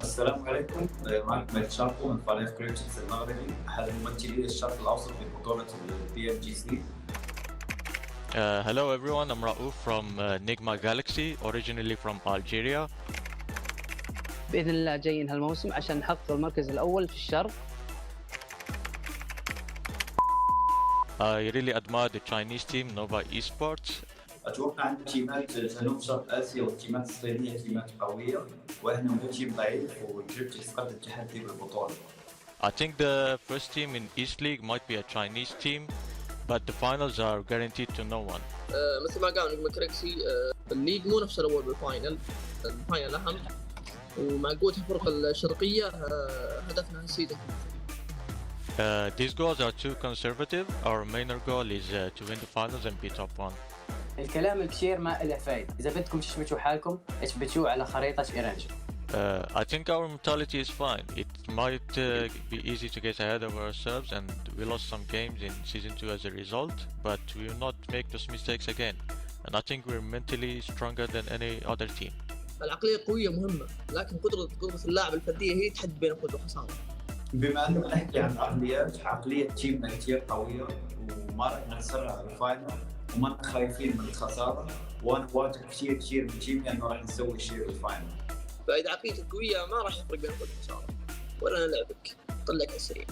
السلام عليكم. معكم مهدي شاركو من فريق كريبتكس المغربي أحد ممثلي الشرق الأوسط في بطولة PMGC. Hello everyone, I'm Raouf from Nigma Galaxy, originally from Algeria. بإذن الله جايين هالموسم عشان نحقق المركز الأول في الشرق. I really admire the Chinese team, Nova Esports. أتوقع أن تيمات جنوب شرق آسيا والتيمات الصينية تيمات قوية، وإحنا مو تيم ضعيف وكريبتكس قد التحدي بالبطولة. I think the first team in East League might be a Chinese team, but the finals are guaranteed to no one. مثل ما قال نجم كريكسي الليج مو نفس الأول بالفاينل، الفاينل أهم، ومع قوة الفرق الشرقية هدفنا نسيده. These goals are too conservative. Our main goal is to win the finals and be top one. الكلام الكثير ما له فايدة. إذا بدكم تثبتوا حالكم اثبتوه على خريطة إيرانجل. I think our mentality is fine. It might be easy to get ahead of ourselves, and we lost some games in Season 2 as a result, but we will not make those mistakes again. And I think we're mentally stronger than any other team. العقلية قوية مهمة، لكن قدرة اللاعب الفردية هي تحدد بين الفوز والخسارة. بما أننا نحكي عن عقليات، عقلية تيمنا كتير قوية وما رح نخسرها على الفاينل وما خايفين من الخسارة، وأنا واثق كتير من تيمي إنه رح نسوي شيء بالفاينل. فإذا عقليتك قوية ما راح يفرق بين الفوز والخسارة، ولا نلعبك طلعك على السريع.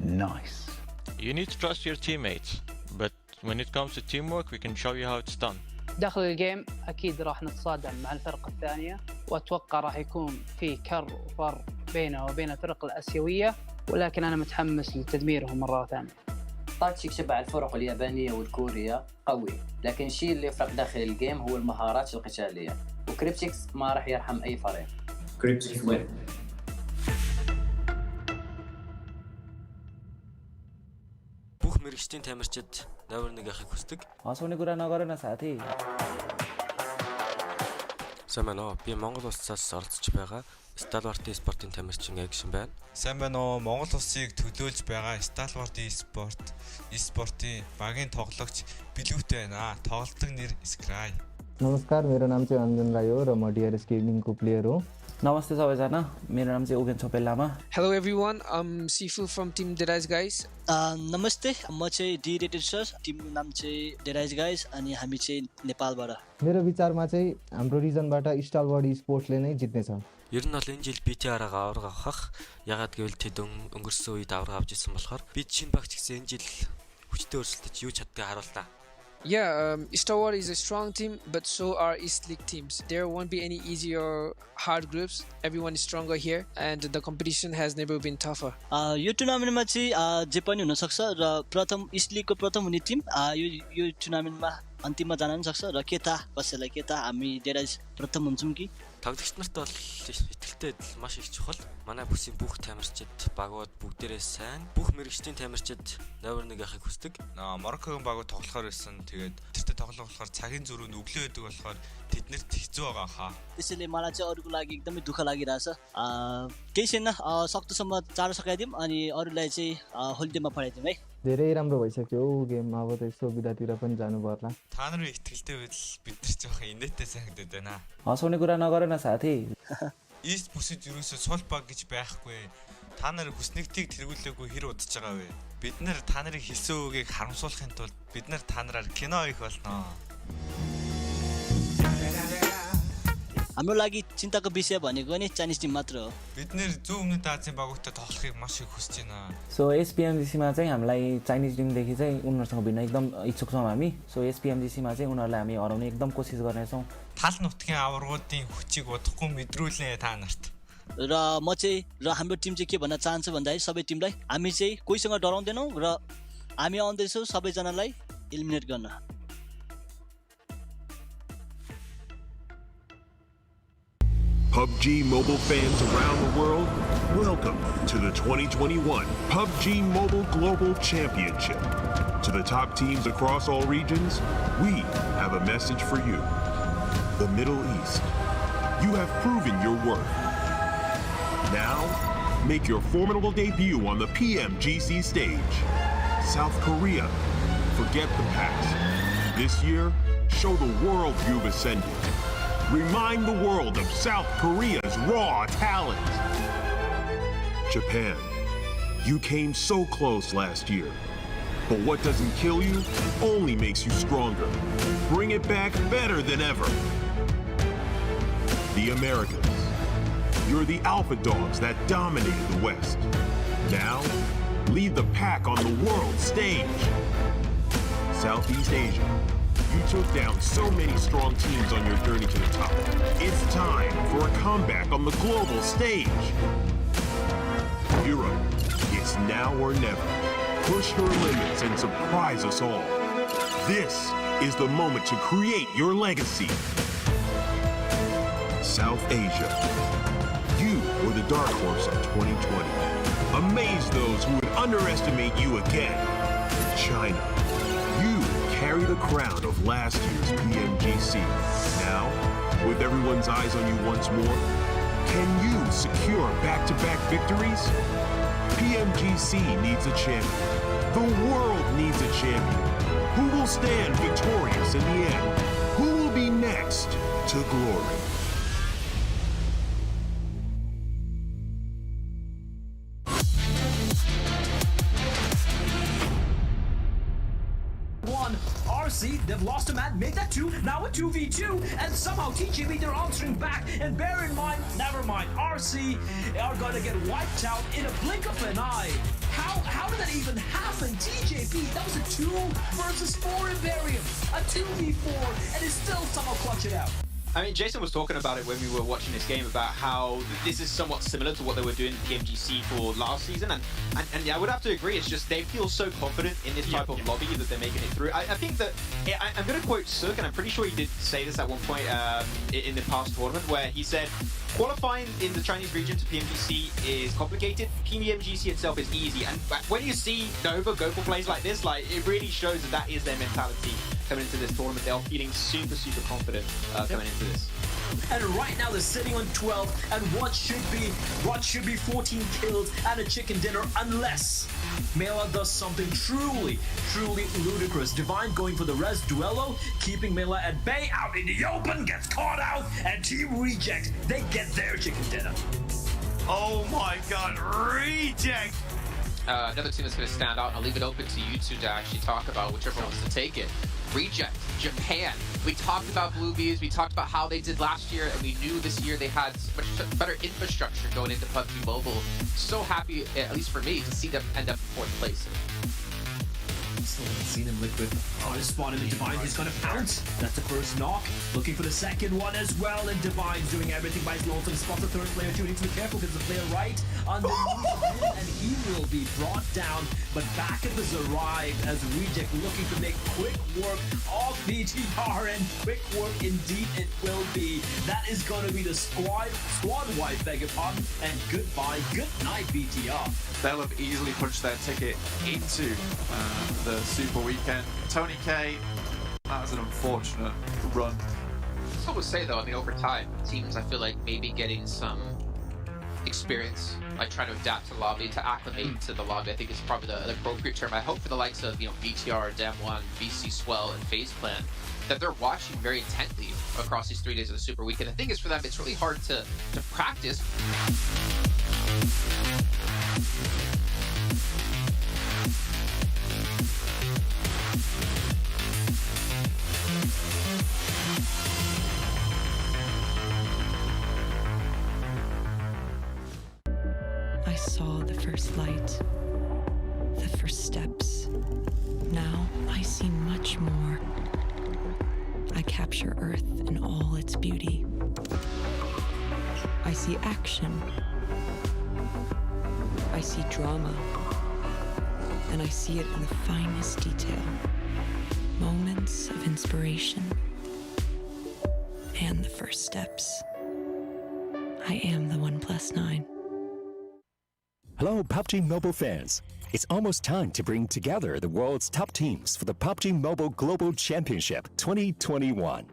Nice. You need to trust your teammates, but when it comes to teamwork, we can show you how it's done. داخل الجيم أكيد راح نتصادم مع الفرق الثانية، وأتوقع راح يكون في كر وفر بينه وبين الفرق الآسيوية، ولكن أنا متحمس لتدميرهم مرة ثانية. تاكتيك شبه الفرق اليابانية والكورية قوي، لكن الشيء اللي يفرق داخل الجيم هو المهارات القتالية، وكريبتكس ما راح يرحم أي فريق. كريبتكس وين؟ Бүх мэрэгчдийн тамирчид навар нэг ахыг хүсдэг. Асууны гүрэ нагаарна саати. Сайн байна уу? Би Монгол улсаас оролцож байгаа Stalwart спортын тамирчин Erangel байна. Сайн байна уу? Монгол улсыг төлөөлж байгаа Stalwart спортын багийн тоглогч Билүүт байна. тоглолтын нэр Scry. नमस्कार, मेरो नाम चाहिँ अन्जन राई हो र म DRS गेमिङको player हो। नमस्ते सबैजना, मेरो नाम चाहिँ Ugen Chhopel Lama. Hello everyone, I'm Sifu from Team Derais guys. नमस्ते, म चाहिँ डी रेटेड सर, टिमको नाम चाहिँ डेराइज गाइज अनि हामी चाहिँ नेपालबाट। मेरो विचारमा चाहिँ हाम्रो रिजनबाट स्टालवर्ड स्पोर्ट्सले नै जित्ने छ। Ер нь бол энэ жил BTR-аа авраг авах. Ягаад гэвэл тэд өнгөрсөн үед авраг авч ирсэн болохоор бид шинэ багч гэсэн энэ жил хүчтэй өрсөлдөж юу чаддгийг харууллаа. Yeah, Stalwart is a strong team, but so are East League teams. There won't be any easy or hard groups. Everyone is stronger here, and the competition has never been tougher. यो टुर्नामेन्टमा चाहिँ जे पनि हुन सक्छ र प्रथम east लिगको प्रथम हुने Tim यो टुर्नामेन्टमा अन्तिममा जान पनि सक्छ र के та कसैलाई के та हामी डेराइज प्रथम हुन्छौँ कि Тоглогч нарт бол итгэлтэй маш их чухал. Манай бүсийн бүх тамирчид багууд бүгдээрээ сайн. Бүх мэрэгчдийн тамирчид навар нэг ахыг хүсдэг. Мароккогийн багууд тоглохоор байсан. Тэгээд тэртээ тоглох болохоор цагийн зөрүүнд өглөө байдаг болохоор тэднэрт хэцүү байгаа хаа. त्यसैले मलाई चाहिँ अरूको लागि एकदमै दुःख लागिरहेछ। केही छैन, सक्दोसम्म चाँडो सकाइदिउँ अनि अरूलाई चाहिँ होलिडेमा पठाइदिउँ है। धेरै राम्रो भइसक्यो गेम, अब त यसो बिदातिर पनि जानु पर्ला। Та нарын итгэлтэй байдал бид нар жоох инээдтэй санагдаад байна. Асууны гүрэ нагаарна саати. East бүсэд ерөөсөө сул баг гэж байхгүй. Та нар хүснэгтийг тэргүүлээгүй хэр удаж байгаа вэ? Бид нар та нарын хэлсэн үгийг харамсуулахын тулд бид нар та нараар кино хийх болно. हाम्रो लागि चिन्ताको विषय भनेको नि चाइनिज टिम मात्र हो। Бид нэр зөв өмнөд Азийн багуудтай тоглохыг маш их хүсэж байна. सो SPMGC मा चाहिँ हामीलाई चाइनिज टिमदेखि चाहिँ उनीहरुसँग भिन्न एकदम इच्छुक छौं हामी। सो SPMGC मा चाहिँ उनीहरुलाई हामी हराउने एकदम कोसिस गर्ने छौं। Тал нутгийн аваргуудын хүчийг удахгүй мэдрүүлнэ та нарт. र म चाहिँ र हाम्रो टिम चाहिँ के भन्न चाहन्छु भन्दाखेरि सबै टिमलाई हामी चाहिँ कोहीसँग डराउँदैनौं र हामी आउँदैछौं सबैजनालाई एलिमिनेट गर्न। PUBG Mobile fans around the world, welcome to the 2021 PUBG Mobile Global Championship. To the top teams across all regions, we have a message for you. The Middle East, you have proven your worth. Now, make your formidable debut on the PMGC stage. South Korea, forget the past. This year, show the world you've ascended. Remind the world of South Korea's raw talent. Japan, you came so close last year. But what doesn't kill you only makes you stronger. Bring it back better than ever. The Americans, you're the alpha dogs that dominated the West. Now, lead the pack on the world stage. Southeast Asia, you took down so many strong teams on your journey to the top. It's time for a comeback on the global stage. Europe, it's now or never. Push her limits and surprise us all. This is the moment to create your legacy. South Asia, you were the dark horse of 2020. Amaze those who would underestimate you again. China, you carry the crown of last year's PMGC. Now, with everyone's eyes on you once more, can you secure back-to-back victories? PMGC needs a champion. The world needs a champion. Who will stand victorious in the end? Who will be next to glory? RC, they've lost a man, made that 2, now a 2v2, and somehow TJP, they're answering back, and bear in mind, never mind, RC are gonna get wiped out in a blink of an eye. How did that even happen? TJP, that was a 2 versus 4 Imperium, a 2v4, and it still somehow clutch it out. I mean, Jason was talking about it when we were watching this game about how this is somewhat similar to what they were doing in PMGC for last season, and I would have to agree. It's just they feel so confident in this type of lobby that they're making it through. I think that I'm going to quote Suk, and I'm pretty sure he did say this at one point in the past tournament, where he said qualifying in the Chinese region to PMGC is complicated. PMGC itself is easy, and when you see Nova go for plays like this, like it really shows that is their mentality coming into this tournament. They're feeling super confident coming into this. And right now they're sitting on 12, and what should be 14 kills and a chicken dinner unless Mela does something truly ludicrous. Divine going for the res duello, keeping Mela at bay, out in the open, gets caught out, and Team Reject, they get their chicken dinner. Oh my god, Reject! Another team that's going to stand out, and I'll leave it open to you two to actually talk about whichever wants to take it. Reject, Japan. We talked about Bluebees, we talked about how they did last year, and we knew this year they had much better infrastructure going into PUBG Mobile. So happy, at least for me, to see them end up in 4th place. Still haven't seen him liquid. Trying to spot him in Divine. He's gonna pounce. That's the first knock. Looking for the second one as well. And Divine's doing everything by his lonesome. Spots the third player too. Needs to be careful because the player right underneath him, and he will be brought down. But backup has arrived as Reject looking to make quick work of BTR, and quick work indeed it will be. That is gonna be the squad wipe, beg your pardon. And goodbye, good night, BTR. They'll have easily punched their ticket into the Super Weekend. Tony K, that was an unfortunate run. I would say though, I mean, over time, teams I feel like maybe getting some experience, like trying to adapt to the lobby, to acclimate to the lobby, I think is probably the appropriate term. I hope for the likes of, BTR, Dem1, VC Swell, and FaZe Clan, that they're watching very intently across these 3 days of the Super Weekend. The thing is, for them, it's really hard to practice. I saw the first light, the first steps. Now I see much more. I capture Earth in all its beauty. I see action. I see drama. And I see it in the finest detail. Moments of inspiration. And the first steps. I am the 1+9. Hello, PUBG Mobile fans. It's almost time to bring together the world's top teams for the PUBG Mobile Global Championship 2021.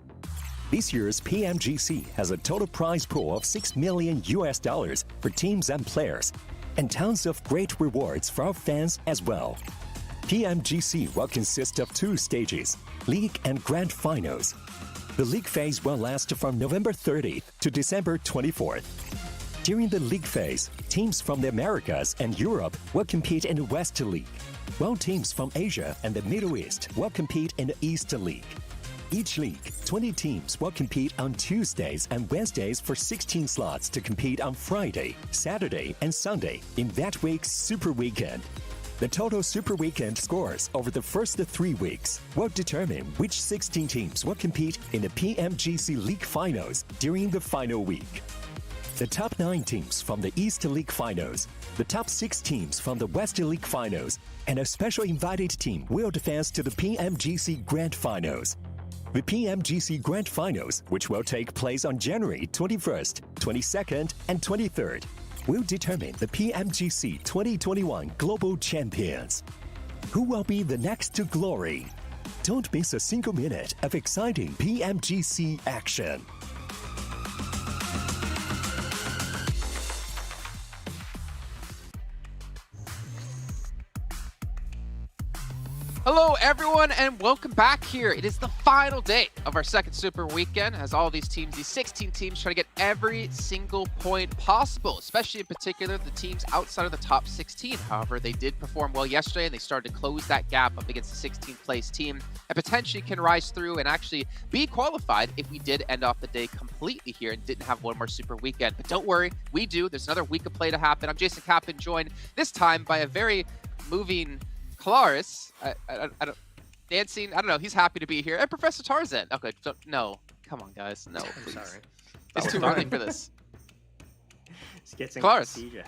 This year's PMGC has a total prize pool of $6 million for teams and players, and tons of great rewards for our fans as well. PMGC will consist of 2 stages, League and Grand Finals. The league phase will last from November 30th to December 24th. During the league phase, teams from the Americas and Europe will compete in the West League, while teams from Asia and the Middle East will compete in the East League. Each league, 20 teams will compete on Tuesdays and Wednesdays for 16 slots to compete on Friday, Saturday, and Sunday in that week's Super Weekend. The total Super Weekend scores over the first 3 weeks will determine which 16 teams will compete in the PMGC League Finals during the final week. The top 9 teams from the East League Finals, the top 6 teams from the West League Finals, and a special invited team will advance to the PMGC Grand Finals. The PMGC Grand Finals, which will take place on January 21st, 22nd, and 23rd, will determine the PMGC 2021 Global Champions. Who will be the next to glory? Don't miss a single minute of exciting PMGC action. Hello everyone and welcome back here. It is the final day of our second Super Weekend as all these teams, these 16 teams, try to get every single point possible, especially in particular the teams outside of the top 16. However, they did perform well yesterday and they started to close that gap up against the 16th place team and potentially can rise through and actually be qualified if we did end off the day completely here and didn't have one more Super Weekend. But don't worry, we do. There's another week of play to happen. I'm Jason Kaplan, joined this time by a very moving Claris, I don't, dancing, I don't know, he's happy to be here. And Professor Tarzan. Okay, no, come on, guys, no, please. I'm sorry. It's too early for this. It's getting Claris, procedure.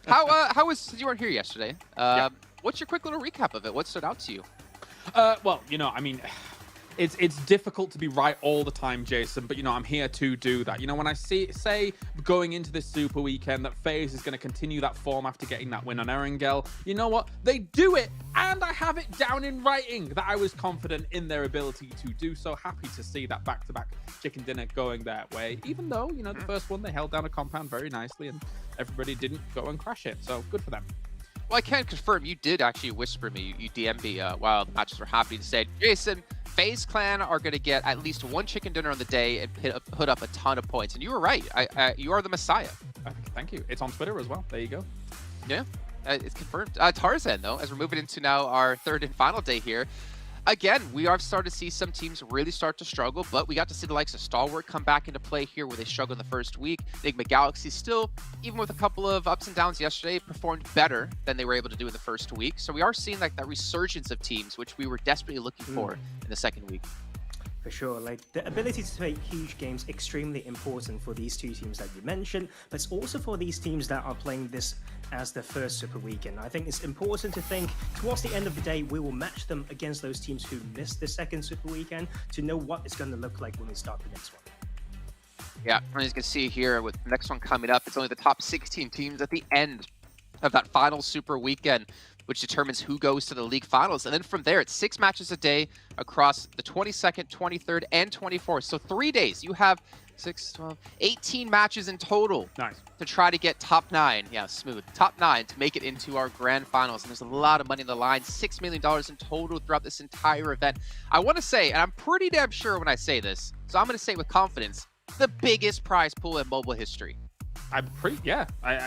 how was, you weren't here yesterday. What's your quick little recap of it? What stood out to you? Well, you know, I mean, it's difficult to be right all the time, Jason, but, you know, I'm here to do that. You know, when I say going into this Super Weekend that FaZe is going to continue that form after getting that win on Erangel, you know what? They do it, and I have it down in writing that I was confident in their ability to do so. Happy to see that back-to-back chicken dinner going that way, even though, you know, the first one, they held down a compound very nicely, and everybody didn't go and crash it, so good for them. Well, I can confirm you did actually whisper me, you DM'd me while the matches were happening, said, Jason, FaZe Clan are going to get at least one chicken dinner on the day and put up a ton of points. And you were right. You are the Messiah. Thank you. It's on Twitter as well. There you go. Yeah, it's confirmed. Tarzan, though, as we're moving into now our third and final day here, again, we are starting to see some teams really start to struggle, but we got to see the likes of Stalwart come back into play here where they struggled in the first week. Enigma Galaxy still, even with a couple of ups and downs yesterday, performed better than they were able to do in the first week. So we are seeing like that resurgence of teams, which we were desperately looking for in the second week. For sure, like the ability to take huge games, extremely important for these two teams that you mentioned, but it's also for these teams that are playing this as their first Super Weekend. I think it's important to think towards the end of the day, we will match them against those teams who missed the second Super Weekend to know what it's going to look like when we start the next one. Yeah, and as you can see here with the next one coming up, it's only the top 16 teams at the end of that final Super Weekend, which determines who goes to the league finals. And then from there, it's 6 matches a day across the 22nd, 23rd, and 24th. So 3 days. You have 6, 12, 18 matches in total to try to get top 9. Yeah, smooth. Top 9 to make it into our grand finals. And there's a lot of money on the line. $6 million in total throughout this entire event. I want to say, and I'm pretty damn sure when I say this, so I'm going to say it with confidence, the biggest prize pool in mobile history. I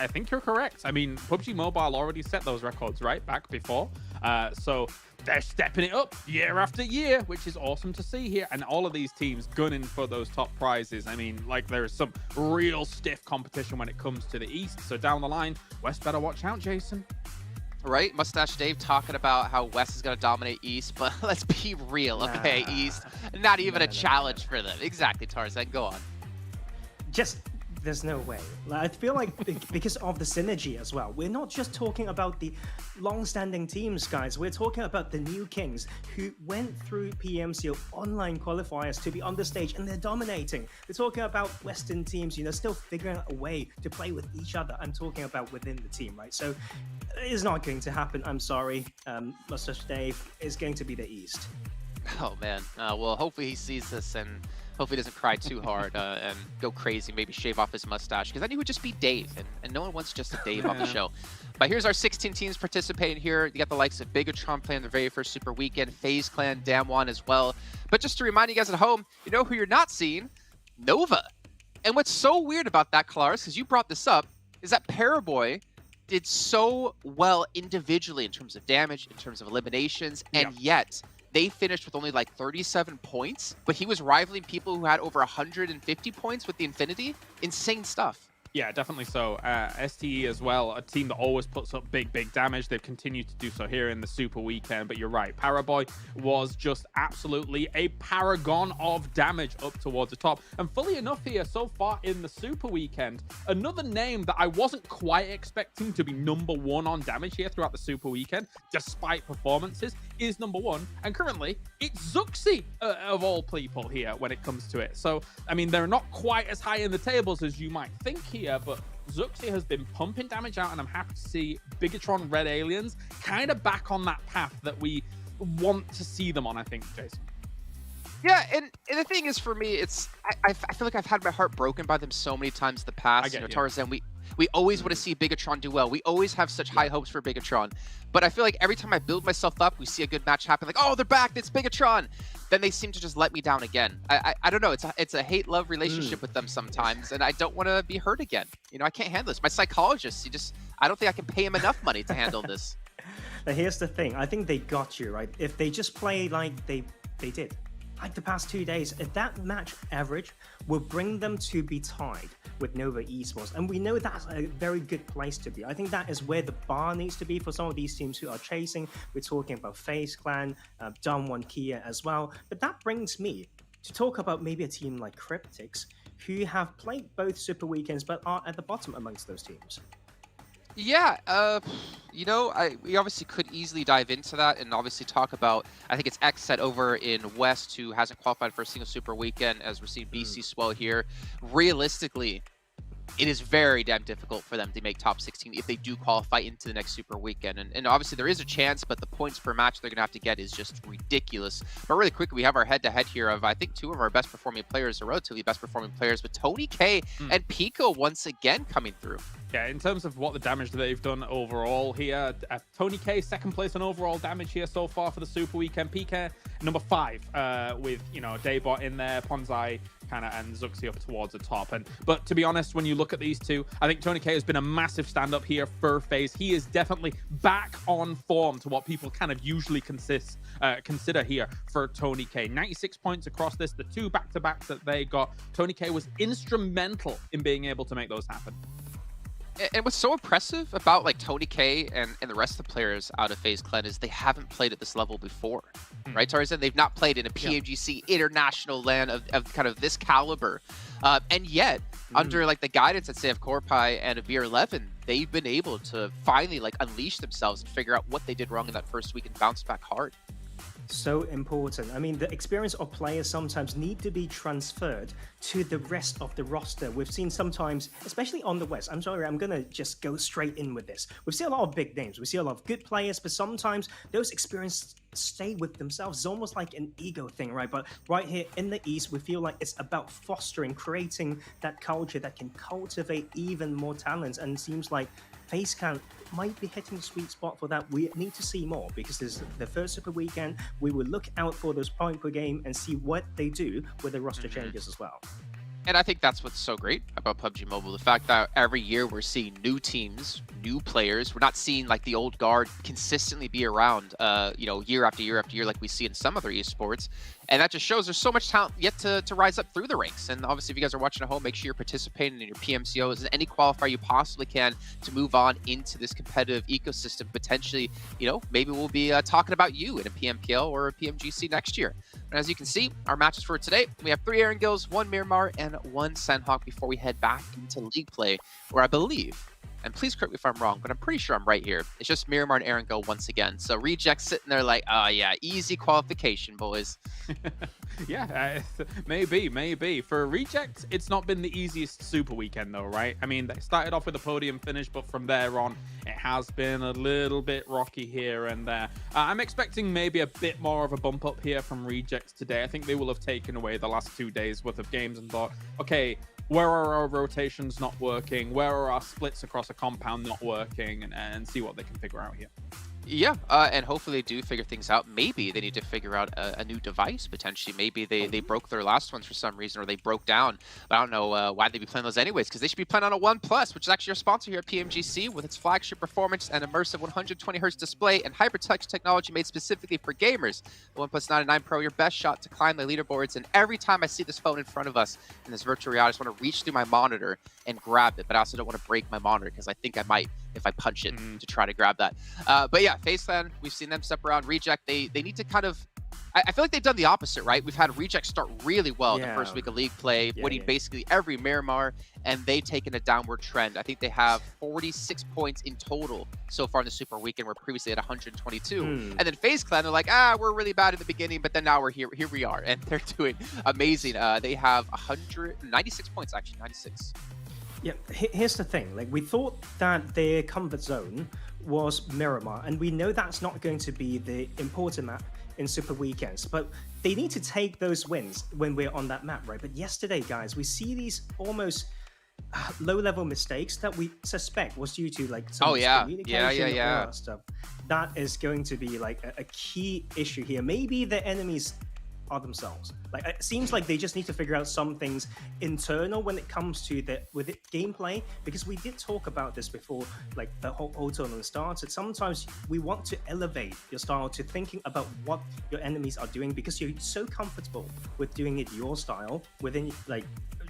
think you're correct. I mean, PUBG Mobile already set those records right back before. So they're stepping it up year after year, which is awesome to see here. And all of these teams gunning for those top prizes. I mean, like there's some real stiff competition when it comes to the East. So down the line, West better watch out, Jason. Right? Mustache Dave talking about how West is going to dominate East, but let's be real, okay? East, not even a challenge for them. Exactly, Tarzan. Go on. There's no way. I feel like because of the synergy as well. We're not just talking about the long-standing teams, guys. We're talking about the new kings who went through PMCO online qualifiers to be on the stage, and they're dominating. We're talking about Western teams, you know, still figuring out a way to play with each other. I'm talking about within the team, right? So it's not going to happen. I'm sorry. Mustache Dave is going to be the East. Oh, man. Well, hopefully he sees this and Hopefully he doesn't cry too hard and go crazy, maybe shave off his mustache, because then he would just be Dave, and no one wants just a Dave on the show. But here's our 16 teams participating here. You got the likes of Bigatron playing their very first Super Weekend, FaZe Clan, Damwon as well. But just to remind you guys at home, you know who you're not seeing? Nova. And what's so weird about that, Claris, because you brought this up, is that Paraboy did so well individually in terms of damage, in terms of eliminations, and yet they finished with only like 37 points, but he was rivaling people who had over 150 points with the Infinity. Insane stuff. Yeah, definitely so. STE as well, a team that always puts up big damage. They've continued to do so here in the Super Weekend, but you're right. Paraboy was just absolutely a paragon of damage up towards the top. And fully enough here, so far in the Super Weekend, another name that I wasn't quite expecting to be #1 on damage here throughout the Super Weekend, despite performances, is #1. And currently, it's Zuxi, of all people here when it comes to it. So, I mean, they're not quite as high in the tables as you might think here, but Zuxi has been pumping damage out, and I'm happy to see Bigatron Red Aliens kind of back on that path that we want to see them on, I think, Jason. Yeah, and the thing is, for me, it's I feel like I've had my heart broken by them so many times in the past. You know, Tarzan, we always want to see Bigatron do well. We always have such high hopes for Bigatron. But I feel like every time I build myself up, we see a good match happen, like, oh, they're back, it's Bigatron. Then they seem to just let me down again. I don't know, it's a hate-love relationship with them sometimes, and I don't want to be hurt again. You know, I can't handle this. My psychologist, I don't think I can pay him enough money to handle this. Now, here's the thing. I think they got you, right? If they just play like they did, like the past 2 days, if that match average will bring them to be tied with Nova Esports, and we know that's a very good place to be. I think that is where the bar needs to be for some of these teams who are chasing. We're talking about FaZe Clan, Damwon Kia as well. But that brings me to talk about maybe a team like Cryptics, who have played both Super Weekends but are at the bottom amongst those teams. Yeah, you know, we obviously could easily dive into that and obviously talk about, I think it's Xset over in West who hasn't qualified for a single Super Weekend, as we're seeing BC swell here. Realistically, it is very damn difficult for them to make top 16 if they do qualify into the next Super Weekend. And obviously there is a chance, but the points per match they're going to have to get is just ridiculous. But really quickly, we have our head-to-head here of, I think, two of our best performing players, or relatively best performing players, with Tony K and Pico once again coming through. Yeah, in terms of what the damage that they've done overall here, Tony K, second place on overall damage here so far for the Super Weekend. PK, #5, with, you know, Daybot in there, Ponzai kind of, and Zuxi up towards the top. But to be honest, when you look at these two, I think Tony K has been a massive stand-up here for FaZe. He is definitely back on form to what people kind of usually consider here for Tony K. 96 points across this, the two back-to-backs that they got. Tony K was instrumental in being able to make those happen. And what's so impressive about like Tony K and the rest of the players out of FaZe Clan is they haven't played at this level before, right, Tarzan? They've not played in a PMGC international LAN of kind of this caliber. And yet, under like the guidance, let's say, of Corpai and of Beer 11, they've been able to finally like unleash themselves and figure out what they did wrong in that first week and bounce back hard. So important. I mean, the experience of players sometimes need to be transferred to the rest of the roster. We've seen sometimes, especially on the West, I'm sorry, I'm going to just go straight in with this. We've seen a lot of big names. We see a lot of good players, but sometimes those experiences stay with themselves. It's almost like an ego thing, right? But right here in the East, we feel like it's about fostering, creating that culture that can cultivate even more talents. And it seems like FaZe Clan might be hitting the sweet spot for that. We need to see more, because this is the first Super Weekend. We will look out for those points per game and see what they do with the roster changes as well. And I think that's what's so great about PUBG Mobile. The fact that every year we're seeing new teams, new players. We're not seeing like the old guard consistently be around, you know, year after year after year like we see in some other esports. And that just shows there's so much talent yet to rise up through the ranks. And obviously, if you guys are watching at home, make sure you're participating in your PMCOs and any qualifier you possibly can to move on into this competitive ecosystem. Potentially, you know, maybe we'll be talking about you in a PMPL or a PMGC next year. And as you can see, our matches for today, we have 3 Erangels, 1 Miramar, and 1 Sanhok before we head back into league play, where I believe and please correct me if I'm wrong, but I'm pretty sure I'm right here. It's just Miramar and Erangel once again. So Reject sitting there like, oh yeah, easy qualification, boys. Yeah, maybe. For Reject, it's not been the easiest Super Weekend though, right? I mean, they started off with a podium finish, but from there on, it has been a little bit rocky here and there. I'm expecting maybe a bit more of a bump up here from Reject today. I think they will have taken away the last 2 days worth of games and thought, okay, where are our rotations not working? Where are our splits across a compound not working? And see what they can figure out here. Yeah, and hopefully they do figure things out. Maybe they need to figure out a new device, potentially. Maybe they broke their last ones for some reason, or they broke down. But I don't know why they'd be playing those anyways, because they should be playing on a OnePlus, which is actually our sponsor here at PMGC, with its flagship performance and immersive 120Hz display and hypertouch technology made specifically for gamers. The OnePlus 99 Pro, your best shot to climb the leaderboards. And every time I see this phone in front of us in this virtual reality, I just want to reach through my monitor and grab it. But I also don't want to break my monitor, because I think I might if I punch it to try to grab that. But yeah, FaZe Clan, we've seen them step around. Reject, they need to kind of... I feel like they've done the opposite, right? We've had Reject start really well in the first week of League play, winning basically every Miramar, and they've taken a downward trend. I think they have 46 points in total so far in the Super Weekend, where previously at 122. And then FaZe Clan, they're like, we're really bad at the beginning, but then now we're here we are, and they're doing amazing. They have 196 points, actually, 96. Yeah, here's the thing. Like, we thought that their comfort zone was Miramar, and we know that's not going to be the important map in Super Weekends, but they need to take those wins when we're on that map, right? But yesterday, guys, we see these almost low-level mistakes that we suspect was due to like some communication, all that stuff. That is going to be like a key issue here. Maybe the enemies are themselves. Like, it seems like they just need to figure out some things internal when it comes to the gameplay, because we did talk about this before, like the whole tournament started. Sometimes we want to elevate your style to thinking about what your enemies are doing, because you're so comfortable with doing it your style within like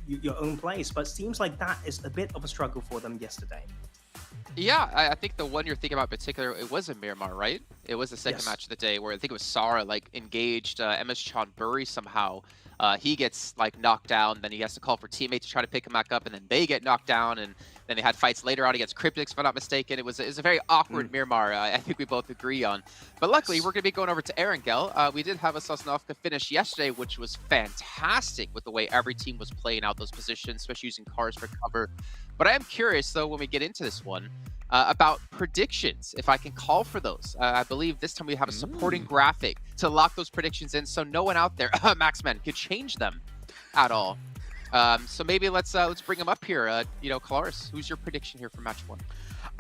your own place. But it seems like that is a bit of a struggle for them yesterday. Yeah, I think the one you're thinking about in particular, it was in Miramar, right? It was the second match of the day, where I think it was Sara like engaged MS Chonburi somehow. He gets like knocked down, then he has to call for teammates to try to pick him back up, and then they get knocked down, and then they had fights later on against Cryptix, if I'm not mistaken. It was a very awkward Miramar, I think we both agree on. But luckily, we're going to be going over to Erangel. We did have a Sosnovka finish yesterday, which was fantastic with the way every team was playing out those positions, especially using cars for cover. But I am curious, though, when we get into this one, about predictions, if I can call for those. I believe this time we have a supporting graphic to lock those predictions in, so no one out there, Maxman, could change them at all. So maybe let's bring them up here. Kalaris, who's your prediction here for match one?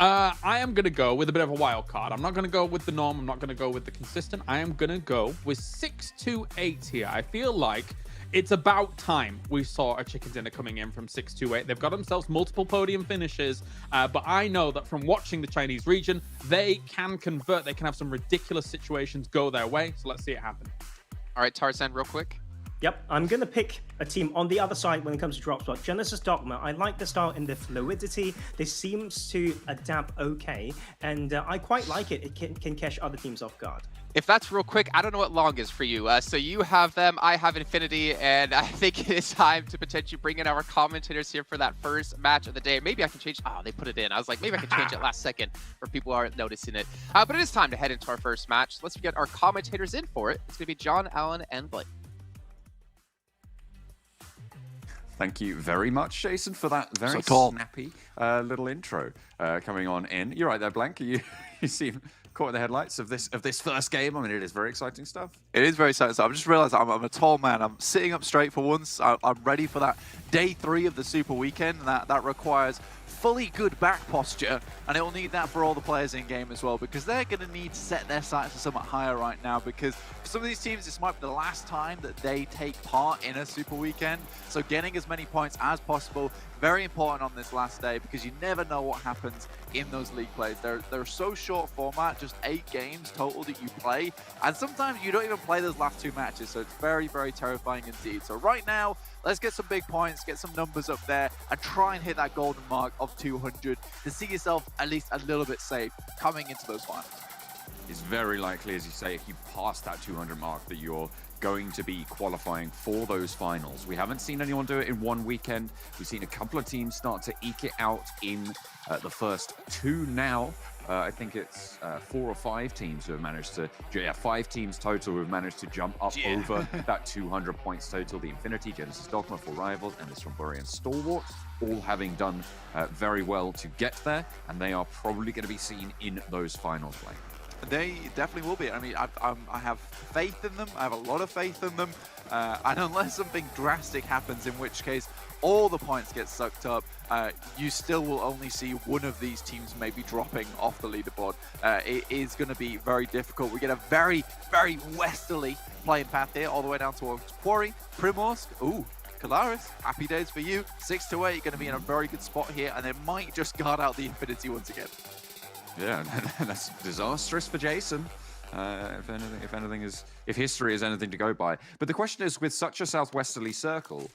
I am going to go with a bit of a wild card. I'm not going to go with the norm. I'm not going to go with the consistent. I am going to go with 628 here. I feel like it's about time we saw a chicken dinner coming in from 628. They've got themselves multiple podium finishes, but I know that from watching the Chinese region, they can convert. They can have some ridiculous situations go their way. So let's see it happen. All right, Tarzan, real quick. Yep, I'm going to pick a team on the other side when it comes to drop spot. Genesis Dogma, I like the style in the fluidity. This seems to adapt okay, and I quite like it. It can catch other teams off guard. If that's real quick, I don't know what long is for you. So you have them, I have Infinity, and I think it is time to potentially bring in our commentators here for that first match of the day. Maybe I can change... Oh, they put it in. I was like, maybe I can change it last second for people who aren't noticing it. But it is time to head into our first match. Let's get our commentators in for it. It's going to be John, Alan, and Blake. Thank you very much, Jason, for that very snappy little intro coming on in. You're right there, Blank. You seem caught in the headlights of this first game. I mean, it is very exciting stuff. It is very exciting stuff. I've just realised I'm a tall man. I'm sitting up straight for once. I'm ready for that day 3 of the Super Weekend. That requires fully good back posture, and it will need that for all the players in game as well, because they're going to need to set their sights somewhat higher right now, because for some of these teams this might be the last time that they take part in a Super Weekend. So getting as many points as possible, very important on this last day, because you never know what happens in those league plays. They're so short format, just 8 games total that you play, and sometimes you don't even play those last 2 matches, so it's very, very terrifying indeed. So right now, let's get some big points, get some numbers up there, and try and hit that golden mark of 200 to see yourself at least a little bit safe coming into those finals. It's very likely, as you say, if you pass that 200 mark, that you're going to be qualifying for those finals. We haven't seen anyone do it in one weekend. We've seen a couple of teams start to eke it out in the first two now. I think it's 4 or 5 teams who have managed to, 5 teams total who have managed to jump up over that 200 points total. The Infinity, Genesis Dogma, Full Rivals, and this from Burian Stalwarts, all having done very well to get there, and they are probably going to be seen in those finals, Blake. They definitely will be. I mean, I have faith in them. I have a lot of faith in them. And unless something drastic happens, in which case all the points get sucked up, you still will only see one of these teams maybe dropping off the leaderboard. It is going to be very difficult. We get a very, very westerly playing path here, all the way down towards Quarry, Primorsk. Ooh, Kalaris, happy days for you. 6 to 8, going to be in a very good spot here, and they might just guard out the Infinity once again. Yeah, that's disastrous for Jason. If history is anything to go by. But the question is, with such a southwesterly circle,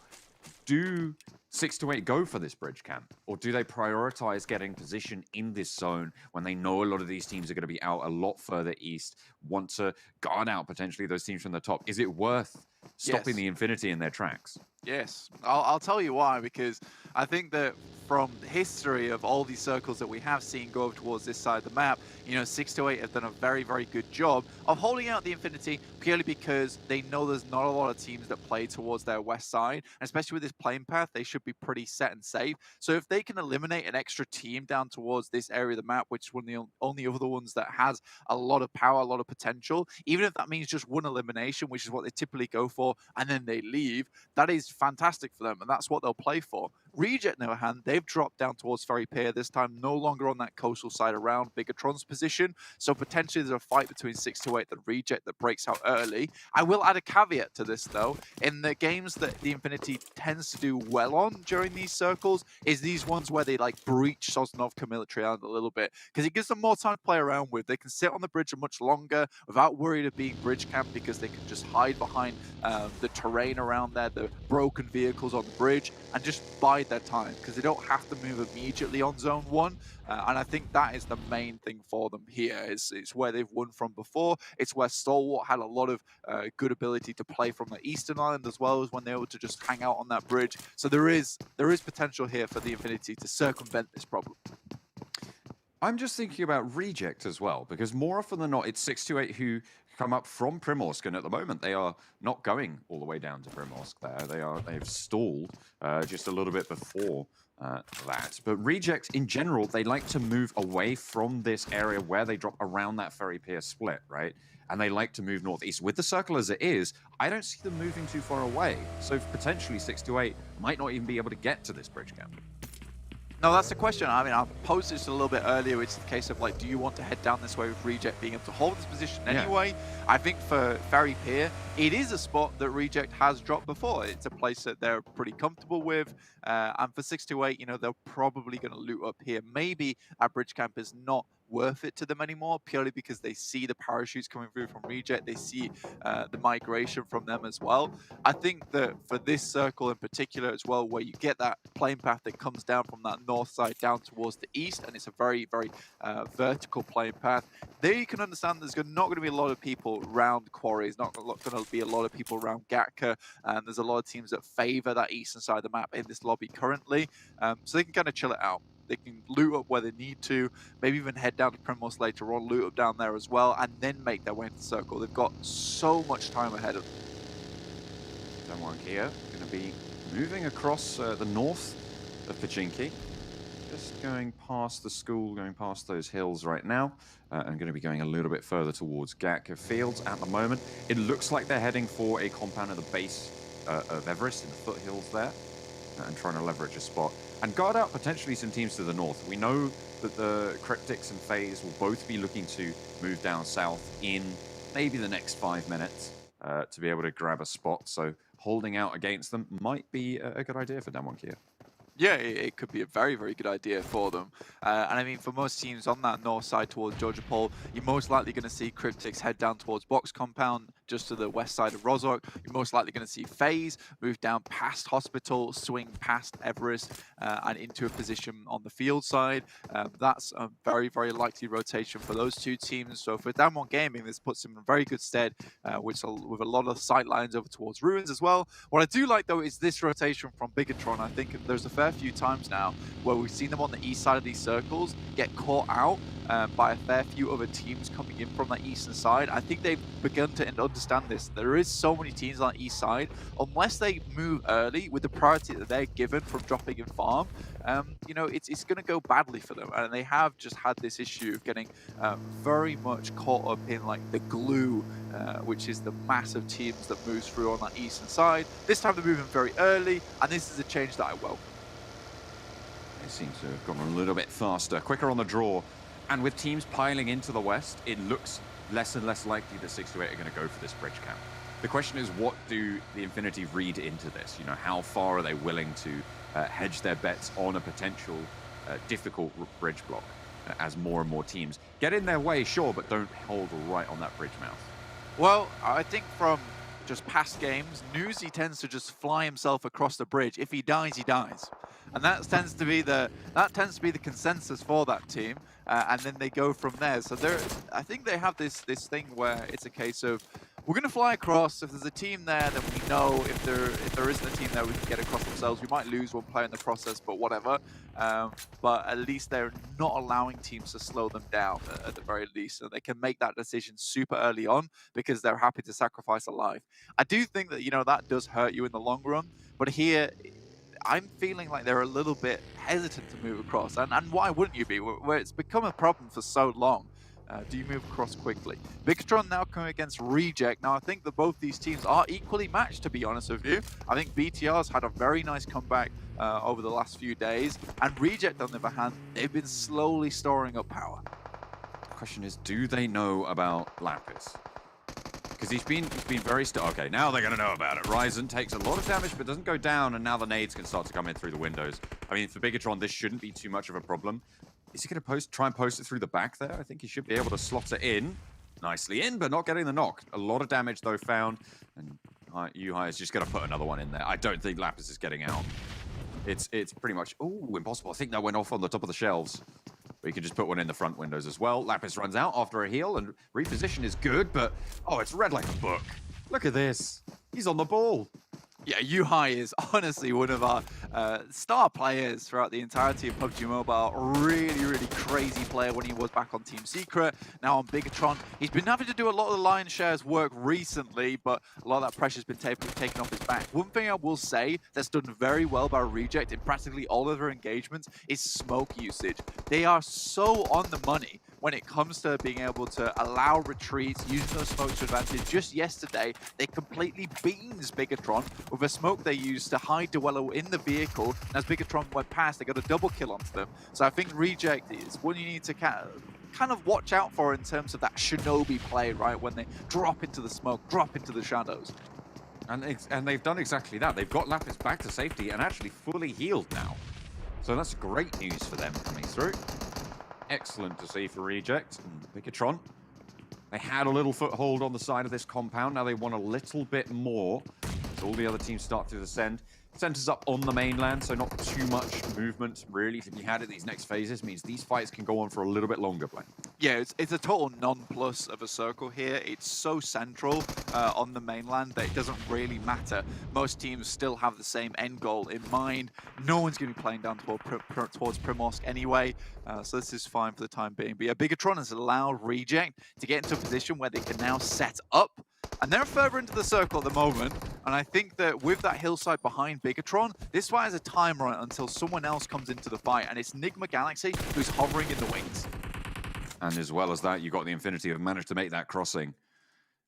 do 6 to 8 go for this bridge camp? Or do they prioritize getting position in this zone when they know a lot of these teams are going to be out a lot further east, want to guard out potentially those teams from the top? Is it worth stopping the Infinity in their tracks? Yes, I'll tell you why, because I think that from history of all these circles that we have seen go over towards this side of the map, you know, 6 to 8 have done a very, very good job of holding out the Infinity, purely because they know there's not a lot of teams that play towards their west side, and especially with this playing path, they should be pretty set and safe. So if they can eliminate an extra team down towards this area of the map, which is one of the only other ones that has a lot of power, a lot of potential, even if that means just one elimination, which is what they typically go for, and then they leave, that is fantastic for them, and that's what they'll play for. Reject, on the other hand, they've dropped down towards Ferry Pier, this time no longer on that coastal side around Bigatron's position, so potentially there's a fight between 6 to 8 and Reject that breaks out early. I will add a caveat to this, though. In the games that the Infinity tends to do well on during these circles is these ones where they like breach Sosnovka Military Island a little bit, because it gives them more time to play around with. They can sit on the bridge much longer without worried of being bridge camped, because they can just hide behind the terrain around there, the broken vehicles on the bridge, and just bide their time, because they don't have to move immediately on zone 1. And I think that is the main thing for them here. It's where they've won from before. It's where Stalwart had a lot of good ability to play from the Eastern Island, as well as when they were able to just hang out on that bridge. So there is potential here for the Infinity to circumvent this problem. I'm just thinking about Reject as well, because more often than not, it's 6 to 8 who come up from Primorsk, and at the moment they are not going all the way down to Primorsk there. They've stalled just a little bit before that. But Reject, in general, they like to move away from this area where they drop around that Ferry Pier split, right? And they like to move northeast. With the circle as it is, I don't see them moving too far away. So potentially 6 to 8 might not even be able to get to this bridge camp. No, that's the question. I mean, I posed this a little bit earlier, which is the case of, like, do you want to head down this way with Reject being able to hold this position anyway? I think for Ferry Pier, it is a spot that Reject has dropped before. It's a place that they're pretty comfortable with. And for 6 to 8, you know, they're probably going to loot up here. Maybe our bridge camp is not worth it to them anymore, purely because they see the parachutes coming through from Reject, they see the migration from them as well. I think that for this circle in particular as well, where you get that plane path that comes down from that north side down towards the east, and it's a very, very vertical plane path, there you can understand there's not going to be a lot of people around Quarry, there's not going to be a lot of people around Gatka, and there's a lot of teams that favor that eastern side of the map in this lobby currently, so they can kind of chill it out. They can loot up where they need to, maybe even head down to Primorsk later on, loot up down there as well, and then make their way into the circle. They've got so much time ahead of them. Sanhok here, going to be moving across the north of Pachinki. Just going past the school, going past those hills right now. I'm going to be going a little bit further towards Gatka Fields at the moment. It looks like they're heading for a compound at the base of Everest in the foothills there, and trying to leverage a spot and guard out potentially some teams to the north. We know that the Cryptics and FaZe will both be looking to move down south in maybe the next 5 minutes to be able to grab a spot. So holding out against them might be a good idea for Sanhok here. Yeah, it could be a very, very good idea for them. And I mean, for most teams on that north side towards Georgopol, you're most likely going to see Cryptics head down towards Box Compound, just to the west side of Rozhok. You're most likely going to see FaZe move down past Hospital, swing past Everest, and into a position on the field side. That's a very, very likely rotation for those two teams. So for Damwon Gaming, this puts them in very good stead, with a lot of sight lines over towards Ruins as well. What I do like, though, is this rotation from Bigatron. I think there's a fair few times now where we've seen them on the east side of these circles get caught out by a fair few other teams coming in from that eastern side. I think they've begun to understand this. There is so many teams on the east side. Unless they move early with the priority that they're given from dropping in farm, you know, it's going to go badly for them. And they have just had this issue of getting very much caught up in like the glue, which is the massive teams that moves through on that eastern side. This time they're moving very early, and this is a change that I welcome. They seem to have gone a little bit faster, quicker on the draw. And with teams piling into the west, it looks less and less likely that 6 to 8 are going to go for this bridge camp. The question is, what do the Infinity read into this? You know, how far are they willing to hedge their bets on a potential difficult bridge block as more and more teams get in their way, sure, but don't hold right on that bridge mouth? Well, I think from just past games, Newsy tends to just fly himself across the bridge. If he dies, he dies. And that tends to be the consensus for that team, and then they go from there. So I think they have this thing where it's a case of, we're going to fly across. If there's a team there, then we know if there isn't a team there, we can get across themselves. We might lose one player in the process, but whatever. But at least they're not allowing teams to slow them down at the very least. So they can make that decision super early on because they're happy to sacrifice a life. I do think that, you know, that does hurt you in the long run. But here, I'm feeling like they're a little bit hesitant to move across. And why wouldn't you be? Where it's become a problem for so long. Do you move across quickly? Bigatron now coming against Reject. Now, I think that both these teams are equally matched, to be honest with you. I think BTR's had a very nice comeback over the last few days. And Reject, on the other hand, they've been slowly storing up power. The question is, do they know about Lapis? Because he's been very okay, now they're going to know about it. Ryzen takes a lot of damage, but doesn't go down, and now the nades can start to come in through the windows. I mean, for Bigatron, this shouldn't be too much of a problem. Is he going to try and post it through the back there? I think he should be able to slot it in. Nicely in, but not getting the knock. A lot of damage, though, found. And Yuhai is just going to put another one in there. I don't think Lapis is getting out. It's pretty much... Oh, impossible. I think that went off on the top of the shelves. But you can just put one in the front windows as well. Lapis runs out after a heal, and reposition is good, but... Oh, it's red like a book. Look at this. He's on the ball. Yeah, Yuhai is honestly one of our star players throughout the entirety of PUBG Mobile. Really, really crazy player when he was back on Team Secret, now on Bigatron. He's been having to do a lot of the lion's share's work recently, but a lot of that pressure's been taken off his back. One thing I will say that's done very well by Reject in practically all of their engagements is smoke usage. They are so on the money when it comes to being able to allow retreats, using those smokes to advantage. Just yesterday, they completely beans Bigatron with a smoke they used to hide Duello in the vehicle. And as Bigatron went past, they got a double kill onto them. So I think Reject is one you need to kind of watch out for in terms of that shinobi play, right? When they drop into the smoke, drop into the shadows. And they've done exactly that. They've got Lapis back to safety and actually fully healed now. So that's great news for them coming through. Excellent to see for Reject and Bigatron. They had a little foothold on the side of this compound. Now they want a little bit more. So all the other teams start to descend. Centers up on the mainland, so not too much movement really to be had in these next phases. Means these fights can go on for a little bit longer, Blaine. Yeah, it's a total non-plus of a circle here. It's so central on the mainland that it doesn't really matter. Most teams still have the same end goal in mind. No one's going to be playing down towards Primorsk anyway, so this is fine for the time being. But yeah, Bigatron has allowed Reject to get into a position where they can now set up. And they're further into the circle at the moment, and I think that with that hillside behind Bigatron, this fight has a timer on it until someone else comes into the fight, and it's Nigma Galaxy who's hovering in the wings. And as well as that, you got the Infinity have managed to make that crossing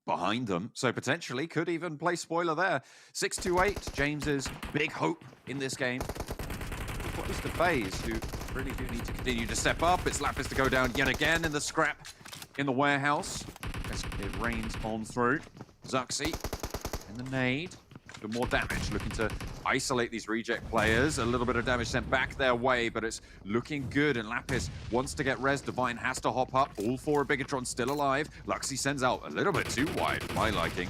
behind them, so potentially could even play spoiler there. 6-2-8, James's big hope in this game. What is the FaZe, who really do need to continue to step up? It's Lapis to go down yet again in the scrap in the warehouse. As it rains on through. Zuxi in the nade. A bit more damage, looking to isolate these reject players. A little bit of damage sent back their way, but it's looking good. And Lapis wants to get res. Divine has to hop up. All four of Bigatron still alive. Luxy sends out a little bit too wide for my liking.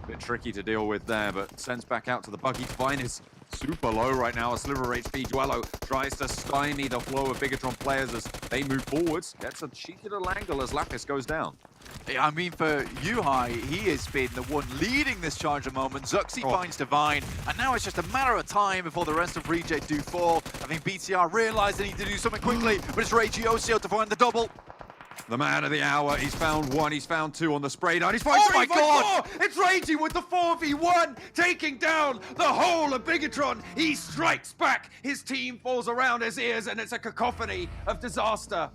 Bit tricky to deal with there, but sends back out to the buggy. Divine is super low right now. A sliver of HP. Duello tries to stymie the flow of Bigatron players as they move forwards. Gets a cheeky little angle as Lapis goes down. Yeah, I mean, for Yuhai, he has been the one leading this charge at the moment. Zuxi finds Divine, and now it's just a matter of time before the rest of Reject do fall. I think BTR realized they need to do something quickly, but it's Regiocio to find the double. The man of the hour, he's found one, he's found two on the spray down, he's found three, four! It's Ragey with the 4v1, taking down the whole of Bigatron. He strikes back, his team falls around his ears, and it's a cacophony of disaster.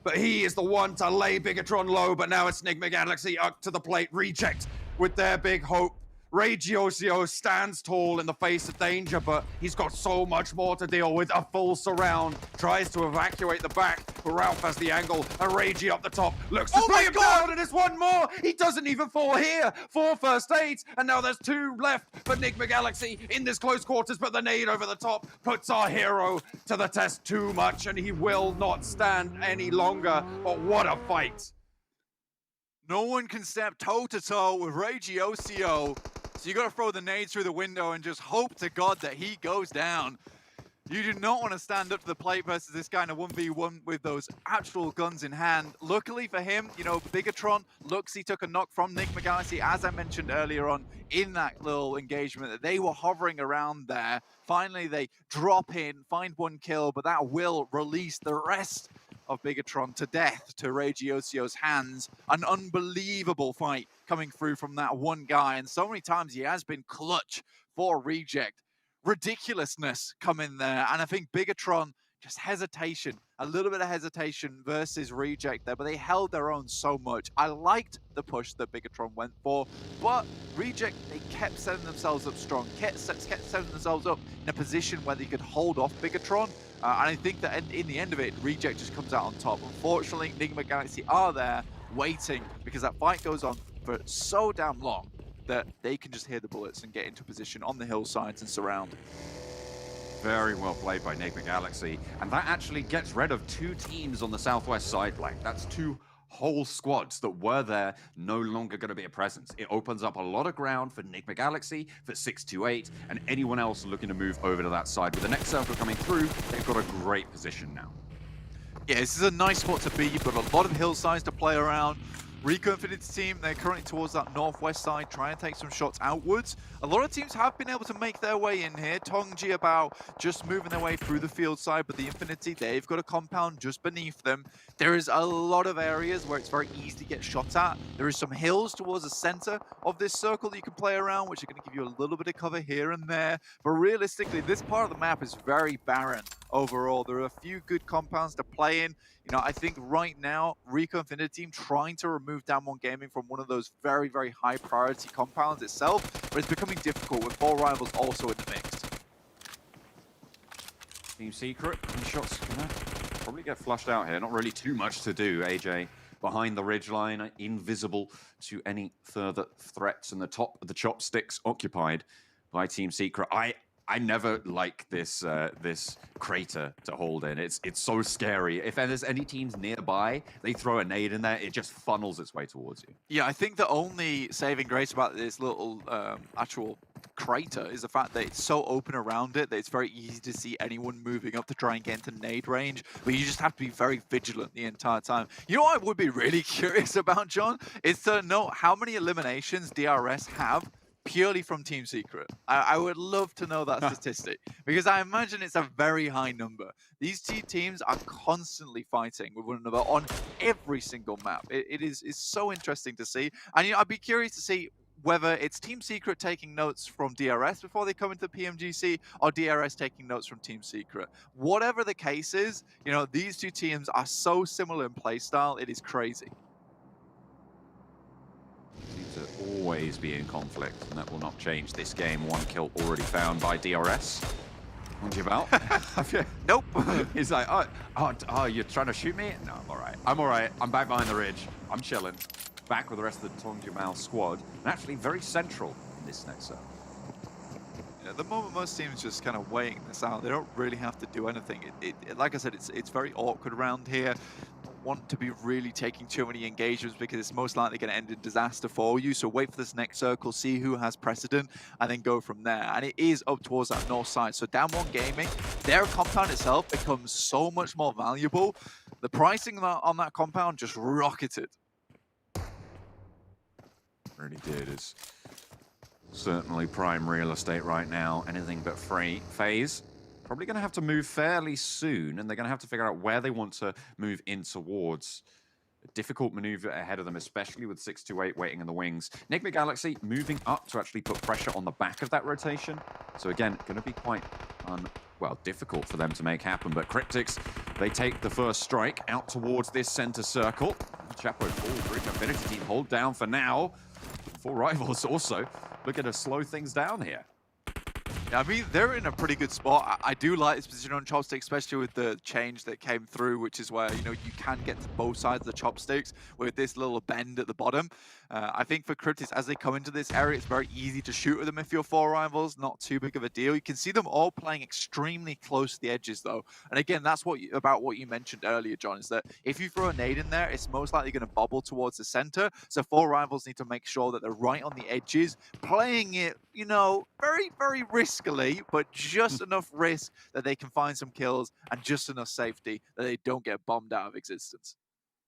But he is the one to lay Bigatron low, but now it's Enigma Galaxy up to the plate. Reject with their big hope. Regiocio stands tall in the face of danger, but he's got so much more to deal with. A full surround, tries to evacuate the back, but Ralph has the angle, and Reggie up the top, looks to play him down, and it's one more! He doesn't even fall here! 4 first aids, and now there's 2 left for Enigma Galaxy in this close quarters, but the nade over the top puts our hero to the test too much, and he will not stand any longer, but what a fight! No one can step toe-to-toe with Regiocio. So you got to throw the nade through the window and just hope to God that he goes down. You do not want to stand up to the plate versus this kind of 1v1 with those actual guns in hand. Luckily for him, you know, Bigatron, Luxy took a knock from Enigma Galaxy, as I mentioned earlier on in that little engagement, that they were hovering around there. Finally, they drop in, find 1 kill, but that will release the rest of Bigatron to death to Regiocio's hands. An unbelievable fight coming through from that one guy, and so many times he has been clutch for Reject. Ridiculousness coming there, and I think Bigatron, just hesitation, a little bit of hesitation versus Reject there, but they held their own so much. I liked the push that Bigatron went for, but Reject, they kept setting themselves up strong, kept setting themselves up in a position where they could hold off Bigatron. And I think that in the end of it, Reject just comes out on top. Unfortunately, Enigma Galaxy are there waiting because that fight goes on for so damn long that they can just hear the bullets and get into position on the hillsides and surround. Very well played by Enigma Galaxy. And that actually gets rid of 2 teams on the southwest side flank. That's 2 whole squads that were there, no longer going to be a presence. It opens up a lot of ground for Enigma Galaxy, for 628, and anyone else looking to move over to that side. With the next circle coming through, they've got a great position now. Yeah, this is a nice spot to be. You've got a lot of hillsides to play around. Rico Infinity team, they're currently towards that northwest side, trying to take some shots outwards. A lot of teams have been able to make their way in here. Tongji about just moving their way through the field side, but the Infinity, they've got a compound just beneath them. There is a lot of areas where it's very easy to get shot at. There is some hills towards the center of this circle that you can play around, which are going to give you a little bit of cover here and there. But realistically, this part of the map is very barren overall. There are a few good compounds to play in. You know, I think right now, Rico Infinity team trying to remove Damwon Gaming from one of those very, very high priority compounds itself, but it's becoming difficult with 4 rivals also in the mix. Team Secret, shots gonna probably get flushed out here. Not really too much to do. AJ behind the ridgeline, invisible to any further threats, and the top of the chopsticks occupied by Team Secret. I never like this this crater to hold in. It's so scary. If there's any teams nearby, they throw a nade in there, it just funnels its way towards you. Yeah, I think the only saving grace about this little actual crater is the fact that it's so open around it that it's very easy to see anyone moving up to try and get into nade range, but you just have to be very vigilant the entire time. You know what I would be really curious about, John? Is to know how many eliminations DRS have purely from Team Secret. I would love to know that statistic because I imagine it's a very high number. These 2 teams are constantly fighting with one another on every single map. It's so interesting to see, and you know, I'd be curious to see whether it's Team Secret taking notes from DRS before they come into PMGC or DRS taking notes from Team Secret. Whatever the case is, you know, these 2 teams are so similar in playstyle, it is crazy. Seems to always be in conflict, and that will not change this game. 1 kill already found by DRS. What you about? Nope. He's like, oh, you're trying to shoot me? No, I'm all right. I'm all right. I'm back behind the ridge. I'm chilling. Back with the rest of the Tongji Mao squad, and actually very central in this next zone. the moment, most teams just kind of waiting this out. They don't really have to do anything. Like I said, it's very awkward around here. Don't want to be really taking too many engagements because it's most likely going to end in disaster for you. So wait for this next circle, see who has precedent, and then go from there. And it is up towards that north side. So Down One Gaming, their compound itself becomes so much more valuable. The pricing on that compound just rocketed. Really did. It's certainly prime real estate right now. Anything but free. FaZe probably going to have to move fairly soon, and they're going to have to figure out where they want to move in towards. A difficult maneuver ahead of them, especially with 628 waiting in the wings. Enigma Galaxy moving up to actually put pressure on the back of that rotation. So again, going to be quite difficult for them to make happen. But Cryptics, they take the first strike out towards this center circle. Chapo falls, Greek Affinity team hold down for now. 4 Rivals also looking to slow things down here. Yeah, I mean, they're in a pretty good spot. I do like this position on Chopsticks, especially with the change that came through, which is where, you know, you can get to both sides of the Chopsticks with this little bend at the bottom. I think for Cryptics, as they come into this area, it's very easy to shoot at them if you're 4 Rivals. Not too big of a deal. You can see them all playing extremely close to the edges, though. And again, that's about what you mentioned earlier, John, is that if you throw a nade in there, it's most likely going to bobble towards the center. So 4 Rivals need to make sure that they're right on the edges, playing it, you know, very, very riskily, but just enough risk that they can find some kills and just enough safety that they don't get bombed out of existence.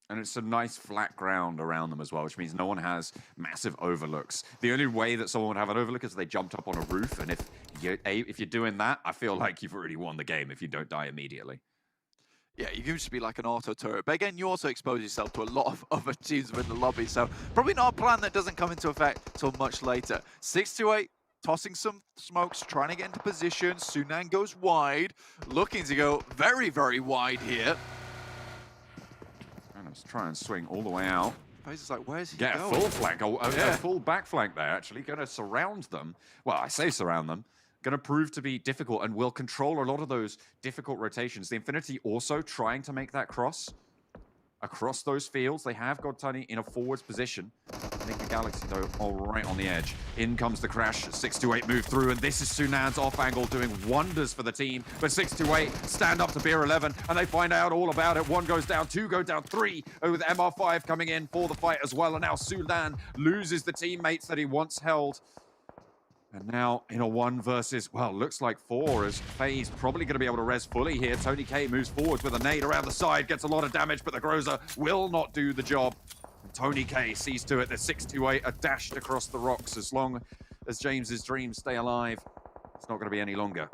And it's a nice flat ground around them as well, which means no one has massive overlooks. The only way that someone would have an overlook is if they jumped up on a roof, and if you're doing that, I feel like you've already won the game if you don't die immediately. Yeah, you can just be like an auto turret. But again, you also expose yourself to a lot of other teams within the lobby, so probably not a plan that doesn't come into effect till much later. 628 tossing some smokes, trying to get into position. Sunan goes wide, looking to go very, very wide here. And let's try and swing all the way out. FaZe is like, where's he Get going? a full flank, a full back flank there, actually. Going to surround them. Well, I say surround them. Going to prove to be difficult and will control a lot of those difficult rotations. The Infinity also trying to make that cross across those fields. They have got Tiny in a forwards position. I think the Galaxy, though, all right on the edge. In comes the crash. 628 move through, and this is Sunan's off angle doing wonders for the team. But 628 stand up to Beer 11, and they find out all about it. 1 goes down, 2 go down, 3 with MR5 coming in for the fight as well. And now Sunan loses the teammates that he once held. And now in a 1 versus, well, looks like 4, as FaZe probably going to be able to res fully here. Tony K moves forwards with a nade around the side, gets a lot of damage, but the Groza will not do the job. And Tony K sees to it that 628 are dashed across the rocks. As long as James's dreams stay alive, it's not going to be any longer.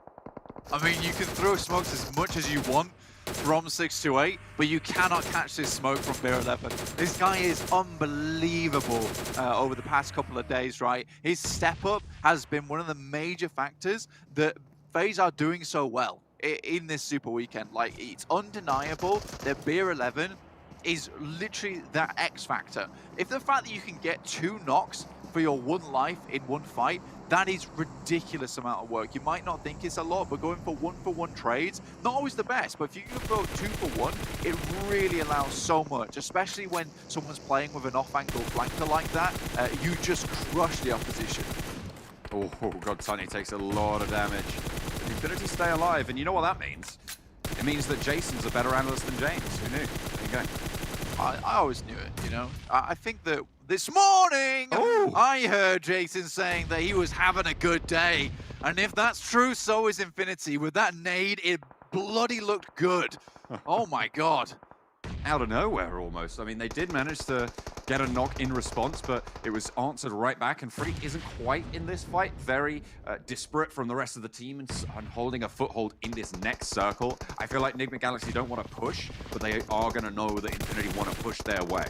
I mean, you can throw smokes as much as you want from 628, but you cannot catch this smoke from Beer 11. This guy is unbelievable over the past couple of days, right? His step up has been one of the major factors that FaZe are doing so well in this Super Weekend. Like, it's undeniable that Beer 11 is literally that X factor. If the fact that you can get 2 knocks for your 1 life in 1 fight, that is ridiculous amount of work. You might not think it's a lot, but going for 1-for-1 trades, not always the best, but if you can go 2-for-1, it really allows so much, especially when someone's playing with an off-angle flanker like that. You just crush the opposition. Oh, God, Tiny takes a lot of damage. The Infinity stay alive, and you know what that means? It means that Jason's a better analyst than James. Who knew? There you go. I always knew it, you know? I think that this morning, I heard Jason saying that he was having a good day. And if that's true, so is Infinity. With that nade, it bloody looked good. Oh my God. Out of nowhere, almost. I mean, they did manage to get a knock in response, but it was answered right back, and Freak isn't quite in this fight. Very disparate from the rest of the team and holding a foothold in this next circle. I feel like Enigma Galaxy don't want to push, but they are going to know that Infinity want to push their way.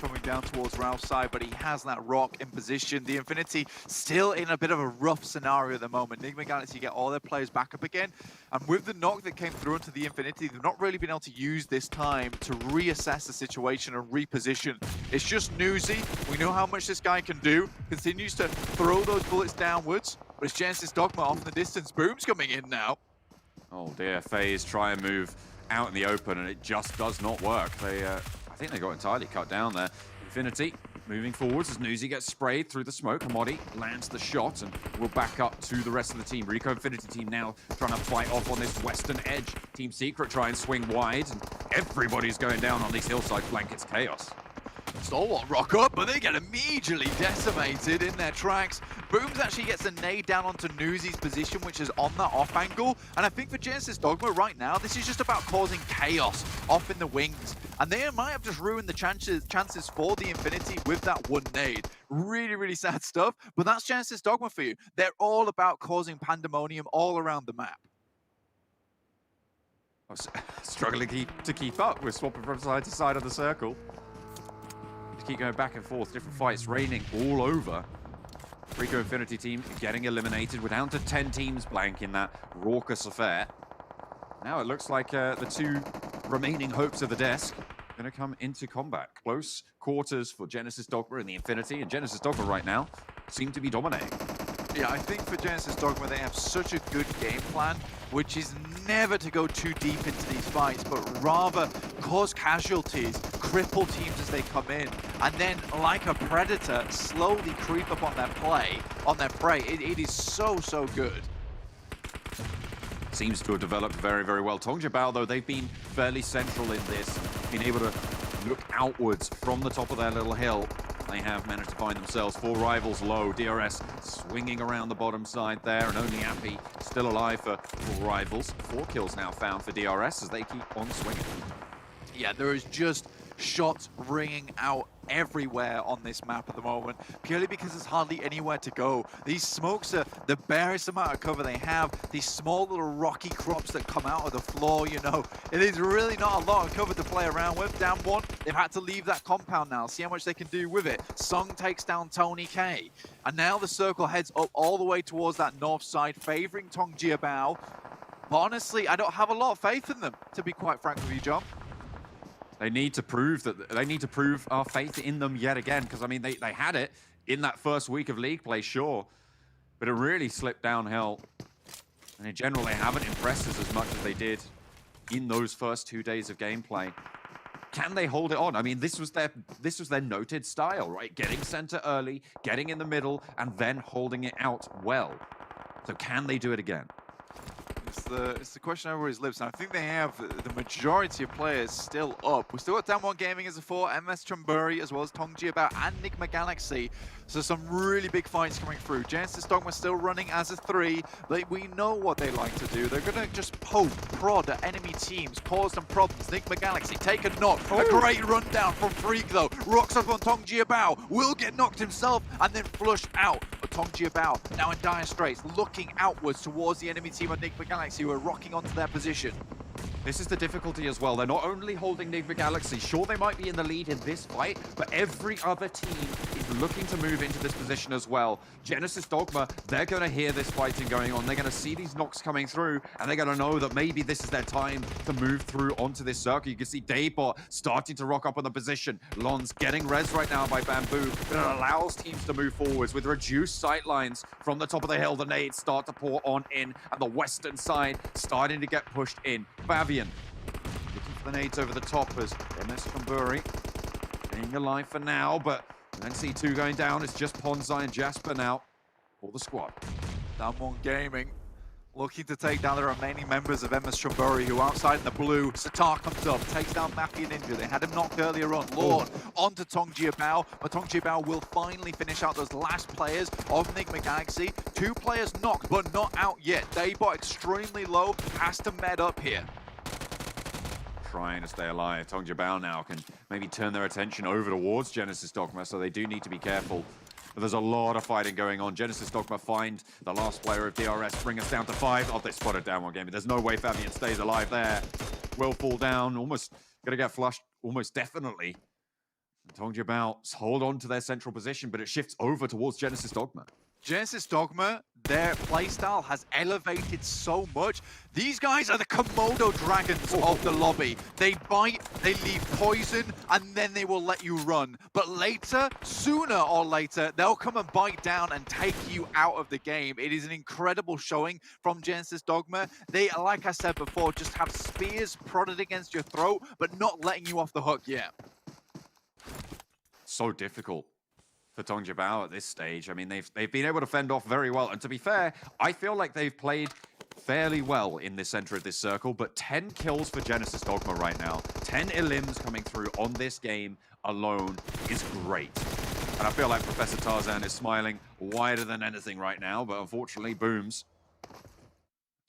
Coming down towards Ralph's side, but he has that rock in position. The Infinity still in a bit of a rough scenario at the moment. Enigma Galaxy get all their players back up again, and with the knock that came through into the Infinity, they've not really been able to use this time to reassess the situation and reposition. It's just Newsy. We know how much this guy can do. Continues to throw those bullets downwards, but it's Genesis Dogma off in the distance. Boom's coming in now. Oh dear, FaZe try and move out in the open, and it just does not work. I think they got entirely cut down there. Infinity moving forwards as Newsy gets sprayed through the smoke. Hamodi lands the shot and will back up to the rest of the team. Rico Infinity team now trying to fight off on this western edge. Team Secret try and swing wide, and everybody's going down on these hillside flank. It's chaos. Stalwart rock up, but they get immediately decimated in their tracks. Booms actually gets a nade down onto Newsy's position, which is on that off angle. And I think for Genesis Dogma right now, this is just about causing chaos off in the wings. And they might have just ruined the chances for the Infinity with that one nade. Really, really sad stuff. But that's Genesis Dogma for you. They're all about causing pandemonium all around the map. I was struggling to keep up. We're swapping from side to side of the circle. Keep going back and forth, different fights raining all over. Rico Infinity team getting eliminated. We're down to 10 teams blank in that raucous affair. Now it looks like the two remaining hopes of the desk are going to come into combat. Close quarters for Genesis Dogma and the Infinity, and Genesis Dogma right now seem to be dominating. Yeah, I think for Genesis Dogma, they have such a good game plan, which is never to go too deep into these fights, but rather cause casualties, cripple teams as they come in, and then, like a predator, slowly creep up on their prey. It is so good. Seems to have developed very, very well. Tongjabao, though, they've been fairly central in this, being able to look outwards from the top of their little hill. They have managed to find themselves 4 rivals low. DRS swinging around the bottom side there, and only Appy still alive for 4 rivals. 4 kills now found for DRS as they keep on swinging. Yeah, there is just shots ringing out everywhere on this map at the moment, purely because there's hardly anywhere to go. These smokes are the barest amount of cover they have. These small little rocky crops that come out of the floor, you know, it is really not a lot of cover to play around with. Down one, they've had to leave that compound now, see how much they can do with it. Sung takes down Tony K, and now the circle heads up all the way towards that north side, favoring Tong Jiabao. But honestly, I don't have a lot of faith in them, to be quite frank with you, John. They need to prove our faith in them yet again, because I mean they had it in that first week of league play, sure, but it really slipped downhill, and in general they haven't impressed us as much as they did in those first 2 days of gameplay. Can they hold it on? I mean, this was their noted style, right? Getting center early, getting in the middle, and then holding it out well. So can they do it again? It's the question over his lips, and I think they have the majority of players still up. We still got Damwon Gaming as a 4, MS Chunburi, as well as Tong Jiabao and Nigma Galaxy. So some really big fights coming through. Genesis Dogma still running as a 3. We know what they like to do. They're going to just poke, prod at enemy teams, cause them problems. Nigma Galaxy take a knock. A great rundown from Freak, though. Rocks up on Tong Jiabao. Will get knocked himself and then flushed out. But Tong Jiabao now in dire straits, looking outwards towards the enemy team of Nigma Galaxy, who are rocking onto their position. This is the difficulty as well. They're not only holding Nigma Galaxy. Sure, they might be in the lead in this fight, but every other team is looking to move into this position as well. Genesis Dogma, they're going to hear this fighting going on. They're going to see these knocks coming through, and they're going to know that maybe this is their time to move through onto this circle. You can see Daybot starting to rock up on the position. Lon's getting res right now by Bamboo, but it allows teams to move forwards with reduced sight lines from the top of the hill. The nades start to pour on in, and the western side starting to get pushed in. Favian looking for the nades over the top as MS Chunburi being alive for now, but then C2 going down. It's just Ponzai and Jasper now for the squad. Damwon Gaming looking to take down the remaining members of MS Chunburi, who outside in the blue. Satar comes up, takes down Mafia Ninja. They had him knocked earlier on. Lord onto Tong Jiabao, but Tong Jiabao will finally finish out those last players of Nigma Galaxy. 2 players knocked, but not out yet. Daybot extremely low, has to med up here. Trying to stay alive. Tong Jiabao now can maybe turn their attention over towards Genesis Dogma, so they do need to be careful. But there's a lot of fighting going on. Genesis Dogma find the last player of DRS, bring us down to 5. Oh, they spotted Damwon Gaming. There's no way Fabian stays alive there. Will fall down, almost gonna get flushed, almost definitely. And Tong Jiabao hold on to their central position, but it shifts over towards Genesis Dogma. Genesis Dogma, their playstyle has elevated so much. These guys are the Komodo dragons of the lobby. They bite, they leave poison, and then they will let you run. But later, sooner or later, they'll come and bite down and take you out of the game. It is an incredible showing from Genesis Dogma. They, like I said before, just have spears prodded against your throat, but not letting you off the hook yet. So difficult for Tongjabao at this stage. I mean, they've been able to fend off very well. And to be fair, I feel like they've played fairly well in the center of this circle, but 10 kills for Genesis Dogma right now. 10 elims coming through on this game alone is great. And I feel like Professor Tarzan is smiling wider than anything right now, but unfortunately, Booms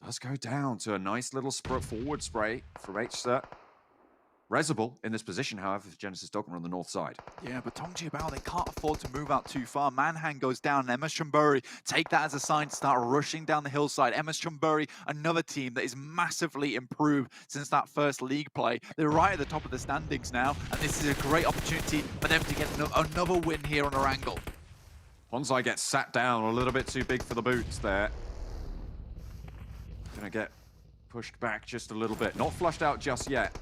does go down to a nice little forward spray from HSET. Reservoir in this position, however, for Genesis Dogma on the north side. Yeah, but Tongjabao, they can't afford to move out too far. Manhan goes down, and MS Chumbury take that as a sign to start rushing down the hillside. MS Chumbury, another team that is massively improved since that first league play. They're right at the top of the standings now, and this is a great opportunity for them to get another win here on Erangel. Bonsai gets sat down, a little bit too big for the boots there. Gonna get pushed back just a little bit. Not flushed out just yet.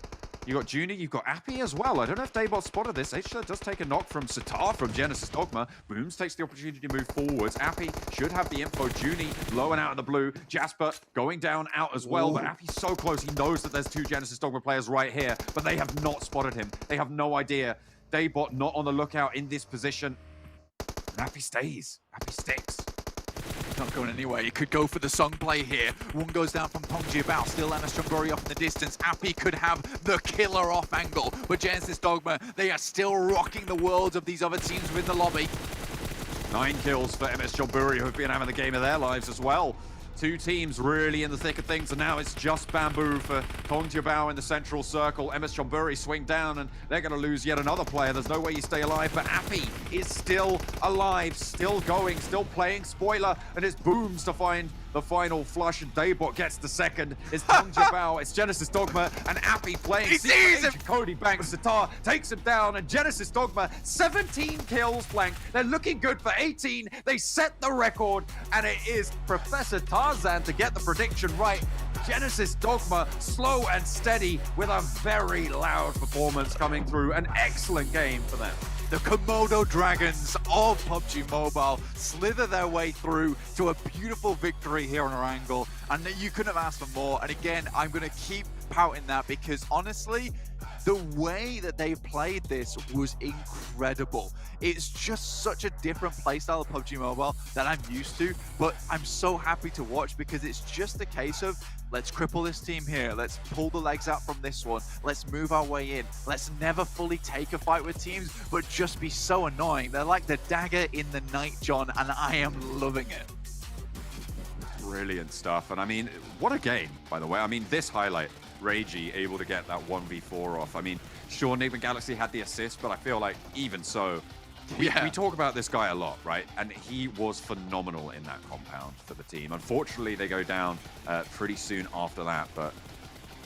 You got Junie, you've got Appy as well. I don't know if Daybot spotted this. HSET does take a knock from Sitar from Genesis Dogma. Booms takes the opportunity to move forwards. Appy should have the info. Junie low and out of the blue. Jasper going down out as well. But Appy's so close. He knows that there's two Genesis Dogma players right here, but they have not spotted him. They have no idea. Daybot not on the lookout in this position. And Appy stays. Appy sticks. Not going anywhere. He could go for the song play here. One goes down from Tongjabao. Still MS Chumbury off in the distance. Appy could have the killer off angle. But Genesis Dogma, they are still rocking the worlds of these other teams within the lobby. 9 kills for MS Chumbury, who have been having the game of their lives as well. Two teams really in the thick of things, and now it's just Bamboo for Tongjabao in the central circle. MS Chumbury swing down, and they're going to lose yet another player. There's no way you stay alive, but Appy is still alive, still going, still playing. Spoiler, and it's Booms to find the final flush, and Daybot gets the second. It's Tongjabao, it's Genesis Dogma, and Appy playing. He sees him! Cody Banks, Sitar takes him down, and Genesis Dogma, 17 kills flanked. They're looking good for 18. They set the record, and it is Professor Tarzan to get the prediction right. Genesis Dogma, slow and steady, with a very loud performance coming through. An excellent game for them. The Komodo Dragons of PUBG Mobile slither their way through to a beautiful victory here on Erangel, and you couldn't have asked for more. And again, I'm going to keep pouting that because honestly, the way that they played this was incredible. It's just such a different playstyle of PUBG Mobile that I'm used to, but I'm so happy to watch because it's just a case of let's cripple this team here, let's pull the legs out from this one, let's move our way in, let's never fully take a fight with teams, but just be so annoying. They're like the dagger in the night, John, and I am loving it. Brilliant stuff. And I mean, what a game, by the way. I mean, this highlight, Reiji able to get that 1v4 off. I mean, sure, Enigma Galaxy had the assist, but I feel like even so, we talk about this guy a lot, right? And he was phenomenal in that compound for the team. Unfortunately, they go down pretty soon after that, but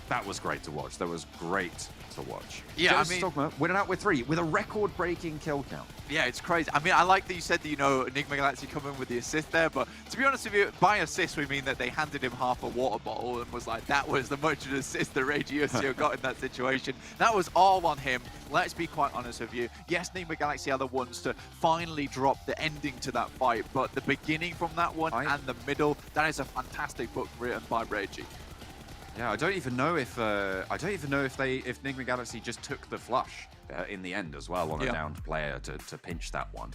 that was great to watch. That was great to watch. Yeah, Genesis Dogma winning out with 3 with a record-breaking kill count. Yeah, it's crazy. I mean, I like that you said that, you know, Enigma Galaxy come in with the assist there, but to be honest with you, by assist, we mean that they handed him half a water bottle and was like, that was the much of an assist that Reiji Usio got in that situation. That was all on him. Let's be quite honest with you. Yes, Enigma Galaxy are the ones to finally drop the ending to that fight, but the beginning from that one and the middle, that is a fantastic book written by Reiji. Yeah, I don't even know if if Enigma Galaxy just took the flush in the end as well on a downed player to pinch that one.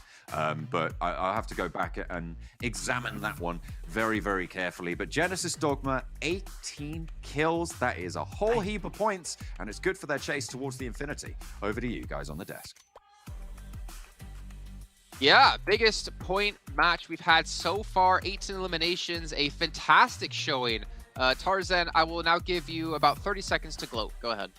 But I'll have to go back and examine that one very, very carefully. But Genesis Dogma, 18 kills. That is a whole heap of points, and it's good for their chase towards the infinity. Over to you guys on the desk. Yeah, biggest point match we've had so far. 18 eliminations, a fantastic showing. Tarzan, I will now give you about 30 seconds to gloat. Go ahead.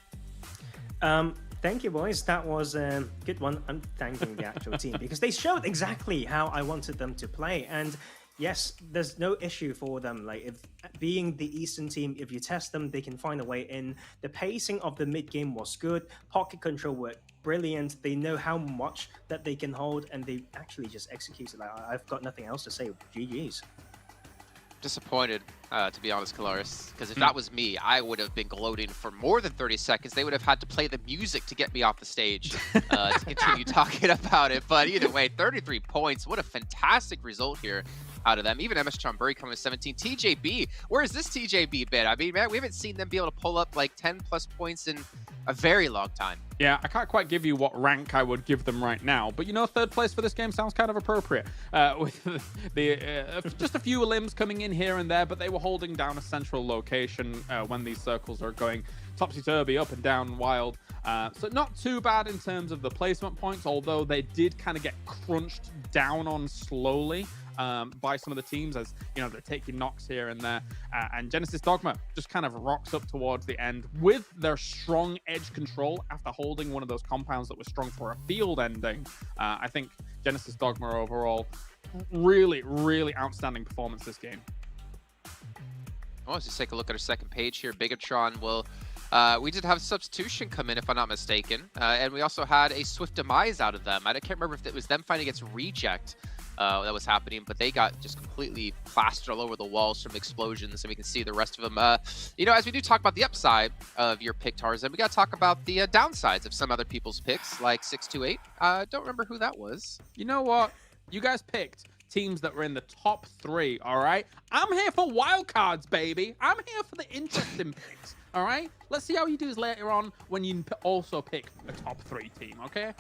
Thank you, boys. That was a good one. I'm thanking the actual team because they showed exactly how I wanted them to play. And yes, there's no issue for them. Like, if being the Eastern team, if you test them, they can find a way in. The pacing of the mid game was good. Pocket control worked brilliant. They know how much that they can hold, and they actually just executed. Like, I've got nothing else to say. GG's. Disappointed. to be honest, Kalaris. Because if that was me, I would have been gloating for more than 30 seconds. They would have had to play the music to get me off the stage to continue talking about it. But either way, 33 points. What a fantastic result here out of them. Even MS Chonburi coming with 17. TJB, where is this TJB been? I mean, man, we haven't seen them be able to pull up like 10 plus points in a very long time. Yeah, I can't quite give you what rank I would give them right now, but you know, third place for this game sounds kind of appropriate. With just a few limbs coming in here and there, but they were holding down a central location when these circles are going topsy-turvy, up and down, wild. So not too bad in terms of the placement points, although they did kind of get crunched down on slowly by some of the teams, as you know, they're taking knocks here and there, and Genesis Dogma just kind of rocks up towards the end with their strong edge control after holding one of those compounds that was strong for a field ending. I think Genesis Dogma overall, really outstanding performance this game. Well, let's just take a look at our second page here. Bigatron will we did have a substitution come in, if I'm not mistaken, and we also had a swift demise out of them. I can't remember if it was them fighting against Reject that was happening, but they got just completely plastered all over the walls from explosions, and we can see the rest of them. You know, as we do talk about the upside of your pick, Tarzan, we got to talk about the downsides of some other people's picks, like 628. Don't remember who that was. You know what? You guys picked teams that were in the top 3, all right? I'm here for wildcards, baby. I'm here for the interesting picks, all right? Let's see how you do later on when you also pick a top 3 team, okay?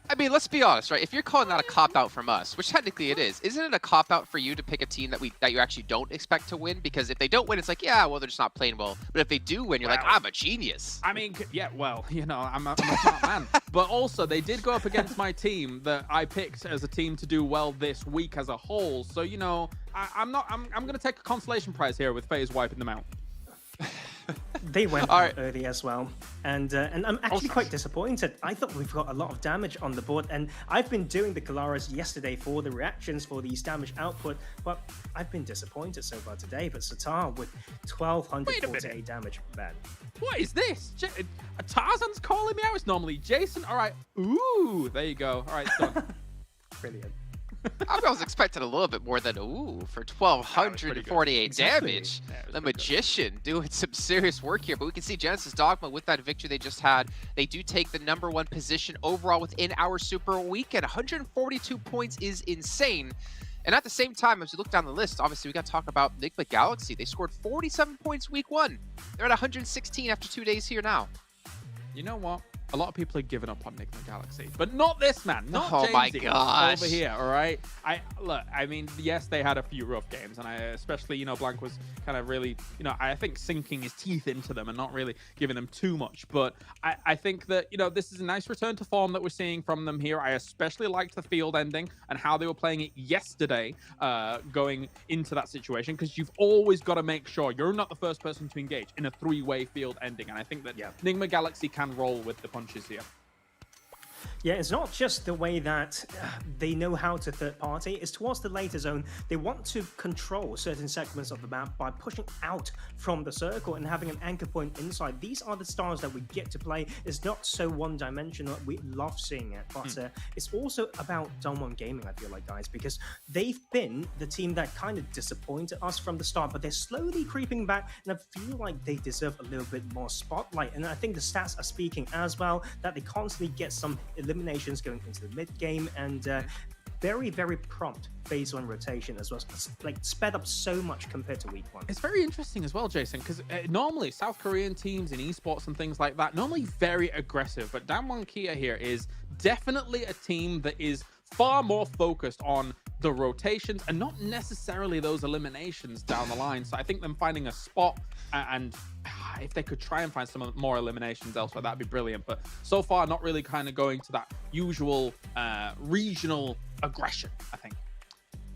I mean, let's be honest, right? If you're calling that a cop-out from us, which technically it is, isn't it a cop-out for you to pick a team that you actually don't expect to win? Because if they don't win, it's like, yeah, well, they're just not playing well. But if they do win, you're like, I'm a genius. I mean, yeah, well, you know, I'm a smart man. But also, they did go up against my team that I picked as a team to do well this week as a whole. So, you know, I'm going to take a consolation prize here with FaZe wiping them out. They went out early as well, and I'm actually quite disappointed. I thought we've got a lot of damage on the board, and I've been doing the Kalaris yesterday for the reactions for these damage output, but I've been disappointed so far today. But Satar with 1248 damage, bad. What is this? Tarzan's calling me out. It's normally Jason. All right. Ooh, there you go. All right, it's done. Brilliant. I was expecting a little bit more than ooh for 1248 damage. The Magician doing some serious work here, but we can see Genesis Dogma with that victory they just had. They do take the #1 position overall within our Super Weekend. 142 points is insane. And at the same time, as we look down the list, obviously we got to talk about Enigma Galaxy. They scored 47 points week 1. They're at 116 after 2 days here now. You know what? A lot of people are giving up on Enigma Galaxy, but not this man. Not oh Jamesy my gosh. over here. All right. I mean, yes, they had a few rough games, and especially, you know, Blank was kind of really, you know, I think sinking his teeth into them and not really giving them too much. But I think that, you know, this is a nice return to form that we're seeing from them here. I especially liked the field ending and how they were playing it yesterday, going into that situation, because you've always got to make sure you're not the first person to engage in a 3-way field ending, and I think that Enigma Galaxy can roll with the punches here. Yeah, it's not just the way that they know how to third party, it's towards the later zone. They want to control certain segments of the map by pushing out from the circle and having an anchor point inside. These are the styles that we get to play. It's not so one-dimensional. We love seeing it, but it's also about Dongwon Gaming, I feel like, guys, because they've been the team that kind of disappointed us from the start, but they're slowly creeping back, and I feel like they deserve a little bit more spotlight. And I think the stats are speaking as well, that they constantly get some eliminations going into the mid game, and very prompt phase 1 rotation as well, like sped up so much compared to week 1. It's very interesting as well, Jason, because normally South Korean teams in esports and things like that, normally very aggressive, but Damwon Kia here is definitely a team that is far more focused on the rotations and not necessarily those eliminations down the line. So I think them finding a spot, and if they could try and find some more eliminations elsewhere, that'd be brilliant. But so far, not really kind of going to that usual regional aggression, I think.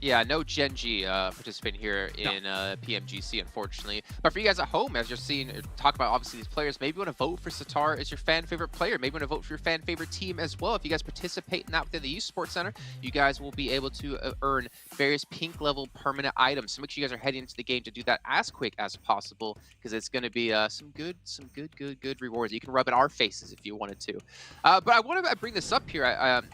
Yeah, no Genji participating here in PMGC, unfortunately. But for you guys at home, as you're seeing, talk about obviously these players, maybe you want to vote for Satar as your fan favorite player. Maybe you want to vote for your fan favorite team as well. If you guys participate in that within the eSports Center, you guys will be able to earn various pink level permanent items. So make sure you guys are heading into the game to do that as quick as possible, because it's going to be some good rewards. You can rub in our faces if you wanted to. But I want to bring this up here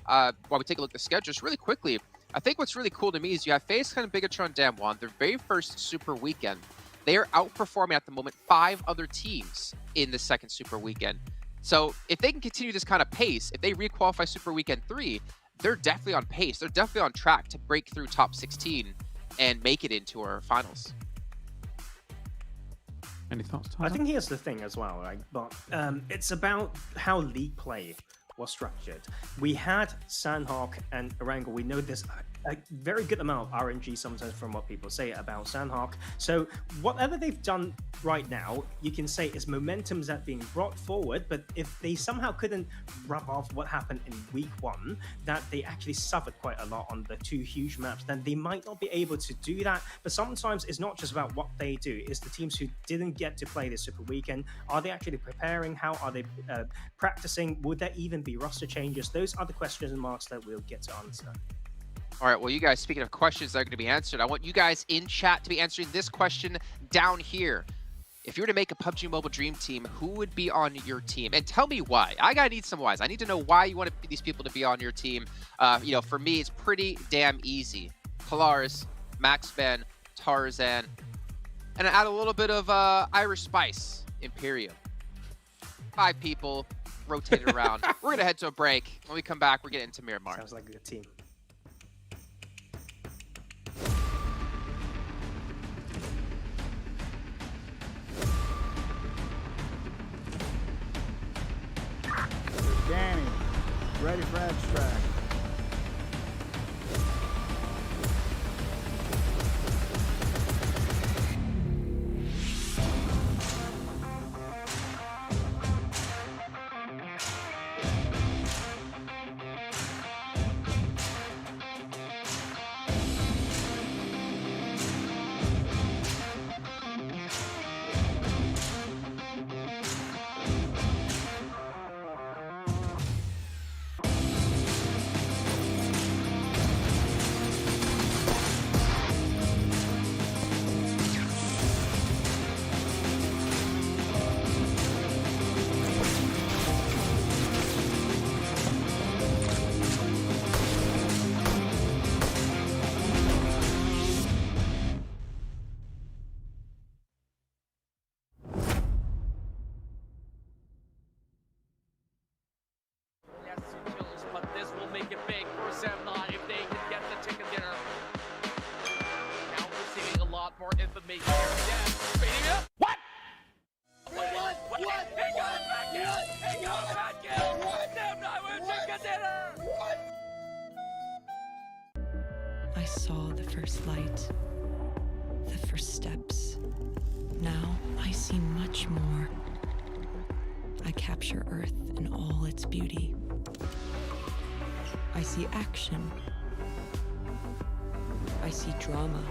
while we take a look at the schedule just really quickly. I think what's really cool to me is you have FaZe and Bigatron Damwon, their very first Super Weekend. They are outperforming at the moment 5 other teams in the second Super Weekend. So if they can continue this kind of pace, if they re-qualify Super Weekend 3, they're definitely on pace. They're definitely on track to break through top 16 and make it into our finals. Any thoughts, I think here's the thing as well, right? But it's about how league play was structured. We had Sanhok and Erangel. We know there's a very good amount of RNG sometimes from what people say about Sanhok. So whatever they've done right now, you can say is momentum that being brought forward. But if they somehow couldn't rub off what happened in week 1, that they actually suffered quite a lot on the 2 huge maps, then they might not be able to do that. But sometimes it's not just about what they do. It's the teams who didn't get to play this Super Weekend. Are they actually preparing? How are they practicing? Would there even be roster changes? Those are the questions and marks that we'll get to answer. All right, well, you guys, speaking of questions that are going to be answered, I want you guys in chat to be answering this question down here. If you were to make a PUBG Mobile Dream Team, who would be on your team? And tell me why. I gotta need some whys. I need to know why you want these people to be on your team. You know, for me, it's pretty damn easy. Kalaris, Max Ben, Tarzan, and add a little bit of Irish Spice, Imperium. 5 people, rotated around. We're gonna head to a break. When we come back, we're getting into Miramar. Sounds like a good team. Danny, ready for abstract. But this will make it big for Semnot if they can get the chicken dinner. Now we're seeing a lot more information here. Yes, speeding up. What? What? He got it back in! He got it back in! Semnot with chicken dinner! I saw the first light, the first steps. Now I see much more. I capture Earth in all its beauty. I see action. I see drama.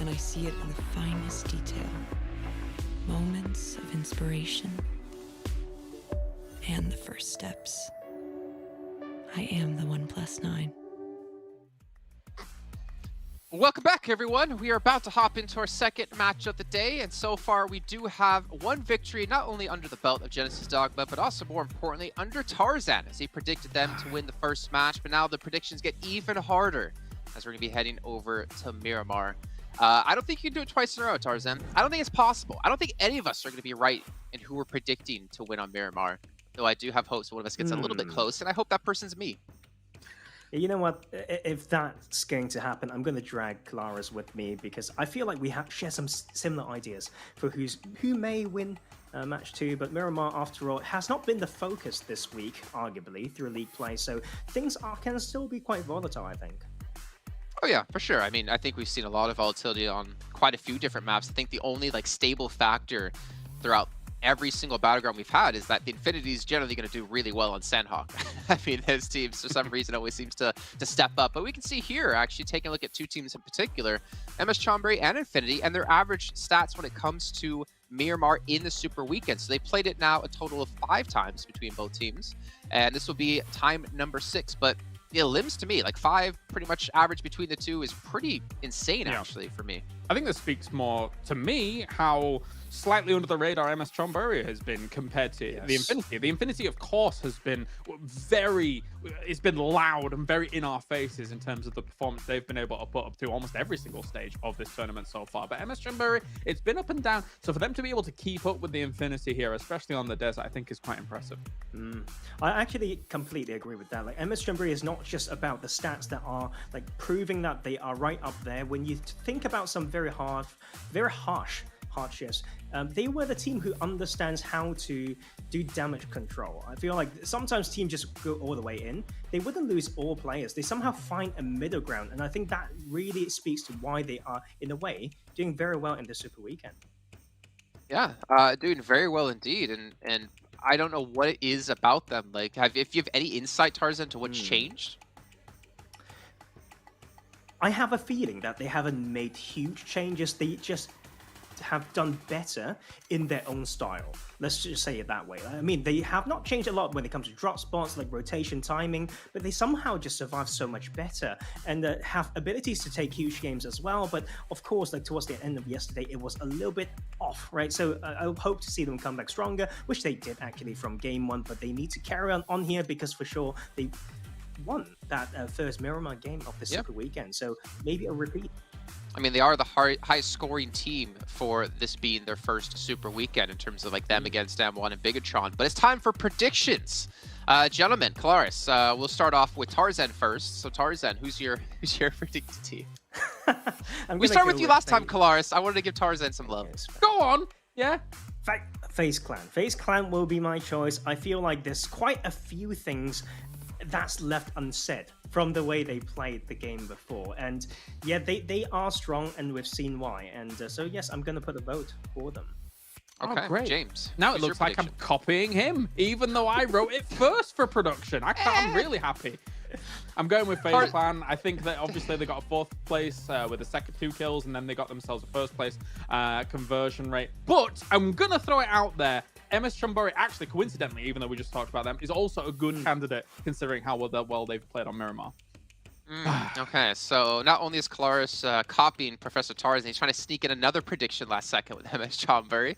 And I see it in the finest detail. Moments of inspiration. And the first steps. I am the 1+9. Welcome back, everyone. We are about to hop into our second match of the day, and so far we do have one victory, not only under the belt of Genesis Dogma, but also more importantly under Tarzan, as he predicted them to win the first match. But now the predictions get even harder as we're going to be heading over to Miramar. I don't think you can do it twice in a row, Tarzan. I don't think it's possible. I don't think any of us are going to be right in who we're predicting to win on Miramar, though I do have hopes one of us gets a little bit close, and I hope that person's me. You know what? If that's going to happen, I'm going to drag Kalaris with me because I feel like we share some similar ideas for who may win match 2. But Miramar, after all, has not been the focus this week, arguably, through league play. So things can still be quite volatile, I think. Oh yeah, for sure. I mean, I think we've seen a lot of volatility on quite a few different maps. I think the only stable factor throughout every single battleground we've had is that the Infinity is generally going to do really well on Sanhok. I mean, his teams for some reason always seems to step up. But we can see here, actually taking a look at 2 teams in particular, MS Chonburi and Infinity, and their average stats when it comes to Miramar in the Super Weekend. So they played it now a total of 5 times between both teams, and this will be time number 6. But the limbs to me, 5 pretty much average between the 2 is pretty insane, actually, for me. I think this speaks more to me how slightly under the radar MS Chonburi has been compared to the Infinity. The Infinity, of course, has been it's been loud and very in our faces in terms of the performance they've been able to put up to almost every single stage of this tournament so far. But MS Chonburi, it's been up and down. So for them to be able to keep up with the Infinity here, especially on the desert, I think is quite impressive. I actually completely agree with that. Like, MS Chonburi is not just about the stats that are like proving that they are right up there. When you think about some very harsh hardships, they were the team who understands how to do damage control. I feel like sometimes teams just go all the way in. They wouldn't lose all players. They somehow find a middle ground, and I think that really speaks to why they are, in a way, doing very well in the Super Weekend. Yeah, doing very well indeed, and I don't know what it is about them. Like, if you have any insight, Tarzan, to what's changed? I have a feeling that they haven't made huge changes. They just have done better in their own style. Let's just say it that way. I mean, they have not changed a lot when it comes to drop spots, like rotation timing, but they somehow just survive so much better and have abilities to take huge games as well. But of course, like towards the end of yesterday, it was a little bit off, right? So I hope to see them come back stronger, which they did actually from game one, but they need to carry on here because for sure they won that first Miramar game of the Super Weekend. So maybe a repeat. I mean, they are the highest scoring team for this being their first Super Weekend in terms of like them against M1 and Bigatron. But it's time for predictions. Gentlemen, Claris, we'll start off with Tarzan first. So Tarzan, who's your predicted team? We started with you last time, Claris. I wanted to give Tarzan some love. Go on. Yeah. FaZe Clan. FaZe Clan will be my choice. I feel like there's quite a few things that's left unsaid from the way they played the game before. And yeah, they are strong, and we've seen why. And so yes, I'm going to put a vote for them. Okay, oh, great. James. Now it looks like I'm copying him, even though I wrote it first for production. I'm really happy. I'm going with FaZe Clan. I think that obviously they got a 4th place with the second 2 kills, and then they got themselves a 1st place conversion rate. But I'm going to throw it out there. MS Chonburi, actually, coincidentally, even though we just talked about them, is also a good candidate considering how well they've played on Miramar. Okay, so not only is Claris copying Professor Tarzan, he's trying to sneak in another prediction last second with MS Chonburi.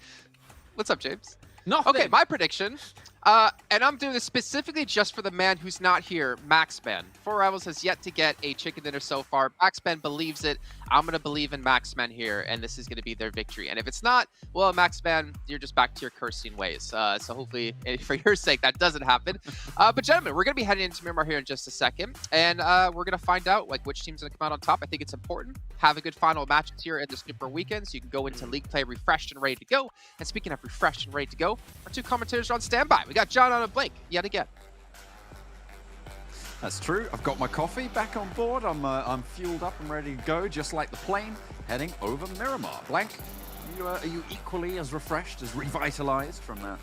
What's up, James? Nothing. Okay, my prediction, and I'm doing this specifically just for the man who's not here, Maxman. 4 Rivals has yet to get a chicken dinner so far. Maxman believes it. I'm going to believe in Maxman here, and this is going to be their victory. And if it's not, well, Maxman, you're just back to your cursing ways. So hopefully, for your sake, that doesn't happen. But gentlemen, we're going to be heading into Miramar here in just a second, and we're going to find out like which team's going to come out on top. I think it's important. Have a good final matches here in the Super Weekend, so you can go into League Play refreshed and ready to go. And speaking of refreshed and ready to go, our 2 commentators are on standby. We got John on a blink yet again. That's true. I've got my coffee back on board. I'm fueled up and ready to go, just like the plane heading over Miramar. Blank, are you equally as refreshed, as revitalized from that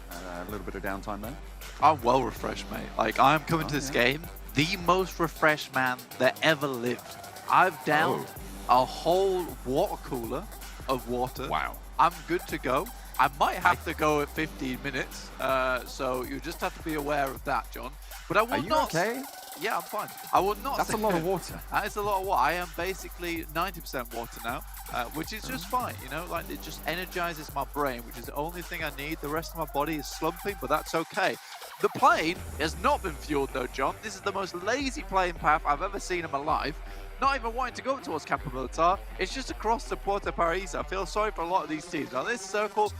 little bit of downtime there? I'm well refreshed, mate. Like, I'm coming to this game the most refreshed man that ever lived. I've downed a whole water cooler of water. Wow. I'm good to go. I might have to go at 15 minutes, so you just have to be aware of that, John. But I will not. Okay? Yeah, I'm fine. I will not. That's a lot of water. That is a lot of water. I am basically 90% water now, which is just fine. You know, like it just energizes my brain, which is the only thing I need. The rest of my body is slumping, but that's okay. The plane has not been fueled though, John. This is the most lazy plane path I've ever seen in my life. Not even wanting to go towards Campo Militar. It's just across to Puerto Paraíso. I feel sorry for a lot of these teams. Now this circle,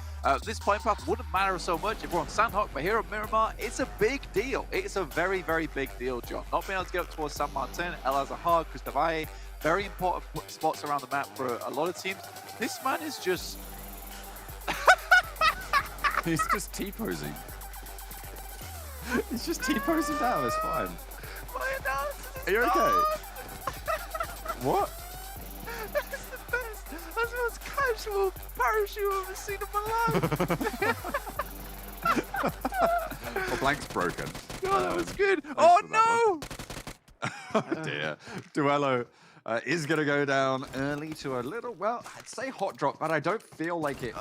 this plane path wouldn't matter so much if we're on Sanhok, but here at Miramar, it's a big deal. It's a very, very big deal, John. Not being able to get up towards San Martin, El Azahar, Cristavalle, very important spots around the map for a lot of teams. This man is just... He's just T-posing. He's just T-posing down, it's fine. My analysis is Are you okay? What? That's the best. That's the most casual parachute I've ever seen in my life. Well, Blank's broken. Oh, that was good. Oh, no! Oh, dear. Duello is going to go down early to a little, well, I'd say hot drop, but I don't feel like it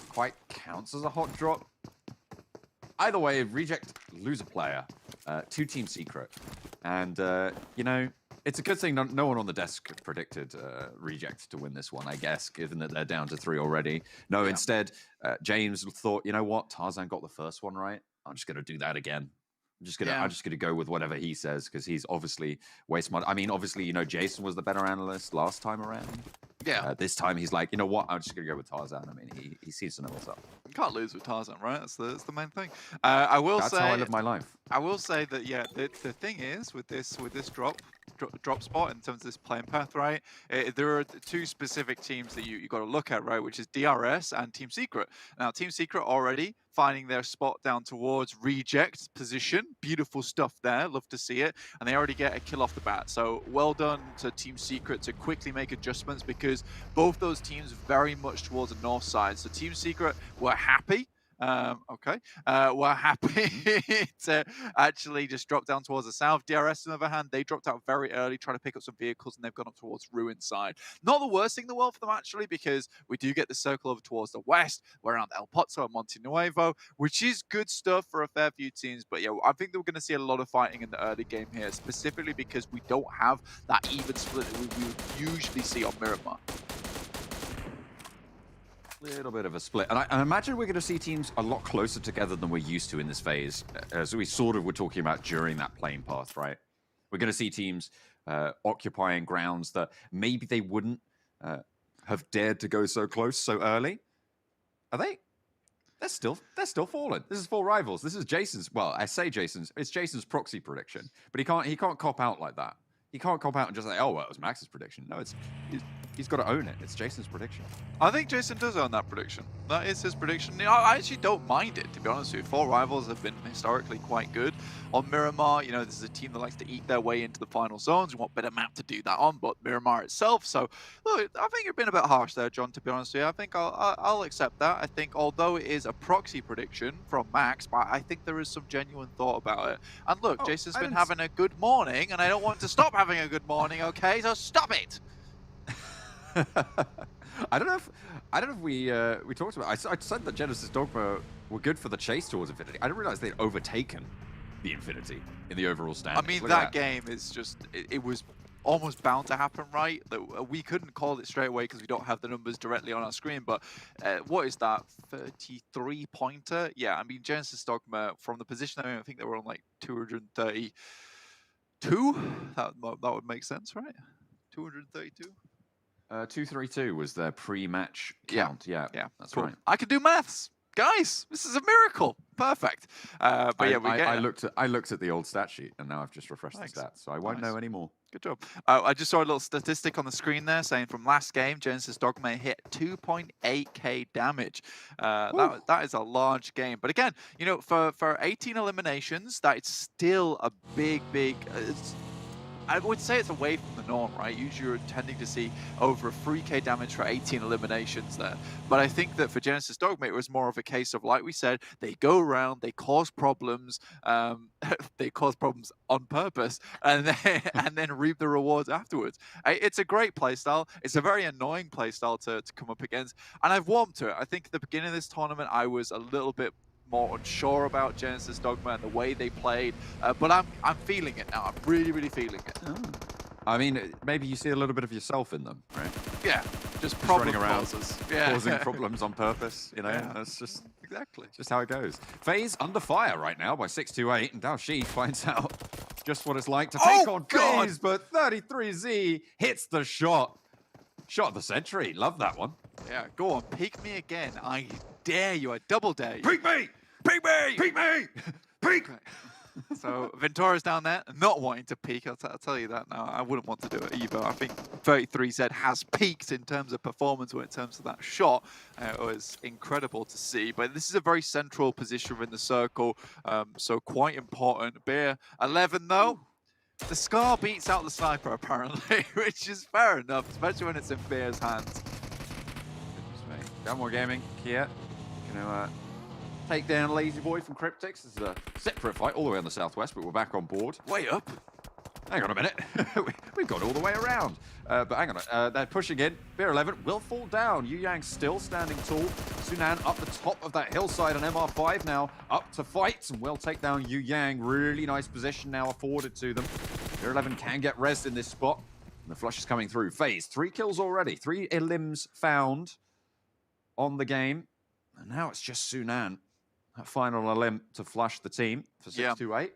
quite counts as a hot drop. Either way, Reject lose a player, 2 team secret. And, you know, It's a good thing no one on the desk predicted Reject to win this one, I guess, given that they're down to 3 already. No, instead, James thought, you know what? Tarzan got the first one right. I'm just going to do that again. I'm just gonna go with whatever he says because he's obviously way smart. I mean, obviously, you know, Jason was the better analyst last time around. Yeah. This time he's like, you know what? I'm just gonna go with Tarzan. I mean, he seems to know what's up. You can't lose with Tarzan, right? That's the main thing. I will That's say. how I live my life. I will say that the thing is with this drop spot in terms of this playing path, right? There are 2 specific teams that you got to look at, right? Which is DRS and Team Secret. Now, Team Secret already finding their spot down towards Reject position. Beautiful stuff there. Love to see it. And they already get a kill off the bat. So well done to Team Secret to quickly make adjustments because both those teams very much towards the north side. So Team Secret were happy. We're happy to actually just drop down towards the south. DRS, on the other hand, they dropped out very early, trying to pick up some vehicles, and they've gone up towards Ruin side. Not the worst thing in the world for them, actually, because we do get the circle over towards the west. We're around El Pozo and Monte Nuevo, which is good stuff for a fair few teams. But yeah, I think that we're going to see a lot of fighting in the early game here, specifically because we don't have that even split that we would usually see on Miramar. Little bit of a split. And I imagine we're going to see teams a lot closer together than we're used to in this phase, as we sort of were talking about during that playing path, right? We're going to see teams occupying grounds that maybe they wouldn't have dared to go so close so early. Are they? They're still falling. This is 4 rivals. This is Jason's. Well, I say Jason's. It's Jason's proxy prediction, but he can't cop out like that. He can't cop out and just say, "Oh, well, it was Max's prediction." No, he's got to own it. It's Jason's prediction. I think Jason does own that prediction. That is his prediction. You know, I actually don't mind it, to be honest with you. 4 rivals have been historically quite good. On Miramar, you know, this is a team that likes to eat their way into the final zones. You want better map to do that on, but Miramar itself. So, look, I think you're being a bit harsh there, John, to be honest with you. I think I'll accept that. I think although it is a proxy prediction from Max, but I think there is some genuine thought about it. And look, Jason's been having a good morning, and I don't want to stop having a good morning, okay? So stop it! I don't know if we talked about. I said that Genesis Dogma were good for the chase towards Infinity. I didn't realize they'd overtaken the Infinity in the overall standings. I mean, that game is just it was almost bound to happen, right? That we couldn't call it straight away because we don't have the numbers directly on our screen. But what is that 33 pointer? Yeah, I mean, Genesis Dogma from the position I think they were on like 232. That would make sense, right? 232. 232 was their pre-match count. Yeah, that's cool. right. I can do maths, guys. This is a miracle. Perfect. But yeah, I looked at the old stat sheet, and now I've just refreshed the stats, so I won't know anymore. Good job. I just saw a little statistic on the screen there saying from last game, Genesis Dogma hit 2.8k damage. That is a large game. But again, you know, for 18 eliminations, that is still a big. I would say it's away from the norm, right? Usually you're tending to see over a 3k damage for 18 eliminations there. But I think that for Genesis Dogma, it was more of a case of, like we said, they go around, they cause problems, they cause problems on purpose, and then reap the rewards afterwards. It's a great playstyle. It's a very annoying playstyle to come up against, and I've warmed to it. I think at the beginning of this tournament, I was a little bit more unsure about Genesis Dogma and the way they played, but I'm feeling it now. I'm really feeling it. Oh. I mean, maybe you see a little bit of yourself in them, right? Yeah, just problem running around, yeah. causing problems on purpose. You know, that's just just how it goes. FaZe under fire right now by 628, and Daoshi finds out just what it's like to take on FaZe, but 33Z hits the shot. Shot of the century. Love that one. Yeah, go on, peek me again. I dare you. I double dare you. Peek me! Peek me! Peek me! Peek! So Ventura's down there, not wanting to peek. I'll tell you that now. I wouldn't want to do it either. I think 33Z has peaked in terms of performance or in terms of that shot. It was incredible to see. But this is a very central position within the circle, so quite important. Beer 11 though. The Scar beats out the Sniper apparently, which is fair enough, especially when it's in Beer's hands. More Gaming here. Gonna take down Lazy Boy from Cryptix. This is a separate fight all the way on the southwest, but we're back on board. Way up. Hang on a minute. We've got all the way around. But hang on. They're pushing in. Beer 11 will fall down. Yu Yang still standing tall. Sunan up the top of that hillside on MR5 now. Up to fight and will take down Yu Yang. Really nice position now afforded to them. Tier 11 can get rezzed in this spot. And the flush is coming through. FaZe, 3 kills already. 3 elims found on the game. And now it's just Sunan. That final elim to flush the team for 628.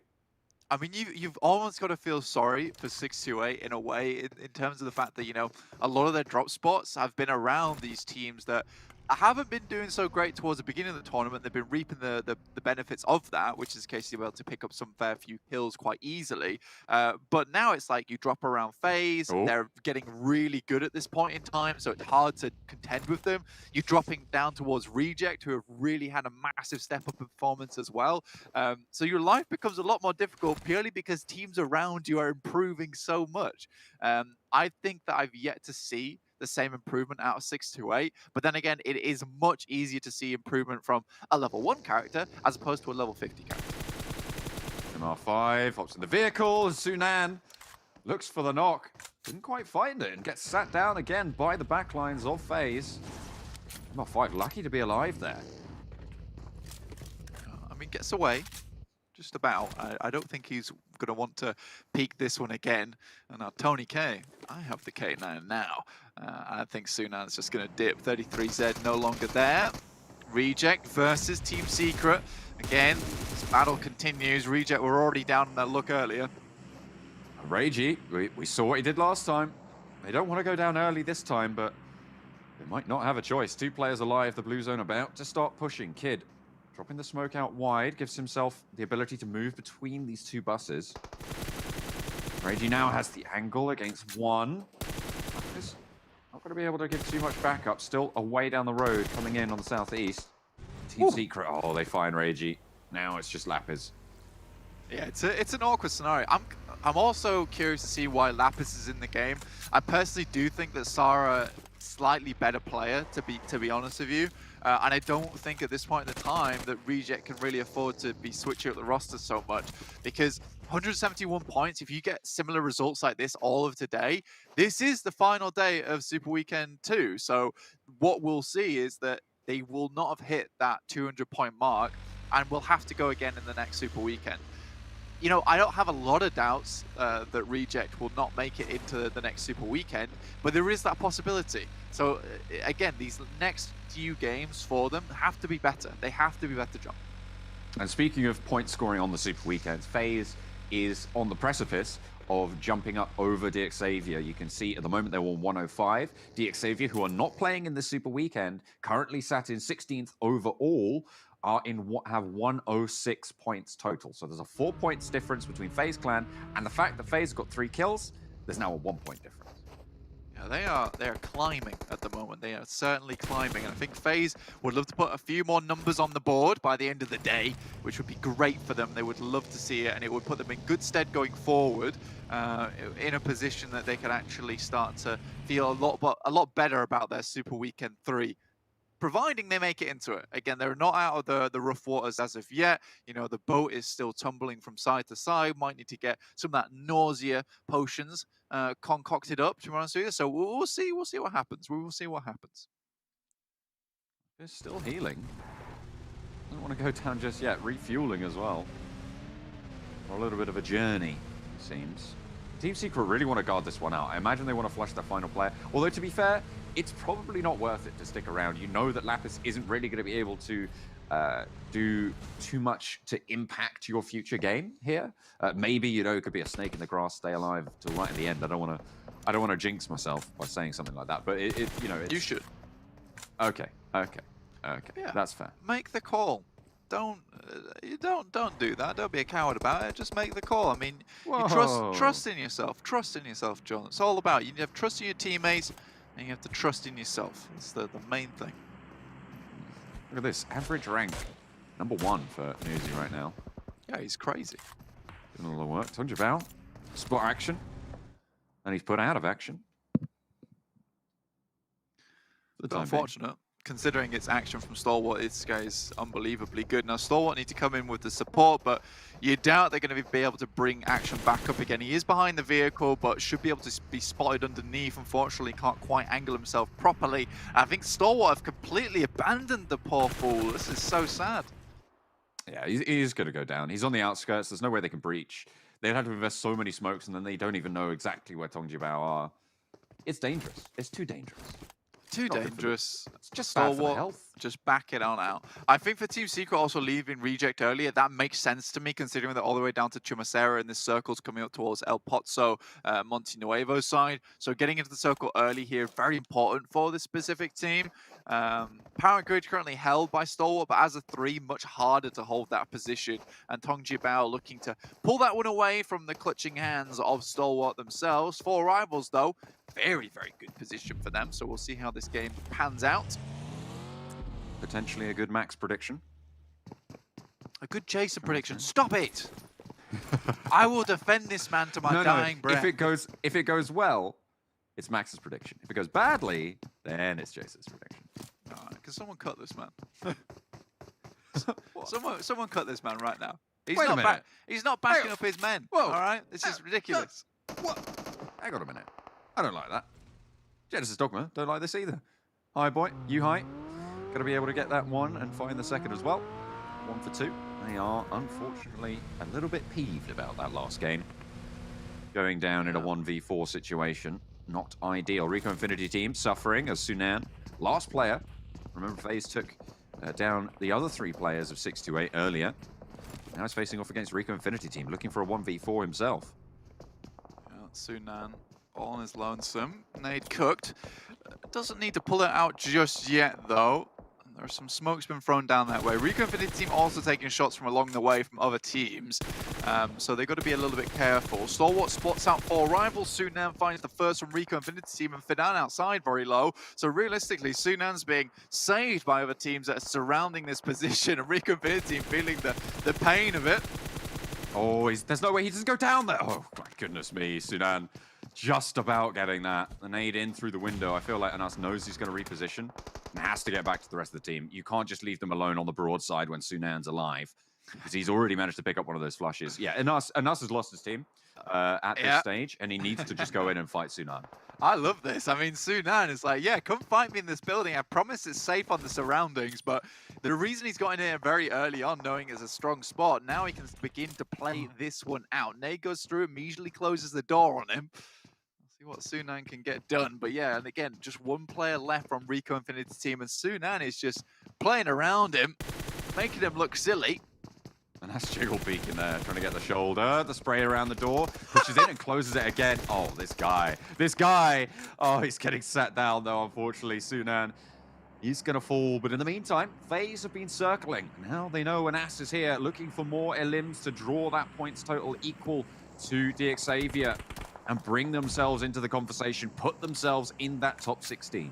I mean, you've almost got to feel sorry for 628 in a way, in terms of the fact that, you know, a lot of their drop spots have been around these teams that haven't been doing so great towards the beginning of the tournament. They've been reaping the benefits of that, which is the case you're able to pick up some fair few kills quite easily. But now it's like you drop around FaZe, they're getting really good at this point in time, so it's hard to contend with them. You're dropping down towards Reject, who have really had a massive step up in performance as well. So your life becomes a lot more difficult purely because teams around you are improving so much. I think that I've yet to see the same improvement out of 628, but then again, it is much easier to see improvement from a level 1 character as opposed to a level 50 character. MR5 hops in the vehicle. Sunan looks for the knock. Didn't quite find it and gets sat down again by the backlines of FaZe. MR5 lucky to be alive there. I mean, gets away. Just about. I don't think he's going to want to peek this one again. And now Tony K. I have the K9 now. I think Sunan's just going to dip. 33Z no longer there. Reject versus Team Secret. Again, this battle continues. Reject were already down in that look earlier. Ragey, we saw what he did last time. They don't want to go down early this time, but they might not have a choice. 2 players alive. The blue zone about to start pushing. Kid dropping the smoke out wide, gives himself the ability to move between these 2 buses. Ragey now has the angle against 1. He's not going to be able to give too much backup. Still away down the road, coming in on the southeast. Team Secret, oh, they find Ragey. Now it's just Lapis. Yeah, it's an awkward scenario. I'm also curious to see why Lapis is in the game. I personally do think that Sarah slightly better player, to be honest with you. And I don't think at this point in the time that Reject can really afford to be switching up the roster so much, because 171 points, if you get similar results like this all of today, this is the final day of Super Weekend 2. So what we'll see is that they will not have hit that 200-point mark and will have to go again in the next Super Weekend. You know, I don't have a lot of doubts that Reject will not make it into the next Super Weekend, but there is that possibility. So again, these next few games for them have to be better. They have to be better, John. And speaking of point scoring on the Super Weekends, FaZe is on the precipice of jumping up over DXavier. You can see at the moment they're on 105. DXavier, who are not playing in the Super Weekend, currently sat in 16th overall, have 106 points total. So there's a 4 points difference between FaZe Clan, and the fact that FaZe got 3 kills, there's now a 1 point difference. Yeah, they are climbing at the moment. They are certainly climbing, and I think FaZe would love to put a few more numbers on the board by the end of the day, which would be great for them. They would love to see it, and it would put them in good stead going forward, in a position that they can actually start to feel a lot better about their Super Weekend 3. Providing they make it into it. Again, they're not out of the rough waters as of yet. You know, the boat is still tumbling from side to side. Might need to get some of that nausea potions concocted up, to be honest with you. So we'll see what happens. We will see what happens. They're still healing. Don't want to go down just yet. Refueling as well. For a little bit of a journey, it seems. Team Secret really want to guard this one out. I imagine they want to flush their final player. Although, to be fair, it's probably not worth it to stick around. You know that Lapis isn't really going to be able to do too much to impact your future game here. Maybe, you know, it could be a snake in the grass, stay alive till right at the end. I don't want to jinx myself by saying something like that. But you know, you should. Okay. Yeah, that's fair. Make the call. Don't do that. Don't be a coward about it. Just make the call. I mean, you trust in yourself. Trust in yourself, John. It's all about you have trust in your teammates, and you have to trust in yourself. It's the main thing. Look at this average rank, #1 for Newsy right now. Yeah, he's crazy. Doing a lot of work. Told you about spot action, and he's put out of action. It's unfortunate. Considering its action from Stalwart, this guy is unbelievably good. Now, Stalwart need to come in with the support, but you doubt they're going to be able to bring action back up again. He is behind the vehicle, but should be able to be spotted underneath. Unfortunately, can't quite angle himself properly. I think Stalwart have completely abandoned the poor fool. This is so sad. Yeah, he's going to go down. He's on the outskirts. There's no way they can breach they'd have to invest so many smokes, and then they don't even know exactly where Tong Jibao are. It's dangerous. It's too dangerous. Too dangerous. It's just bad for the Stalwart, health. just back it on out. I think for Team Secret also leaving Reject earlier, that makes sense to me, considering they're all the way down to Chumacera and this circle's coming up towards El Pozo, Monte Nuevo side. So getting into the circle early here, very important for this specific team. Power Grid currently held by Stalwart, but as a 3, much harder to hold that position. And Tong Jibao looking to pull that one away from the clutching hands of Stalwart themselves. 4 rivals, though. Very, very good position for them. So we'll see how this game pans out. Potentially a good max prediction. A good Jason prediction. Stop it! I will defend this man to my dying breath. If it goes well, it's Max's prediction. If it goes badly, then it's Jason's prediction. Can someone cut this man? someone cut this man right now. He's Wait a minute. He's not backing up his men. Whoa. All right, this is ridiculous. What? Hang on a minute. I don't like that. Genesis Dogma don't like this either. Hi, boy. You hi. Got to be able to get that one and find the second as well. 1 for 2. They are, unfortunately, a little bit peeved about that last game. Going down in a 1v4 situation. Not ideal. Rico Infinity team suffering as Sunan, last player. Remember, FaZe took down the other 3 players of 628 earlier. Now he's facing off against Rico Infinity team, looking for a 1v4 himself. Yeah, Sunan all on his lonesome. Nade cooked. Doesn't need to pull it out just yet, though. There's some smoke's been thrown down that way. Rico Infinity team also taking shots from along the way from other teams. So they've got to be a little bit careful. Stalwart spots out 4 rivals. Sunan finds the first from Rico Infinity team, and Fidan outside very low. So realistically, Sunan's being saved by other teams that are surrounding this position, and Rico Infinity team feeling the pain of it. Oh, there's no way he doesn't go down there. Oh, my goodness me. Sunan just about getting that. The nade in through the window. I feel like Anas knows he's going to reposition and has to get back to the rest of the team. You can't just leave them alone on the broad side when Sunan's alive, because he's already managed to pick up one of those flushes. Yeah, Anas has lost his team at this stage, and he needs to just go in and fight Sunan. I love this. I mean, Sunan is like, yeah, come fight me in this building. I promise it's safe on the surroundings. But the reason he's got in here very early on, knowing it's a strong spot, now he can begin to play this one out. Nade goes through, immediately closes the door on him. See what Sunan can get done. But yeah, and again, just 1 player left from Rico Infinity team, and Sunan is just playing around him, making him look silly. And that's Jiggle peeking there, trying to get the shoulder, the spray around the door, pushes in and closes it again. Oh, this guy. Oh, he's getting sat down though, unfortunately. Sunan, he's going to fall. But in the meantime, FaZe have been circling. Now they know Anas is here, looking for more elims to draw that points total equal to DXavier and bring themselves into the conversation, put themselves in that top 16.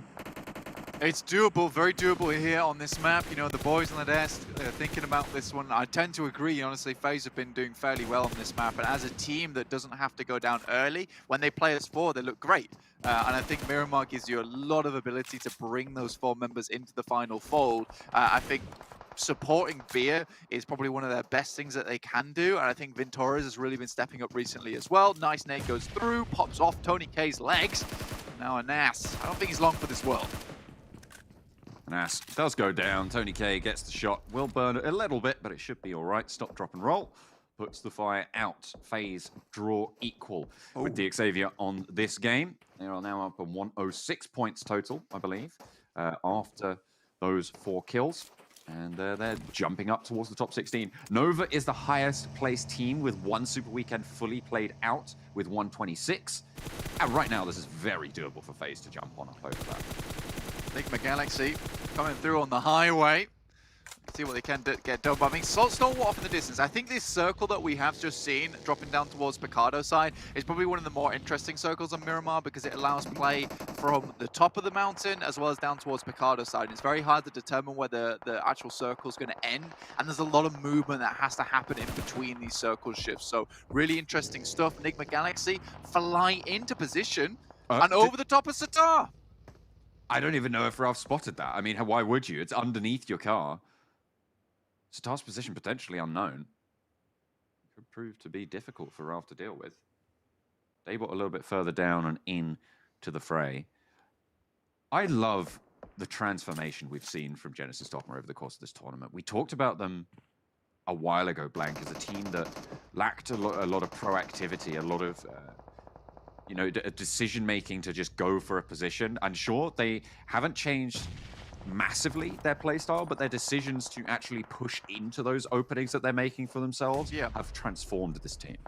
It's doable, very doable here on this map. You know, the boys on the desk, they're thinking about this one. I tend to agree, honestly. FaZe have been doing fairly well on this map. And as a team that doesn't have to go down early, when they play as 4, they look great. And I think Miramar gives you a lot of ability to bring those 4 members into the final fold. I think supporting Beer is probably one of their best things that they can do, and I think Vintorres has really been stepping up recently as well. Nice nade goes through, pops off Tony K's legs. Now Anas, I don't think he's long for this world. Anas does go down. Tony K gets the shot. Will burn it a little bit, but it should be all right. Stop, drop, and roll. Puts the fire out. FaZe draw equal with DXavier on this game. They are now up on 106 points total, I believe, after those 4 kills. And they're jumping up towards the top 16. Nova is the highest placed team with 1 Super Weekend fully played out with 126. And right now, this is very doable for FaZe to jump on up over that. Enigma Galaxy coming through on the highway. See what they can get done. But I mean, Stalwart off in the distance. I think this circle that we have just seen dropping down towards Picardo's side is probably one of the more interesting circles on Miramar, because it allows play from the top of the mountain as well as down towards Picardo's side. And it's very hard to determine where the actual circle is going to end. And there's a lot of movement that has to happen in between these circle shifts. So really interesting stuff. Enigma Galaxy fly into position and over the top of Satar. I don't even know if Ralph spotted that. I mean, why would you? It's underneath your car. Satar's position potentially unknown. Could prove to be difficult for Ralph to deal with. Daybot a little bit further down and in to the fray. I love the transformation we've seen from Genesis Dogma over the course of this tournament. We talked about them a while ago, Blank, as a team that lacked a lot of proactivity, a lot of decision making to just go for a position. And sure, they haven't changed massively their playstyle, but their decisions to actually push into those openings that they're making for themselves have transformed this team.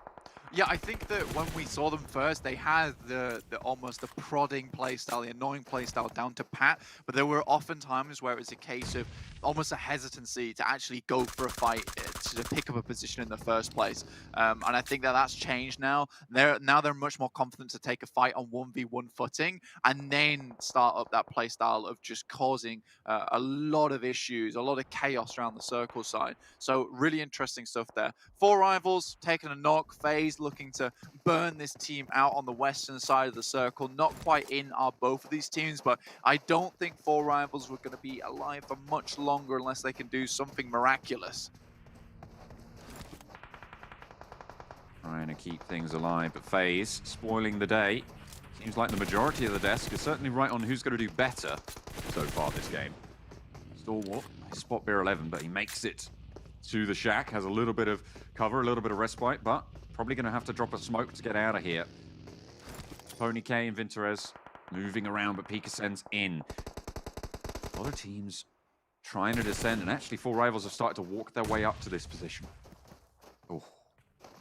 Yeah, I think that when we saw them first, they had the almost the prodding playstyle, the annoying playstyle down to pat, but there were often times where it was a case of almost a hesitancy to actually go for a fight, to pick up a position in the first place. And I think that that's changed now. They're much more confident to take a fight on 1v1 footing and then start up that playstyle of just causing a lot of issues, a lot of chaos around the circle side. So really interesting stuff there. 4 rivals taking a knock. FaZe looking to burn this team out on the western side of the circle. Not quite in are both of these teams, but I don't think 4 rivals were going to be alive for much longer unless they can do something miraculous. Trying to keep things alive, but FaZe spoiling the day. Seems like the majority of the desk is certainly right on who's going to do better so far this game. Stalwart, nice spot beer 11, but he makes it to the shack. Has a little bit of cover, a little bit of respite, but probably going to have to drop a smoke to get out of here. Tony K and Vinterez moving around, but Pika sends in. A lot of teams trying to descend, and actually 4 rivals have started to walk their way up to this position. Oh.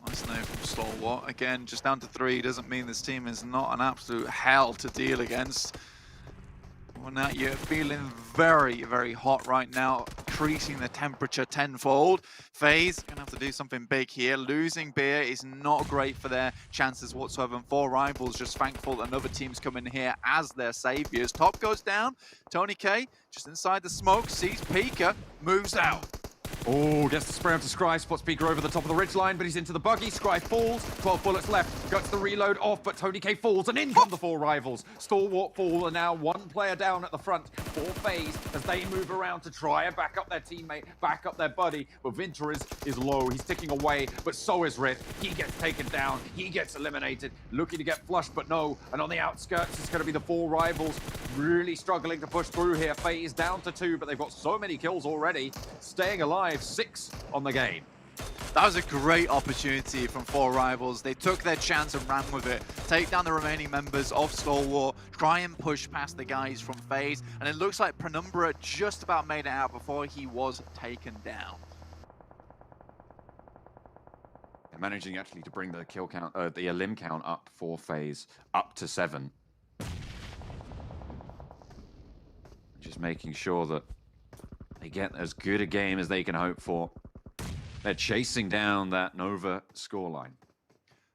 Nice name from Stalwart. Again, just down to 3 doesn't mean this team is not an absolute hell to deal against. Well, now you're feeling very, very hot right now, increasing the temperature tenfold. FaZe gonna have to do something big here. Losing beer is not great for their chances whatsoever. And 4 rivals just thankful that another team's coming here as their saviors. Top goes down. Tony K just inside the smoke, sees Pika, moves out. Oh, gets the spray onto Scry, spots Pika over the top of the ridgeline, but he's into the buggy. Scry falls, 12 bullets left, gets the reload off, but Tony K falls, and in come the 4 rivals. Stalwart fall, and now 1 player down at the front for FaZe as they move around to try and back up their teammate, back up their buddy. But Vinter is low, he's ticking away, but so is Rift. He gets taken down, he gets eliminated, looking to get flushed, but no. And on the outskirts, it's going to be the 4 rivals really struggling to push through here. FaZe down to 2, but they've got so many kills already, staying alive. 6 on the game. That was a great opportunity from 4 rivals. They took their chance and ran with it. Take down the remaining members of Stalwart, try and push past the guys from FaZe, and it looks like Penumbra just about made it out before he was taken down. They're managing actually to bring the kill count, the elim count up for FaZe up to 7. Just making sure that they get as good a game as they can hope for. They're chasing down that Nova scoreline.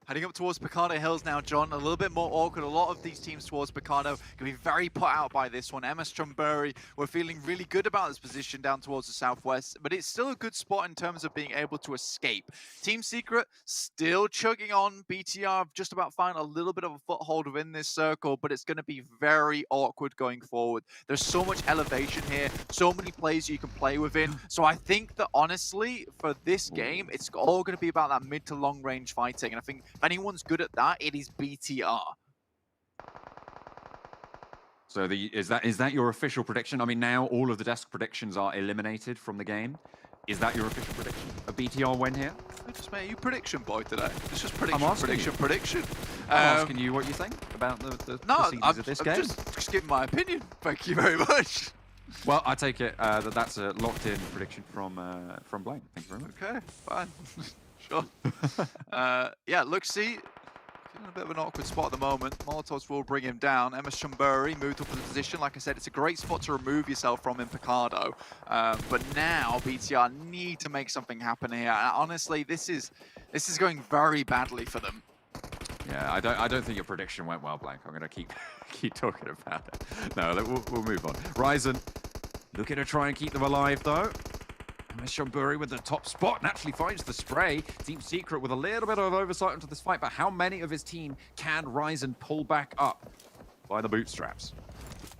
Heading up towards Picado Hills now, John. A little bit more awkward. A lot of these teams towards Picado can be very put out by this one. MS Chumbury, we're feeling really good about this position down towards the southwest, but it's still a good spot in terms of being able to escape. Team Secret still chugging on. BTR just about find a little bit of a foothold within this circle, but it's going to be very awkward going forward. There's so much elevation here, so many plays you can play within. So I think that honestly, for this game, it's all going to be about that mid to long range fighting. And I think if anyone's good at that, it is BTR. So is that your official prediction? I mean, now all of the desk predictions are eliminated from the game. Is that your official prediction? A BTR win here? I just made you prediction boy today. It's just I'm prediction. I'm asking you what you think about the proceedings of this game. Just giving my opinion. Thank you very much. Well, I take it that's a locked-in prediction from Blaine. Thank you very much. Okay, fine. Sure. Yeah, look, see, in a bit of an awkward spot at the moment. Molotovs will bring him down. MS Chumbury moved up to the position. Like I said, it's a great spot to remove yourself from in Picado. But now BTR need to make something happen here. And honestly, this is going very badly for them. Yeah, I don't think your prediction went well, Blank. I'm gonna keep talking about it. No, we'll move on. Ryzen looking to try and keep them alive though. Chumbury with the top spot and actually finds the spray. Team Secret with a little bit of oversight into this fight, but how many of his team can rise and pull back up by the bootstraps?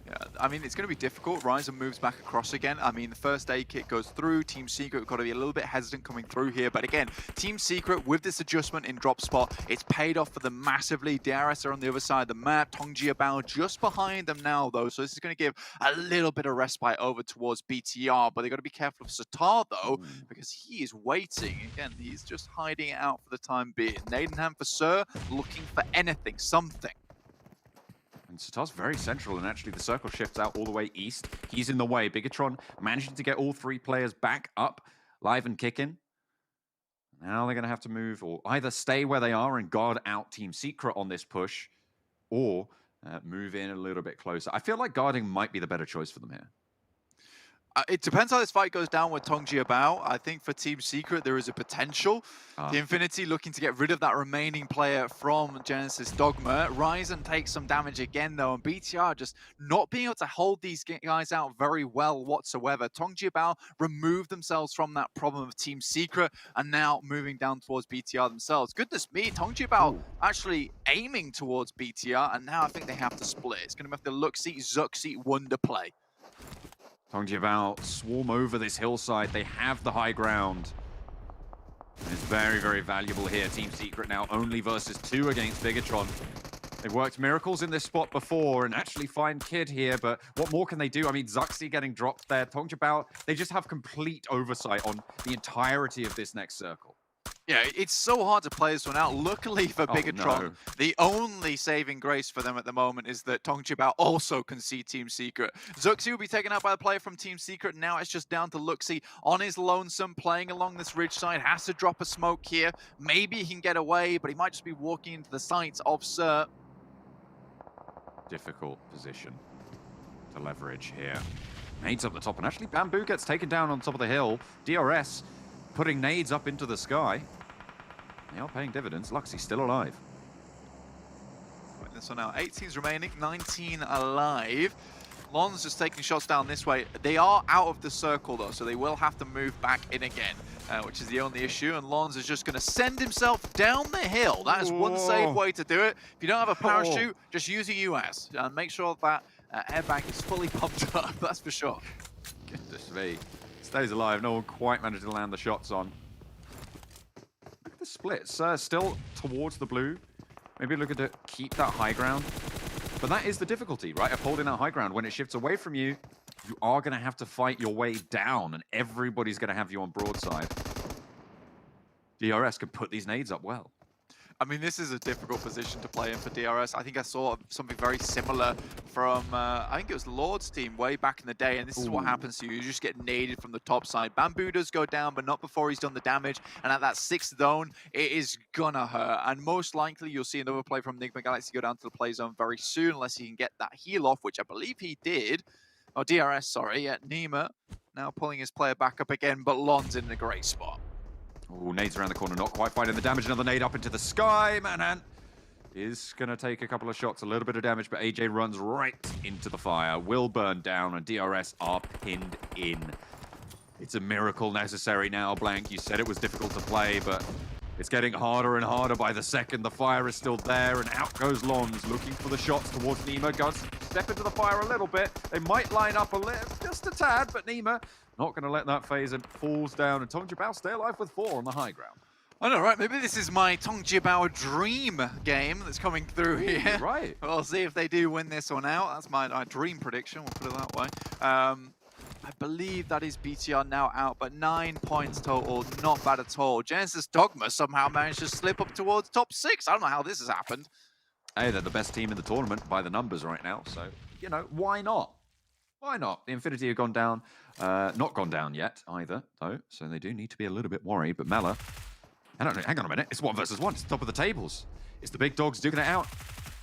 Yeah, I mean, it's going to be difficult. Ryzen moves back across again. I mean, the first aid kit goes through. Team Secret got to be a little bit hesitant coming through here. But again, Team Secret, with this adjustment in drop spot, it's paid off for them massively. DRS are on the other side of the map. Tongjiabao just behind them now, though. So this is going to give a little bit of respite over towards BTR. But they've got to be careful of Satar, though, because he is waiting. Again, he's just hiding it out for the time being. Nadenham for Sir, looking for anything, something. And Satar's very central, and actually the circle shifts out all the way east. He's in the way. Bigatron managing to get all three players back up, live and kicking. Now they're going to have to move, or either stay where they are and guard out Team Secret on this push, or move in a little bit closer. I feel like guarding might be the better choice for them here. It depends how this fight goes down with Tongjiabao. I think for Team Secret, there is a potential. The Infinity looking to get rid of that remaining player from Genesis Dogma. Ryzen takes some damage again, though, and BTR just not being able to hold these guys out very well whatsoever. Tongjiabao removed themselves from that problem of Team Secret and now moving down towards BTR themselves. Goodness me, Tongjiabao actually aiming towards BTR, and now I think they have to split. It's going to be the Luxie, Zuxi Wonder play. Tongjiabao swarm over this hillside. They have the high ground. And it's very, very valuable here. Team Secret now only versus 2 against Bigatron. They've worked miracles in this spot before and actually find Kid here, but what more can they do? I mean, Zuxi getting dropped there. Tongjiabao, they just have complete oversight on the entirety of this next circle. Yeah, it's so hard to play this one out. Luckily for Bigatron, the only saving grace for them at the moment is that Tongjiabao also can see Team Secret. Zuxi will be taken out by the player from Team Secret. Now it's just down to Luxie on his lonesome, playing along this ridge side. Has to drop a smoke here. Maybe he can get away, but he might just be walking into the sights of Sir. Difficult position to leverage here. Nades up the top, and actually Bamboo gets taken down on top of the hill. DRS putting nades up into the sky. They are paying dividends. Luxie's still alive. Right, this one now, 18's remaining, 19 alive. Lon's just taking shots down this way. They are out of the circle, though, so they will have to move back in again, which is the only issue. And Lons is just going to send himself down the hill. That is one safe way to do it. If you don't have a parachute, just use a US. And make sure that airbag is fully pumped up, that's for sure. Goodness me. Stays alive. No one quite managed to land the shots on. Look at the splits. Still towards the blue. Maybe look at it, keep that high ground. But that is the difficulty, right, of holding that high ground. When it shifts away from you, you are going to have to fight your way down, and everybody's going to have you on broadside. DRS can put these nades up well. I mean, this is a difficult position to play in for DRS. I think I saw something very similar from, I think it was Lord's team way back in the day, and this is what happens to you. You just get naded from the top side. Bamboo does go down, but not before he's done the damage, and at that 6th zone, it is gonna hurt. And most likely, you'll see another play from Enigma Galaxy go down to the play zone very soon, unless he can get that heal off, which I believe he did. Oh, DRS, sorry. Yeah, Nima now pulling his player back up again, but Lon's in a great spot. Oh, nades around the corner, not quite finding the damage. Another nade up into the sky. Manhunt is going to take a couple of shots, a little bit of damage, but AJ runs right into the fire. Will burn down, and DRS are pinned in. It's a miracle necessary now, Blank. You said it was difficult to play, but it's getting harder and harder by the second. The fire is still there, and out goes Lons, looking for the shots towards Nima. Goes step into the fire a little bit. They might line up a little, just a tad, but Nima not going to let that phase and falls down. And Tongjiabao stay alive with 4 on the high ground. I know, right? Maybe this is my Tongjiabao dream game that's coming through here. Right. We'll see if they do win this one out. That's my dream prediction, we'll put it that way. I believe that is BTR now out, but 9 points total, not bad at all. Genesis Dogma somehow managed to slip up towards top 6. I don't know how this has happened. Hey, they're the best team in the tournament by the numbers right now, so, you know, why not? Why not? The Infinity have gone down. Not gone down yet, either, though, so they do need to be a little bit worried, but Mela... hang on a minute, it's 1 versus 1, it's the top of the tables. It's the big dogs duking it out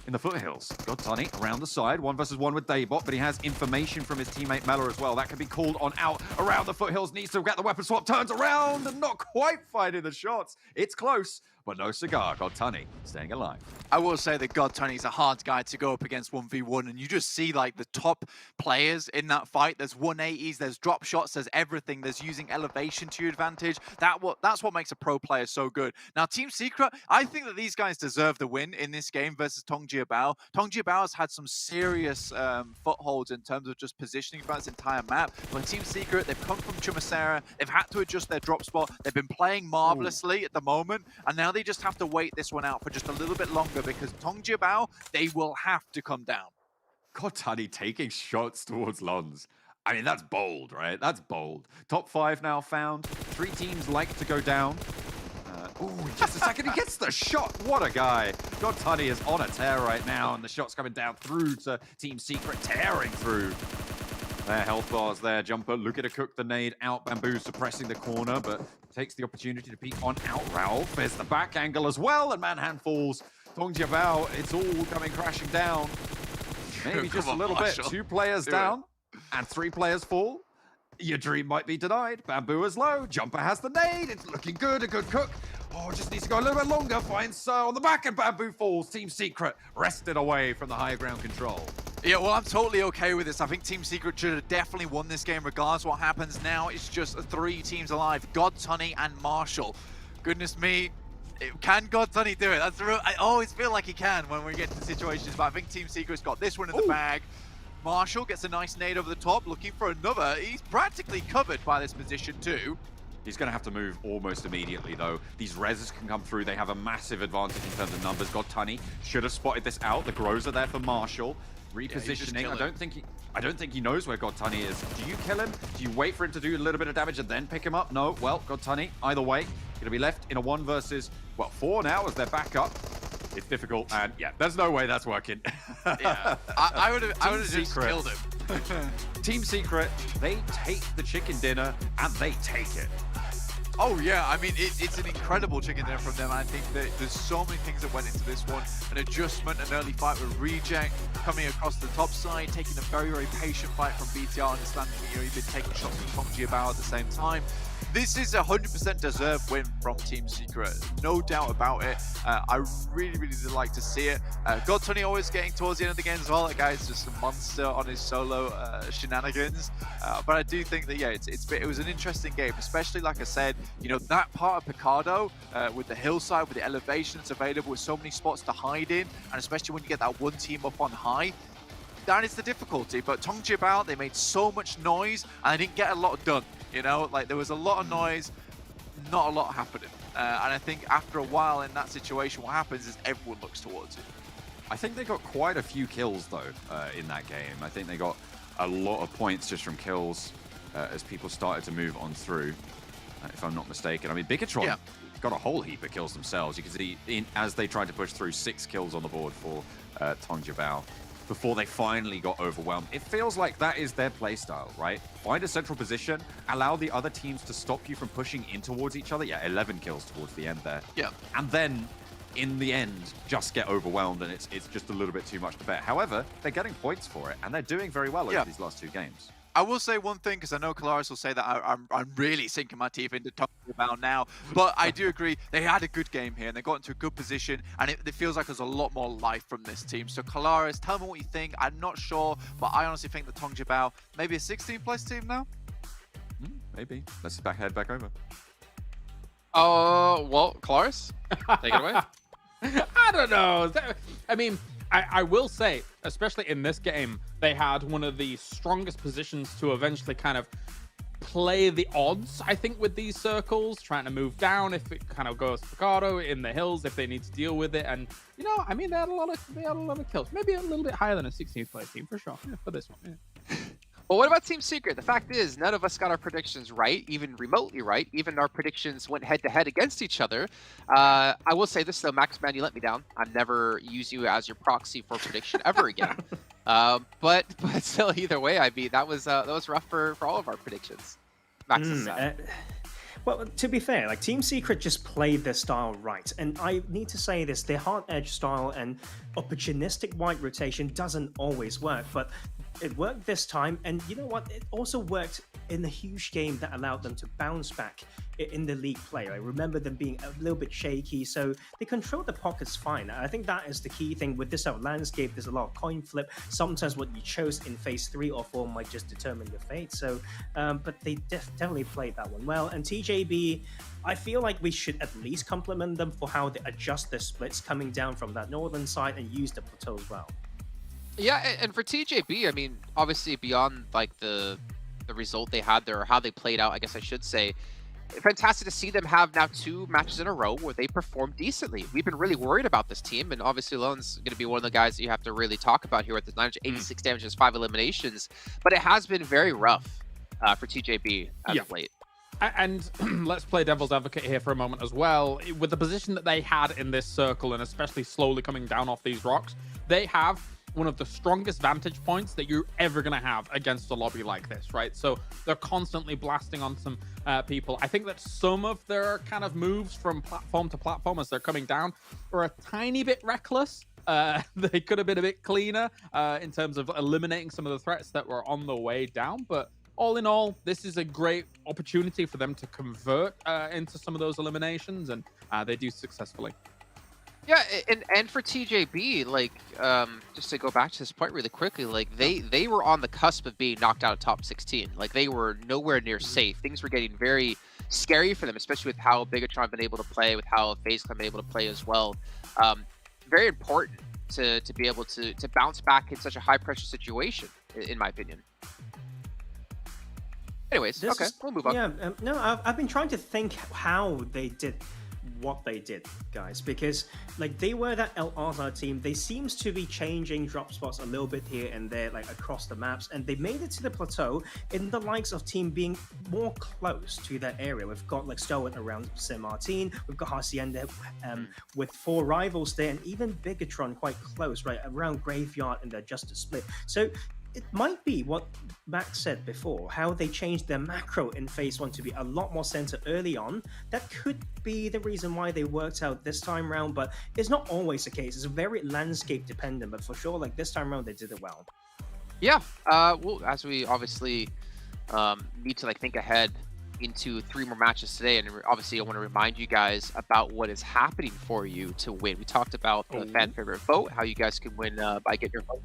in the foothills. Got Tunny around the side, 1 versus 1 with Daybot, but he has information from his teammate Mela as well. That can be called on out around the foothills, needs to get the weapon swap, turns around and not quite finding the shots. It's close, but no cigar. Got Tunny staying alive. I will say that God Tony's a hard guy to go up against 1v1, and you just see like the top players in that fight. There's 180s, there's drop shots, there's everything. There's using elevation to your advantage. That's what makes a pro player so good. Now, Team Secret, I think that these guys deserve the win in this game versus Tongji Bao. Bao has had some serious footholds in terms of just positioning throughout this entire map. But Team Secret, they've come from Chumacera, they've had to adjust their drop spot, they've been playing marvelously at the moment, and now they just have to wait this one out for just a little bit longer because Bao, they will have to come down. Godtani taking shots towards Lons. I mean, that's bold, right? That's bold. Top 5 now found. 3 teams like to go down. Ooh, just a second, he gets the shot. What a guy. Godtani is on a tear right now, and the shot's coming down through to Team Secret, tearing through. Their health bars there. Jumper looking to cook the nade out. Bamboo suppressing the corner, but takes the opportunity to peek on out. Ralph, there's the back angle as well, and Manhan falls. Tongjiabao, it's all coming crashing down. Maybe just a little bit. 2 players down, and 3 players fall. Your dream might be denied. Bamboo is low. Jumper has the nade. It's looking good. A good cook. Oh, just needs to go a little bit longer. Finds on the back, and Bamboo falls. Team Secret wrested away from the high ground control. Yeah, well, I'm totally okay with this. I think Team Secret should have definitely won this game regardless what happens. Now it's just 3 teams alive. Godtani and Marshall. Goodness me. Can Godtani do it? That's real. I always feel like he can when we get to situations, but I think Team Secret's got this one in the bag. Marshall gets a nice nade over the top, looking for another. He's practically covered by this position too. He's going to have to move almost immediately, though. These reses can come through. They have a massive advantage in terms of numbers. Godtani should have spotted this out. The grows are there for Marshall. Repositioning. Yeah, I don't think he knows where Godtani is. Do you kill him? Do you wait for him to do a little bit of damage and then pick him up? No. Well, Godtani, either way, going to be left in a 1 versus, 4 now as they're back up. It's difficult, and yeah, there's no way that's working. Yeah, I would have just killed him. Team Secret, they take the chicken dinner, and they take it. Oh yeah, I mean, it's an incredible chicken dinner from them. I think that there's so many things that went into this one. An adjustment, an early fight with Reject, coming across the top side, taking a very, very patient fight from BTR, understanding that you've been taking shots from Tongjiabao at the same time. This is a 100% deserved win from Team Secret, no doubt about it. I really, really did like to see it. Godtani always getting towards the end of the game as well. That guy's just a monster on his solo shenanigans. But I do think that, yeah, it was an interesting game, especially, like I said, you know, that part of Picado with the hillside, with the elevations available, with so many spots to hide in, and especially when you get that one team up on high, that is the difficulty. But Tongjiabao, they made so much noise, and they didn't get a lot done. You know, like there was a lot of noise, not a lot happening. And I think after a while in that situation, what happens is everyone looks towards it. I think they got quite a few kills, though, in that game. I think they got a lot of points just from kills as people started to move on through, if I'm not mistaken. I mean, Bigotron got a whole heap of kills themselves. You can see as they tried to push through, 6 kills on the board for Tongjiabao before they finally got overwhelmed. It feels like that is their playstyle, right? Find a central position, allow the other teams to stop you from pushing in towards each other. Yeah, 11 kills towards the end there. Yeah. And then, in the end, just get overwhelmed, and it's just a little bit too much to bear. However, they're getting points for it, and they're doing very well over these last 2 games. I will say one thing, because I know Kalaris will say that I'm really sinking my teeth into Tongjiabao now, but I do agree, they had a good game here, and they got into a good position, and it feels like there's a lot more life from this team. So Kalaris, tell me what you think. I'm not sure, but I honestly think that Tongjiabao, maybe a 16-place team now? Maybe. Let's head back over. Well, Kalaris, take it away. I don't know. I mean, I will say, especially in this game, they had one of the strongest positions to eventually kind of play the odds, I think, with these circles, trying to move down if it kind of goes Picado in the hills, if they need to deal with it. And, you know, I mean, they had a lot of kills. Maybe a little bit higher than a 16th place team, for sure, for this one. Yeah. Well, what about Team Secret? The fact is, none of us got our predictions right, even remotely right. Even our predictions went head-to-head against each other. I will say this, though, Max, man, you let me down. I've never used you as your proxy for prediction ever again. But still, either way, I mean, that was rough for all of our predictions. Max is sad. Well, to be fair, like Team Secret just played their style right. And I need to say this, their hard edge style and opportunistic white rotation doesn't always work, but It worked this time, and you know what? It also worked in a huge game that allowed them to bounce back in the league play. I remember them being a little bit shaky, so they controlled the pockets fine. I think that is the key thing with this landscape. There's a lot of coin flip. Sometimes what you chose in phase 3 or 4 might just determine your fate. So, but they definitely played that one well. And TJB, I feel like we should at least compliment them for how they adjust their splits coming down from that northern side and use the plateau as well. Yeah, and for TJB, I mean, obviously beyond like the result they had there, or how they played out, I guess I should say, fantastic to see them have now 2 matches in a row where they performed decently. We've been really worried about this team, and obviously Lone's going to be one of the guys that you have to really talk about here with the 986 damages, 5 eliminations, but it has been very rough for TJB as of late. And let's play devil's advocate here for a moment as well. With the position that they had in this circle, and especially slowly coming down off these rocks, they have one of the strongest vantage points that you're ever going to have against a lobby like this, right? So they're constantly blasting on some people. I think that some of their kind of moves from platform to platform as they're coming down are a tiny bit reckless. They could have been a bit cleaner in terms of eliminating some of the threats that were on the way down, but all in all, this is a great opportunity for them to convert into some of those eliminations, and they do successfully. Yeah, and for TJB, like, just to go back to this point really quickly, like, they were on the cusp of being knocked out of top 16. Like, they were nowhere near safe. Things were getting very scary for them, especially with how Bigatron been able to play, with how FaZe Clan been able to play as well. Very important to be able to bounce back in such a high-pressure situation, in my opinion. Anyways, okay, we'll move on. Yeah, no, I've been trying to think how they did what they did, guys, because like they were that El Azhar team. They seems to be changing drop spots a little bit here and there, like across the maps, and they made it to the plateau in the likes of team being more close to that area. We've got like Stowart around Saint Martin, we've got Hacienda with 4 rivals there, and even Bigatron quite close, right around Graveyard and their Justice Split. So it might be what Max said before, how they changed their macro in phase 1 to be a lot more center early on. That could be the reason why they worked out this time around, but it's not always the case. It's very landscape dependent, but for sure, like this time around, they did it well. Yeah, well, as we obviously need to like think ahead into 3 more matches today, and obviously I want to remind you guys about what is happening for you to win. We talked about the fan favorite vote, how you guys can win by getting your vote.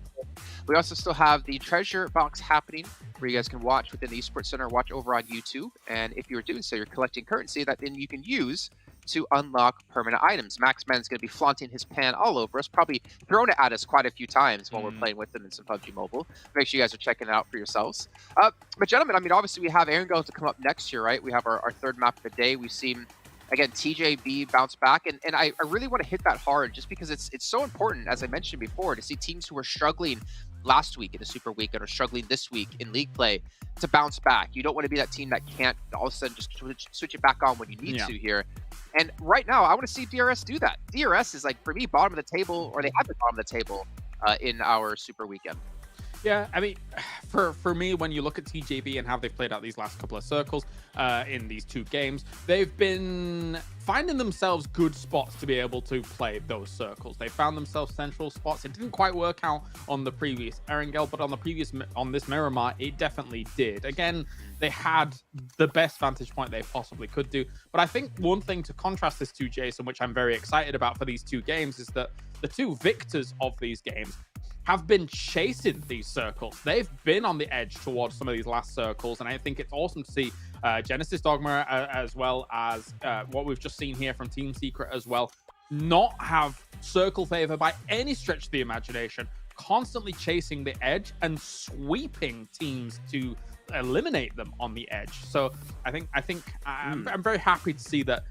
We also still have the treasure box happening, where you guys can watch within the Esports Center, watch over on YouTube, and if you're doing so, you're collecting currency that then you can use to unlock permanent items. Maxman's going to be flaunting his pan all over us, probably thrown it at us quite a few times while we're playing with them in some PUBG Mobile. Make sure you guys are checking it out for yourselves. But gentlemen, I mean, obviously we have Erangel to come up next year, right? We have our 3rd map of the day. We've seen, again, TJB bounce back, and I really want to hit that hard just because it's so important, as I mentioned before, to see teams who were struggling last week in the Super Week and are struggling this week in league play to bounce back. You don't want to be that team that can't all of a sudden just switch it back on when you need to here. And right now, I want to see DRS do that. DRS is like, for me, bottom of the table, or they have the bottom of the table in our Super Weekend. Yeah, I mean, for me, when you look at TJB and how they've played out these last couple of circles in these 2 games, they've been finding themselves good spots to be able to play those circles. They found themselves central spots. It didn't quite work out on the previous Erangel, but on this Miramar, it definitely did. Again, they had the best vantage point they possibly could do. But I think one thing to contrast this to, Jason, which I'm very excited about for these 2 games, is that the 2 victors of these games have been chasing these circles. They've been on the edge towards some of these last circles, and I think it's awesome to see Genesis Dogma as well as what we've just seen here from Team Secret as well, not have circle favor by any stretch of the imagination, constantly chasing the edge and sweeping teams to eliminate them on the edge. So I think I'm very happy to see that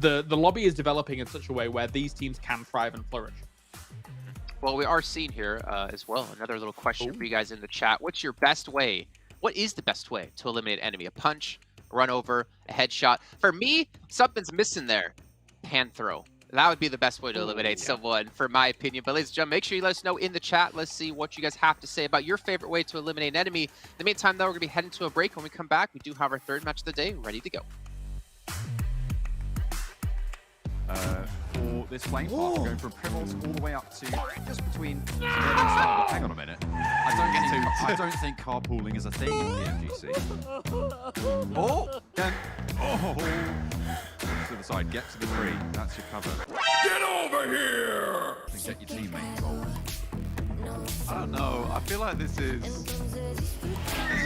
the lobby is developing in such a way where these teams can thrive and flourish. Well, we are seeing here as well another little question for you guys in the chat. What's your best way? What is the best way to eliminate an enemy? A punch, a run over, a headshot? For me, something's missing there. Pan throw. That would be the best way to eliminate someone, for my opinion. But ladies and gentlemen, make sure you let us know in the chat. Let's see what you guys have to say about your favorite way to eliminate an enemy. In the meantime, though, we're going to be heading to a break. When we come back, we do have our 3rd match of the day ready to go. For this flame path, going from Primals all the way up to just between Severity and Style. But hang on a minute. I don't think carpooling is a thing in PMGC. To the side, get to the tree. That's your cover. Get over here! And get your teammate involved. I don't know. I feel like this is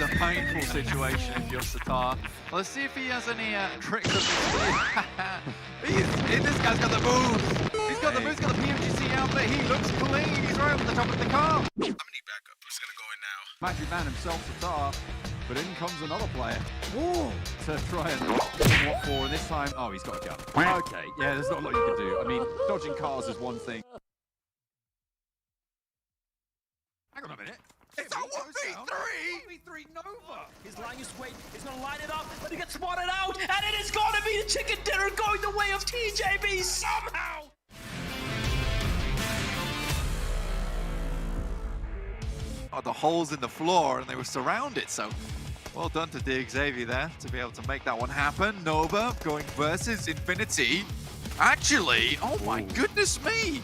a painful situation if you're Satar. Let's see if he has any tricks up his sleeve. This guy's got the moves. He's got the moves, got the PMGC outfit. He looks clean. He's right up the top of the car. I'm gonna need backup. Who's gonna go in now? Magic Man himself, Satar. But in comes another player to try and what for, and this time, oh, he's got a gun. Okay, yeah, there's not a lot you can do. I mean, dodging cars is one thing. Hang on a minute. It's a 1v3! 1v3 Nova! He's lying his weight, he's gonna line it up, but he gets spotted out, and it is gonna be the chicken dinner going the way of TJB somehow! Oh, the holes in the floor, and they were surrounded, so well done to DXavier there to be able to make that one happen. Nova going versus Infinity. Actually, oh my goodness me!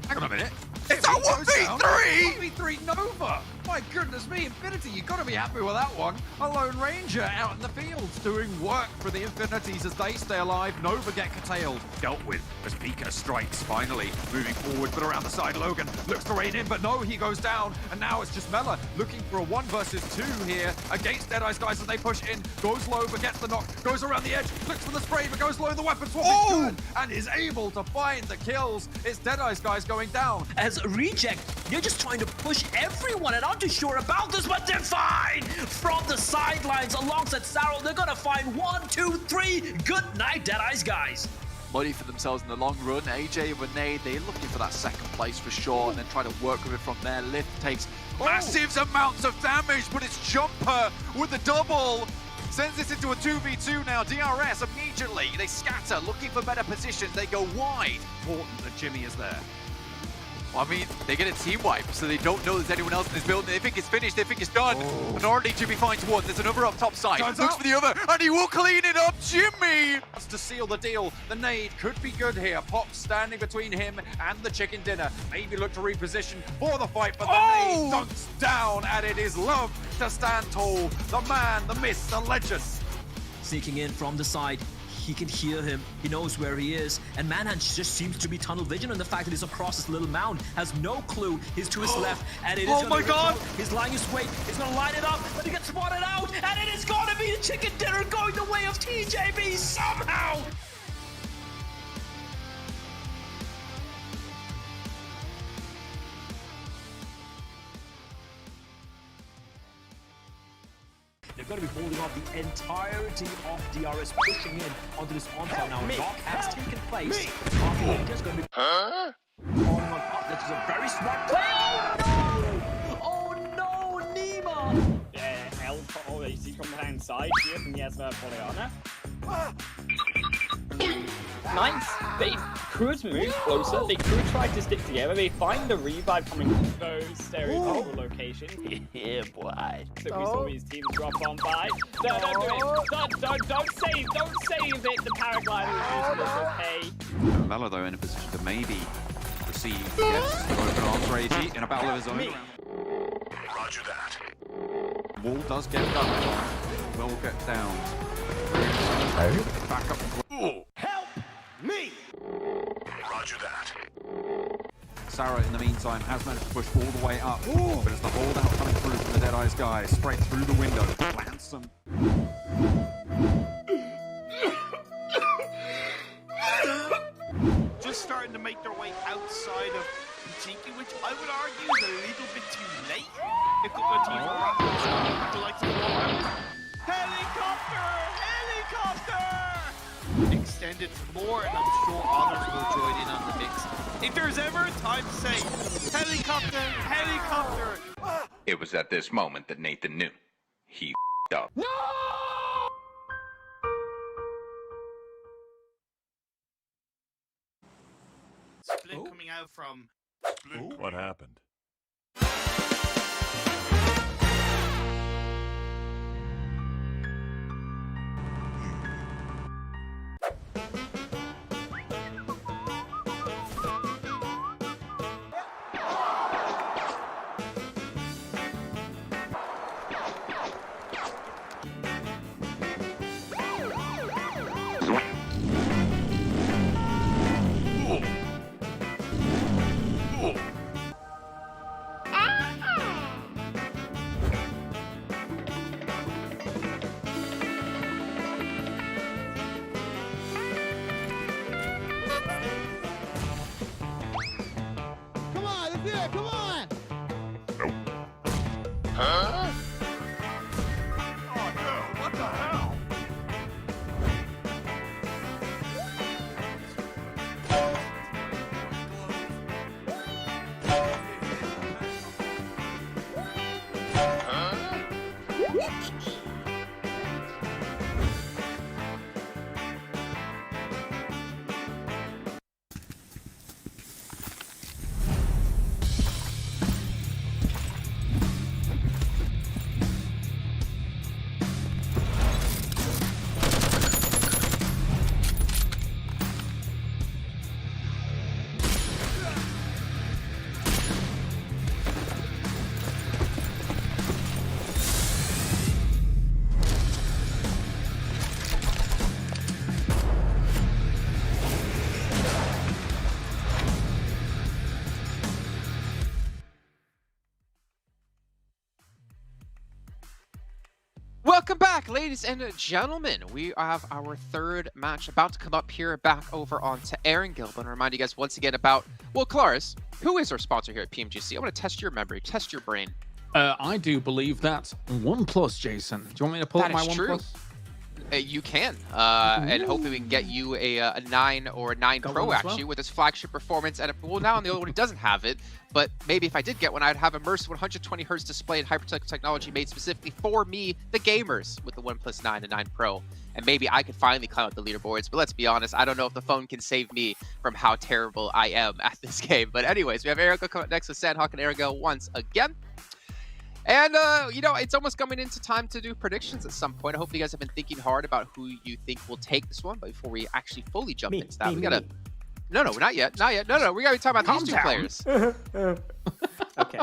Hang on a minute. It's a 1v3! 1v3 Nova! My goodness me, Infinity, you've got to be happy with that one. A Lone Ranger out in the fields doing work for the Infinities as they stay alive. Nova get curtailed. Dealt with as Pika strikes, finally moving forward, but around the side, Logan looks to rein in, but no, he goes down. And now it's just Mela looking for a 1 versus 2 here against Deadeye's guys as they push in. Goes low, but gets the knock. Goes around the edge, looks for the spray, but goes low. The weapon swapping good and is able to find the kills. It's Deadeye's guys going down. As a reject, they're just trying to push everyone, and I'm not too sure about this, but they're fine! From the sidelines alongside Sarrow, they're gonna find 1, 2, 3. Good night, Deadeye's guys. Money for themselves in the long run. AJ and Renee, they're looking for that second place for sure, and then try to work with it from there. Lift takes massive amounts of damage, but it's Jumper with the double. Sends this into a 2v2 now. DRS immediately, they scatter, looking for better positions. They go wide. Important that Jimmy is there. I mean, they get a team wipe, so they don't know there's anyone else in this building. They think it's finished, they think it's done. And already Jimmy finds one. There's another up top side. Looks for the other, and he will clean it up. Jimmy! To seal the deal, the nade could be good here. Pop standing between him and the chicken dinner. Maybe look to reposition for the fight, but the nade dunks down, and it is Love to stand tall. The man, the myth, the legend. Sneaking in from the side. He can hear him, he knows where he is, and Manhunt just seems to be tunnel vision on the fact that he's across this little mound, has no clue, he's to his left, and it is oh my god! He's lying his weight, he's gonna line it up, but he gets spotted out, and it is gonna be the chicken dinner going the way of TJB somehow! They're going to be holding off the entirety of DRS, pushing in onto this onslaught now. Knock has taken place. Just going to be calling on up. This is a very smart play. Oh no! Oh no, Nima! Alpha always from the hand side here from Yasma Poliana. Nice. They could move closer. They could try to stick together. They find the revive coming from those stereotypical locations. Yeah, boy. So we saw these teams drop on by. Don't do it. Don't save it. The paraglider is using okay. Mela though in a position to maybe receive open arms Ragey in a battle of his own. Roger that. Wall does get done. Will get down. Back up. Help me! Roger that. Sarah, in the meantime, has managed to push all the way up. But it's the holdout coming through from the Deadeye's guys. Straight through the window. Plants some. Just starting to make their way outside of Cheeky, which I would argue is a little bit too late. A couple of teams were wrapping the likes of Helicopter! Helicopter! Extended for more, and I'm sure others will join in on the mix. If there's ever a time to say, helicopter, helicopter! It was at this moment that Nathan knew. He f***ed up. No! Split coming out from... Split. What happened? Welcome back, ladies and gentlemen. We have our third match about to come up here back over onto Erangel. But I remind you guys once again about, well, Claris, who is our sponsor here at PMGC? I want to test your memory, test your brain. I do believe that's OnePlus, Jason. Do you want me to pull up my OnePlus? You can, and hopefully we can get you a 9 or a 9 Pro actually with its flagship performance. And well, now on the other one, he doesn't have it, but maybe if I did get one, I'd have immersive 120 Hz display and hypertech technology made specifically for me, the gamers, with the OnePlus 9 and 9 Pro. And maybe I could finally climb up the leaderboards. But let's be honest, I don't know if the phone can save me from how terrible I am at this game. But anyways, we have Erangel coming up next with Sanhok and Erangel once again. And, you know, it's almost coming into time to do predictions at some point. I hope you guys have been thinking hard about who you think will take this one. But before we actually fully jump into that, we gotta... No, not yet. No, we gotta be talking about these two players. Okay.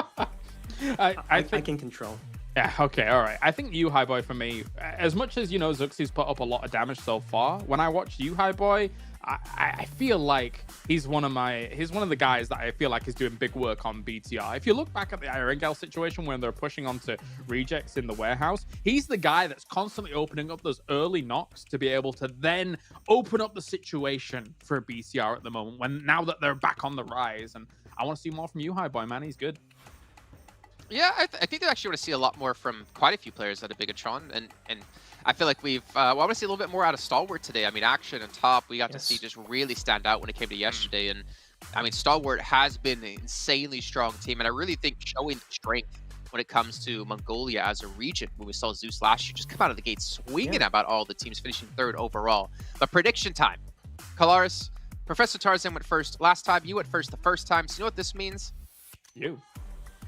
I can control. Yeah, okay, all right. I think you, High Boy, for me, as much as, you know, Zuxi's put up a lot of damage so far, when I watch you, High Boy, I feel like he's one of the guys that I feel like is doing big work on BTR. If you look back at the Erangel situation when they're pushing onto rejects in the warehouse, he's the guy that's constantly opening up those early knocks to be able to then open up the situation for BTR at the moment, now that they're back on the rise. And I want to see more from you, High Boy, man. He's good. Yeah, I think they actually want to see a lot more from quite a few players at a Bigatron, and I feel like we've I want to see a little bit more out of Stalwart today. I mean, Action and Top, we got to see just really stand out when it came to yesterday, and I mean, Stalwart has been an insanely strong team, and I really think showing strength when it comes to Mongolia as a region, when we saw Zeus last year just come out of the gate swinging about all the teams, finishing third overall. But prediction time. Kalaris, Professor Tarzan went first last time, you went first the first time, so you know what this means?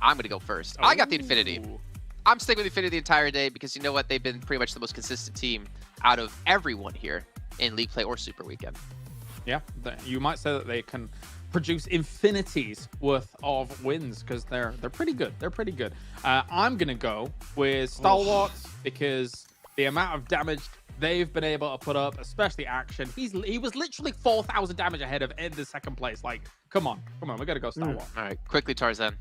I'm going to go first. I got the Infinity. I'm sticking with Infinity the entire day because you know what? They've been pretty much the most consistent team out of everyone here in League Play or Super Weekend. Yeah, you might say that they can produce infinities worth of wins because they're pretty good. They're pretty good. I'm going to go with Stalwart because the amount of damage they've been able to put up, especially Action. He was literally 4,000 damage ahead of the second place. Like, come on. We got to go Stalwart. All right, quickly, Tarzan.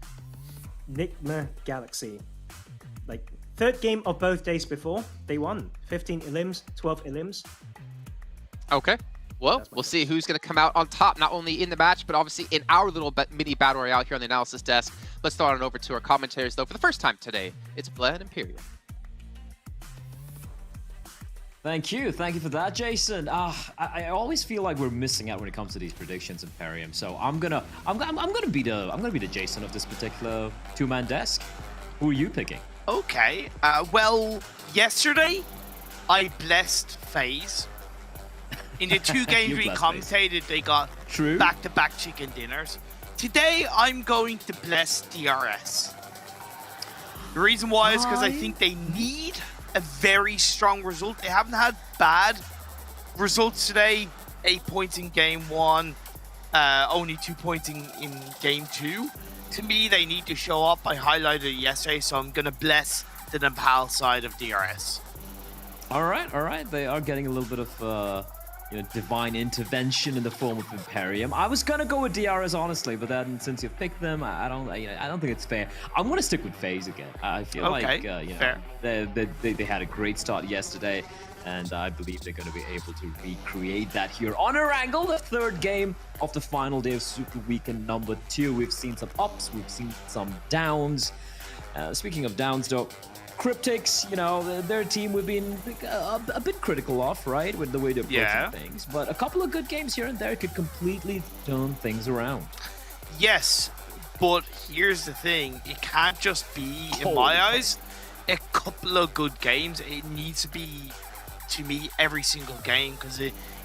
Nigma Galaxy. Like, third game of both days before, they won. 15 elims, 12 elims. Okay. Well, we'll see who's going to come out on top, not only in the match, but obviously in our little mini battle royale here on the analysis desk. Let's throw it over to our commentators, though. For the first time today, it's Bled and Imperial. Thank you for that, Jason. I always feel like we're missing out when it comes to these predictions, Imperium. So I'm gonna be the Jason of this particular two-man desk. Who are you picking? Okay. Well, yesterday I blessed FaZe. In the two games we commentated, they got back-to-back chicken dinners. Today I'm going to bless DRS. The reason why is because I think they need a very strong result. They haven't had bad results today. 8 points in game 1, only 2 points in game 2. To me, they need to show up. I highlighted it yesterday, so I'm gonna bless the Nepal side of DRS. All right. They are getting a little bit of divine intervention in the form of Imperium. I was gonna go with DRS honestly, but then since you picked them, I don't think it's fair. I'm gonna stick with FaZe again. I feel like they had a great start yesterday, and I believe they're gonna be able to recreate that here on Erangel, the third game of the final day of Super Weekend number 2. We've seen some ups, we've seen some downs. Speaking of downs, though, Cryptics, their team we've been a bit critical of, right, with the way they're approaching things. But a couple of good games here and there could completely turn things around. Yes, but here's the thing. It can't just be, in my eyes, a couple of good games. It needs to be, to me, every single game, because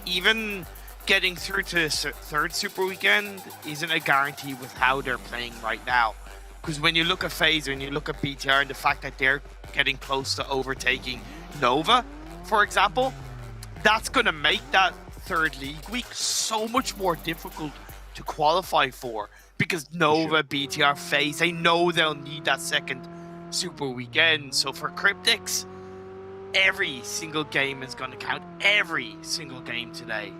even getting through to third Super Weekend isn't a guarantee with how they're playing right now. Because when you look at FaZe, when you look at BTR, and the fact that they're getting close to overtaking Nova, for example, that's going to make that third league week so much more difficult to qualify for. Because Nova, BTR, FaZe, they know they'll need that second Super Weekend. So for Cryptics, every single game is going to count. Every single game today.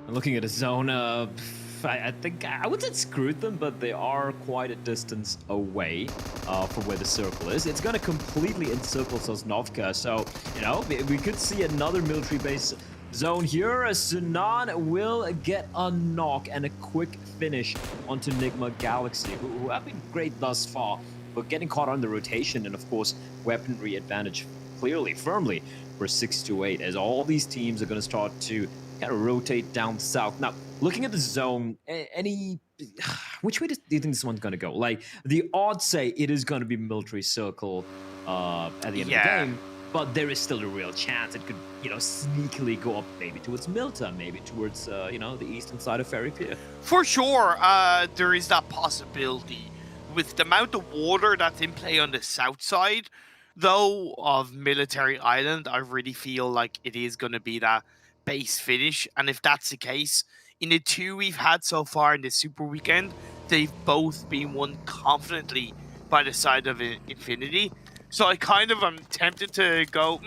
Looking at the zone, I think I wouldn't say screwed them, but they are quite a distance away from where the circle is. It's going to completely encircle Sosnovka, so, you know, we could see another military base zone here. Sunan will get a knock and a quick finish onto Nigma Galaxy, who have been great thus far, but getting caught on the rotation and, of course, weaponry advantage clearly, firmly for 6-8, as all these teams are going to start to kind of rotate down south. Now, looking at the zone, which way do you think this one's going to go? Like, the odds say it is going to be military circle at the end of the game, but there is still a real chance it could, you know, sneakily go up maybe towards Milta, maybe towards, you know, the eastern side of Ferry Pier. For sure, there is that possibility. With the amount of water that's in play on the south side, though, of Military Island, I really feel like it is going to be that base finish. And if that's the case, in the two we've had so far in the Super Weekend, they've both been won confidently by the side of Infinity. So I kind of am tempted to go,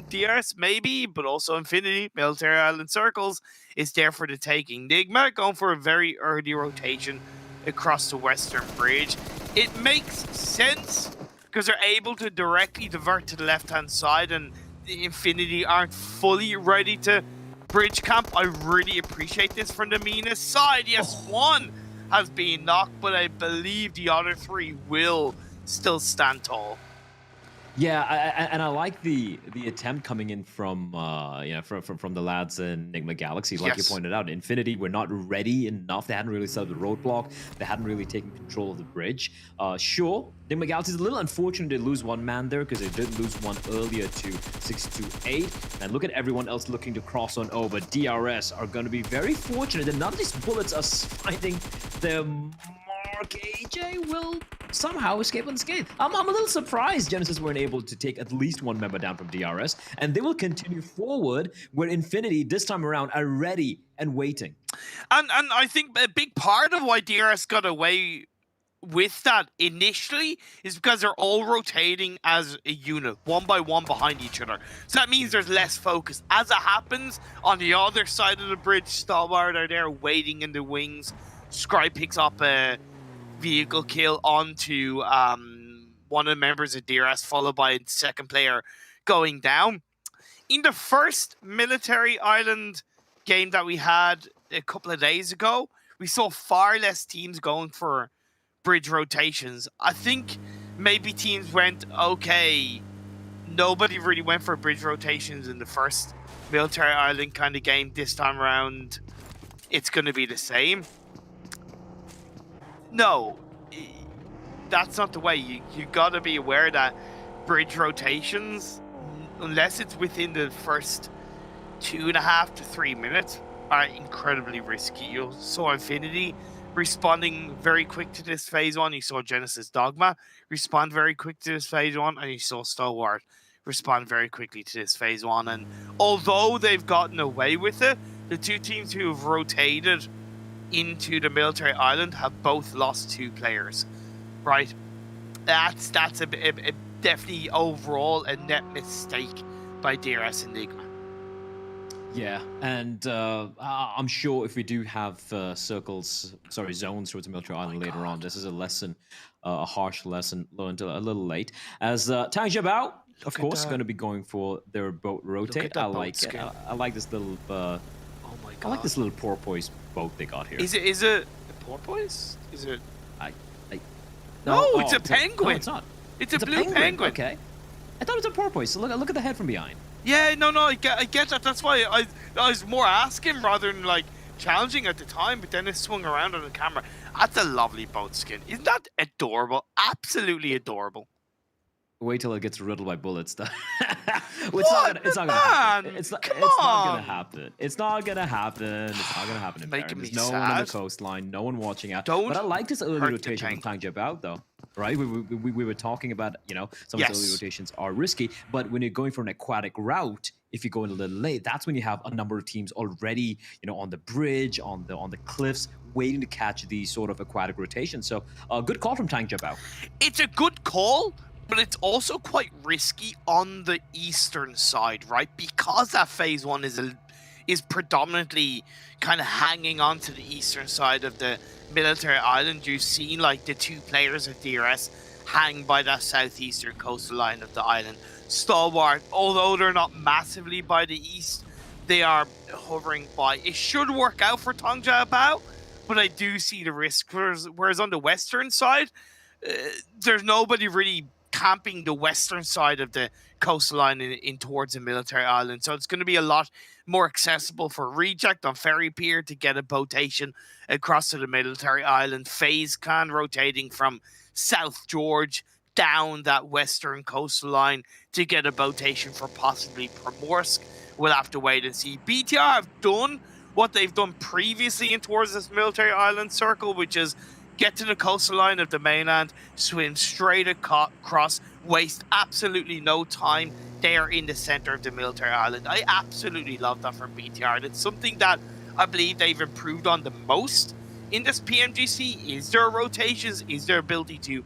DRS maybe, but also Infinity, Military Island Circles is there for the taking. Nigma going for a very early rotation across the western bridge. It makes sense because they're able to directly divert to the left-hand side, and the Infinity aren't fully ready to bridge camp. I really appreciate this from the Mina side. Yes, one has been knocked, but I believe the other three will still stand tall. Yeah, and I like the attempt coming in from from the lads in Nigma Galaxy. Like you pointed out, Infinity were not ready enough. They hadn't really set up the roadblock. They hadn't really taken control of the bridge. Sure, Nigma Galaxy is a little unfortunate they lose one man there because they did lose one earlier to 6-8. And look at everyone else looking to cross on over. DRS are going to be very fortunate that none of these bullets are finding their mark. AJ will somehow escape unscathed. I'm a little surprised Genesis weren't able to take at least one member down from DRS, and they will continue forward where Infinity this time around are ready and waiting. And I think a big part of why DRS got away with that initially is because they're all rotating as a unit, one by one behind each other. So that means there's less focus. As it happens, on the other side of the bridge, Stalwart are there waiting in the wings. Scry picks up a vehicle kill onto one of the members of DRS, followed by a second player going down. In the first Military Island game that we had a couple of days ago, we saw far less teams going for bridge rotations. I think maybe teams went, okay, nobody really went for bridge rotations in the first Military Island kind of game. This time around, it's going to be the same. No, that's not the way. You got to be aware that bridge rotations, unless it's within the first 2.5 to 3 minutes, are incredibly risky. You saw Infinity responding very quick to this phase one. You saw Genesis Dogma respond very quick to this phase one, and you saw Stalwart respond very quickly to this phase one. And although they've gotten away with it, the two teams who have rotated into the Military Island have both lost 2 players, right? That's a definitely overall a net mistake by DRS Enigma. Yeah, and I'm sure if we do have zones towards the Military Island later on, this is a lesson, a harsh lesson learned a little late. As Tang Jiabao, of course, going to be going for their boat rotate. I like it. I like this little. I like this little porpoise boat they got here. Is it a porpoise? Is it? No, it's a penguin. No, it's not. It's a blue penguin. Okay. I thought it was a porpoise. So look at the head from behind. Yeah, no, I get that. That's why I was more asking rather than like challenging at the time. But then it swung around on the camera. That's a lovely boat skin. Isn't that adorable? Absolutely adorable. Wait till it gets riddled by bullets. It's not gonna happen. It's not gonna happen. It's not gonna happen. It's not gonna happen in Paris. There's no one on the coastline, no one watching out. But I like this early rotation from Tang Jiabao though. Right? We were talking about, some of the early rotations are risky, but when you're going for an aquatic route, if you go in a little late, that's when you have a number of teams already, on the bridge, on the cliffs, waiting to catch these sort of aquatic rotations. So a good call from Tang Jiabao. It's a good call, but it's also quite risky on the eastern side, right? Because that phase one is is predominantly kind of hanging on to the eastern side of the military island. You've seen like the two players of DRS hang by that southeastern coastal line of the island. Stalwart, although they're not massively by the east, they are hovering by. It should work out for Tongja Bao, but I do see the risk. Whereas on the western side, there's nobody really camping the western side of the coastline in towards the military island. So it's going to be a lot more accessible for Reject on Ferry Pier to get a botation across to the military island. FaZe Clan rotating from South George down that western coastline to get a botation for possibly Primorsk. We'll have to wait and see. BTR have done what they've done previously in towards this military island circle, which is get to the coastline of the mainland, swim straight across, waste absolutely no time there in the center of the military island. I absolutely love that from BTR. And it's something that I believe they've improved on the most in this PMGC. Is their rotations, is their ability to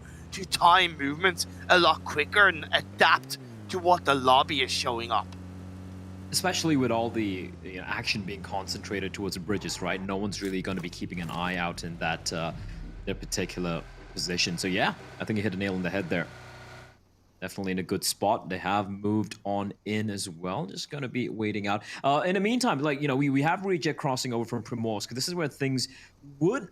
time movements a lot quicker and adapt to what the lobby is showing up. Especially with all the action being concentrated towards the bridges, right? No one's really going to be keeping an eye out in that their particular position. So yeah, I think you hit a nail on the head there. Definitely in a good spot. They have moved on in as well. Just going to be waiting out. In the meantime, like, we have Reject crossing over from Primorsk. This is where things would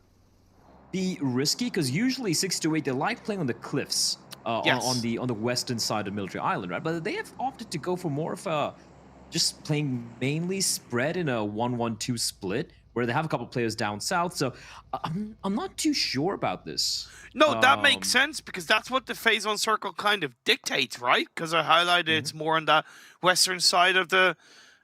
be risky, because usually 6-8, they like playing on the cliffs Yes. on the western side of Military Island, right? But they have opted to go for more of a just playing mainly spread in a 1-1-2 split, where they have a couple players down south. So I'm not too sure about this. No, that makes sense, because that's what the Phase 1 circle kind of dictates, right? Because I highlighted it's more on the western side of the...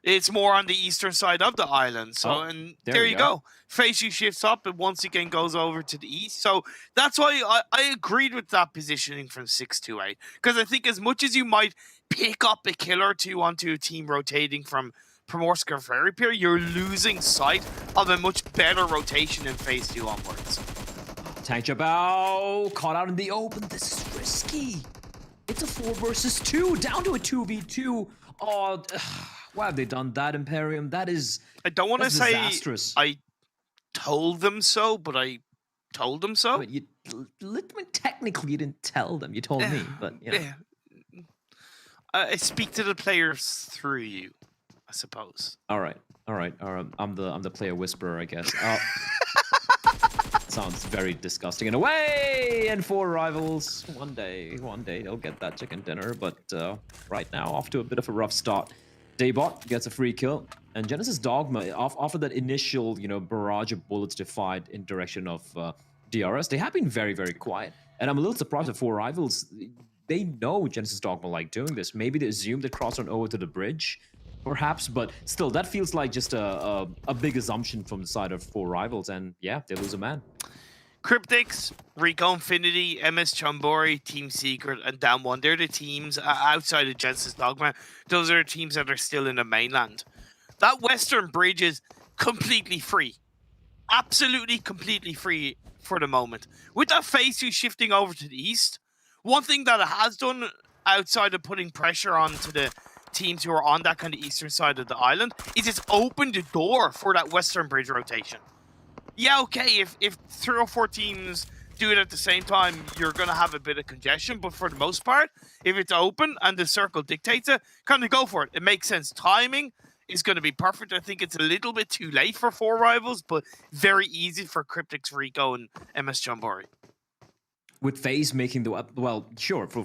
It's more on the eastern side of the island. So, and there you go. Phase 2 shifts up and once again goes over to the east. So that's why I agreed with that positioning from 6-8. Because I think as much as you might pick up a kill or two onto a team rotating from Primorsk or Ferry Pier, you're losing sight of a much better rotation in Phase 2 onwards. Tangja Bao caught out in the open. This is risky. It's a 4 versus 2, down to a 2v2. Oh, why have they done that, Imperium? That is I don't want to say disastrous. I told them so, but I told them so. But technically, you didn't tell them. You told me, but I speak to the players through you, I suppose. All right. I'm the player whisperer, I guess. Sounds very disgusting in a way. And 4 rivals. One day they'll get that chicken dinner. But right now, off to a bit of a rough start. Daybot gets a free kill, and Genesis Dogma, after that initial, barrage of bullets to fight in direction of DRS, they have been very, very quiet. And I'm a little surprised that 4 rivals, they know Genesis Dogma like doing this. Maybe they assume they crossed on over to the bridge, perhaps, but still, that feels like just a big assumption from the side of 4 rivals, and yeah, they lose a man. Cryptics, Rico Infinity, MS Chambori, Team Secret, and Down 1. They're the teams outside of Genesis Dogma. Those are the teams that are still in the mainland. That western bridge is completely free. Absolutely completely free for the moment. With that Phase 2 shifting over to the east, one thing that it has done outside of putting pressure onto the teams who are on that kind of eastern side of the island is it's opened the door for that western bridge rotation. Yeah, okay, if 3 or 4 teams do it at the same time, you're going to have a bit of congestion, but for the most part, if it's open and the circle dictates it, kind of go for it. It makes sense. Timing is going to be perfect. I think it's a little bit too late for 4 rivals, but very easy for Cryptics, Rico, and MS Jambori. With FaZe making the... Well, sure, for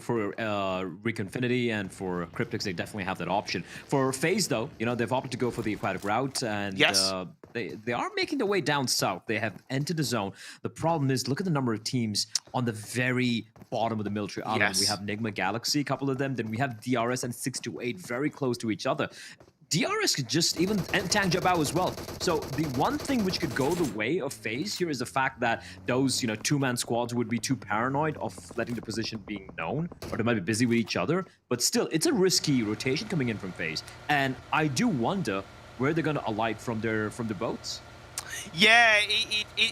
Rico Infinity and for Cryptics, they definitely have that option. For FaZe, though, they've opted to go for the aquatic route, and yes. They are making their way down south. They have entered the zone. The problem is, look at the number of teams on the very bottom of the military island. Yes. We have Nigma Galaxy, a couple of them. Then we have DRS and 6-8 very close to each other. DRS could just even, and Tangja Bao as well. So the one thing which could go the way of FaZe here is the fact that those, 2-man squads would be too paranoid of letting the position being known, or they might be busy with each other. But still, it's a risky rotation coming in from FaZe. And I do wonder where they're going to alight from the boats. Yeah,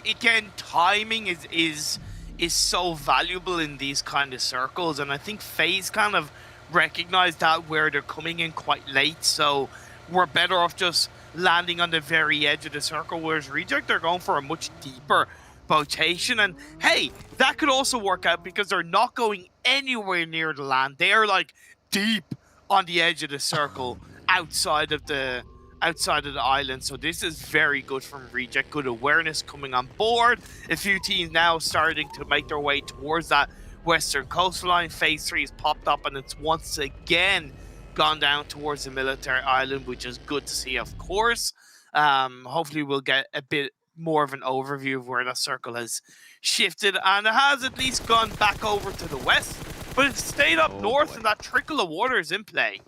again, timing is so valuable in these kind of circles, and I think FaZe kind of recognized that where they're coming in quite late, so we're better off just landing on the very edge of the circle, whereas Reject, they're going for a much deeper rotation. And hey, that could also work out because they're not going anywhere near the land. They are like deep on the edge of the circle outside of the island. So this is very good from Reject. Good awareness coming on board. A few teams now starting to make their way towards that western coastline. Phase 3 has popped up and it's once again gone down towards the military island, which is good to see, of course. Hopefully we'll get a bit more of an overview of where that circle has shifted, and it has at least gone back over to the west, but it's stayed up north, and that trickle of water is in play.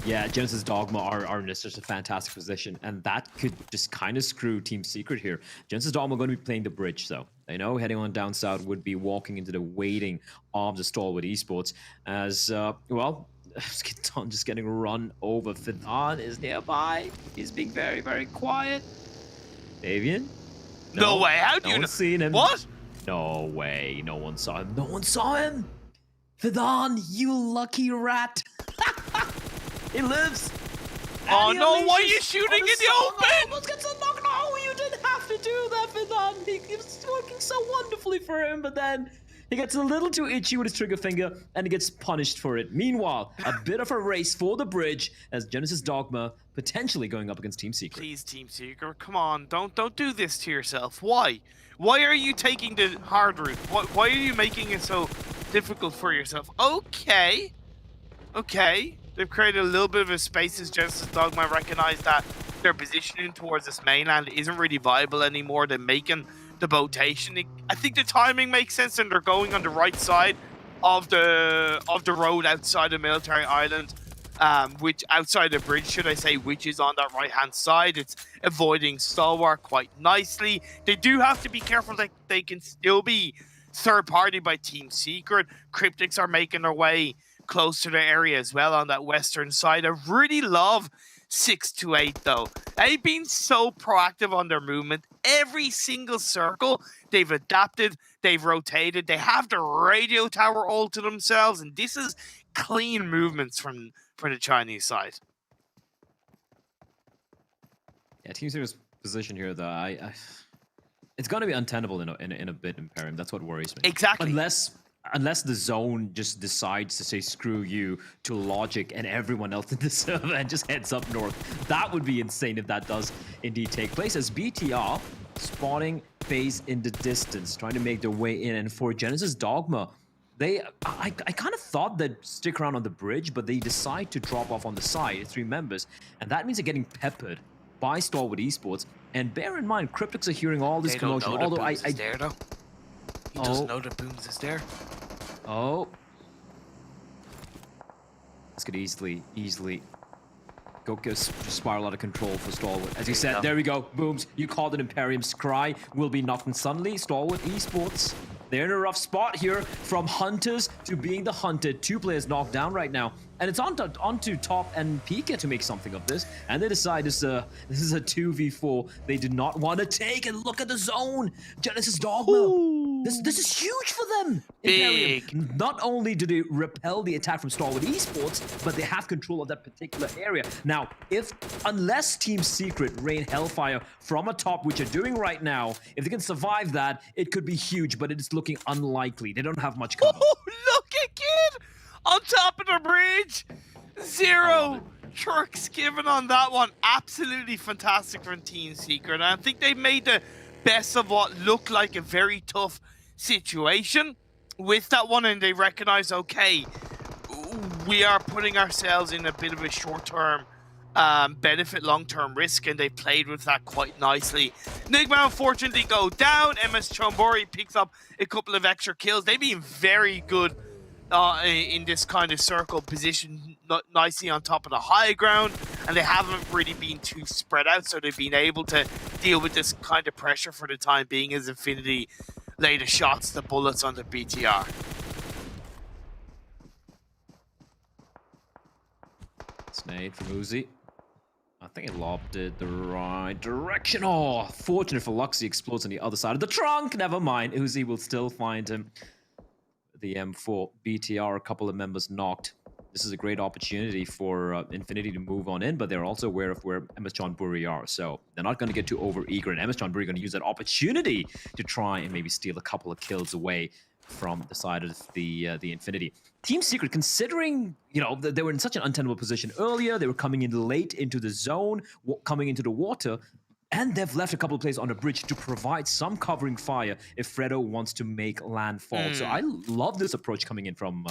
Yeah, Genesis Dogma are in such a fantastic position, and that could just kind of screw Team Secret here. Genesis Dogma are going to be playing the bridge, though. They know heading on down south would be walking into the waiting of the Stalwart Esports, as, well, Skitton just getting run over. Fidhan is nearby. He's being very, very quiet. Davian? No way. How do you know? Seen him. What? No way. No one saw him. No one saw him. Fidhan, you lucky rat. He lives. Oh no, why are you shooting in the open? Almost gets a knock. No, you didn't have to do that, Fidhan. He was working so wonderfully for him, but then he gets a little too itchy with his trigger finger, and he gets punished for it. Meanwhile, a bit of a race for the bridge as Genesis Dogma potentially going up against Team Secret. Please, Team Secret, come on, don't do this to yourself. Why? Why are you taking the hard route? Why are you making it so difficult for yourself? Okay. They've created a little bit of a space as Genesis Dogma recognize that their positioning towards this mainland isn't really viable anymore. They're making the botation. I think the timing makes sense, and they're going on the right side of the road outside the military island, which outside the bridge, should I say, which is on that right hand side. It's avoiding Stalwart quite nicely. They do have to be careful that they can still be third party by Team Secret. Cryptics are making their way close to the area as well on that western side. I really love 628 though. They've been so proactive on their movement. Every single circle, they've adapted, they've rotated, they have the radio tower all to themselves, and this is clean movements from the Chinese side. Yeah, Team Secret's position here, though, it's going to be untenable in a bit, Imperium. That's what worries me. Exactly. Unless the zone just decides to say screw you to Logic and everyone else in the server and just heads up north. That would be insane if that does indeed take place, as BTR spotting phase in the distance, trying to make their way in. And for Genesis Dogma, I kind of thought they'd stick around on the bridge, but they decide to drop off on the side, 3 members, and that means they're getting peppered by Stalwart Esports. And bear in mind, Cryptics are hearing all this commotion. Although I there though. He doesn't know that Booms is there. Oh. This could easily go spiral out of control for Stalwart. As you said, there we go. Booms, you called it. Imperium's cry will be knocked, and suddenly Stalwart Esports, they're in a rough spot here, from hunters to being the hunted. 2 players knocked down right now, and it's onto Top and Pika to make something of this, and they decide this is a 2v4 they did not want to take. And look at the zone. Genesis Dogma. This is huge for them. Big. Imperium. Not only do they repel the attack from Stalwart Esports, but they have control of that particular area. Now, unless Team Secret rain Hellfire from atop, which they're doing right now, if they can survive that, it could be huge, but it is looking unlikely. They don't have much cover. Oh, look at Kid on top of the bridge. 0 tricks given on that one. Absolutely fantastic from Team Secret. And I think they made the best of what looked like a very tough situation with that one, and they recognize, okay, we are putting ourselves in a bit of a short-term benefit, long-term risk, and they played with that quite nicely. Nigma unfortunately go down. MS Chombori picks up a couple of extra kills. They've been very good in this kind of circle, positioned nicely on top of the high ground, and they haven't really been too spread out, so they've been able to deal with this kind of pressure for the time being as Infinity lay the shots, the bullets on the BTR. Snade from Uzi. I think it lobbed it the right direction. Oh, fortunate for Luxy, explodes on the other side of the trunk. Never mind. Uzi will still find him. The M4 BTR, a couple of members knocked. this is a great opportunity for Infinity to move on in, but they're also aware of where MS John Burry are, so they're not going to get too over-eager, and MS John Burry going to use that opportunity to try and maybe steal a couple of kills away from the side of the Infinity. Team Secret, considering, you know, they were in such an untenable position earlier, they were coming in late into the zone, coming into the water, and they've left a couple of players on the bridge to provide some covering fire if Fredo wants to make landfall. So I love this approach coming in from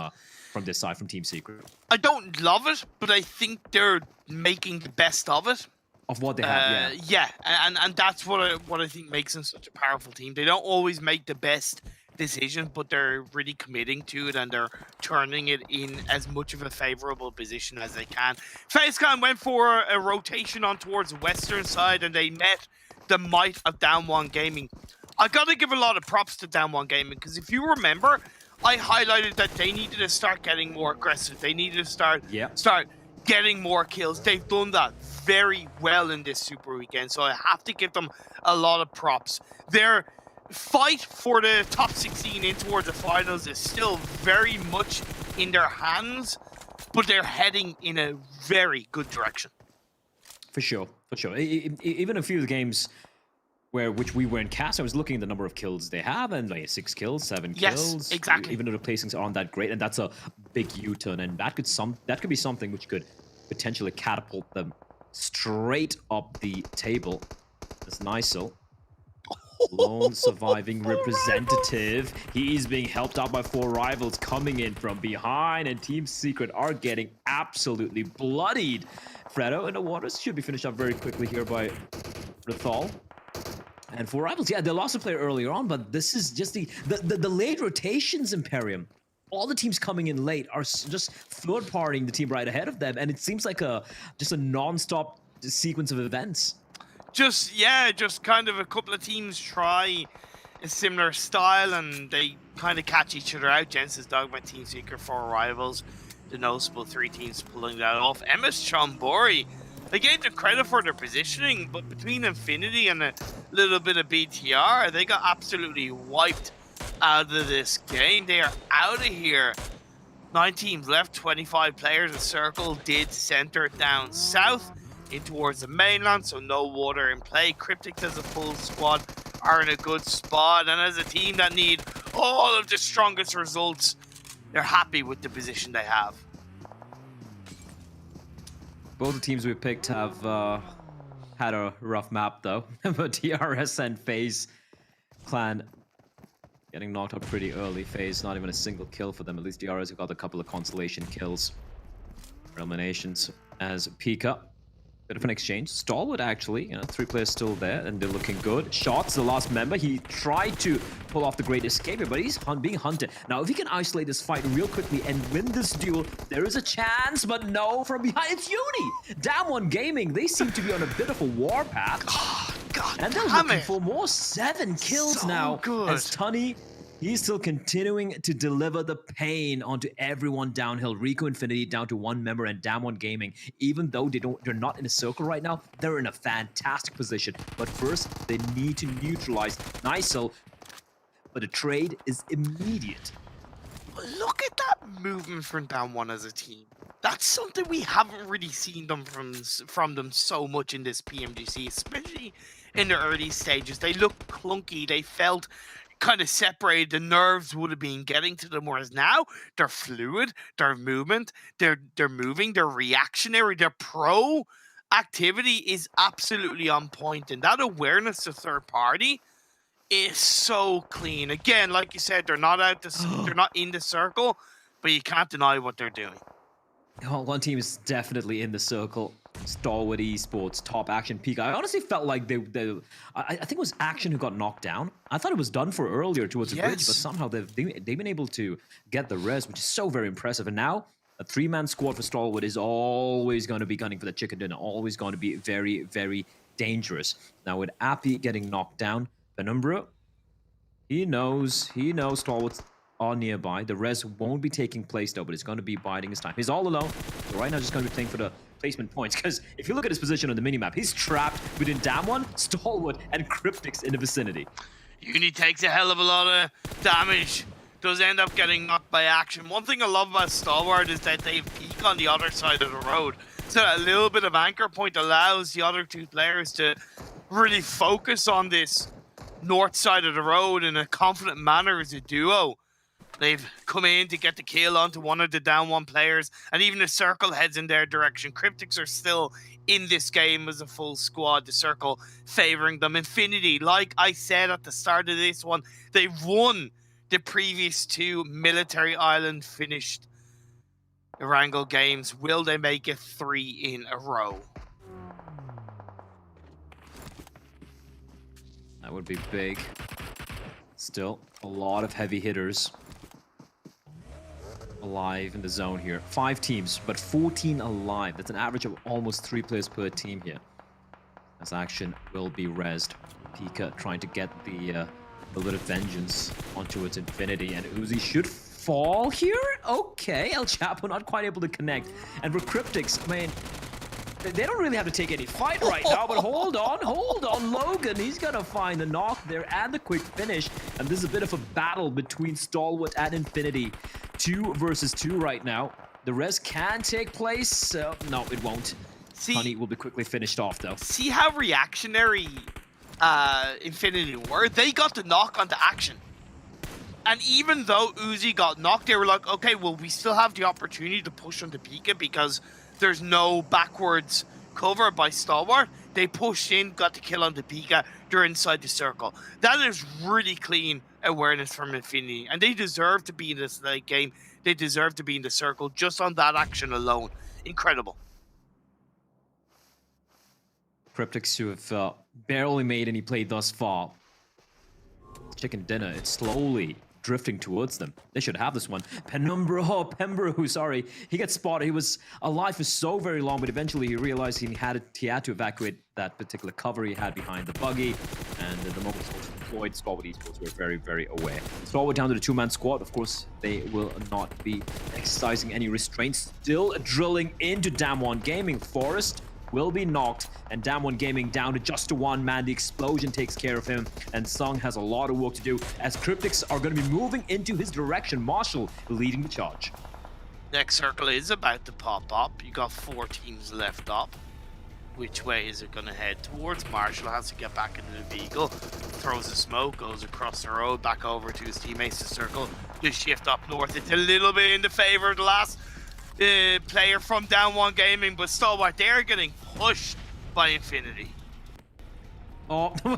this side, from Team Secret. I don't love it, but I think they're making the best of it. Of what they have, yeah. And that's what I think makes them such a powerful team. They don't always make the best decision, but they're really committing to it, and they're turning it in as much of a favorable position as they can. FaZe went for a rotation on towards the western side, and they met the might of Down One Gaming. I gotta give a lot of props to Down One Gaming, because if you remember, I highlighted that they needed to start getting more aggressive. They needed to start getting more kills. They've done that very well in this Super Weekend, so I have to give them a lot of props. Their fight for the top 16 in towards the finals is still very much in their hands, but they're heading in a very good direction. For sure. Even a few of the games which we were in cast, I was looking at the number of kills they have, and like 6 kills, 7 kills. Yes, exactly. Even though the placings aren't that great, and that's a big U-turn, and that could be something which could potentially catapult them straight up the table. That's Nysel. Lone surviving representative. He's being helped out by 4 rivals coming in from behind, and Team Secret are getting absolutely bloodied. Fredo in the waters should be finished up very quickly here by Rethal. And 4 rivals, yeah, they lost a player earlier on, but this is just the late rotations, Imperium. All the teams coming in late are just third-partying the team right ahead of them, and it seems like just a non-stop sequence of events. Just kind of a couple of teams try a similar style, and they kind of catch each other out. Jensen's Dogma, Team Secret, 4 rivals. The noticeable 3 teams pulling that off. MS Chambori, they gave them credit for their positioning, but between Infinity and a little bit of BTR, they got absolutely wiped out of this game. They are out of here. 9 teams left, 25 players. The circle did center down south in towards the mainland, so no water in play. Cryptic as a full squad are in a good spot, and as a team that need all of the strongest results, they're happy with the position they have. Both the teams we picked have had a rough map though, but DRS and FaZe Clan getting knocked out pretty early. FaZe not even a single kill for them. At least DRS have got a couple of consolation kills. Eliminations as Pika. Bit of an exchange. Stalwart actually, 3 players still there, and they're looking good. Shots, the last member. He tried to pull off the great escape here, but he's being hunted. Now, if he can isolate this fight real quickly and win this duel, there is a chance, but no, from behind, it's Uni! Damn One Gaming, they seem to be on a bit of a warpath. Oh, God, and they're looking for more. 7 kills so now. Good. As Tunny, he's still continuing to deliver the pain onto everyone downhill. Rico Infinity down to 1 member, and Damn One Gaming, even though they're not in a circle right now, they're in a fantastic position. But first, they need to neutralize Nysel, but the trade is immediate. Look at that movement from Down One as a team. That's something we haven't really seen them from them so much in this PMGC, especially in the early stages. They looked clunky. They felt kind of separated. The nerves would have been getting to them, whereas now they're fluid, they're moving, they're reactionary, their pro activity is absolutely on point, and that awareness to third party is so clean. Again, like you said, they're not in the circle, but you can't deny what they're doing. Oh, one team is definitely in the circle. Stalwart Esports, Top Action, Peak. I honestly felt like I think it was Action who got knocked down. I thought it was done for earlier towards the bridge, but somehow they've been able to get the res, which is so very impressive. And now a 3-man squad for Stalwart is always going to be gunning for the chicken dinner, always going to be very, very dangerous. Now with Appy getting knocked down, Penumbra, he knows Stalwart's are nearby. The res won't be taking place though, but it's going to be biding his time. He's all alone. So right now just going to be playing for the placement points, because if you look at his position on the minimap, he's trapped between Damn One, Stalwart, and Cryptics in the vicinity. Uni takes a hell of a lot of damage. does end up getting knocked by action. One thing I love about Stalwart is that they peak on the other side of the road. So a little bit of anchor point allows the other two players to really focus on this north side of the road in a confident manner as a duo. They've come in to get the kill onto one of the down one players, and even the Circle heads in their direction. Cryptics are still in this game as a full squad, the Circle favoring them. Infinity, like I said at the start of this one, they won the previous two Military Island finished Erangel games. Will they make it 3 in a row? That would be big. Still, a lot of heavy hitters alive in the zone here. 5 teams, but 14 alive. That's an average of almost 3 players per team here. As action will be rezzed. Pika trying to get the bit of vengeance onto its Infinity, and Uzi should fall here? Okay, El Chapo not quite able to connect. And for Cryptics, I mean, they don't really have to take any fight right now, but hold on, Logan, he's gonna find the knock there and the quick finish, and this is a bit of a battle between Stalwart and Infinity. 2 versus 2 right now. The res can take place, no, it won't. Honey will be quickly finished off, though. See how reactionary Infinity were? They got the knock onto action. And even though Uzi got knocked, they were like, okay, well, we still have the opportunity to push onto Pika because there's no backwards cover by Stalwart. They pushed in, got the kill on the Pika. They're inside the circle. That is really clean awareness from Infinity. And they deserve to be in this late game. They deserve to be in the circle just on that action alone. Incredible. Cryptics who have barely made any play thus far. Chicken dinner, it's slowly drifting towards them. They should have this one. Pembro, sorry. He gets spotted. He was alive for so very long, but eventually he realized he had to evacuate that particular cover he had behind the buggy. And the moment he was deployed, Stalwart Esports were very, very aware. Stalwart down to the 2-man squad. Of course, they will not be exercising any restraints. Still drilling into Damwon Gaming. Forest will be knocked, and Damwon Gaming down to just a 1-man. The explosion takes care of him, and Sung has a lot of work to do as Cryptics are going to be moving into his direction. Marshall leading the charge. Next circle is about to pop up. You got 4 teams left up. Which way is it going to head towards? Marshall has to get back into the vehicle, throws a smoke, goes across the road, back over to his teammates to circle. Just shift up north. It's a little bit in the favor of the last player from Damwon Gaming, but Stalwart, they're getting pushed by Infinity. Oh, well,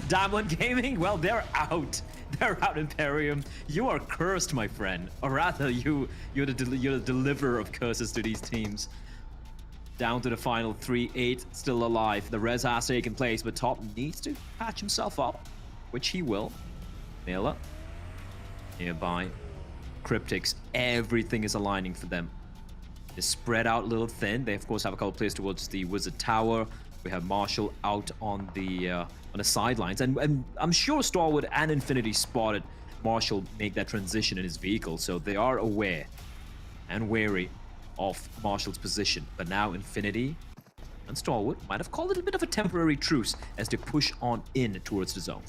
Damwon Gaming, well, they're out. They're out, Imperium. You are cursed, my friend. Or rather, you're the deliverer of curses to these teams. Down to the final 3, 8 still alive. The res has taken place, but Top needs to patch himself up, which he will. Mela, nearby. Cryptics, everything is aligning for them. They're spread out a little thin. They of course have a couple players towards the Wizard Tower. We have Marshall out on the sidelines, and I'm sure Stalwart and Infinity spotted Marshall make that transition in his vehicle, so they are aware and wary of Marshall's position. But now Infinity and Stalwart might have called it a bit of a temporary truce as they push on in towards the zone.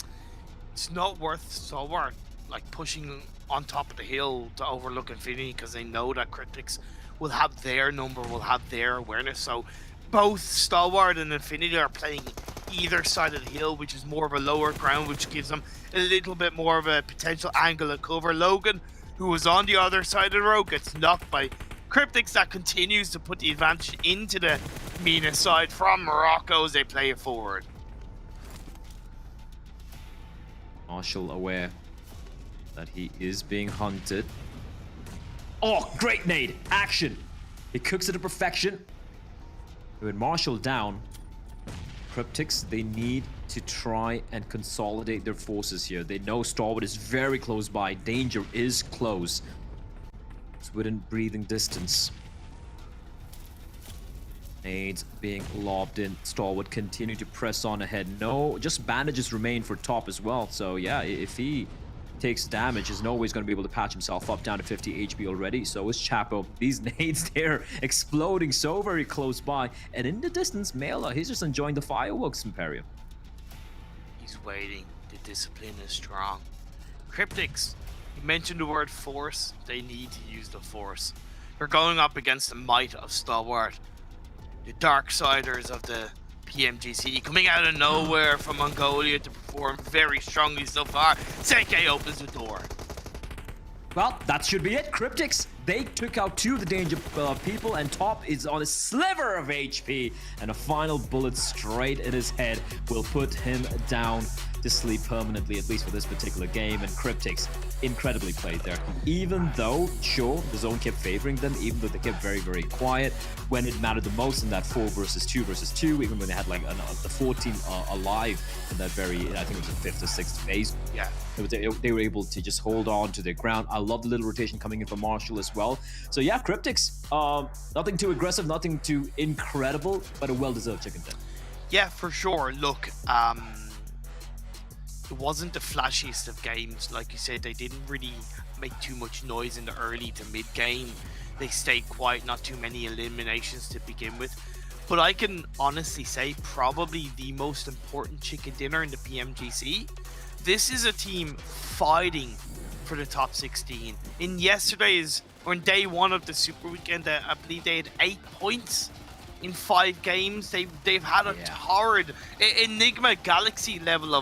It's not worth Stalwart like pushing on top of the hill to overlook Infinity because they know that Cryptics will have their number, will have their awareness. So both Stalwart and Infinity are playing either side of the hill, which is more of a lower ground, which gives them a little bit more of a potential angle of cover. Logan, who was on the other side of the road, gets knocked by Cryptics. That continues to put the advantage into the Mina side from Morocco as they play it forward. Marshall aware that he is being hunted. Oh, great nade! Action! He cooks it to perfection. With Marshall down, Cryptics, they need to try and consolidate their forces here. They know Stalwart is very close by. Danger is close. It's within breathing distance. Nades being lobbed in. Stalwart continue to press on ahead. No, just bandages remain for Top as well. So yeah, if he takes damage, is no way he's going to be able to patch himself up down to 50 HP already. So is Chapo. These nades, they're exploding so very close by. And in the distance, Mela, he's just enjoying the fireworks, Imperium. He's waiting. The discipline is strong. Cryptics, you mentioned the word force. They need to use the force. They're going up against the might of Stalwart, the Darksiders of the PMGC, coming out of nowhere from Mongolia to perform very strongly so far. Senke opens the door. Well, that should be it. Cryptics, they took out 2 of the danger people, and Top is on a sliver of HP, and a final bullet straight in his head will put him down to sleep permanently, at least for this particular game. And Cryptics incredibly played there. Even though, sure, the zone kept favoring them, even though they kept very, very quiet when it mattered the most in that 4 versus 2 versus 2, even when they had like the 14 alive in that very, I think it was the 5th or 6th phase. Yeah. They were able to just hold on to their ground. I love the little rotation coming in from Marshall as well. So yeah, Cryptics, nothing too aggressive, nothing too incredible, but a well-deserved chicken dinner. Yeah, for sure. Look, it wasn't the flashiest of games. Like you said, they didn't really make too much noise in the early to mid game. They stayed quiet, not too many eliminations to begin with. But I can honestly say probably the most important chicken dinner in the PMGC. This is a team fighting for the top 16. In day 1 of the Super Weekend, I believe they had 8 points in 5 games. They've had a torrid Enigma Galaxy level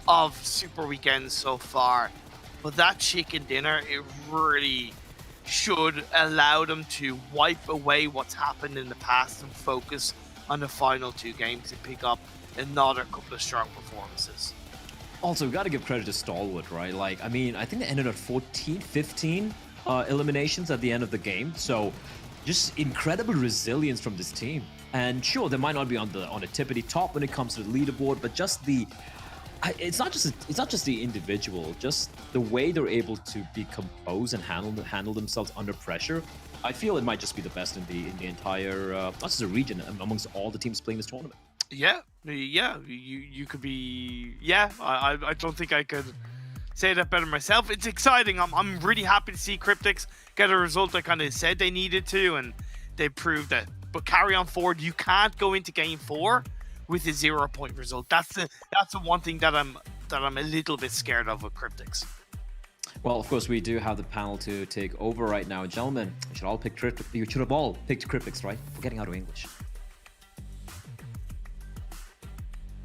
of Super Weekends so far. But that chicken dinner, it really should allow them to wipe away what's happened in the past and focus on the final 2 games and pick up another couple of strong performances. Also, we got to give credit to Stalwart, right? Like, I mean, I think they ended at 14, 15 eliminations at the end of the game. So, just incredible resilience from this team. And sure, they might not be on a tippity top when it comes to the leaderboard, but just it's not just the individual, just the way they're able to be composed and handle themselves under pressure. I feel it might just be the best in the entire, not just the region, amongst all the teams playing this tournament. Yeah, you could be. Yeah, I don't think I could say that better myself. It's exciting. I'm really happy to see Cryptics get a result I kind of said they needed to, and they proved that. But carry on forward. You can't go into game 4 with a 0-point result. That's the one thing that I'm a little bit scared of with Cryptics. Well, of course, we do have the panel to take over right now, gentlemen. You should have all picked Cryptics, right? Forgetting how to English.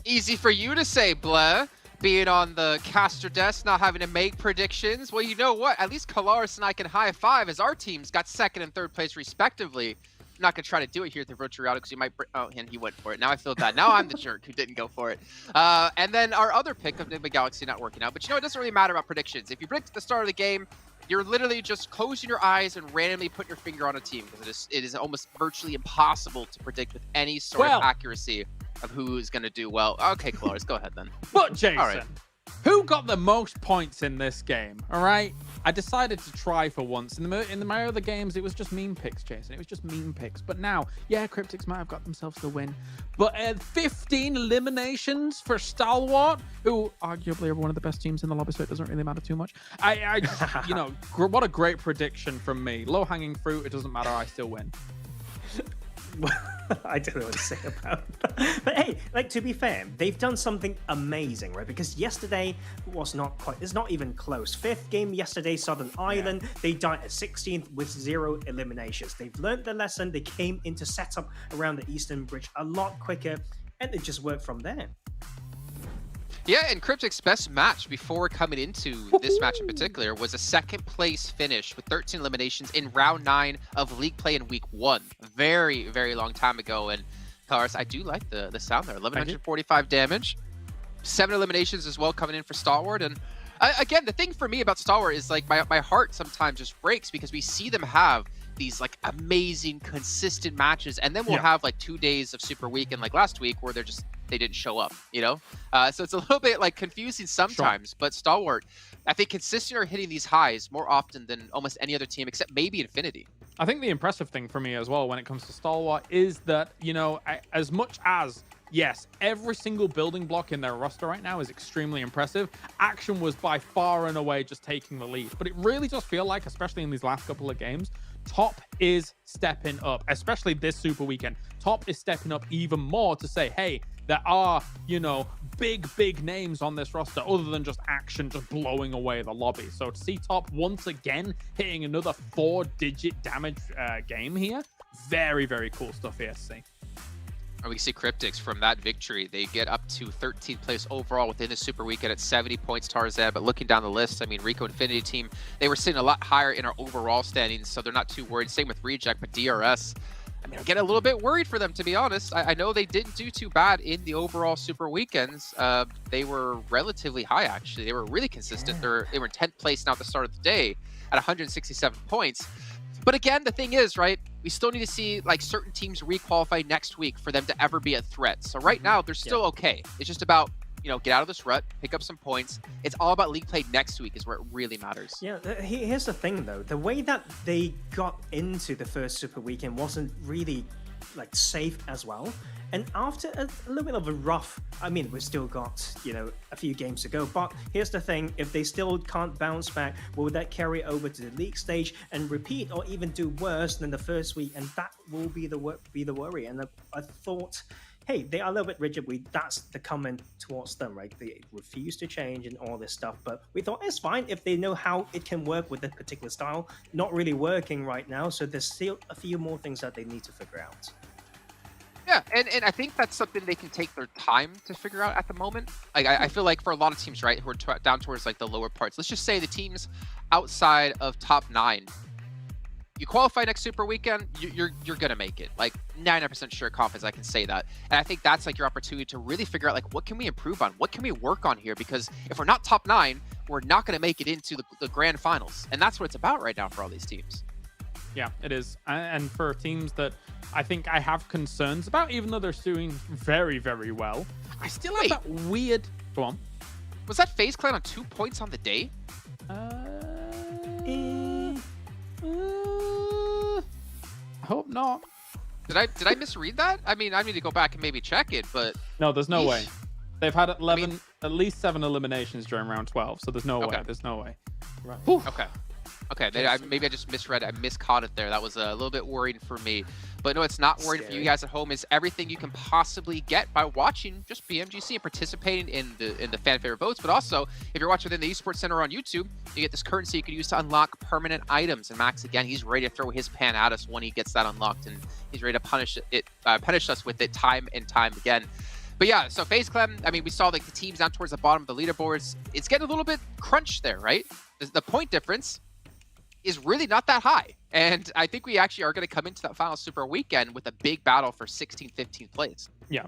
Easy for you to say, Blair. Being on the caster desk, not having to make predictions. Well, you know what? At least Kalaris and I can high five as our teams got 2nd and 3rd place respectively. I'm not going to try to do it here at the Virtual Reality because you might... Oh, and he went for it. Now I feel bad. Now I'm the jerk who didn't go for it. And then our other pick of Enigma Galaxy not working out. But you know, it doesn't really matter about predictions. If you predict at the start of the game, you're literally just closing your eyes and randomly putting your finger on a team because it is almost virtually impossible to predict with any sort of accuracy of who's going to do well. Okay, Cloris, go ahead then. But Jason, all right. Who got the most points in this game? All right, I decided to try for once. In my other games, it was just meme picks, Jason. It was just meme picks. But now, yeah, Cryptics might have got themselves the win. But 15 eliminations for Stalwart, who arguably are one of the best teams in the lobby, so it doesn't really matter too much. You know, what a great prediction from me. Low-hanging fruit, it doesn't matter, I still win. I don't know what to say about that. But hey, like, to be fair, they've done something amazing, right? Because yesterday was not quite, it's not even close. 5th game yesterday, Southern Island, they died at 16th with 0 eliminations. They've learned their lesson. They came into setup around the Eastern Bridge a lot quicker, and it just worked from there. Yeah, and Cryptic's best match before coming into this match in particular was a 2nd place finish with 13 eliminations in round 9 of league play in week 1. Very, very long time ago. And Cars, I do like the sound there. 1145 damage, 7 eliminations as well coming in for Stalwart. And again, the thing for me about Stalwart is like my heart sometimes just breaks because we see them have these like amazing, consistent matches, and then we'll have like 2 days of Super Weekend like last week where they didn't show up, you know? So it's a little bit like confusing sometimes, but Stalwart, I think consistently are hitting these highs more often than almost any other team except maybe Infinity. I think the impressive thing for me as well when it comes to Stalwart is that, you know, as much as, yes, every single building block in their roster right now is extremely impressive, Action was by far and away just taking the lead. But it really does feel like, especially in these last couple of games, Top is stepping up, especially this Super Weekend. Top is stepping up even more to say, hey, there are, you know, big names on this roster other than just Action just blowing away the lobby. So to see Top once again hitting another 4-digit damage game here, very cool stuff here to see. And we see Cryptics from that victory. They get up to 13th place overall within the Super Weekend at 70 points, Tarzan. But looking down the list, I mean, Rico Infinity Team, they were sitting a lot higher in our overall standings, so they're not too worried. Same with Reject, but DRS, I mean, I get a little bit worried for them, to be honest. I know they didn't do too bad in the overall Super Weekends. They were relatively high, actually. They were really consistent. They were in 10th place now at the start of the day at 167 points. But again, the thing is, right, we still need to see like certain teams requalify next week for them to ever be a threat. So right now, they're still okay. It's just about, you know, get out of this rut, pick up some points. It's all about league play next week is where it really matters. Yeah, here's the thing though. The way that they got into the first Super Weekend wasn't really like safe as well. And after a little bit of a rough, I mean, we've still got, you know, a few games to go. But here's the thing, if they still can't bounce back, will that carry over to the league stage and repeat or even do worse than the first week? And that will be the worry. And I thought, hey, they are a little bit rigid. That's the comment towards them, right? They refuse to change and all this stuff. But we thought it's fine if they know how it can work with this particular style. Not really working right now. So there's still a few more things that they need to figure out. Yeah, and I think that's something they can take their time to figure out at the moment. Like I feel like for a lot of teams, right, who are down towards like the lower parts, let's just say the teams outside of top 9, you qualify next Super Weekend, you're gonna make it. Like 99% sure confidence I can say that. And I think that's like your opportunity to really figure out like what can we improve on, what can we work on here, because if we're not top 9, we're not gonna make it into the grand finals, and that's what it's about right now for all these teams. Yeah, it is. And for teams that I think I have concerns about, even though they're doing very well, I still have that weird... Go on. Was that FaZe Clan on 2 points on the day? I hope not. Did I misread that? I mean, I need to go back and maybe check it, but... No, there's no way. They've had at least 7 eliminations during round 12, so there's no way. There's no way. Right. Okay, maybe I just misread it. I miscaught it there. That was a little bit worrying for me. But no, it's not worrying for you guys at home. Is everything you can possibly get by watching just PMGC and participating in the fan favorite votes. But also, if you're watching within the Esports Center on YouTube, you get this currency you can use to unlock permanent items. And Max, again, he's ready to throw his pan at us when he gets that unlocked, and he's ready to punish us with it time and time again. But yeah, so FaZe Clan, I mean, we saw like the teams down towards the bottom of the leaderboards. It's getting a little bit crunched there, right? The point difference is really not that high. And I think we actually are going to come into that final Super Weekend with a big battle for 16th, 15th place. Yeah.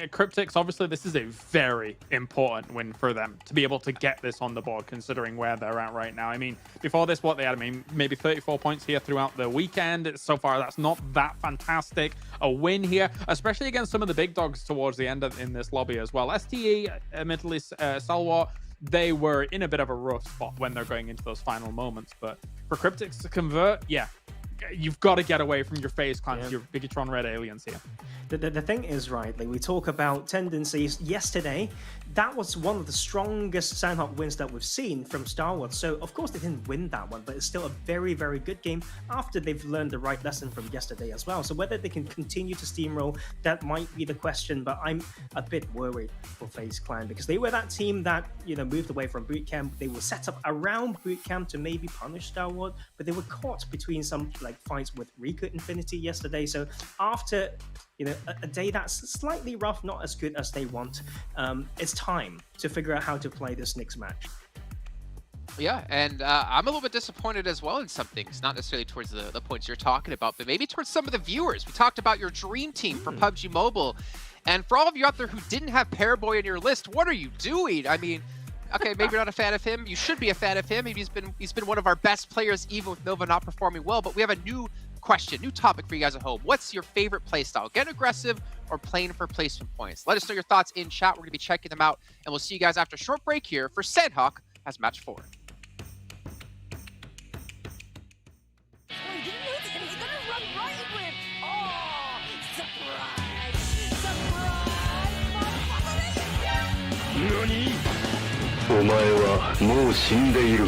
Cryptics, obviously, this is a very important win for them to be able to get this on the board, considering where they're at right now. I mean, before this, what they had, I mean, maybe 34 points here throughout the weekend. So far, that's not that fantastic. A win here, especially against some of the big dogs towards the end in this lobby as well. STE, admittedly, Salwar, they were in a bit of a rough spot when they're going into those final moments. But for Cryptics to convert, yeah, you've got to get away from your FaZe Clan, your Bigatron Red aliens here. The thing is, right, like we talk about tendencies. Yesterday, that was one of the strongest Sanhok wins that we've seen from Star Wars. So, of course, they didn't win that one, but it's still a very good game after they've learned the right lesson from yesterday as well. So whether they can continue to steamroll, that might be the question, but I'm a bit worried for FaZe Clan because they were that team that, you know, moved away from boot camp. They were set up around boot camp to maybe punish Star Wars, but they were caught between some like fights with Rico Infinity yesterday. So after, you know, a day that's slightly rough, not as good as they want, it's time to figure out how to play this next match. Yeah, and I'm a little bit disappointed as well in some things, not necessarily towards the points you're talking about, but maybe towards some of the viewers. We talked about your dream team for PUBG Mobile, and for all of you out there who didn't have Paraboy in your list, what are you doing? I mean, okay, maybe you're not a fan of him. You should be a fan of him. Maybe he's been one of our best players, even with Nova not performing well, but we have a new question, new topic for you guys at home. What's your favorite playstyle? Getting aggressive or playing for placement points? Let us know your thoughts in chat. We're going to be checking them out, and we'll see you guys after a short break here for Sanhok as match 4. NANI?! お前はもう死んでいる。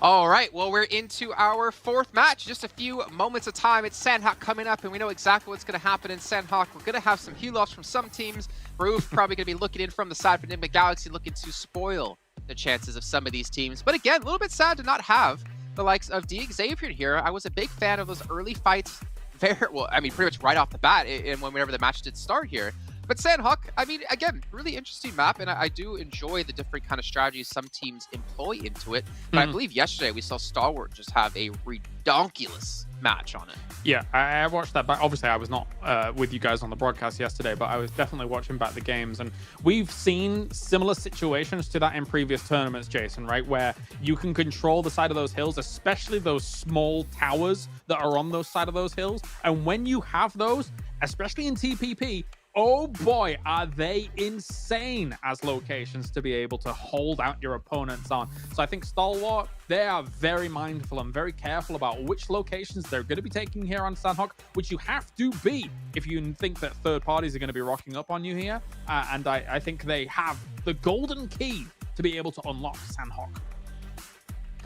All right, well, we're into our fourth match. Just a few moments of time. It's Sanhok coming up, and we know exactly what's going to happen in Sanhok. We're going to have some heal-offs from some teams. Roof probably going to be looking in from the side for Enigma Galaxy, looking to spoil the chances of some of these teams. But again, a little bit sad to not have the likes of D. Xavier here. I was a big fan of those early fights. Very well, I mean, pretty much right off the bat, and whenever the match did start here. But Sanhok, I mean, again, really interesting map, and I do enjoy the different kind of strategies some teams employ into it. But I believe yesterday we saw Stalwart just have a redonkulous match on it. Yeah, I watched that back. Obviously, I was not with you guys on the broadcast yesterday, but I was definitely watching back the games. And we've seen similar situations to that in previous tournaments, Jason, right? Where you can control the side of those hills, especially those small towers that are on those side of those hills. And when you have those, especially in TPP, oh boy, are they insane as locations to be able to hold out your opponents on. So I think Stalwart, they are very mindful and very careful about which locations they're going to be taking here on Sanhok, which you have to be if you think that third parties are going to be rocking up on you here. And I think they have the golden key to be able to unlock Sanhok.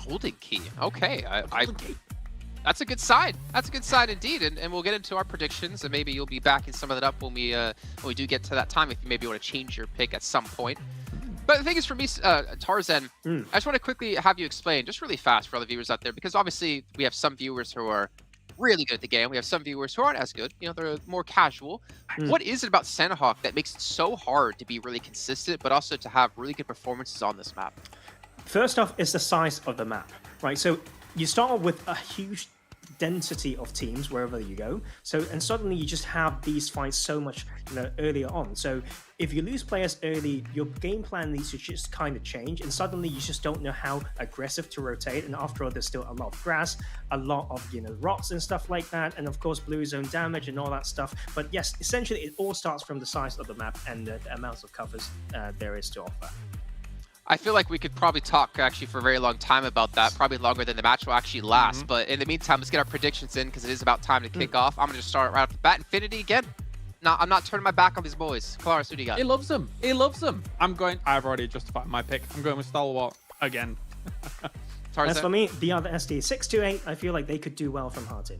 Golden key. Okay. That's a good sign. That's a good sign indeed. And we'll get into our predictions, and maybe you'll be backing some of that up when we do get to that time, if you maybe want to change your pick at some point. But the thing is, for me, Tarzan, I just want to quickly have you explain, just really fast for all the viewers out there, because obviously we have some viewers who are really good at the game. We have some viewers who aren't as good. You know, they're more casual. What is it about Sanhok that makes it so hard to be really consistent, but also to have really good performances on this map? First off, is the size of the map, right? So you start with a huge density of teams wherever you go. So, and suddenly you just have these fights so much, earlier on. So if you lose players early, your game plan needs to just kind of change, and suddenly you just don't know how aggressive to rotate. And after all, there's still a lot of grass, a lot of rocks and stuff like that, and of course blue zone damage and all that stuff. But yes, essentially it all starts from the size of the map and the amounts of covers there is to offer. I feel like we could probably talk actually for a very long time about that, probably longer than the match will actually last. But in the meantime, let's get our predictions in, because it is about time to kick off. I'm going to just start right off the bat. Infinity again. No, I'm not turning my back on these boys. Klaris, who do you got? He loves them. He loves them. I've already justified my pick. I'm going with Stalwart again. As for me, the other SD, 628, I feel like they could do well from Heartin.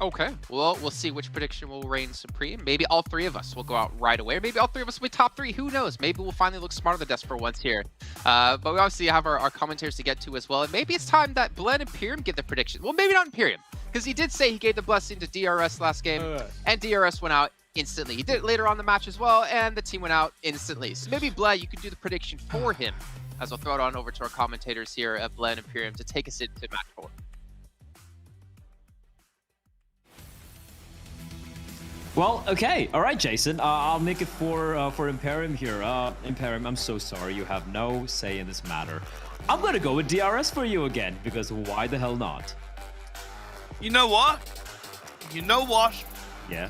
Okay, well, we'll see which prediction will reign supreme. Maybe all three of us will go out right away. Or maybe all three of us will be top three. Who knows? Maybe we'll finally look smart on the desk for once here. But we obviously have our commentators to get to as well. And maybe it's time that Bled and Imperium give the prediction. Well, maybe not Imperium, because he did say he gave the blessing to DRS last game, and DRS went out instantly. He did it later on in the match as well, and the team went out instantly. So maybe, Bled, you could do the prediction for him, as we'll throw it on over to our commentators here at Bled and Imperium to take us into match 4. Well, okay. All right, Jason. I'll make it for Imperium here. Imperium, I'm so sorry. You have no say in this matter. I'm going to go with DRS for you again, because why the hell not? You know what? Yeah?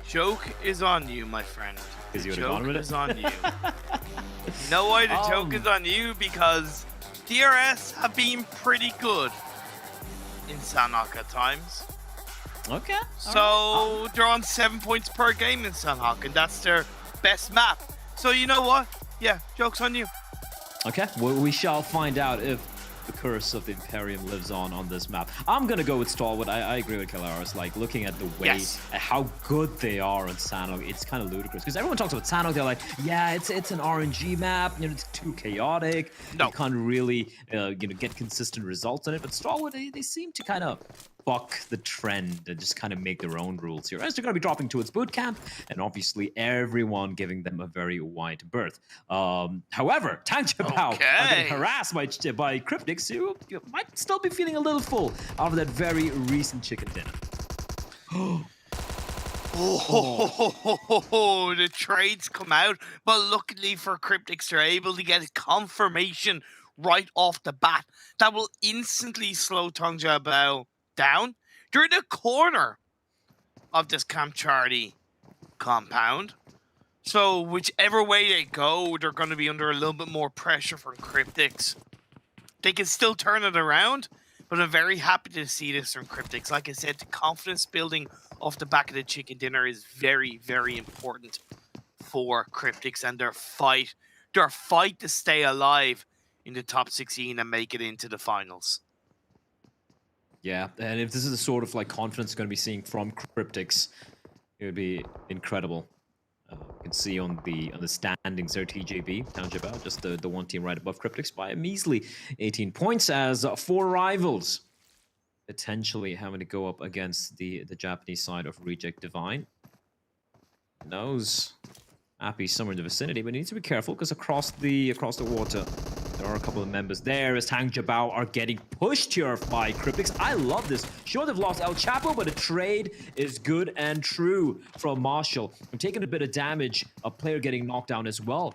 Joke is on you, my friend. Because you would have Joke gone with it? is on you. You know why the joke is on you? Because DRS have been pretty good in Sanhok at times. Okay. So they're on 7 points per game in Sanhok, and that's their best map. So you know what? Yeah, joke's on you. Okay, well, we shall find out if the curse of the Imperium lives on this map. I'm gonna go with Stalwart. I agree with Kalaris. Like, looking at the way, how good they are on Sanhok, it's kind of ludicrous. Because everyone talks about Sanhok, they're like, yeah, it's an RNG map. It's too chaotic. You can't really, get consistent results on it. But Stalwart, they seem to kind of buck the trend and just kind of make their own rules here, as they're going to be dropping towards boot camp, and obviously everyone giving them a very wide berth. However, Tang Jabao are getting harassed by Cryptics, who might still be feeling a little full after that very recent chicken dinner. The trades come out, but luckily for Cryptics, they're able to get a confirmation right off the bat that will instantly slow Tang Jabao down. They're in the corner of this Camp Charlie compound. So whichever way they go, they're going to be under a little bit more pressure from Cryptics. They can still turn it around, but I'm very happy to see this from Cryptics. Like I said, the confidence building off the back of the chicken dinner is very, very important for Cryptics, and their fight to stay alive in the top 16 and make it into the finals. Yeah, and if this is the sort of like confidence going to be seeing from Cryptics, it would be incredible. You can see on the standings there, TJB, Township, just the one team right above Cryptics by a measly 18 points, as 4 rivals potentially having to go up against the Japanese side of Reject Divine. Knows Appy's somewhere in the vicinity, but he needs to be careful because across the water there are a couple of members there as Tang Jabao are getting pushed here by Cryptics. I love this. Sure, they've lost El Chapo, but the trade is good and true from Marshall. I'm taking a bit of damage, a player getting knocked down as well.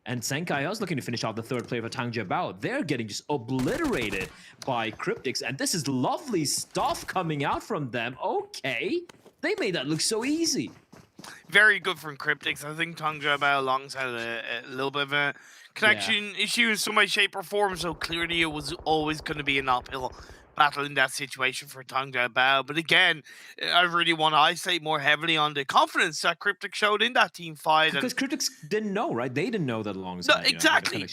And Senkai is looking to finish off the third player for Tang Jabao. They're getting just obliterated by Cryptics, and this is lovely stuff coming out from them. Okay, they made that look so easy. Very good from Cryptics. I think Tang Jabao alongside a little bit of a connection issue in some way, shape, or form. So clearly, it was always going to be an uphill battle in that situation for Tang Jabao. But again, I really want to isolate more heavily on the confidence that Cryptics showed in that team fight. Because Cryptics didn't know, right? They didn't know that alongside. No, exactly.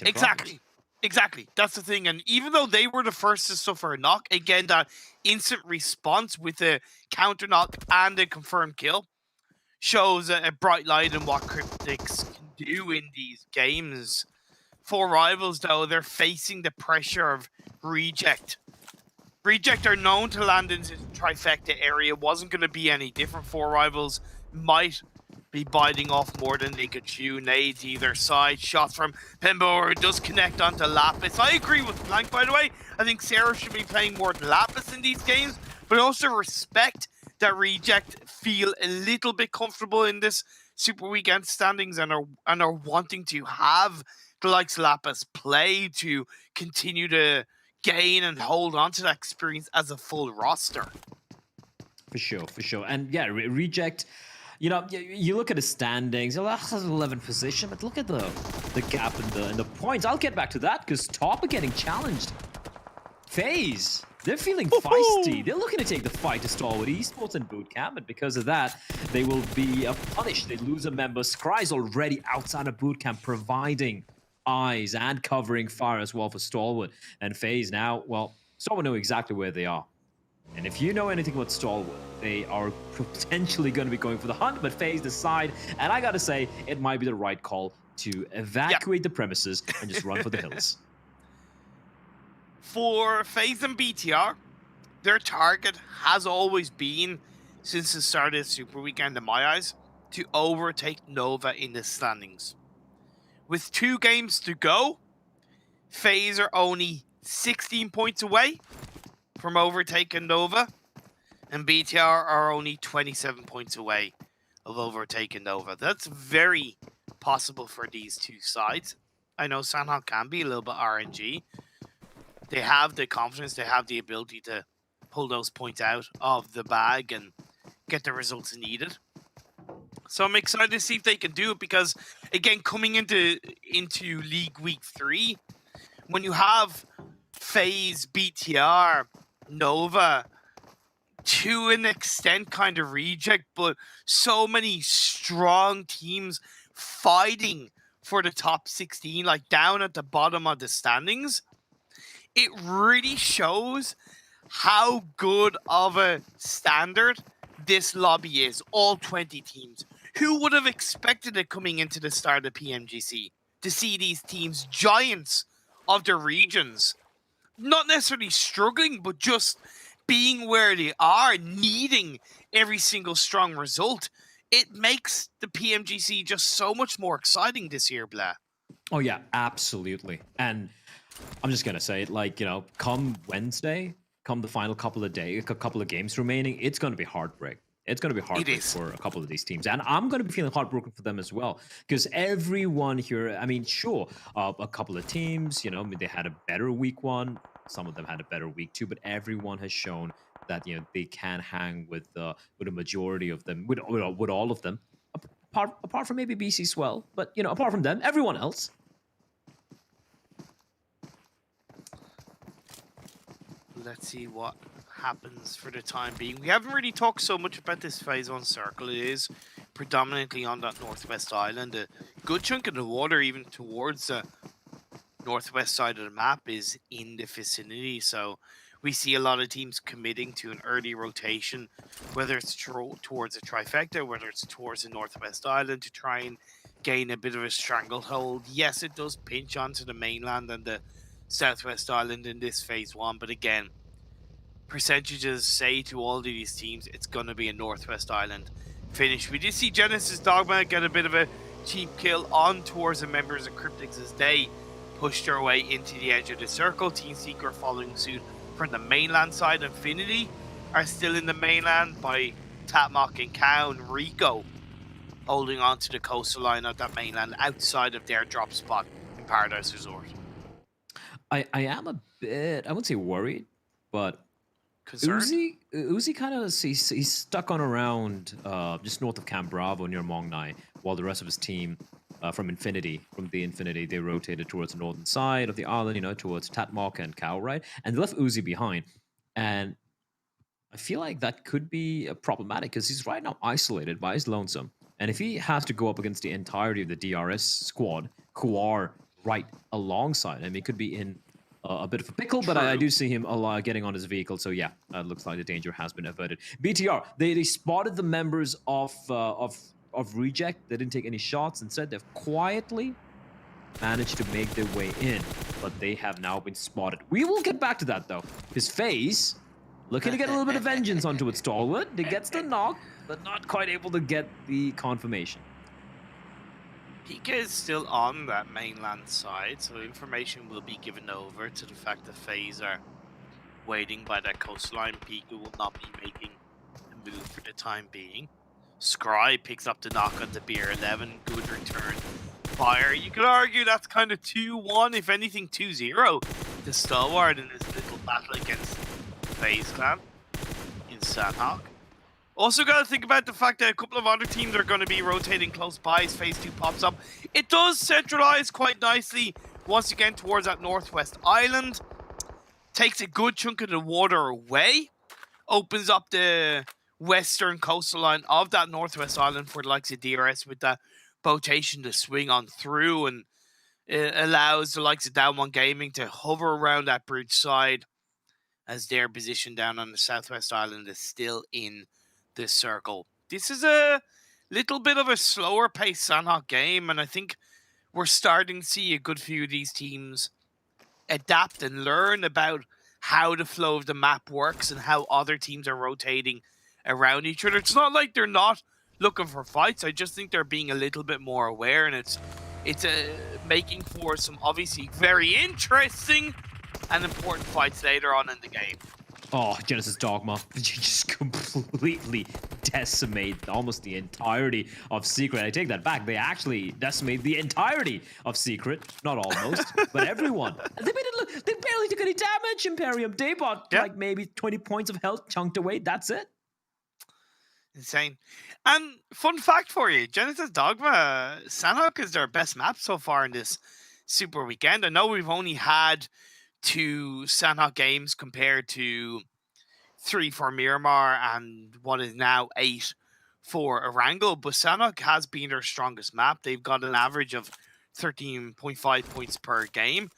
That's the thing. And even though they were the first to suffer a knock, again, that instant response with a counter knock and a confirmed kill shows a bright light in what Cryptics can do in these games. 4 rivals, though, they're facing the pressure of Reject. Reject are known to land into the trifecta area. Wasn't going to be any different. 4 rivals might be biting off more than they could chew. Nades either side. Shots from Pembo does connect onto Lapis. I agree with Blank, by the way. I think Sarah should be playing more than Lapis in these games, but also respect that Reject feel a little bit comfortable in this Super Weekend standings and are wanting to have the likes of Lapis play to continue to gain and hold on to that experience as a full roster. For sure. And yeah, Reject, you know, you look at the standings, 11th position, but look at the gap in the points. I'll get back to that because top are getting challenged. FaZe, they're feeling feisty. They're looking to take the fight to Stalwart Esports and Bootcamp, and because of that, they will be punished. They lose a member. Scry's already outside of Bootcamp, providing eyes and covering fire as well for Stalwart. And FaZe now, well, Stalwart know exactly where they are. And if you know anything about Stalwart, they are potentially going to be going for the hunt, but FaZe decide, and I gotta say, it might be the right call to evacuate the premises and just run for the hills. For FaZe and BTR, their target has always been, since the start of the Super Weekend in my eyes, to overtake Nova in the standings. With 2 games to go, FaZe are only 16 points away from overtaking Nova, and BTR are only 27 points away of overtaking Nova. That's very possible for these 2 sides. I know Sanhok can be a little bit RNG. They have the confidence, they have the ability to pull those points out of the bag and get the results needed. So I'm excited to see if they can do it because, again, coming into League Week 3, when you have FaZe, BTR, Nova, to an extent kind of Reject, but so many strong teams fighting for the top 16, like down at the bottom of the standings, it really shows how good of a standard this lobby is, all 20 teams. Who would have expected it coming into the start of PMGC to see these teams, giants of their regions, not necessarily struggling, but just being where they are, needing every single strong result? It makes the PMGC just so much more exciting this year, Blah. Oh yeah, absolutely. And I'm just gonna say it, like, you know, come Wednesday, come the final couple of games remaining, it's gonna be heartbreak. It's going to be heartbreak for a couple of these teams. And I'm going to be feeling heartbroken for them as well. Because everyone here, I mean, sure, a couple of teams, you know, they had a better week 1. Some of them had a better week 2. But everyone has shown that, you know, they can hang with a majority of them, with all of them. Apart from maybe BC Swell. But, you know, apart from them, everyone else. Let's see what happens for the time being. We haven't really talked so much about this Phase 1 circle. It is predominantly on that northwest island. A good chunk of the water even towards northwest side of the map is in the vicinity. So we see a lot of teams committing to an early rotation, whether it's towards a trifecta, whether it's towards the northwest island to try and gain a bit of a stranglehold. Yes, it does pinch onto the mainland and the southwest island in this phase 1, but again, percentages say to all of these teams it's going to be a northwest island finish. We did see Genesis Dogma get a bit of a cheap kill on towards the members of Cryptics as they pushed their way into the edge of the circle. Team Secret following suit from the mainland side. Infinity are still in the mainland by Tatmok and Cow and Rico holding on to the coastal line of that mainland outside of their drop spot in Paradise Resort. I am a bit, I wouldn't say worried, but concerned? Uzi kind of, he's stuck on around just north of Camp Bravo near Mong Nai, while the rest of his team from the Infinity, they rotated towards the northern side of the island, you know, towards Tatmok and Cow, right? And they left Uzi behind. And I feel like that could be problematic because he's right now isolated by his lonesome. And if he has to go up against the entirety of the DRS squad, who are right alongside him, he could be in a bit of a pickle, but I do see him getting on his vehicle. So yeah, it looks like the danger has been averted. BTR, they spotted the members of Reject. They didn't take any shots. Instead, they've quietly managed to make their way in, but they have now been spotted. We will get back to that though. His FaZe looking to get a little bit of vengeance onto its stalwart. He gets the knock, but not quite able to get the confirmation. Pika is still on that mainland side, so information will be given over to the fact that FaZe are waiting by that coastline. Pika will not be making a move for the time being. Scry picks up the knock on the BR11. Good return fire. You could argue that's kind of 2-1, if anything 2-0. The Stalwart in this little battle against FaZe Clan in Sanhok. Also got to think about the fact that a couple of other teams are going to be rotating close by as phase 2 pops up. It does centralize quite nicely once again towards that northwest island. Takes a good chunk of the water away. Opens up the western coastal line of that northwest island for the likes of DRS with that botation to swing on through. And it allows the likes of Down One Gaming to hover around that bridge side as their position down on the southwest island is still in this circle. This is a little bit of a slower paced Sanhok game, and I think we're starting to see a good few of these teams adapt and learn about how the flow of the map works and how other teams are rotating around each other. It's not like they're not looking for fights. I just think they're being a little bit more aware, and it's making for some obviously very interesting and important fights later on in the game. Oh, Genesis Dogma just completely decimate almost the entirety of Secret. I take that back. They actually decimate the entirety of Secret. Not almost, but everyone. They made it look, they barely took any damage, Imperium. They bought like maybe 20 points of health chunked away. That's it. Insane. And fun fact for you, Genesis Dogma, Sanhok is their best map so far in this Super Weekend. I know we've only had 2 Sanhok games compared to 3 for Miramar and what is now 8 for Erangel, but Sanhok has been their strongest map. They've got an average of 13.5 points per game.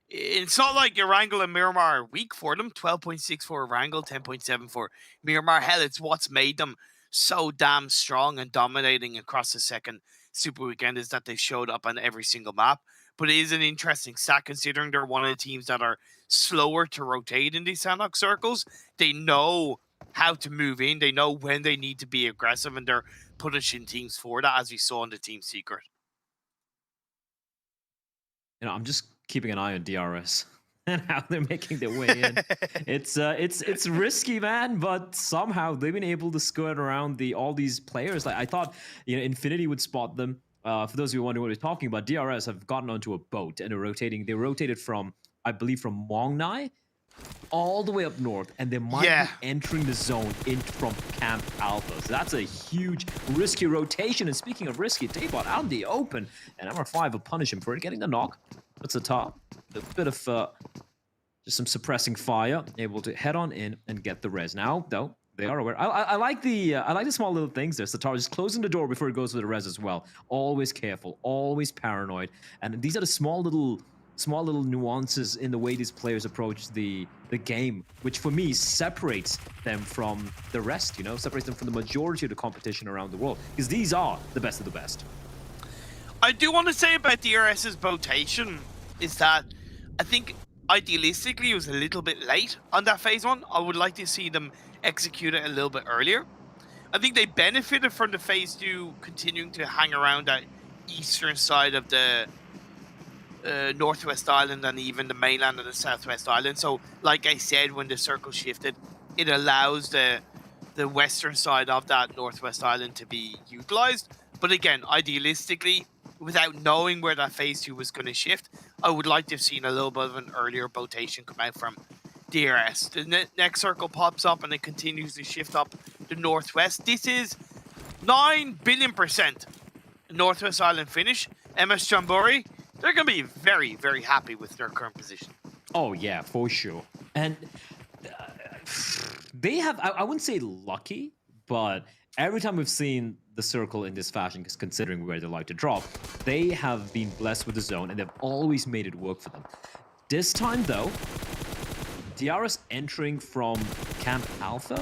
It's not like Erangel and Miramar are weak for them. 12.6 for Erangel, 10.7 for Miramar. Hell, it's what's made them so damn strong and dominating across the second Super Weekend is that they showed up on every single map. But it is an interesting stat considering they're one of the teams that are slower to rotate in these Sanhok circles. They know how to move in. They know when they need to be aggressive, and they're punishing teams for that, as we saw in the Team Secret. You know, I'm just keeping an eye on DRS and how they're making their way in. It's risky, man, but somehow they've been able to skirt around all these players. Like I thought, you know, Infinity would spot them. For those of you who wonder what we're talking about, DRS have gotten onto a boat and are rotating. They rotated from, I believe, from Mong Nai all the way up north, and they might be entering the zone in from Camp Alpha. So that's a huge, risky rotation. And speaking of risky, Daybot out in the open, and MR5 will punish him for it, getting the knock. That's the top. A bit of just some suppressing fire, able to head on in and get the res. Now, though, they are aware. I like the small little things there. Satar just closing the door before it goes to the res as well. Always careful, always paranoid, and these are the small little small little nuances in the way these players approach the game, which for me separates them from the rest, you know, separates them from the majority of the competition around the world, because these are the best of the best. I do want to say about DRS's rotation is that I think idealistically it was a little bit late on that phase 1. I would like to see them execute it a little bit earlier. I think they benefited from the phase 2 continuing to hang around that eastern side of the Northwest Island and even the mainland of the Southwest Island. So, like I said, when the circle shifted, it allows the western side of that Northwest Island to be utilized. But again, idealistically, without knowing where that phase 2 was going to shift, I would like to have seen a little bit of an earlier rotation come out from DRS. The next circle pops up and it continues to shift up the northwest. This is 9 billion% Northwest Island finish. MS Jambori, they're going to be very, very happy with their current position. Oh, yeah, for sure. And they have, I wouldn't say lucky, but every time we've seen the circle in this fashion, because considering where they like to drop, they have been blessed with the zone and they've always made it work for them. This time, though, DRS entering from Camp Alpha.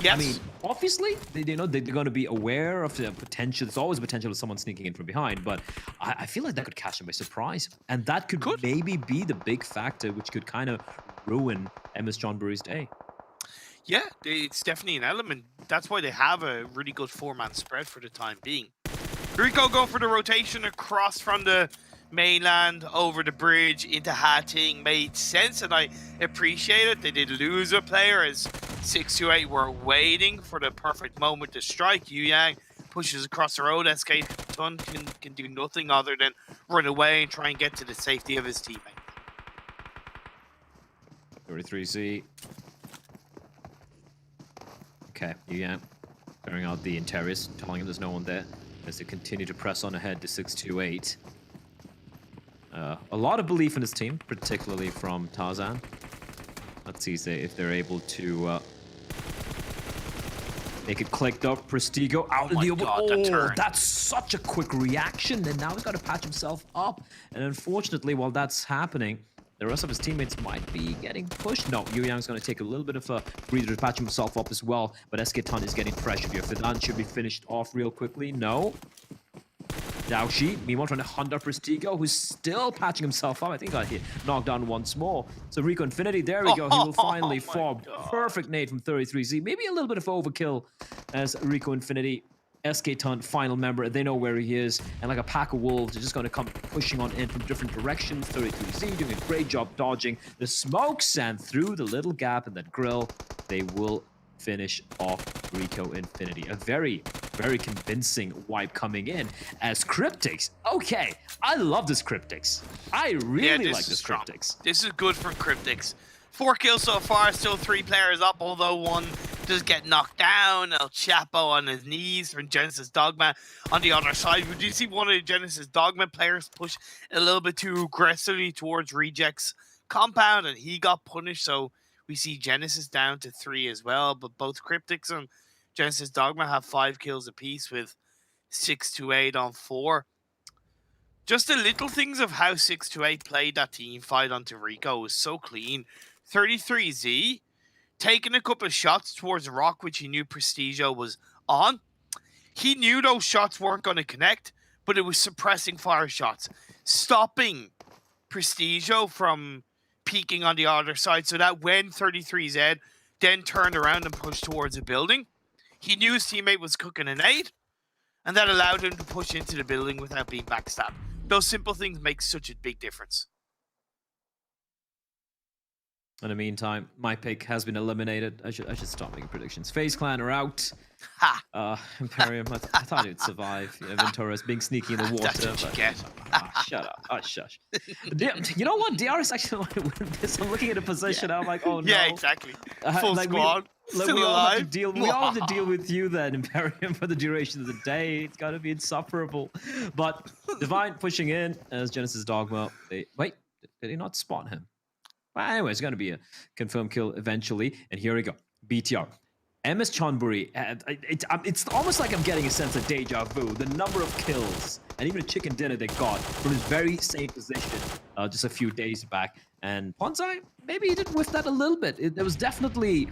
Yes. I mean, obviously, they know they're going to be aware of the potential. There's always potential of someone sneaking in from behind, but I feel like that could catch them by surprise. And that could maybe be the big factor which could kind of ruin MS John Burry's day. Yeah, it's definitely an element. That's why they have a really good 4-man spread for the time being. Rico go for the rotation across from the mainland over the bridge into Hating. Made sense, and I appreciate it. They did lose a player as 628 were waiting for the perfect moment to strike. Yu Yang pushes across the road. SK Tun can do nothing other than run away and try and get to the safety of his teammate. 33Z. Okay, Yu Yang clearing out the interiors, telling him there's no one there as they continue to press on ahead to 628. A lot of belief in his team, particularly from Tarzan. Let's see if they're able to make it clicked up. Prestigo out in the open. Oh, that's such a quick reaction. And now he's got to patch himself up. And unfortunately, while that's happening, the rest of his teammates might be getting pushed. No, Yu Yang's going to take a little bit of a breather to patch himself up as well. But SK Tun is getting pressured here. Fidan should be finished off real quickly. No. Daoshi, meanwhile, trying to hunt up Prestigo, who's still patching himself up. I think he got hit, knocked down once more. So Rico Infinity, there we go. He will finally fall. Perfect nade from 33Z. Maybe a little bit of overkill as Rico Infinity, SK Tun, final member. They know where he is. And like a pack of wolves, they're just going to come pushing on in from different directions. 33Z doing a great job dodging the smokes, and through the little gap in that grill, they will finish off Rico Infinity. A very, very convincing wipe coming in as Cryptics. Okay, I love this Cryptics. I really like this Cryptics. This is good for Cryptics. 4 kills so far, still 3 players up, although one does get knocked down. El Chapo on his knees from Genesis Dogma on the other side. We do see one of the Genesis Dogma players push a little bit too aggressively towards Reject's compound, and he got punished, so we see Genesis down to 3 as well, but both Cryptics and Genesis Dogma have 5 kills apiece with 628 on 4. Just the little things of how 628 played that team fight onto Rico was so clean. 33Z taking a couple of shots towards Rock, which he knew Prestigio was on. He knew those shots weren't going to connect, but it was suppressing fire shots, stopping Prestigio from peeking on the other side, so that when 33Z then turned around and pushed towards a building, he knew his teammate was cooking an aid, and that allowed him to push into the building without being backstabbed. Those simple things make such a big difference. In the meantime, my pick has been eliminated. I should stop making predictions. FaZe Clan are out. Imperium, I thought he'd survive. Venturas being sneaky in the water. That's what you get. Shut up. Shush. You know what? DRS actually want to win this. I'm looking at a position. I'm like, oh no. Yeah, exactly. Full squad. We all have to deal with you then, Imperium, for the duration of the day. It's got to be insufferable. But Divine pushing in as Genesis Dogma. Wait, did he not spot him? Well, anyway, it's going to be a confirmed kill eventually. And here we go. BTR. MS Chonburi, it's almost like I'm getting a sense of deja vu. The number of kills and even a chicken dinner they got from his very same position just a few days back. And Ponzai, maybe he did whiff that a little bit. There was definitely...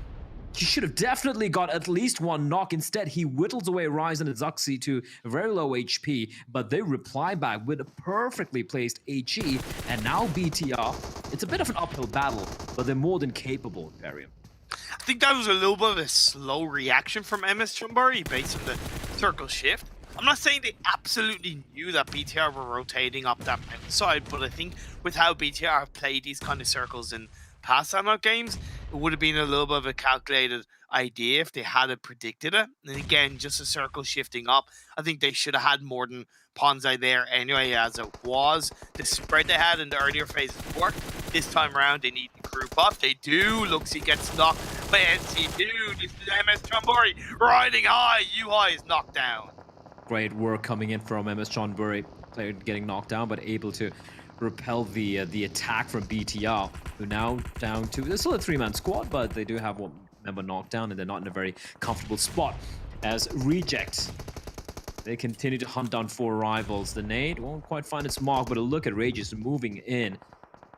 He should have definitely got at least one knock. Instead, he whittles away Ryzen and Zuxi to very low HP, but they reply back with a perfectly placed HE, and now BTR. It's a bit of an uphill battle, but they're more than capable, Imperium. I think that was a little bit of a slow reaction from MS Chumbari based on the circle shift. I'm not saying they absolutely knew that BTR were rotating up that side, but I think with how BTR have played these kind of circles in past Sanhok games, it would have been a little bit of a calculated idea if they had predicted it. And again, just a circle shifting up. I think they should have had more than Ponzai there anyway, as it was. The spread they had in the earlier phases worked. This time around, they need to group up. They do. Luxie gets knocked by NC2. This is MS Chonburi riding high. U-High is knocked down. Great work coming in from MS Chonburi. Player getting knocked down, but able to repel the attack from BTR, who now down to... They're still a 3-man squad, but they do have one member knocked down, and they're not in a very comfortable spot. As Reject, they continue to hunt down 4 rivals. The nade won't quite find its mark, but a look at Rage is moving in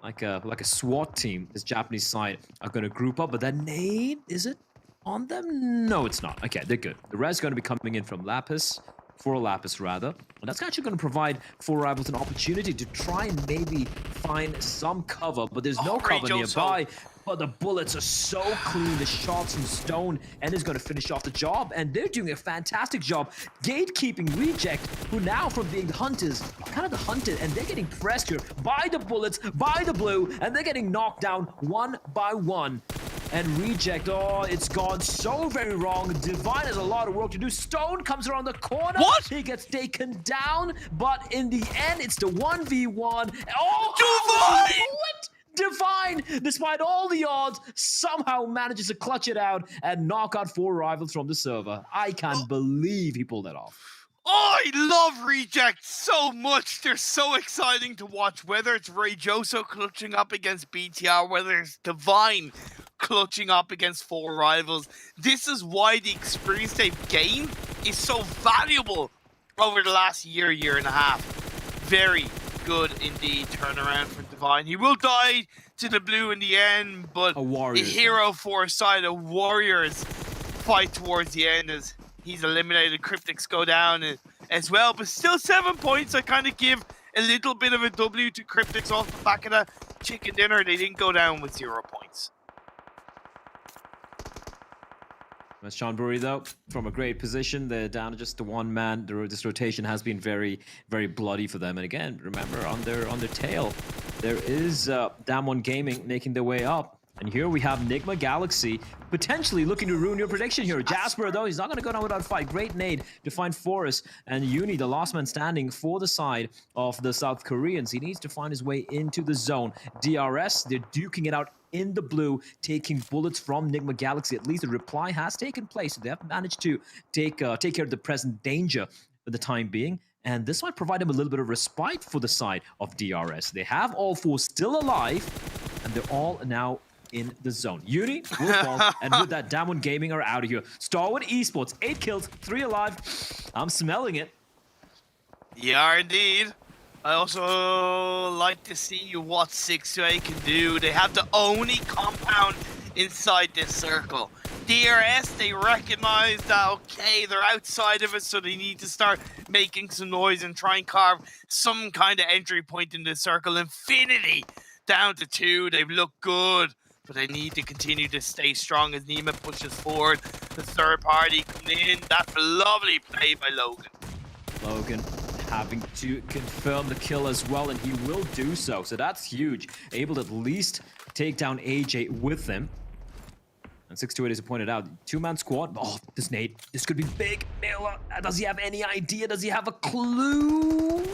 like a SWAT team. This Japanese side are going to group up, but that nade, is it on them? No, it's not. Okay, they're good. The rest going to be coming in from Lapis. 4 Lapis rather, and that's actually going to provide 4 rivals an opportunity to try and maybe find some cover, but there's no cover nearby. But the bullets are so clean, the shots from Stone, and is going to finish off the job, and they're doing a fantastic job gatekeeping Reject, who now from being the hunters, kind of the hunted, and they're getting pressed here by the bullets, by the blue, and they're getting knocked down one by one. And Reject, oh, it's gone so very wrong. Divine has a lot of work to do. Stone comes around the corner. What? He gets taken down, but in the end, it's the 1v1. Oh, Divine! What? Divine, despite all the odds, somehow manages to clutch it out and knock out 4 rivals from the server. I can't believe he pulled that off. I love Reject so much. They're so exciting to watch, whether it's Rayoso clutching up against BTR, whether it's Divine clutching up against 4 rivals. This is why the experience they've gained is so valuable over the last year and a half. Very good indeed turnaround for Divine. He will die to the blue in the end, but the hero for a side of Warriors fight towards the end as he's eliminated. Cryptics go down as well, but still 7 points. I kind of give a little bit of a W to Cryptics off the back of that chicken dinner. They didn't go down with 0 points. As Chonburi, though, from a great position, they're down to just the 1 man. This rotation has been very, very bloody for them. And again, remember, on their tail, there is Damwon Gaming making their way up. And here we have Nigma Galaxy potentially looking to ruin your prediction here. Jasper, though, he's not going to go down without a fight. Great nade to find Forest. And Uni, the last man standing for the side of the South Koreans. He needs to find his way into the zone. DRS, they're duking it out in the blue, taking bullets from Nigma Galaxy. At least the reply has taken place. They have managed to take care of the present danger for the time being. And this might provide them a little bit of respite for the side of DRS. They have all 4 still alive, and they're all now in the zone. Uni will fall, and with that, Damwon Gaming are out of here. Starwood Esports, 8 kills, 3 alive. I'm smelling it. Yeah, indeed. I also like to see what 628 can do. They have the only compound inside this circle. DRS, they recognize that, okay, they're outside of it, so they need to start making some noise and try and carve some kind of entry point in this circle. Infinity down to 2. They've looked good, but they need to continue to stay strong as Nima pushes forward. The third party coming in. That's a lovely play by Logan. Logan having to confirm the kill as well, and he will do so. So that's huge. Able to at least take down AJ with them. And 628, as you pointed out, 2-man squad. Oh, this nade. This could be big. Mela, does he have any idea? Does he have a clue?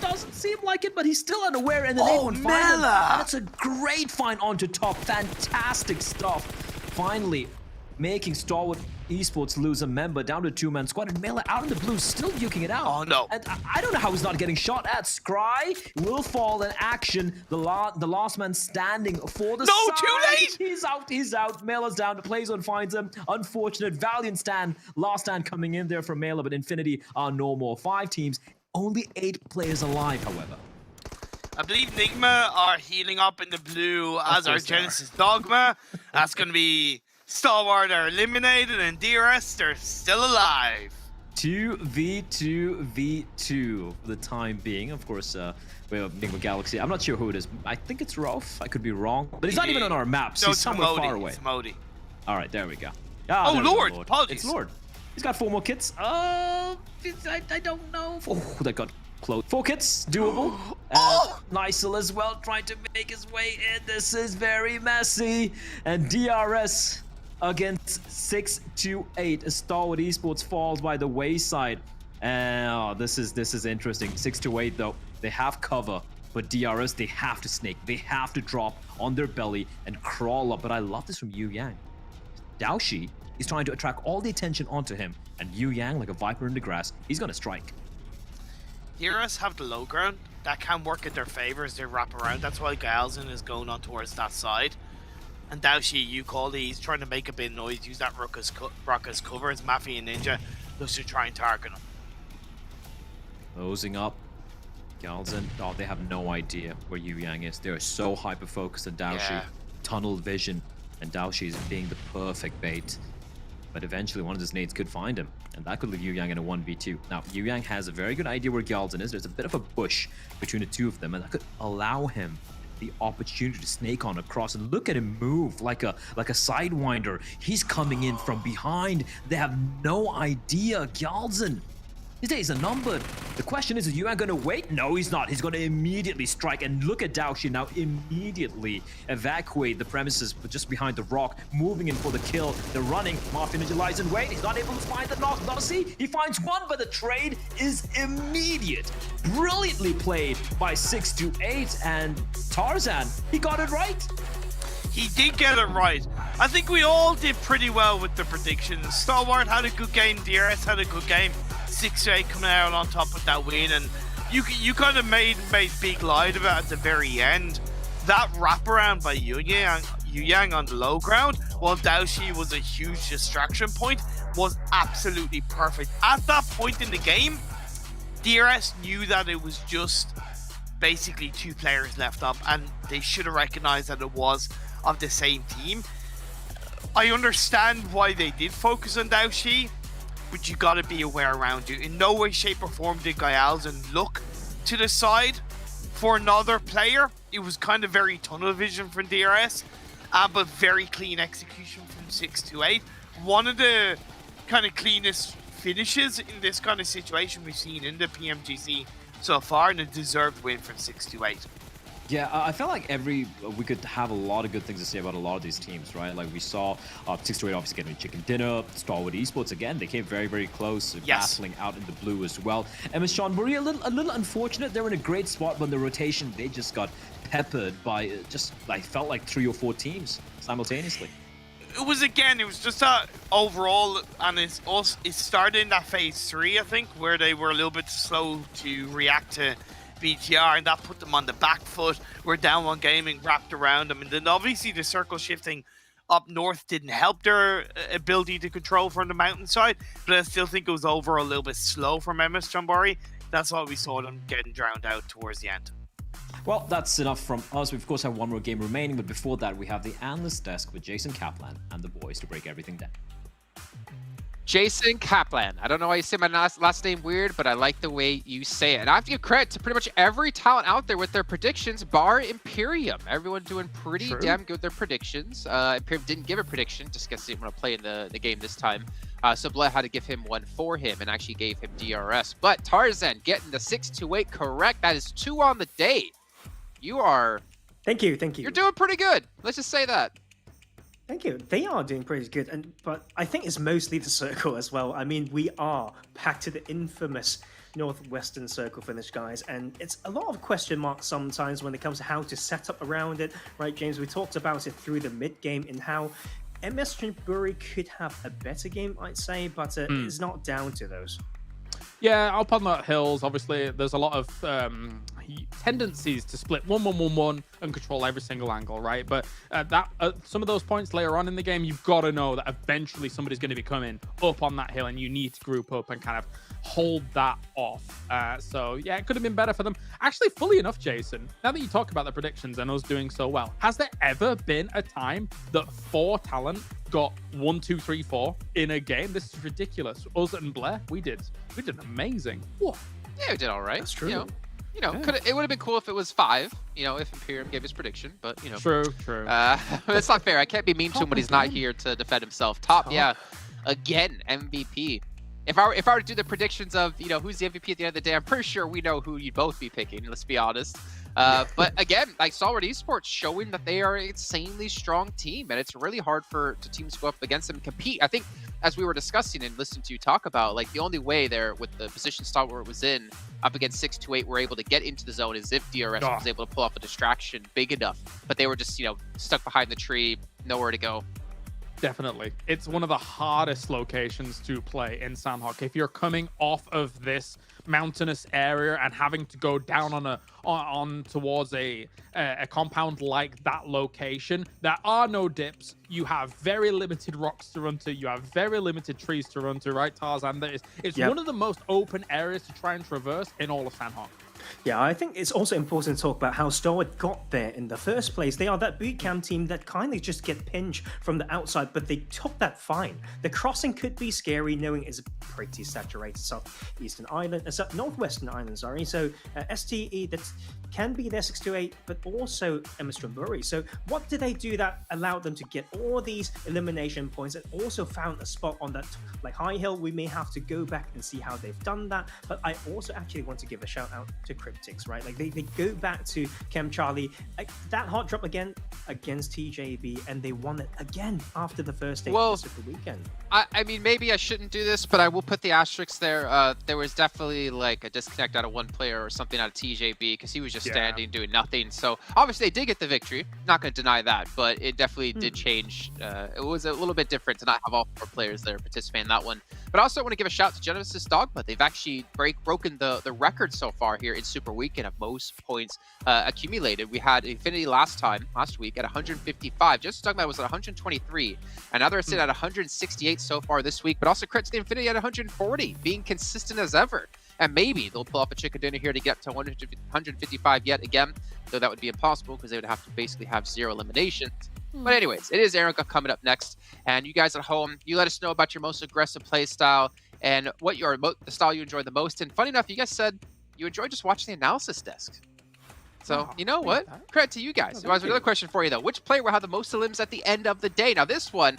Doesn't seem like it, but he's still unaware. And the nade won't find him. And it's a great find onto top. Fantastic stuff. Finally, making Starwood Esports lose a member down to 2-man squad, and Mela out in the blue still duking it out. Oh no. And I don't know how he's not getting shot at. Scry will fall in action. The last man standing for the No, side. too late! He's out. Mela's down. The playzone finds him. Unfortunate. Valiant stand. Last stand coming in there from Mela, but Infinity are no more. 5 teams. Only 8 players alive, however. I believe Nigma are healing up in the blue as our Genesis Dogma. That's going to be Stalwart are eliminated and DRS, they're still alive. 2v2v2 for the time being. Of course, we have Nigma Galaxy. I'm not sure who it is. I think it's Rolf. I could be wrong. But he's not even on our maps. No, he's somewhere far away. It's Modi. All right, there we go. Oh, there we go, Lord. Apologies. It's Lord. He's got 4 more kits. I don't know. Oh, that got close. 4 kits, doable. Nysel as well, trying to make his way in. This is very messy. And DRS against 6-8. Stalwart Esports falls by the wayside. And this is interesting. 6-8 though. They have cover. But DRS, they have to snake. They have to drop on their belly and crawl up. But I love this from Yu Yang. Daoshi is trying to attract all the attention onto him. And Yu Yang, like a viper in the grass, he's going to strike. Heroes have the low ground. That can work in their favor as they wrap around. That's why Galzin is going on towards that side. And Daoshi, you called it, he's trying to make a bit of noise, use that rock as cover as Mafia and Ninja looks to try and target him. Closing up. Galzin, oh, they have no idea where Yu Yang is. They're so hyper-focused on Daoshi. Yeah. Tunnel vision. And Daoshi is being the perfect bait. But eventually one of his nades could find him. And that could leave Yu Yang in a 1v2. Now, Yu Yang has a very good idea where Galzin is. There's a bit of a bush between the two of them. And that could allow him the opportunity to snake on across. And look at him move like a sidewinder. He's coming in from behind. They have no idea. Galzin, his days are numbered. The question is Yu Yang going to wait? No, he's not. He's going to immediately strike. And look at Daoshi now immediately evacuate the premises just behind the rock, moving in for the kill. They're running. Mafia Ninja lies in wait. He's not able to find the knock. Not a see. He finds one, but the trade is immediate. Brilliantly played by 6-8. And Tarzan, he got it right. He did get it right. I think we all did pretty well with the predictions. Stalwart had a good game. DRS had a good game. 6-8 coming out on top with that win, and you kind of made big light about at the very end. That wraparound by Yu Yang on the low ground, while Daoshi was a huge distraction point, was absolutely perfect. At that point in the game, DRS knew that it was just basically 2 players left up, and they should have recognized that it was of the same team. I understand why they did focus on Daoshi, but you gotta be aware around you. In no way, shape, or form did Galzin look to the side for another player. It was kind of very tunnel vision from DRS, but very clean execution from 6-8. One of the kind of cleanest finishes in this kind of situation we've seen in the PMGC so far, and a deserved win from 6-8. Yeah, I felt like we could have a lot of good things to say about a lot of these teams, right? Like we saw 6-8 obviously getting a chicken dinner, Stalwart Esports again, they came very, very close, battling out in the blue as well. And with Sean Murray, a little unfortunate. They were in a great spot, but in the rotation, they just got peppered by felt like 3 or 4 teams simultaneously. It was just overall, and it started in that phase 3, I think, where they were a little bit slow to react to BTR, and that put them on the back foot. We're down 1 gaming wrapped around them, and then obviously the circle shifting up north didn't help their ability to control from the mountainside, but I still think it was over a little bit slow from MS Chambari. That's why we saw them getting drowned out towards the end. Well, that's enough from us. We of course have 1 more game remaining, but before that we have the analyst desk with Jason Kaplan and the boys to break everything down. Jason Kaplan. I don't know why you say my last name weird, but I like the way you say it. And I have to give credit to pretty much every talent out there with their predictions, bar Imperium. Everyone doing pretty damn good with their predictions. Imperium didn't give a prediction, just guess he didn't want to play in the game this time. So Blood had to give him one for him and actually gave him DRS. But Tarzan getting the 6-8 correct. That is 2 on the day. You are... Thank you. You're doing pretty good. Let's just say that. Thank you. They are doing pretty good, but I think it's mostly the circle as well. I mean, we are back to the infamous Northwestern Circle finish, guys, and it's a lot of question marks sometimes when it comes to how to set up around it, right, James? We talked about it through the mid-game and how MS Bury could have a better game, I'd say, but it's not down to those. Yeah, up on that hills, obviously, there's a lot of tendencies to split 1-1-1-1 and control every single angle, right? But some of those points later on in the game, you've got to know that eventually somebody's going to be coming up on that hill, and you need to group up and kind of hold that off. So yeah, it could have been better for them. Actually, fully enough, Jason, now that you talk about the predictions and us doing so well, has there ever been a time that 4 talent got 1, 2, 3, 4 in a game? This is ridiculous. Us and Blair, we did amazing. Whoa. Yeah, we did all right. That's true. It would have been cool if it was 5, if Imperium gave his prediction, but, True. It's not fair. I can't be mean to him when he's not here to defend himself. Top, yeah. Again, MVP. If I were to do the predictions of, who's the MVP at the end of the day, I'm pretty sure we know who you'd both be picking, let's be honest. But again, like Stalwart Esports showing that they are an insanely strong team, and it's really hard for teams to go up against them and compete. I think, as we were discussing and listening to you talk about, like the only way there with the position Stalwart was in up against 628 were able to get into the zone is if DRS was able to pull off a distraction big enough. But they were just, stuck behind the tree, nowhere to go. Definitely. It's one of the hardest locations to play in Sanhok. If you're coming off of this mountainous area and having to go down on towards a compound like that location, there are no dips. You have very limited rocks to run to. You have very limited trees to run to, right, Tarzan? It's one of the most open areas to try and traverse in all of Sanhok. Yeah, I think it's also important to talk about how Stalwart got there in the first place. They are that bootcamp team that kind of just get pinched from the outside, but they took that fine. The crossing could be scary, knowing it's a pretty saturated northwestern island, sorry. So STE, that can be their 628, but also MS Bury. So what did they do that allowed them to get all these elimination points and also found a spot on that high hill? We may have to go back and see how they've done that, but I also actually want to give a shout out to Cryptics, right? Like they go back to Chem Charlie, that hot drop again against TJB, and they won it again after the first day of the Super Weekend. I mean, maybe I shouldn't do this, but I will put the asterisk there. There was definitely like a disconnect out of one player or something out of TJB because he was just standing doing nothing. So obviously they did get the victory. Not going to deny that, but it definitely did change. It was a little bit different to not have all 4 players there participate in that one. But I also want to give a shout to Genesis Dogma. They've actually broken the record so far here in Super Weekend of most points accumulated. We had Infinity last week at 155. Just Dogma was at 123, and now they're sitting at 168 so far this week. But also credit to Infinity at 140, being consistent as ever. And maybe they'll pull off a chicken dinner here to get to 155 yet again, though that would be impossible because they would have to basically have 0 eliminations. But anyways, it is Erangel coming up next, and you guys at home, you let us know about your most aggressive play style and what the style you enjoy the most. And funny enough, you guys said you enjoyed just watching the analysis desk. So, you know what? Credit to you guys. I have another question for you, though. Which player will have the most elims at the end of the day? Now, this one,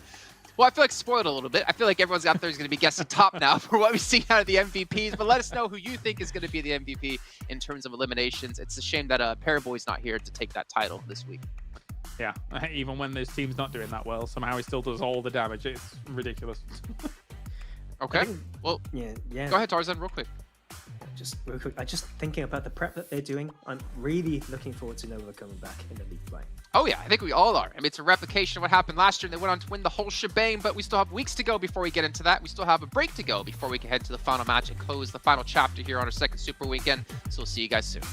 well, I feel like spoiled a little bit. I feel like everyone's out there is going to be guessing top now for what we've seen out of the MVPs. But let us know who you think is going to be the MVP in terms of eliminations. It's a shame that Paraboy's not here to take that title this week. Yeah, even when this team's not doing that well, somehow he still does all the damage. It's ridiculous. Okay. Well, yeah. Go ahead, Tarzan, real quick. Just real quick, just thinking about the prep that they're doing, I'm really looking forward to Nova coming back in the league play. Oh yeah, I think we all are. I mean, it's a replication of what happened last year, and they went on to win the whole shebang, but we still have weeks to go before we get into that. We still have a break to go before we can head to the final match and close the final chapter here on our second Super Weekend. So we'll see you guys soon.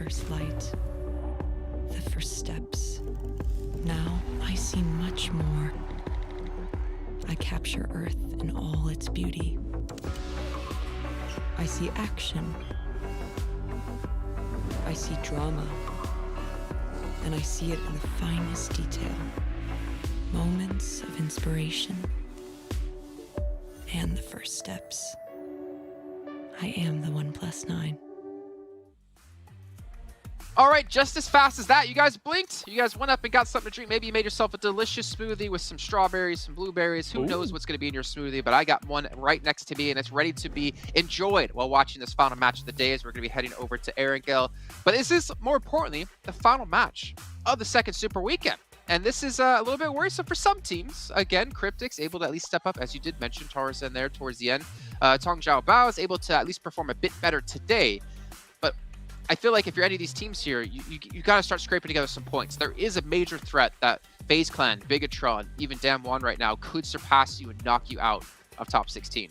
first light, the first steps. Now I see much more. I capture Earth in all its beauty. I see action. I see drama. And I see it in the finest detail. Moments of inspiration. And the first steps. I am the 1+9. All right, just as fast as that, you guys blinked. You guys went up and got something to drink. Maybe you made yourself a delicious smoothie with some strawberries, some blueberries. Who knows what's going to be in your smoothie, but I got one right next to me, and it's ready to be enjoyed while watching this final match of the day as we're going to be heading over to Erangel. But this is, more importantly, the final match of the second Super Weekend. And this is a little bit worrisome for some teams. Again, Cryptic's able to at least step up, as you did mention, Tarzan there towards the end. Tong Jiao Bao is able to at least perform a bit better today. But I feel like if you're any of these teams here, you got to start scraping together some points. There is a major threat that FaZe Clan, Bigatron, even Damwon right now could surpass you and knock you out of top 16.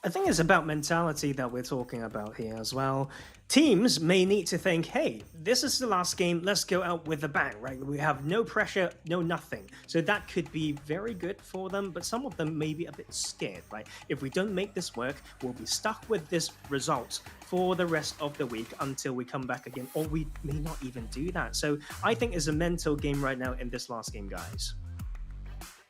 I think it's about mentality that we're talking about here as well. Teams may need to think, hey, this is the last game, let's go out with a bang, right? We have no pressure, no nothing. So that could be very good for them, but some of them may be a bit scared, right? If we don't make this work, we'll be stuck with this result for the rest of the week until we come back again, or we may not even do that. So I think it's a mental game right now in this last game, guys.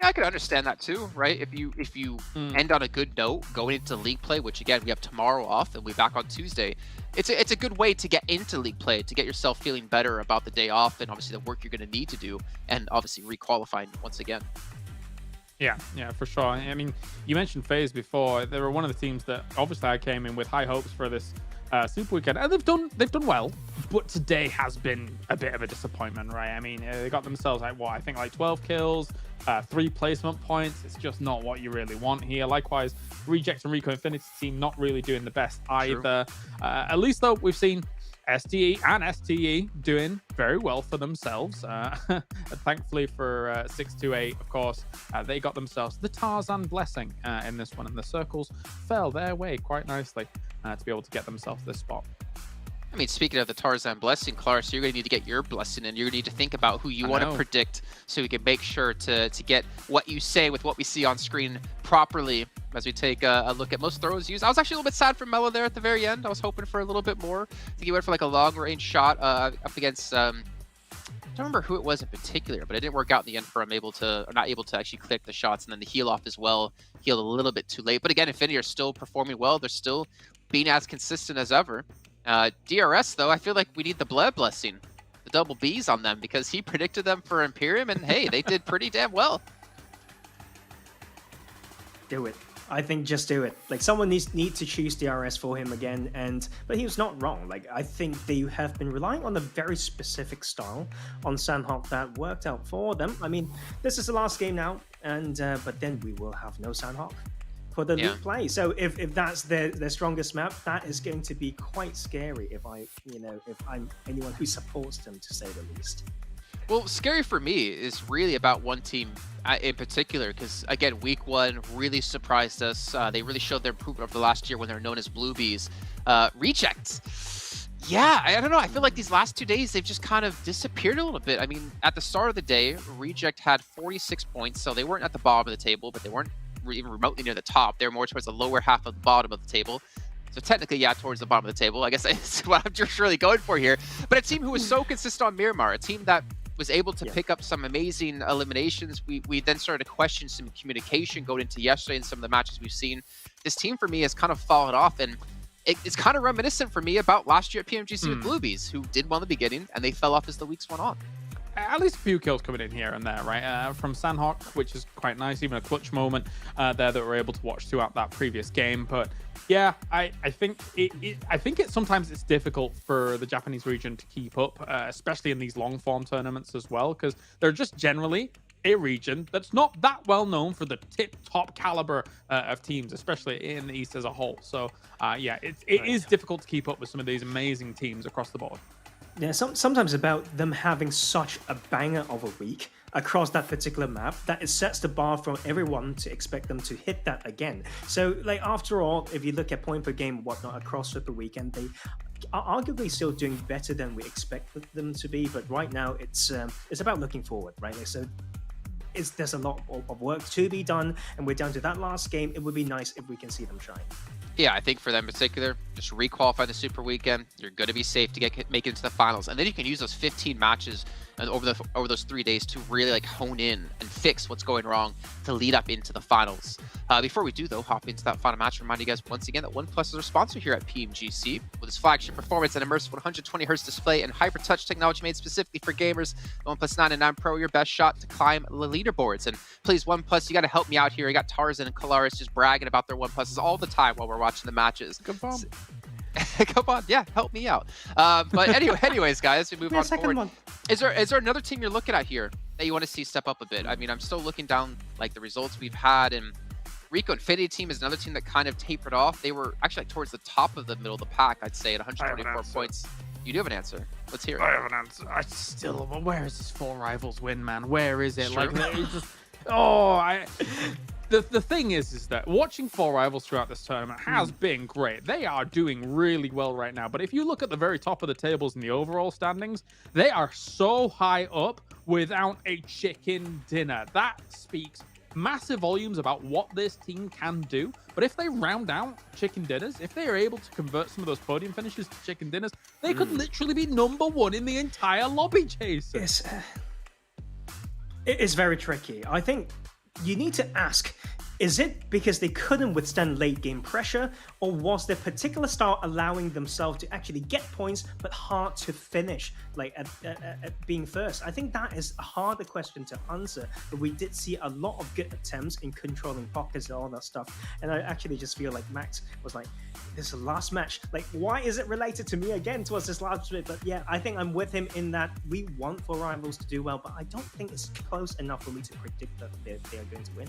Yeah, I could understand that too, right? If you end on a good note going into league play, which again we have tomorrow off and we'll be back on Tuesday, it's a good way to get into league play, to get yourself feeling better about the day off and obviously the work you're going to need to do, and obviously requalifying once again. Yeah, for sure. I mean, you mentioned FaZe before. They were one of the teams that obviously I came in with high hopes for this Super Weekend, and they've done well, but today has been a bit of a disappointment, right? I mean, they got themselves like 12 kills, 3 placement points. It's just not what you really want here. Likewise, Reject and Rico Infinity team not really doing the best either. At least though, we've seen STE and STE doing very well for themselves. Thankfully for 628, of course, they got themselves the Tarzan blessing in this one, and the circles fell their way quite nicely to be able to get themselves this spot. I mean, speaking of the Tarzan blessing, Clark, you're going to need to get your blessing, and you're going to need to think about who you want to predict so we can make sure to get what you say with what we see on screen properly as we take a look at most throws used. I was actually a little bit sad for Mello there at the very end. I was hoping for a little bit more. I think he went for like a long-range shot up against... I don't remember who it was in particular, but it didn't work out in the end for him not able to actually click the shots, and then the heal off as well. Healed a little bit too late. But again, Infinity are still performing well. They're still being as consistent as ever. DRS, though, I feel like we need the Bled blessing, the double Bs on them, because he predicted them for Imperium, and hey, they did pretty damn well. Do it. I think just do it. Like, someone needs to choose DRS for him again, but he was not wrong. Like, I think they have been relying on a very specific style on Sanhok that worked out for them. I mean, this is the last game now, and but then we will have no Sanhok for the league play. So if that's their strongest map, that is going to be quite scary if I'm anyone who supports them, to say the least. Well, scary for me is really about one team in particular, because again, week 1 really surprised us. They really showed their improvement over the last year when they were known as Blue Bees. Reject. Yeah, I don't know. I feel like these last 2 days, they've just kind of disappeared a little bit. I mean, at the start of the day, Reject had 46 points, so they weren't at the bottom of the table, but they weren't even remotely near the top. They're more towards the lower half of the bottom of the table. So technically, yeah, towards the bottom of the table. I guess that's what I'm just really going for here. But a team who was so consistent on Miramar, a team that was able to pick up some amazing eliminations. We then started to question some communication going into yesterday and some of the matches we've seen. This team, for me, has kind of fallen off, and it's kind of reminiscent for me about last year at PMGC with Bluebees, who did well in the beginning, and they fell off as the weeks went on. At least a few kills coming in here and there, right? From Sanhok, which is quite nice. Even a clutch moment there that we're able to watch throughout that previous game. But yeah, I think sometimes it's difficult for the Japanese region to keep up, especially in these long form tournaments as well, because they're just generally a region that's not that well known for the top caliber of teams, especially in the East as a whole. So yeah, it is difficult to keep up with some of these amazing teams across the board. Yeah, sometimes about them having such a banger of a week across that particular map, that it sets the bar for everyone to expect them to hit that again. So, like, after all, if you look at point per game and whatnot across Super Weekend, they are arguably still doing better than we expected them to be. But right now, it's about looking forward, right? So there's a lot of work to be done, and we're down to that last game. It would be nice if we can see them shine. Yeah, I think for them in particular, just requalify the Super Weekend. You're going to be safe to make it into the finals, and then you can use those 15 matches over those 3 days to really like hone in and fix what's going wrong to lead up into the finals. Before we do though, hop into that final match, remind you guys once again that OnePlus is our sponsor here at PMGC with its flagship performance and immersive 120Hz display and hyper touch technology made specifically for gamers. The OnePlus 9 and 9 Pro, your best shot to climb the leaderboards. And please, OnePlus, you got to help me out here. I got Tarzan and Kalaris just bragging about their OnePluses all the time while we're watching the matches. Come on. Come on, yeah, help me out. But anyways, guys, we move on forward. Is there another team you're looking at here that you want to see step up a bit? I mean, I'm still looking down like the results we've had, and Rico Infinity team is another team that kind of tapered off. They were actually like towards the top of the middle of the pack, I'd say, at 124 points. You do have an answer. Let's hear it. I have an answer. I still, where is this 4 Rivals win, man? Where is it? Sure. Like, it's just, The thing is that watching 4 Rivals throughout this tournament has been great. They are doing really well right now. But if you look at the very top of the tables in the overall standings, they are so high up without a chicken dinner. That speaks massive volumes about what this team can do. But if they round out chicken dinners, if they are able to convert some of those podium finishes to chicken dinners, they could literally be #1 in the entire lobby, Jason. It is very tricky. I think you need to ask, is it because they couldn't withstand late game pressure, or was their particular style allowing themselves to actually get points but hard to finish, like at being first? I think that is a harder question to answer, but we did see a lot of good attempts in controlling pockets and all that stuff. And I actually just feel like Max was like, this is the last match. Like, why is it related to me again towards this last bit? But yeah, I think I'm with him in that we want 4 Rivals to do well, but I don't think it's close enough for me to predict that they are going to win.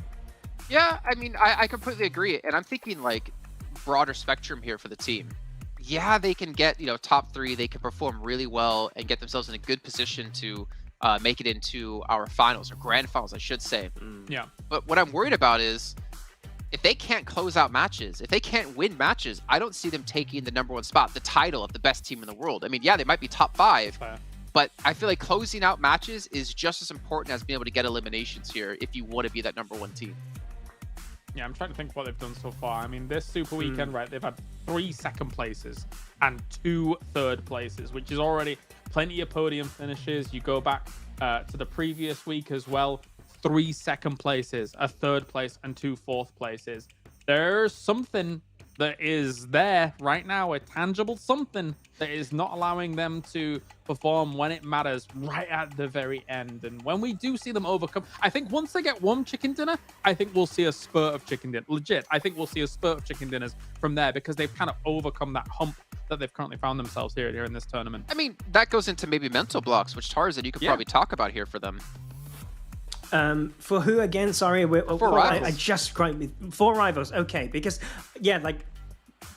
Yeah, I mean, I completely agree. And I'm thinking like broader spectrum here for the team. Yeah, they can get, top 3. They can perform really well and get themselves in a good position to make it into our finals, or grand finals, I should say. Yeah. But what I'm worried about is if they can't close out matches, if they can't win matches, I don't see them taking the #1 spot, the title of the best team in the world. I mean, yeah, they might be top 5. But I feel like closing out matches is just as important as being able to get eliminations here if you want to be that #1 team. Yeah, I'm trying to think what they've done so far. I mean, this Super Weekend, right, they've had 3 second places and 2 third places, which is already plenty of podium finishes. You go back to the previous week as well, 3 second places, a third place, and 2 fourth places. There's something that is there right now, a tangible something that is not allowing them to perform when it matters right at the very end. And when we do see them overcome, I think once they get 1 chicken dinner, I think we'll see a spurt of chicken dinner. Legit, I think we'll see a spurt of chicken dinners from there, because they've kind of overcome that hump that they've currently found themselves here in this tournament. I mean, that goes into maybe mental blocks, which Tarzan, you could probably talk about here for them. For who again? Sorry, 4 Rivals. I just cried. 4 Rivals. Okay, because yeah, like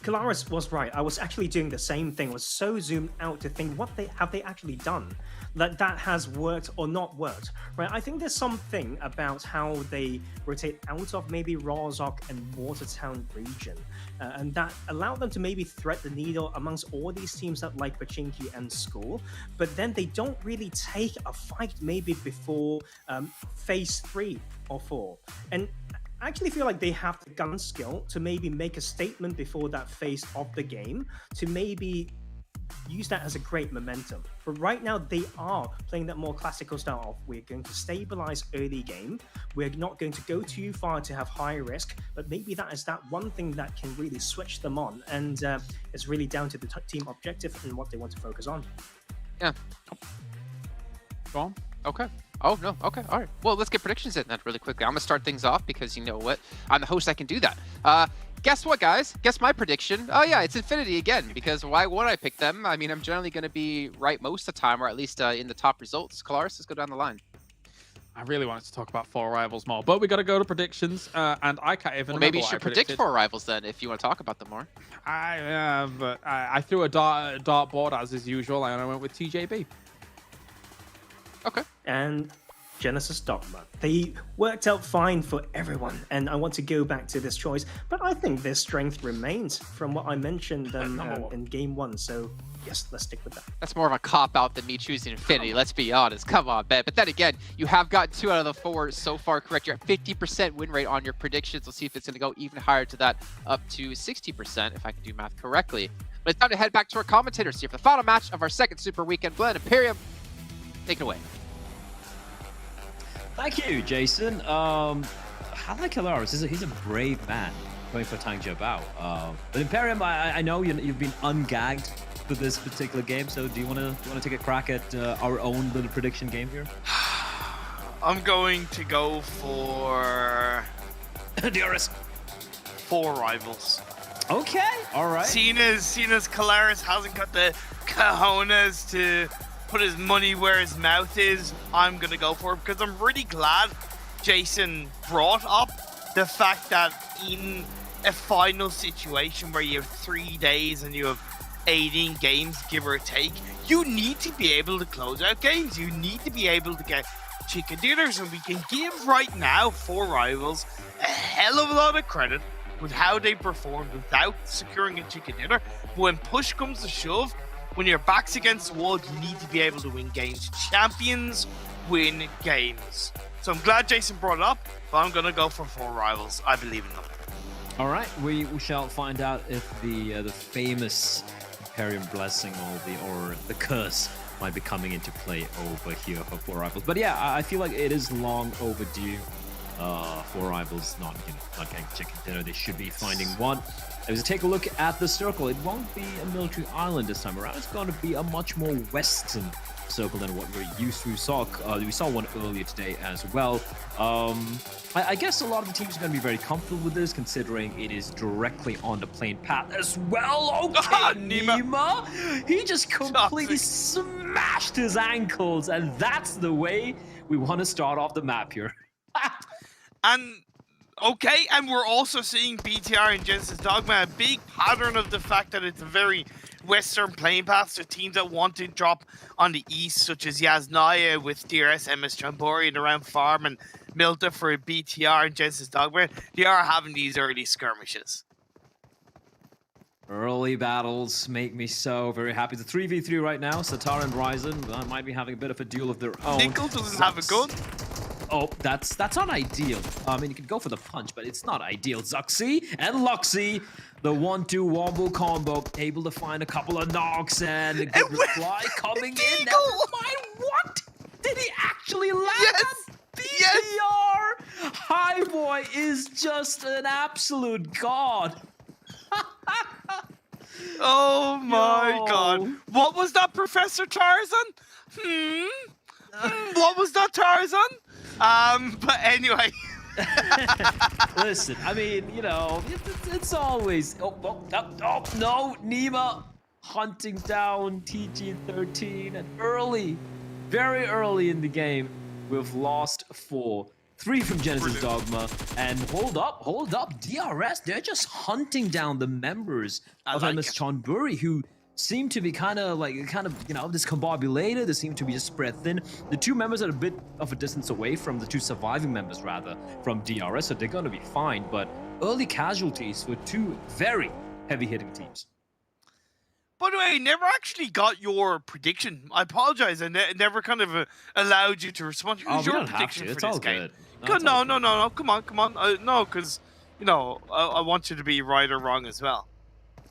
Kalaris was right. I was actually doing the same thing. I was so zoomed out to think what have they actually done that has worked or not worked, right? I think there's something about how they rotate out of maybe Rozhok and Watertown region, and that allowed them to maybe thread the needle amongst all these teams that like Pachinki and School, but then they don't really take a fight maybe before phase 3 or 4. And I actually feel like they have the gun skill to maybe make a statement before that phase of the game to maybe use that as a great momentum. But right now they are playing that more classical style of we're going to stabilize early game, we're not going to go too far to have high risk, but maybe that is that one thing that can really switch them on, and it's really down to the team objective and what they want to focus on. Yeah. Go on. Okay. Oh, no. Okay. All right. Well, let's get predictions in then really quickly. I'm going to start things off because you know what? I'm the host. I can do that. Guess what, guys? Guess my prediction. Oh, yeah. It's Infinity again, because why would I pick them? I mean, I'm generally going to be right most of the time, or at least in the top results. Kalaris, let's go down the line. I really wanted to talk about 4 Rivals more, but we got to go to predictions, and I can't even. Well, maybe you should predict 4 Rivals then, if you want to talk about them more. But I threw a dart board as is usual, and I went with TJB. Okay. And Genesis Dogma. They worked out fine for everyone, and I want to go back to this choice, but I think their strength remains from what I mentioned in Game 1, so yes, let's stick with that. That's more of a cop-out than me choosing Infinity, let's be honest. Come on, Ben. But then again, you have gotten 2 out of the 4 so far correct. You're at 50% win rate on your predictions. Let's see if it's going to go even higher to that, up to 60%, if I can do math correctly. But it's time to head back to our commentators here for the final match of our second Super Weekend Blend. Imperium, take it away. Thank you, Jason. I like Hilaris. He's a brave man going for Tang Jiabao. But Imperium, I know you've been ungagged for this particular game, so do you want to take a crack at our own little prediction game here? I'm going to go for DRS. 4 rivals. Okay, all right. Seeing as Kalaris hasn't got the cojones to put his money where his mouth is, I'm gonna go for it because I'm really glad Jason brought up the fact that in a final situation where you have 3 days and you have 18 games, give or take, you need to be able to close out games. You need to be able to get chicken dinners, and we can give right now 4 rivals a hell of a lot of credit with how they performed without securing a chicken dinner. But when push comes to shove, when your back's against the wall, you need to be able to win games. Champions win games. So I'm glad Jason brought it up, but I'm going to go for 4 rivals. I believe in them. All right, we shall find out if the famous Imperium blessing or the curse might be coming into play over here for 4 rivals. But yeah, I feel like it is long overdue. 4 rivals not getting chicken dinner. They should be finding one. As we take a look at the circle, it won't be a military island this time around. It's going to be a much more western circle than what we're used to. We saw one earlier today as well. I guess a lot of the teams are going to be very comfortable with this, considering it is directly on the plane path as well. Okay, Nima. He just completely smashed his ankles, and that's the way we want to start off the map here. And okay, and we're also seeing BTR and Genesis Dogma, a big pattern of the fact that it's a very western playing path, so teams that want to drop on the east, such as Yasnaya with DRS, MS Chambori and around Farm, and Milta for BTR and Genesis Dogma, they are having these early skirmishes. Early battles make me so very happy. The 3v3 right now, Satar and Ryzen might be having a bit of a duel of their own. Nickel doesn't have a gun. Oh, that's not ideal. I mean, you could go for the punch, but it's not ideal. Zuxi and Luxy, the 1-2 wombo combo, able to find a couple of knocks and a good reply coming in. Never mind, what? Did he actually land? Yes! BTR! Hi Boy is just an absolute god. Oh my god. What was that, Professor Tarzan? What was that, Tarzan? But anyway. Listen, I mean, you know, it's always... Oh, no, Nima hunting down TG13 and very early in the game, we've lost 4. 3 from Genesis Dogma, and hold up, DRS, they're just hunting down the members of MS Chonburi, who seem to be kind of, discombobulated. They seem to be just spread thin. The 2 members are a bit of a distance away from the 2 surviving members, rather, from DRS, so they're going to be fine, but early casualties for 2 very heavy-hitting teams. By the way, I never actually got your prediction. I apologize. I never kind of allowed you to respond. Who's your prediction for this game? No. Come on. No, because, you know, I want you to be right or wrong as well.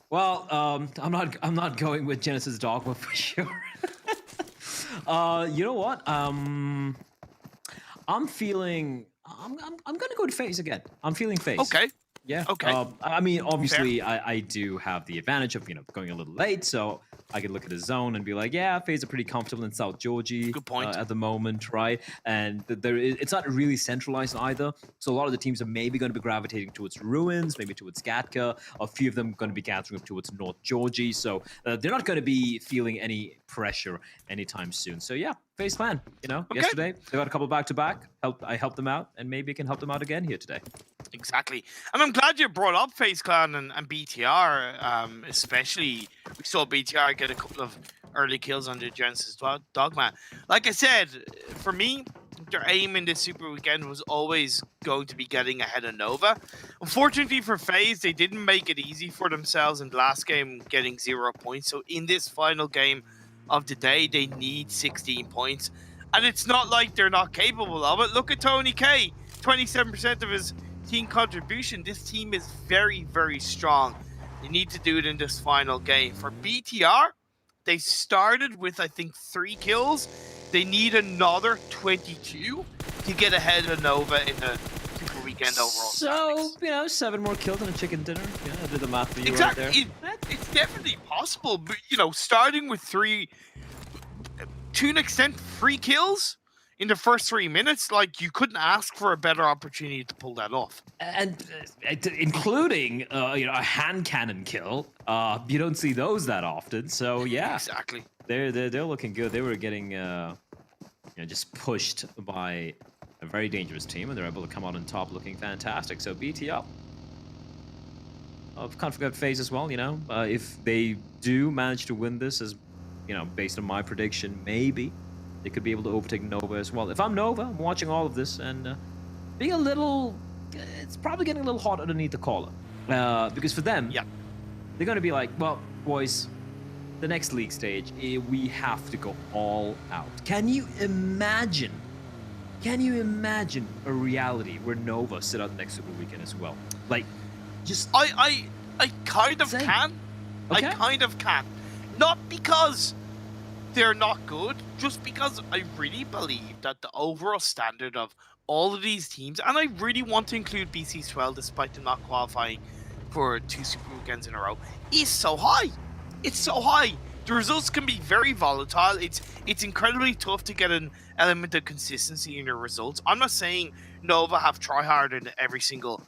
Well, I'm not going with Genesis Dogma for sure. You know what? I'm gonna go to FaZe again. I'm feeling FaZe. Okay. Yeah. Okay. I mean, obviously, I do have the advantage of going a little late, so I could look at the zone and be like, yeah, FaZe are pretty comfortable in South Georgie. Good point. At the moment, right? And it's not really centralized either. So a lot of the teams are maybe going to be gravitating towards Ruins, maybe towards Gatka. A few of them going to be gathering up towards North Georgie. So they're not going to be feeling any pressure anytime soon. So yeah, FaZe Clan. Yesterday they got a couple back-to-back. I helped them out, and maybe I can help them out again here today. Exactly. And I'm glad you brought up FaZe Clan and BTR, especially we saw BTR get a couple of early kills on the Genesis Dogma. Like I said, for me, their aim in this Super Weekend was always going to be getting ahead of Nova. Unfortunately for FaZe, they didn't make it easy for themselves in the last game, getting 0 points. So in this final game of the day, they need 16 points. And it's not like they're not capable of it. Look at Tony K, 27% of his team contribution. This team is very, very strong. They need to do it in this final game. For BTR, they started with, I think, 3 kills. They need another 22 to get ahead of Nova in the Super Weekend overall. So, you know, 7 more kills and a chicken dinner. Yeah, I did the math for you Exactly. right there. It's definitely possible, but, you know, starting with 3, to an extent, 3 kills in the first 3 minutes, like, you couldn't ask for a better opportunity to pull that off. And including, you know, a hand cannon kill. You don't see those that often. So yeah, exactly. They're looking good. They were getting, you know, just pushed by a very dangerous team, and they're able to come out on top, looking fantastic. So BTR. I've kind of forgot FaZe as well. You know, if they do manage to win this, as you know, based on my prediction, maybe they could be able to overtake Nova as well. If I'm Nova, I'm watching all of this and being a little, it's probably getting a little hot underneath the collar. Because for them, they're going to be like, well, boys, the next league stage, we have to go all out. Can you imagine a reality where Nova sit out next Super Weekend as well? Like, just... I kind of can. Okay. I kind of can. Not because they're not good, just because I really believe that the overall standard of all of these teams, and I really want to include BC as well, despite them not qualifying for 2 Super Weekends in a row, is so high. It's so high. The results can be very volatile. It's incredibly tough to get an element of consistency in your results. I'm not saying Nova have tryhard in every single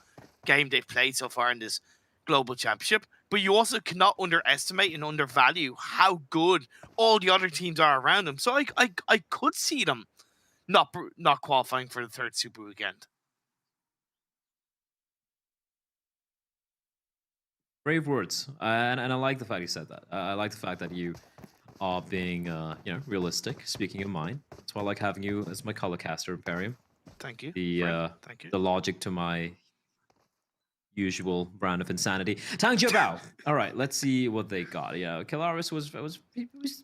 game they've played so far in this global championship, but you also cannot underestimate and undervalue how good all the other teams are around them. So I could see them not qualifying for the 3rd Super Weekend. Brave words, and I like the fact you said that. I like the fact that you are being, you know, realistic. Speaking of mine, that's why I like having you as my color caster, Imperium. Thank you. Thank you. The logic to my usual brand of insanity. Tang Jiabao. All right, let's see what they got. Yeah, Kalaris was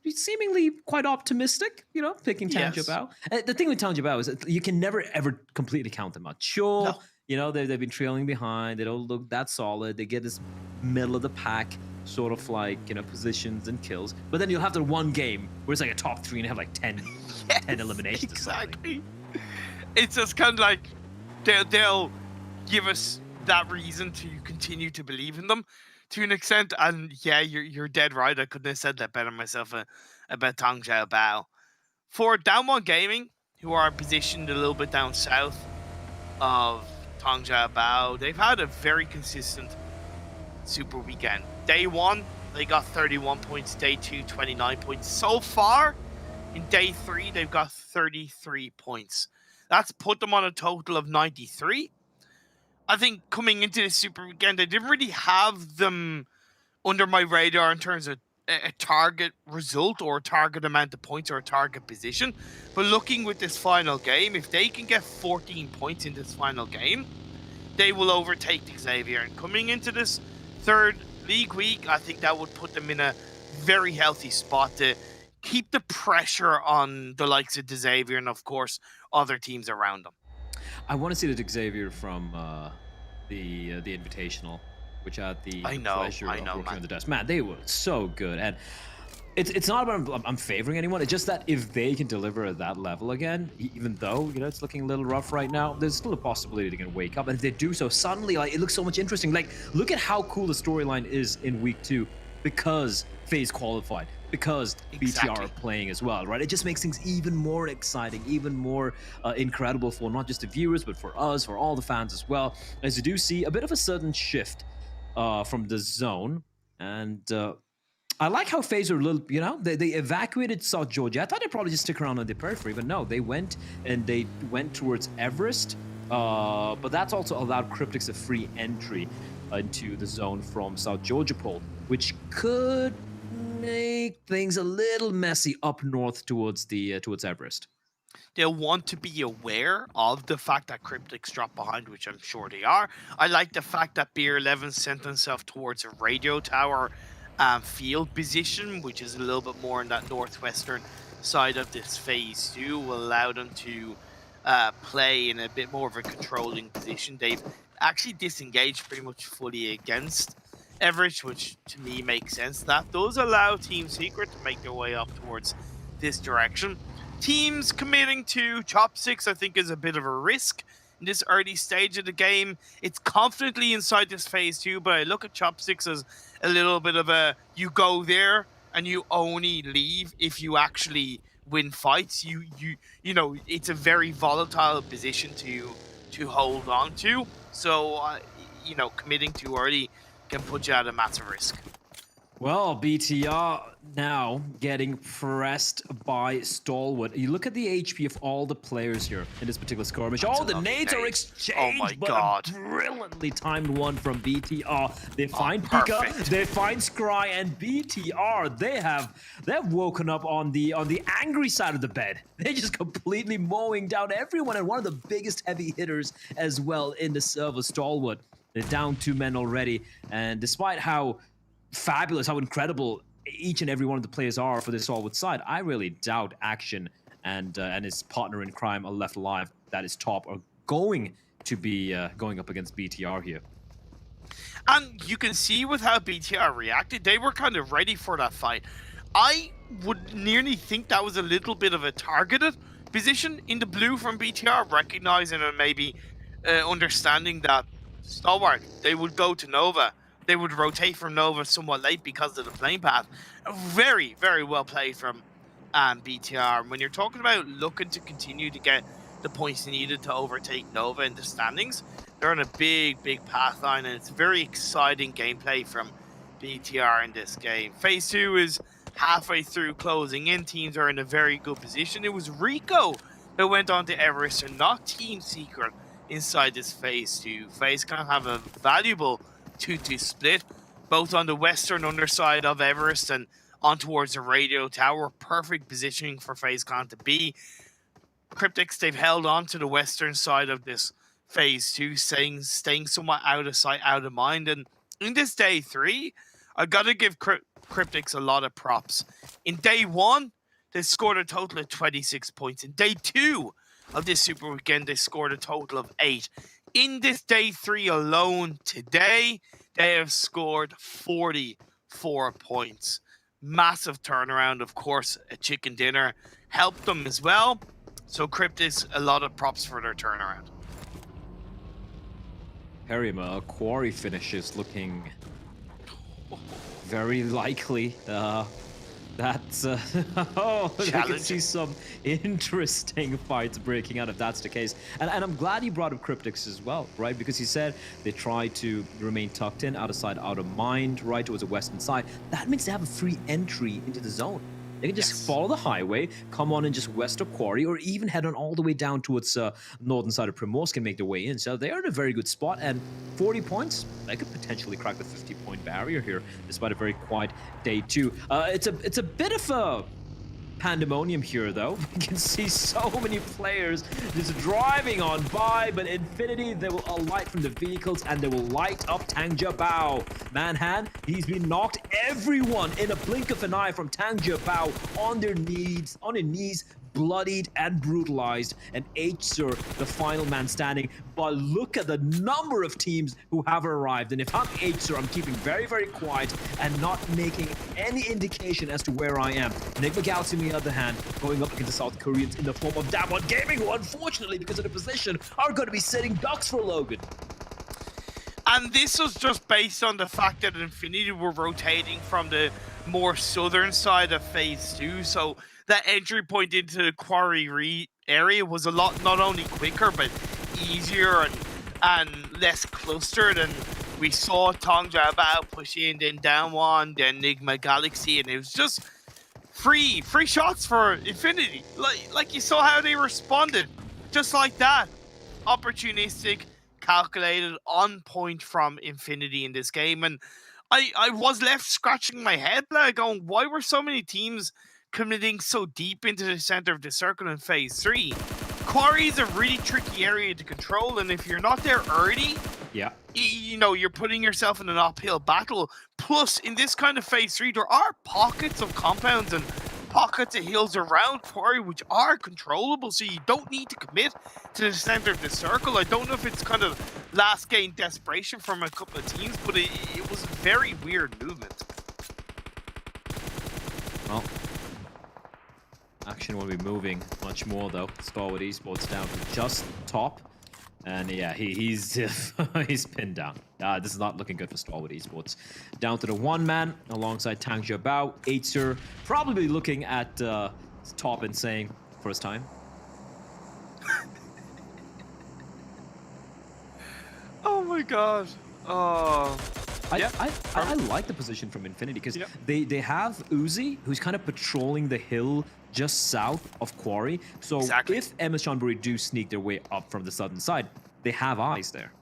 seemingly quite optimistic, you know, picking Tang Jiabao. The thing with Tang Jiabao is that you can never ever completely count them out. Sure, you know, they've been trailing behind. They don't look that solid. They get this middle of the pack sort of like, you know, positions and kills. But then you'll have the one game where it's like a top 3 and have like 10 eliminations. Exactly. It's just kind of like they'll give us that reason to continue to believe in them to an extent. And yeah, you're dead right. I couldn't have said that better myself about Tang Jiabao. For Downmon Gaming, who are positioned a little bit down south of Tang Jiabao, they've had a very consistent Super Weekend. Day 1, they got 31 points. Day 2, 29 points. So far, in Day 3, they've got 33 points. That's put them on a total of 93. I think coming into this Super Weekend, I didn't really have them under my radar in terms of a target result or a target amount of points or a target position. But looking with this final game, if they can get 14 points in this final game, they will overtake Xavier. And coming into this 3rd league week, I think that would put them in a very healthy spot to keep the pressure on the likes of Xavier and, of course, other teams around them. I want to see the Xavier from the Invitational, which had the pleasure of working on the desk. Man, they were so good. And it's not about I'm favoring anyone. It's just that if they can deliver at that level again, even though, you know, it's looking a little rough right now, there's still a possibility they can wake up. And if they do so, suddenly, like, it looks so much interesting. Like, look at how cool the storyline is in week 2 because FaZe qualified, because BTR are playing as well, right? It just makes things even more exciting, even more incredible for not just the viewers, but for us, for all the fans as well. As you do see a bit of a sudden shift from the zone. And I like how FaZe are a little, you know, they evacuated South Georgia. I thought they'd probably just stick around on the periphery, but no, they went towards Everest. But that's also allowed Cryptics a free entry into the zone from South Georgia Pole, which could make things a little messy up north towards the towards Everest. they'll want to be aware of the fact that Cryptics dropped behind, which I'm sure they are. I like the fact that Beer 11 sent themselves towards a radio tower field position, which is a little bit more in that northwestern side of this phase 2, will allow them to play in a bit more of a controlling position. They've actually disengaged pretty much fully against Everest, which to me makes sense. That does allow Team Secret to make their way up towards this direction. Teams committing to Chopsticks, I think, is a bit of a risk in this early stage of the game. It's confidently inside this phase 2, but I look at Chopsticks as a little bit of a, you go there and you only leave if you actually win fights. You know, it's a very volatile position to hold on to. So, you know, committing too early can put you at a massive risk. Well, BTR now getting pressed by Stalwart. You look at the HP of all the players here in this particular skirmish. That's Oh, the nades are exchanged, oh my but God. a brilliantly timed one from BTR. They find Pika, they find Scry, and BTR. They've woken up on the angry side of the bed. They're just completely mowing down everyone, and one of the biggest heavy hitters as well in the server, Stalwart. They're down 2 men already, and despite how fabulous, how incredible each and every one of the players are for this Stalwart side, I really doubt Action and his partner in crime are left alive. That is top are going to be going up against BTR here. And you can see with how BTR reacted, they were kind of ready for that fight. I would nearly think that was a little bit of a targeted position in the blue from BTR, recognizing and maybe understanding that Stalwart, they would go to Nova. They would rotate from Nova somewhat late because of the playing path. Very, very well played from BTR. When you're talking about looking to continue to get the points needed to overtake Nova in the standings, they're on a big, big path line, and it's very exciting gameplay from BTR in this game. Phase 2 is halfway through closing in. Teams are in a very good position. It was Rico that went on to Everest and not Team Secret inside this Phase 2. FaZe can have a valuable 2-2 split, both on the western underside of Everest and on towards the radio tower. Perfect positioning for FaZe Clan to be. Cryptics, they've held on to the western side of this Phase 2, staying somewhat out of sight, out of mind. And in this day 3, I gotta give Cryptics a lot of props. In day 1, they scored a total of 26 points. In day 2 of this Super Weekend, they scored a total of 8. In this day 3 alone today, they have scored 44 points. Massive turnaround, of course. A chicken dinner helped them as well. So Cryptics, a lot of props for their turnaround. Miramar, quarry finishes looking very likely. That's oh, I can see some interesting fights breaking out if that's the case. And I'm glad you brought up Cryptics as well, right? Because he said they try to remain tucked in, out of sight, out of mind, right towards the western side. That means they have a free entry into the zone. They can just follow the highway, come on in just west of Quarry, or even head on all the way down towards northern side of Primorsk and make their way in. So they are in a very good spot, and 40 points, they could potentially crack the 50-point barrier here, despite a very quiet day 2. It's a bit of a pandemonium here, though. You can see so many players just driving on by, but Infinity, they will alight from the vehicles and they will light up Tangja Bao. Manhan, he's been knocked. Everyone in a blink of an eye from Tangja Bao on their knees, bloodied and brutalized, and H-Sur, the final man standing. But look at the number of teams who have arrived, and if I'm H-Sur, I'm keeping very, very quiet and not making any indication as to where I am. Enigma Galaxy, on the other hand, going up against the South Koreans in the form of Damwon Gaming, who unfortunately, because of the position, are going to be setting ducks for Logan. And this was just based on the fact that Infinity were rotating from the more southern side of Phase 2, so that entry point into the quarry area was a lot, not only quicker, but easier and less clustered. And we saw Tangja Bao push in, then Damwon, then Enigma Galaxy, and it was just free shots for Infinity. Like you saw how they responded, just like that. Opportunistic, calculated, on point from Infinity in this game. And I was left scratching my head, like going, why were so many teams committing so deep into the center of the circle in phase 3. Quarry is a really tricky area to control, and if you're not there early, yeah, you know, you're putting yourself in an uphill battle. Plus, in this kind of phase 3, there are pockets of compounds and pockets of hills around Quarry which are controllable, so you don't need to commit to the center of the circle. I don't know if it's kind of last game desperation from a couple of teams, but it was a very weird movement. Well, action will be moving much more though. Starwood Esports down to just top. And yeah, he's he's pinned down. This is not looking good for Starwood Esports. Down to the one man alongside Tang Jiabao. Aether probably looking at top and saying, first time. Oh my god. Oh. I like the position from Infinity because they have Uzi, who's kind of patrolling the hill just south of Quarry. So if MS Chonburi do sneak their way up from the southern side, they have eyes there.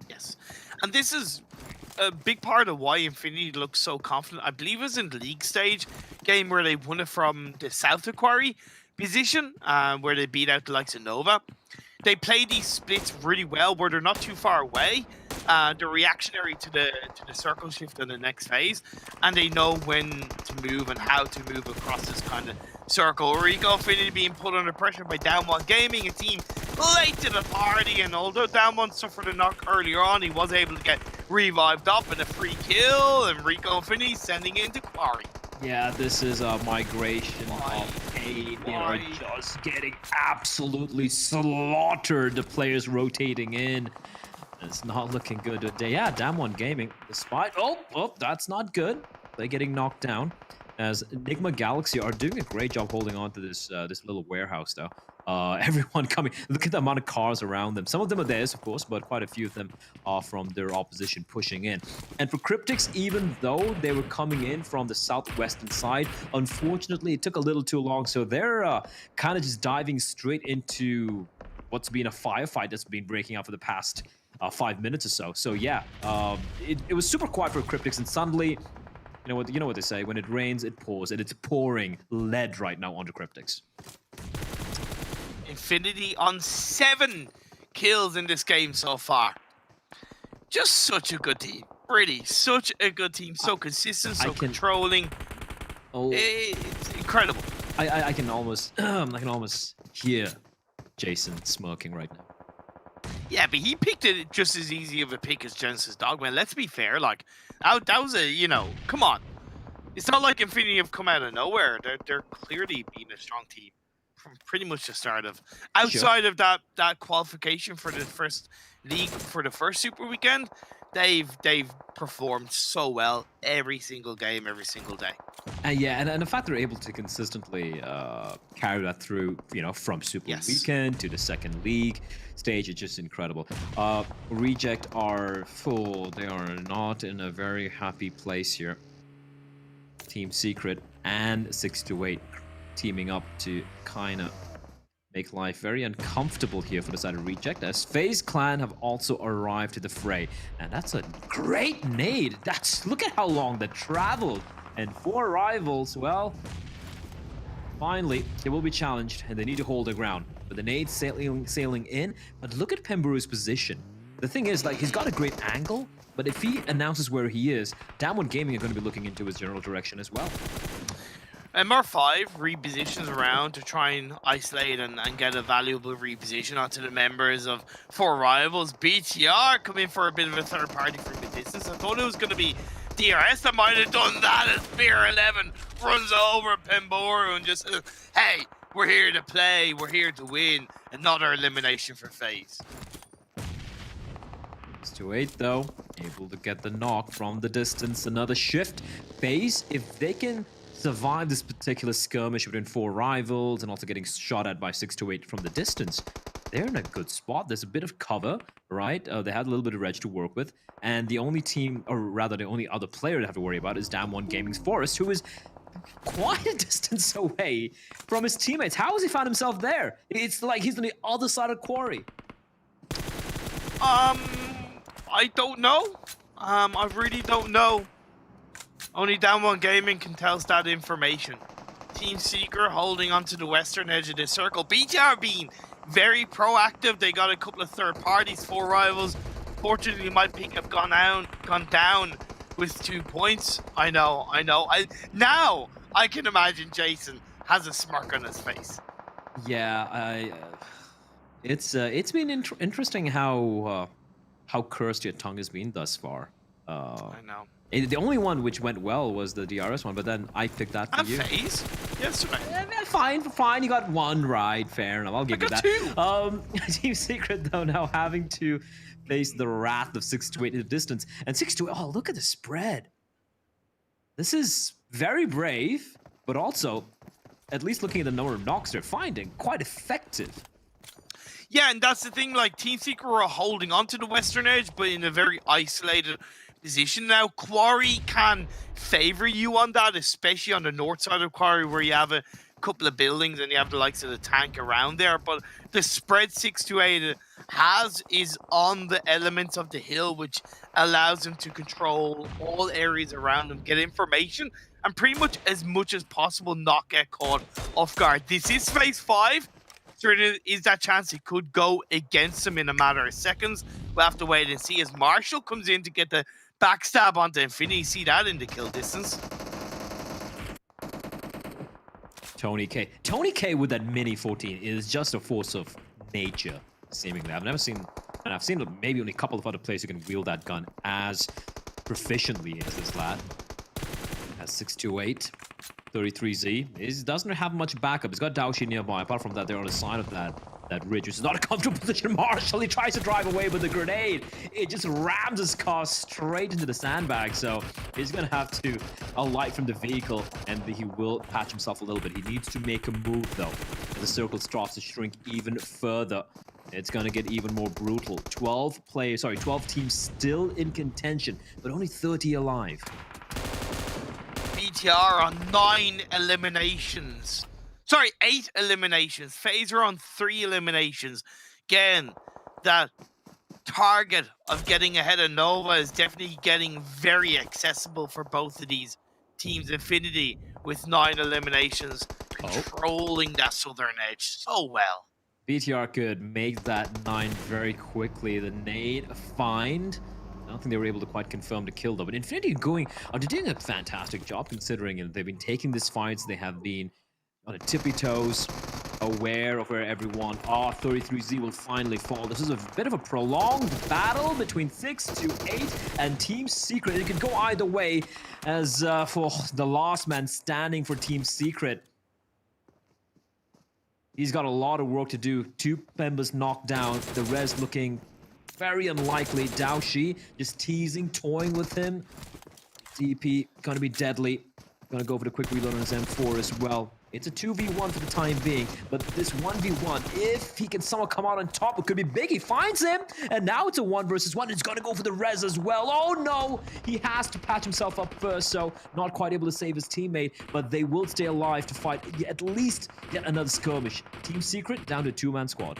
Yes. And this is a big part of why Infinity looks so confident. I believe it was in the league stage game where they won it from the south of Quarry position, where they beat out the likes of Nova. They play these splits really well where they're not too far away. They're reactionary to the circle shift in the next phase, and they know when to move and how to move across this kind of circle. Rico Infinity being put under pressure by Down One Gaming, a team late to the party, and although Down One suffered a knock earlier on, he was able to get revived up in a free kill, and Rico Infinity sending into Quarry. Yeah, this is a migration of pain. They are just getting absolutely slaughtered. The players rotating in. It's not looking good. Yeah, Damn One Gaming, despite... Oh, that's not good. They're getting knocked down. As Enigma Galaxy are doing a great job holding on to this this little warehouse, though. Everyone coming. Look at the amount of cars around them. Some of them are theirs, of course, but quite a few of them are from their opposition pushing in. And for Cryptics, even though they were coming in from the southwestern side, unfortunately, it took a little too long. So they're kind of just diving straight into what's been a firefight that's been breaking out for the past 5 minutes or so. So yeah, it was super quiet for Cryptics, and suddenly, you know what they say, when it rains, it pours, and it's pouring lead right now onto Cryptics. Infinity on 7 kills in this game so far. Just such a good team. Really, such a good team. So consistent, so controlling. Oh, it's incredible. I can almost hear Jason smirking right now. Yeah, but he picked it just as easy of a pick as Genesis Dogman. Let's be fair, like that was a, you know, come on. It's not like Infinity have come out of nowhere. They're clearly being a strong team from pretty much the start of. Outside of that qualification for the first league, for the first Super Weekend, they've performed so well every single game, every single day. Yeah, and the fact they're able to consistently carry that through, you know, from Super Weekend to the second league stage, it's just incredible. Reject are full. They are not in a very happy place here. Team Secret and 628 teaming up to kind of make life very uncomfortable here for the side of Reject, as FaZe Clan have also arrived to the fray. And that's a great nade. Look at how long that traveled. And 4 rivals, well, finally, they will be challenged, and they need to hold their ground. But the nade sailing in, but look at Pemburu's position. The thing is, like, he's got a great angle, but if he announces where he is, Damn One Gaming are going to be looking into his general direction as well. MR5 repositions around to try and isolate and get a valuable reposition onto the members of 4 rivals. BTR come in for a bit of a third party from the distance. I thought it was going to be DRS that might have done that, as Beer 11 runs over Pemburu and just, hey, we're here to play, we're here to win. Another elimination for FaZe. 628 though, able to get the knock from the distance. Another shift. FaZe, if they can survive this particular skirmish between 4 rivals and also getting shot at by 628 from the distance, they're in a good spot. There's a bit of cover, right? They had a little bit of reg to work with, and the only team, or rather the only other player to have to worry about is Damn One Gaming's Forest, who is quite a distance away from his teammates. How has he found himself there? It's like he's on the other side of Quarry. I don't know. I really don't know. Only Down One Gaming can tell us that information. Team Secret holding onto the western edge of the circle. BTR being very proactive. They got a couple of third parties, 4 rivals. Fortunately, my pick have gone down with 2 points. I know. Now I can imagine Jason has a smirk on his face. Yeah, it's been interesting how cursed your tongue has been thus far. I know. The only one which went well was the DRS one, but then I picked that for you. FaZe? Yesterday. Fine. You got 1 right. Fair enough. I'll give you that. 2. Team Secret though now having to face the wrath of 6-8 in the distance, and 6-8. Oh, look at the spread. This is very brave, but also, at least looking at the number of knocks they're finding, quite effective. Yeah, and that's the thing. Like Team Secret were holding onto the western edge, but in a very isolated position. Now, Quarry can favor you on that, especially on the north side of Quarry, where you have a couple of buildings and you have the likes of the tank around there. But the spread 6-8 is on the elements of the hill, which allows them to control all areas around them, get information, and pretty much as possible not get caught off guard. This is phase 5. So there is that chance it could go against them in a matter of seconds. We'll have to wait and see as Marshall comes in to get the backstab onto Infinity. See that in the kill distance. Tony K with that mini 14 is just a force of nature, seemingly. I've seen maybe only a couple of other players who can wield that gun as proficiently as this lad. Has 628, 33Z. He doesn't have much backup. He's got Daoshi nearby. Apart from that, they're on the side of that ridge, which is not a comfortable position. Marshall, he tries to drive away, but the grenade, it just rams his car straight into the sandbag. So he's going to have to alight from the vehicle, and he will patch himself a little bit. He needs to make a move, though. And the circle starts to shrink even further. It's going to get even more brutal. 12 teams still in contention, but only 30 alive. BTR on 9 eliminations. Sorry, 8 eliminations. FaZe are on 3 eliminations. Again, that target of getting ahead of Nova is definitely getting very accessible for both of these teams. Infinity with 9 eliminations, controlling that southern edge so well. BTR could make that 9 very quickly. The nade find. I don't think they were able to quite confirm the kill, though. But Infinity they're doing a fantastic job, considering they've been taking these fights. They have been on the tippy toes, aware of where everyone are. 33Z will finally fall. This is a bit of a prolonged battle between 6-8 and Team Secret. It could go either way, as for the last man standing for Team Secret, he's got a lot of work to do. 2 members knocked down. The res looking very unlikely. Daoshi just teasing, toying with him. DP gonna be deadly. Gonna go for the quick reload on his M4 as well. It's a 2v1 for the time being, but this 1v1, if he can somehow come out on top, it could be big. He finds him, and now it's a 1 versus 1. He's gonna go for the res as well. Oh no! He has to patch himself up first, so not quite able to save his teammate, but they will stay alive to fight at least yet another skirmish. Team Secret down to a 2-man squad.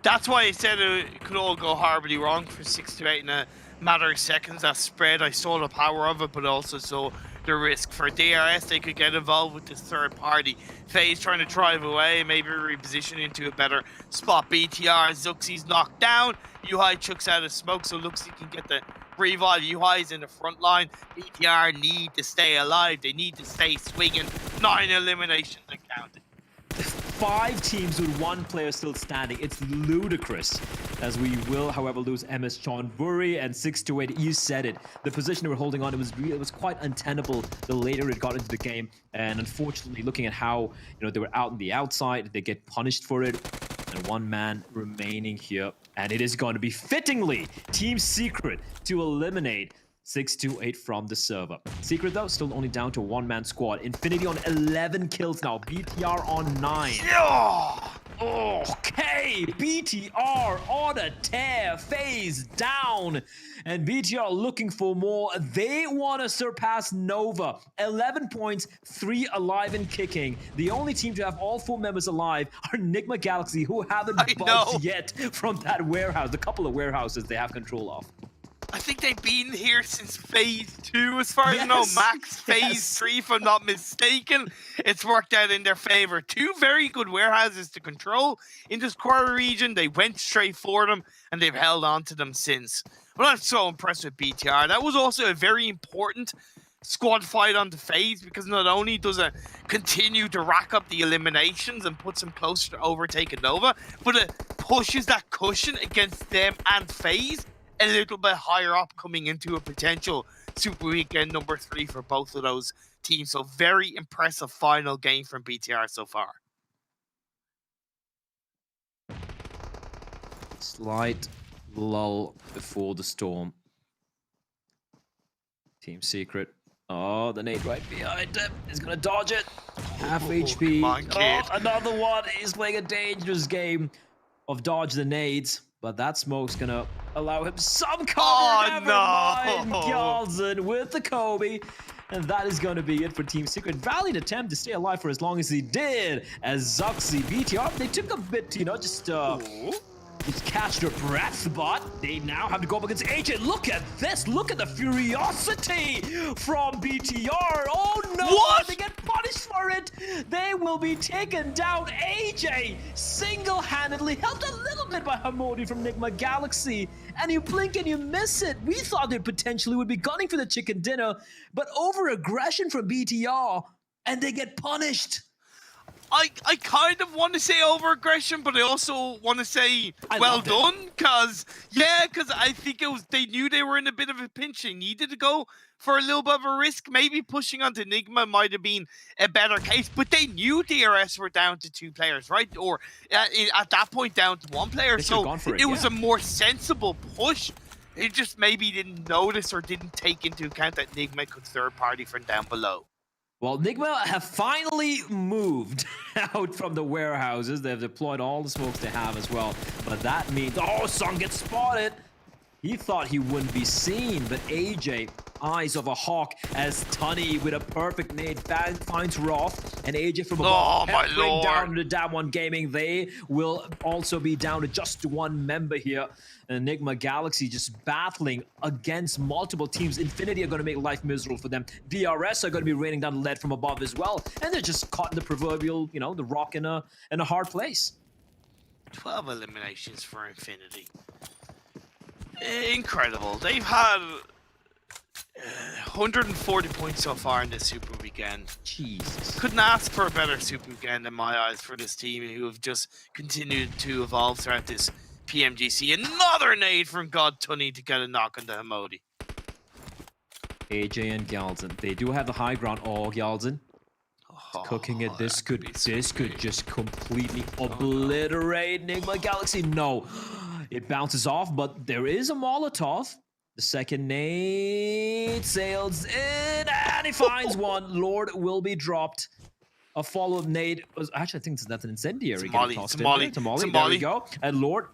That's why I said it could all go horribly wrong for 6-8 in a matter of seconds. That spread, I saw the power of it, but also saw the risk. For DRS, they could get involved with this third party. FaZe trying to drive away, maybe reposition into a better spot. BTR, Zuxi's knocked down. Yuhai chucks out of smoke, so Luxi can get the revive. Yuhai's in the front line. BTR need to stay alive. They need to stay swinging. 9 eliminations and counting. 5 teams with 1 player still standing. It's ludicrous, as we will, however, lose MS John Burry and 6-8. You said it. The position they were holding on, it was quite untenable the later it got into the game. And unfortunately, looking at how they were out on the outside, they get punished for it. And 1 man remaining here, and it is going to be fittingly Team Secret to eliminate 6-8 from the server. Secret, though, still only down to a 1-man squad. Infinity on 11 kills now. BTR on 9. Yeah! Okay, BTR on a tear. FaZe down. And BTR looking for more. They want to surpass Nova. 11 points, 3 alive and kicking. The only team to have all 4 members alive are Nigma Galaxy, who haven't budged yet from that warehouse. The couple of warehouses they have control of. I think they've been here since phase 2, as far as I know. Max phase 3, if I'm not mistaken. It's worked out in their favor. 2 very good warehouses to control in this quarter region. They went straight for them, and they've held on to them since. But I'm so impressed with BTR. That was also a very important squad fight on the phase, because not only does it continue to rack up the eliminations and puts them closer to overtaking Nova, but it pushes that cushion against them and phase a little bit higher up, coming into a potential Super Weekend number 3 for both of those teams. So very impressive final game from BTR so far. Slight lull before the storm. Team Secret. Oh, the nade right behind him. He's gonna dodge it. Half HP. Come on, kid. Oh, another one. He's playing a dangerous game of dodge the nades, but that smoke's gonna allow him some cover. Oh, Never mind. no. Galzen with the Kobe. And that is going to be it for Team Secret. Valiant attempt to stay alive for as long as he did. As Zuxi, BTR, they took a bit, you know, just catch their breath, but they now have to go up against AJ. Look at this. Look at the furiosity from BTR. Oh, no. What? They get punished for it. They will be taken down. AJ single-handedly helped a little bit by Hamodi from Nigma Galaxy. And you blink and you miss it. We thought they potentially would be gunning for the chicken dinner, but over-aggression from BTR, and they get punished. I kind of want to say over-aggression, but I also want to say well done, because I think they knew they were in a bit of a pinch. They needed to go for a little bit of a risk. Maybe pushing onto Enigma might have been a better case, but they knew DRS were down to 2 players, right? Or at that point down to 1 player. So it was a more sensible push. It just maybe didn't notice or didn't take into account that Enigma could third party from down below. Well, Nigma have finally moved out from the warehouses. They've deployed all the smokes they have as well. But that means, oh, Sung gets spotted. He thought he wouldn't be seen, but AJ, eyes of a hawk, as Tunny with a perfect nade finds Roth, and AJ from above. Oh, my lord. Down to Damwon Gaming. They will also be down to just 1 member here. Enigma Galaxy just battling against multiple teams. Infinity are going to make life miserable for them. DRS are going to be raining down lead from above as well. And they're just caught in the proverbial, you know, the rock in a hard place. 12 eliminations for Infinity. Incredible. They've had 140 points so far in this Super Weekend. Jesus. Couldn't ask for a better Super Weekend in my eyes for this team, who have just continued to evolve throughout this PMGC. Another nade from God Tunny to get a knock on the Hamodi. AJ and Galzen, they do have the high ground. Oh, Galzen. Cooking it. This could just completely obliterate Enigma Galaxy. No. It bounces off, but there is a Molotov. The second nade sails in, and he finds one. Lord will be dropped. A follow-up nade was actually, I think that's an incendiary. Molly. There we go. And Lord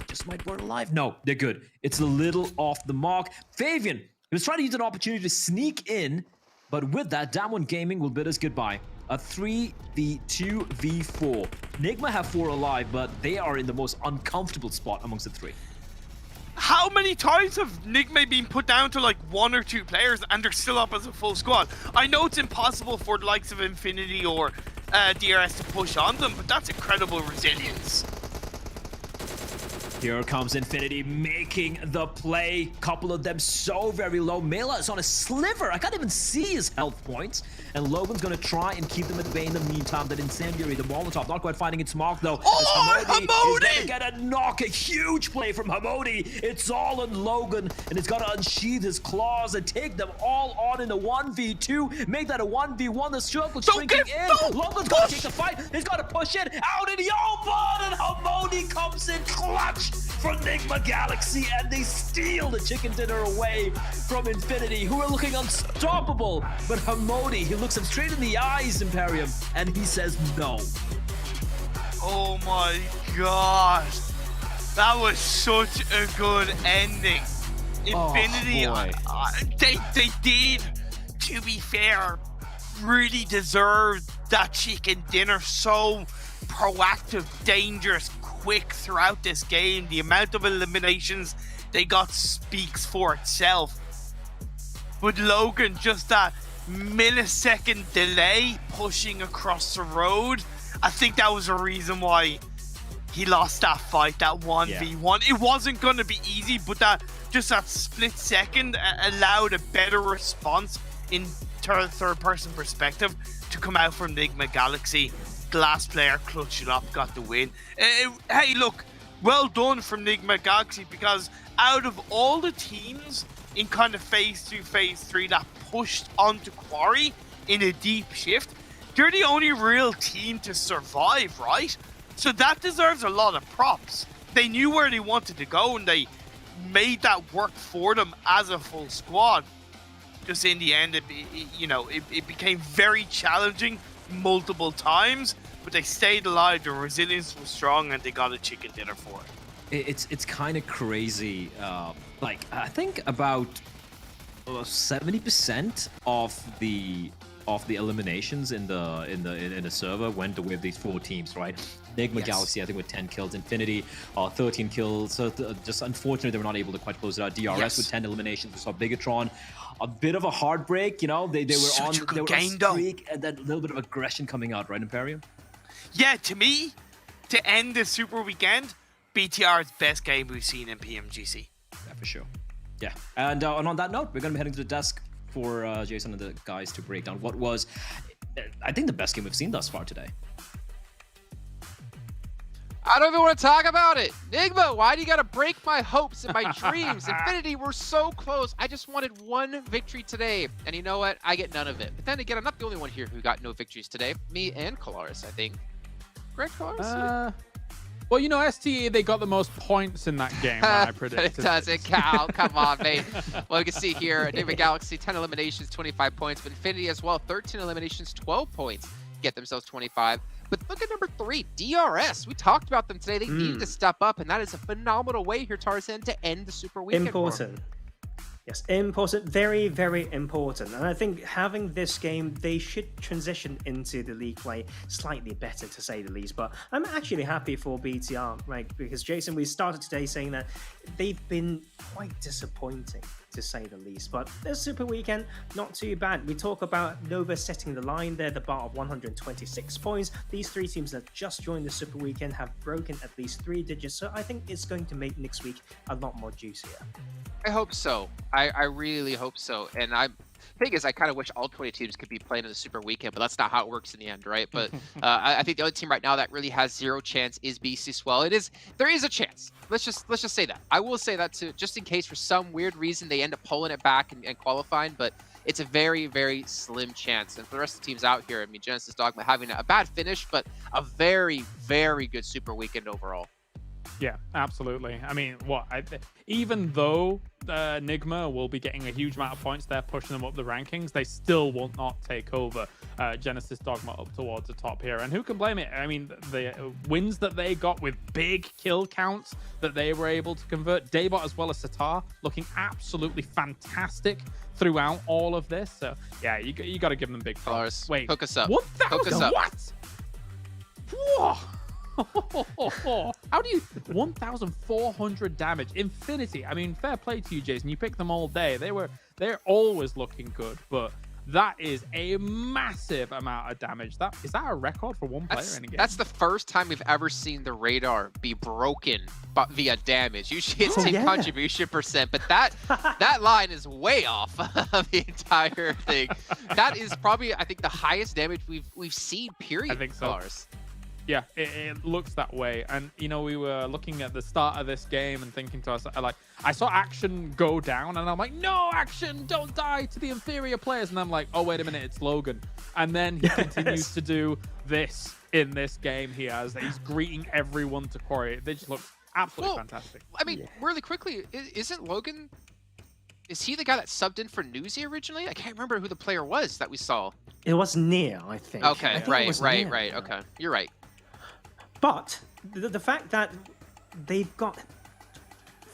just might burn alive. No, they're good. It's a little off the mark. Fabian, he was trying to use an opportunity to sneak in, but with that, Damwon Gaming will bid us goodbye. A 3v2v4. Nigma have 4 alive, but they are in the most uncomfortable spot amongst the 3. How many times have Nigma been put down to like 1 or 2 players and they're still up as a full squad? I know it's impossible for the likes of Infinity or DRS to push on them, but that's incredible resilience. Here comes Infinity making the play. Couple of them so very low. Mela is on a sliver. I can't even see his health points. And Logan's going to try and keep them at bay in the meantime. That incendiary, the Molotov, not quite finding its mark though. Oh, Hamodi is Hamodi! going to get a knock. A huge play from Hamodi. It's all on Logan. And he's got to unsheath his claws and take them all on in the 1v2. Make that a 1v1. The circle shrinking in. Logan's got to take the fight. He's got to push it out in the open. And Hamodi comes in clutch from Nigma Galaxy, and they steal the chicken dinner away from Infinity, who are looking unstoppable. But Hamodi, he looks him straight in the eyes, Imperium, and he says no. Oh my god. That was such a good ending. Infinity, they did, to be fair, really deserve that chicken dinner so proactive, dangerous, quick throughout this game. The amount of eliminations they got speaks for itself. But Logan, just that millisecond delay pushing across the road, I think that was a reason why he lost that fight, that 1v1. It wasn't going to be easy, but that split second allowed a better response in third person perspective to come out from Enigma Galaxy. The last player clutched it up, got the win. Hey, look, well done from Enigma Galaxy, because out of all the teams in kind of phase 2, phase 3 that pushed onto Quarry in a deep shift, they're the only real team to survive, right? So that deserves a lot of props. They knew where they wanted to go and they made that work for them as a full squad. Just in the end, it became very challenging multiple times, but they stayed alive. Their resilience was strong, and they got a chicken dinner for it. It's kind of crazy. Like I think about 70% of the eliminations in the server went with these 4 teams, right? Enigma Galaxy, I think, with 10 kills. Infinity, 13 kills. So just unfortunately, they were not able to quite close it out. DRS with 10 eliminations. We saw Bigatron. A bit of a heartbreak, they were on streak, and then a little bit of aggression coming out, right, Imperium? Yeah, to me, to end the Super Weekend, BTR's best game we've seen in PMGC. Yeah, for sure. Yeah, and on that note, we're going to be heading to the desk for Jason and the guys to break down what was, I think, the best game we've seen thus far today. I don't even want to talk about it. Enigma, why do you got to break my hopes and my dreams? Infinity, we're so close. I just wanted one victory today. And you know what? I get none of it. But then again, I'm not the only one here who got no victories today. Me and Colaris, I think. Correct, Colaris? Well, STE, they got the most points in that game when I predicted. It doesn't count. Come on, mate. Well, you can see here, Enigma Galaxy, 10 eliminations, 25 points. But Infinity as well, 13 eliminations, 12 points. Get themselves 25. But look at number 3, DRS. We talked about them today. They needed to step up, and that is a phenomenal way here, Tarzan, to end the Super Weekend. Important. Yes, important. Very, very important. And I think having this game, they should transition into the league play slightly better, to say the least. But I'm actually happy for BTR, right? Because, Jason, we started today saying that they've been quite disappointing, to say the least. But this Super Weekend, not too bad. We talk about Nova setting the line there, the bar of 126 points. These 3 teams that just joined the Super Weekend have broken at least 3 digits. So I think it's going to make next week a lot more juicier. I hope so. I really hope so. And the thing is, I kind of wish all 20 teams could be playing in the Super Weekend, but that's not how it works in the end, right? But I think the only team right now that really has 0 chance is BC Swell. There is a chance. Let's just say that. I will say that too, just in case for some weird reason they end up pulling it back and qualifying, but it's a very, very slim chance. And for the rest of the teams out here, I mean, Genesis Dogma having a bad finish, but a very, very good Super Weekend overall. Yeah, absolutely. I mean, even though Enigma will be getting a huge amount of points, they're pushing them up the rankings, they still will not take over Genesis Dogma up towards the top here. And who can blame it? I mean, the wins that they got with big kill counts that they were able to convert, Daybot as well as Satar looking absolutely fantastic throughout all of this. So, yeah, you got to give them big props. Wait, hook us up. Hook us up. What? Whoa. How do you 1,400 damage? Infinity. I mean, fair play to you, Jason. You picked them all day. They're always looking good, but that is a massive amount of damage. Is that a record for one player in a game? That's the first time we've ever seen the radar be broken via damage. Usually it's team contribution percent, but that line is way off of the entire thing. That is probably, I think, the highest damage we've seen. Period. I think so. Lars. Yeah, it looks that way. And, we were looking at the start of this game and thinking to us, I saw Action go down, and I'm like, no, Action, don't die to the inferior players. And I'm like, oh, wait a minute, it's Logan. And then he continues to do this in this game here as he's greeting everyone to Quarry. They just look absolutely fantastic. I mean, really quickly, isn't Logan... Is he the guy that subbed in for Newsy originally? I can't remember who the player was that we saw. It was Nia, I think. Okay, right. Okay, you're right. But the fact that they've got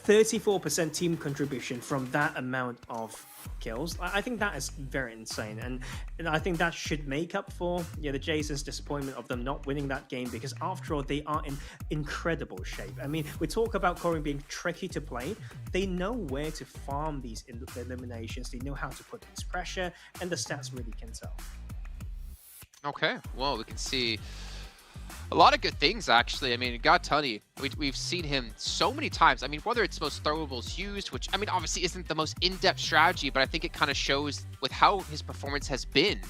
34% team contribution from that amount of kills. I think that is very insane, and I think that should make up for the Jason's disappointment of them not winning that game, because after all, they are in incredible shape. I mean, we talk about Korean being tricky to play. They know where to farm these eliminations. They know how to put this pressure, and the stats really can tell. Okay, well, we can see a lot of good things, actually. I mean, God Tunny, we've seen him so many times. I mean, whether it's most throwables used, which, I mean, obviously isn't the most in-depth strategy, but I think it kind of shows with how his performance has been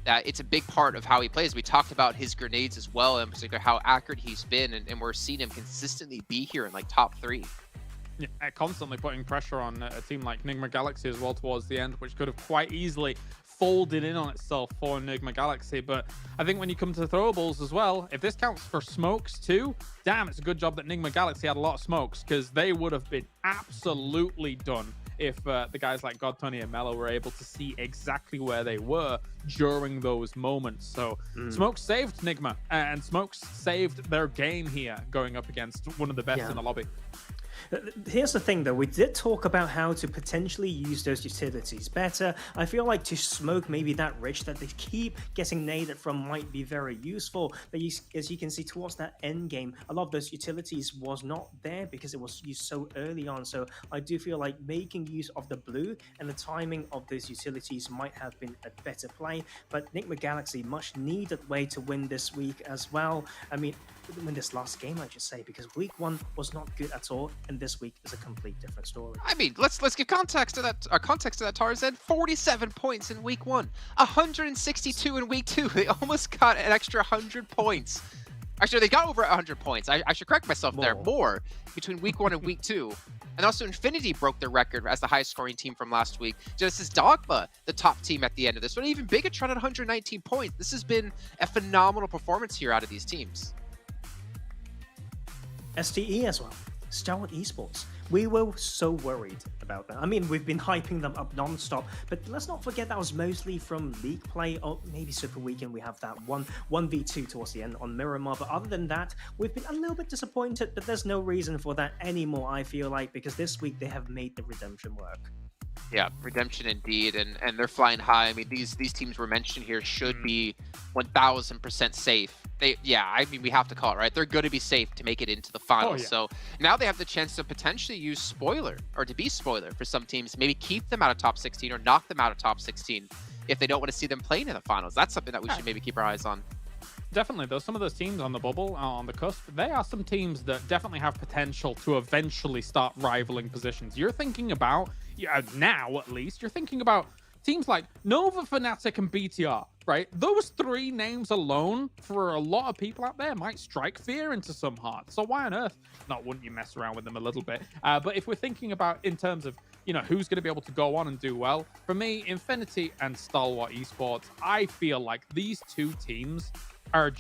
that it's a big part of how he plays. We talked about his grenades as well, in particular how accurate he's been, and we're seeing him consistently be here in like top 3. Yeah, constantly putting pressure on a team like Nigma Galaxy as well towards the end, which could have quite easily folded in on itself for Nigma Galaxy. But I think when you come to throwables as well, if this counts for smokes too, damn, it's a good job that Nigma Galaxy had a lot of smokes, because they would have been absolutely done if the guys like God Tony and Mello were able to see exactly where they were during those moments. So smokes saved Nigma, and smokes saved their game here going up against one of the best in the lobby. Here's the thing, though. We did talk about how to potentially use those utilities better. I feel like to smoke maybe that rich that they keep getting naded from might be very useful. But as you can see towards that end game, a lot of those utilities was not there because it was used so early on. So I do feel like making use of the blue and the timing of those utilities might have been a better play. But Nigma Galaxy, much needed way to win this week as well. I mean, win this last game, I should say, because week 1 was not good at all, and this week is a complete different story. I mean, let's give context to that, Tarzan. 47 points in week 1, 162 in week 2. They almost got an extra 100 points. Actually, they got over 100 points. I should correct myself there. More between week 1 and week 2. And also Infinity broke their record as the highest scoring team from last week. Just as Dogma, the top team at the end of this. But even Bigatron at 119 points. This has been a phenomenal performance here out of these teams. STE as well. Stalwart Esports. We were so worried about that. I mean, we've been hyping them up non-stop, but let's not forget that was mostly from league play, or maybe Super Weekend. We have that 1v2 towards the end on Miramar, but other than that, we've been a little bit disappointed, but there's no reason for that anymore, I feel like, because this week they have made the redemption work. Yeah, redemption indeed, and they're flying high. I mean, these teams were mentioned here should be 1000% safe. I mean, we have to call it, right? They're going to be safe to make it into the finals. Yeah. So now they have the chance to potentially use spoiler, or to be spoiler for some teams, maybe keep them out of top 16 or knock them out of top 16 if they don't want to see them playing in the finals. That's something that we should maybe keep our eyes on. Definitely, though, some of those teams on the bubble, on the cusp, they are some teams that definitely have potential to eventually start rivaling positions. You're thinking about, now at least, you're thinking about teams like Nova, Fnatic, and BTR, right? Those 3 names alone, for a lot of people out there, might strike fear into some hearts. So why on earth wouldn't you mess around with them a little bit? But if we're thinking about in terms of, who's going to be able to go on and do well, for me, Infinity and Stalwart Esports, I feel like these 2 teams are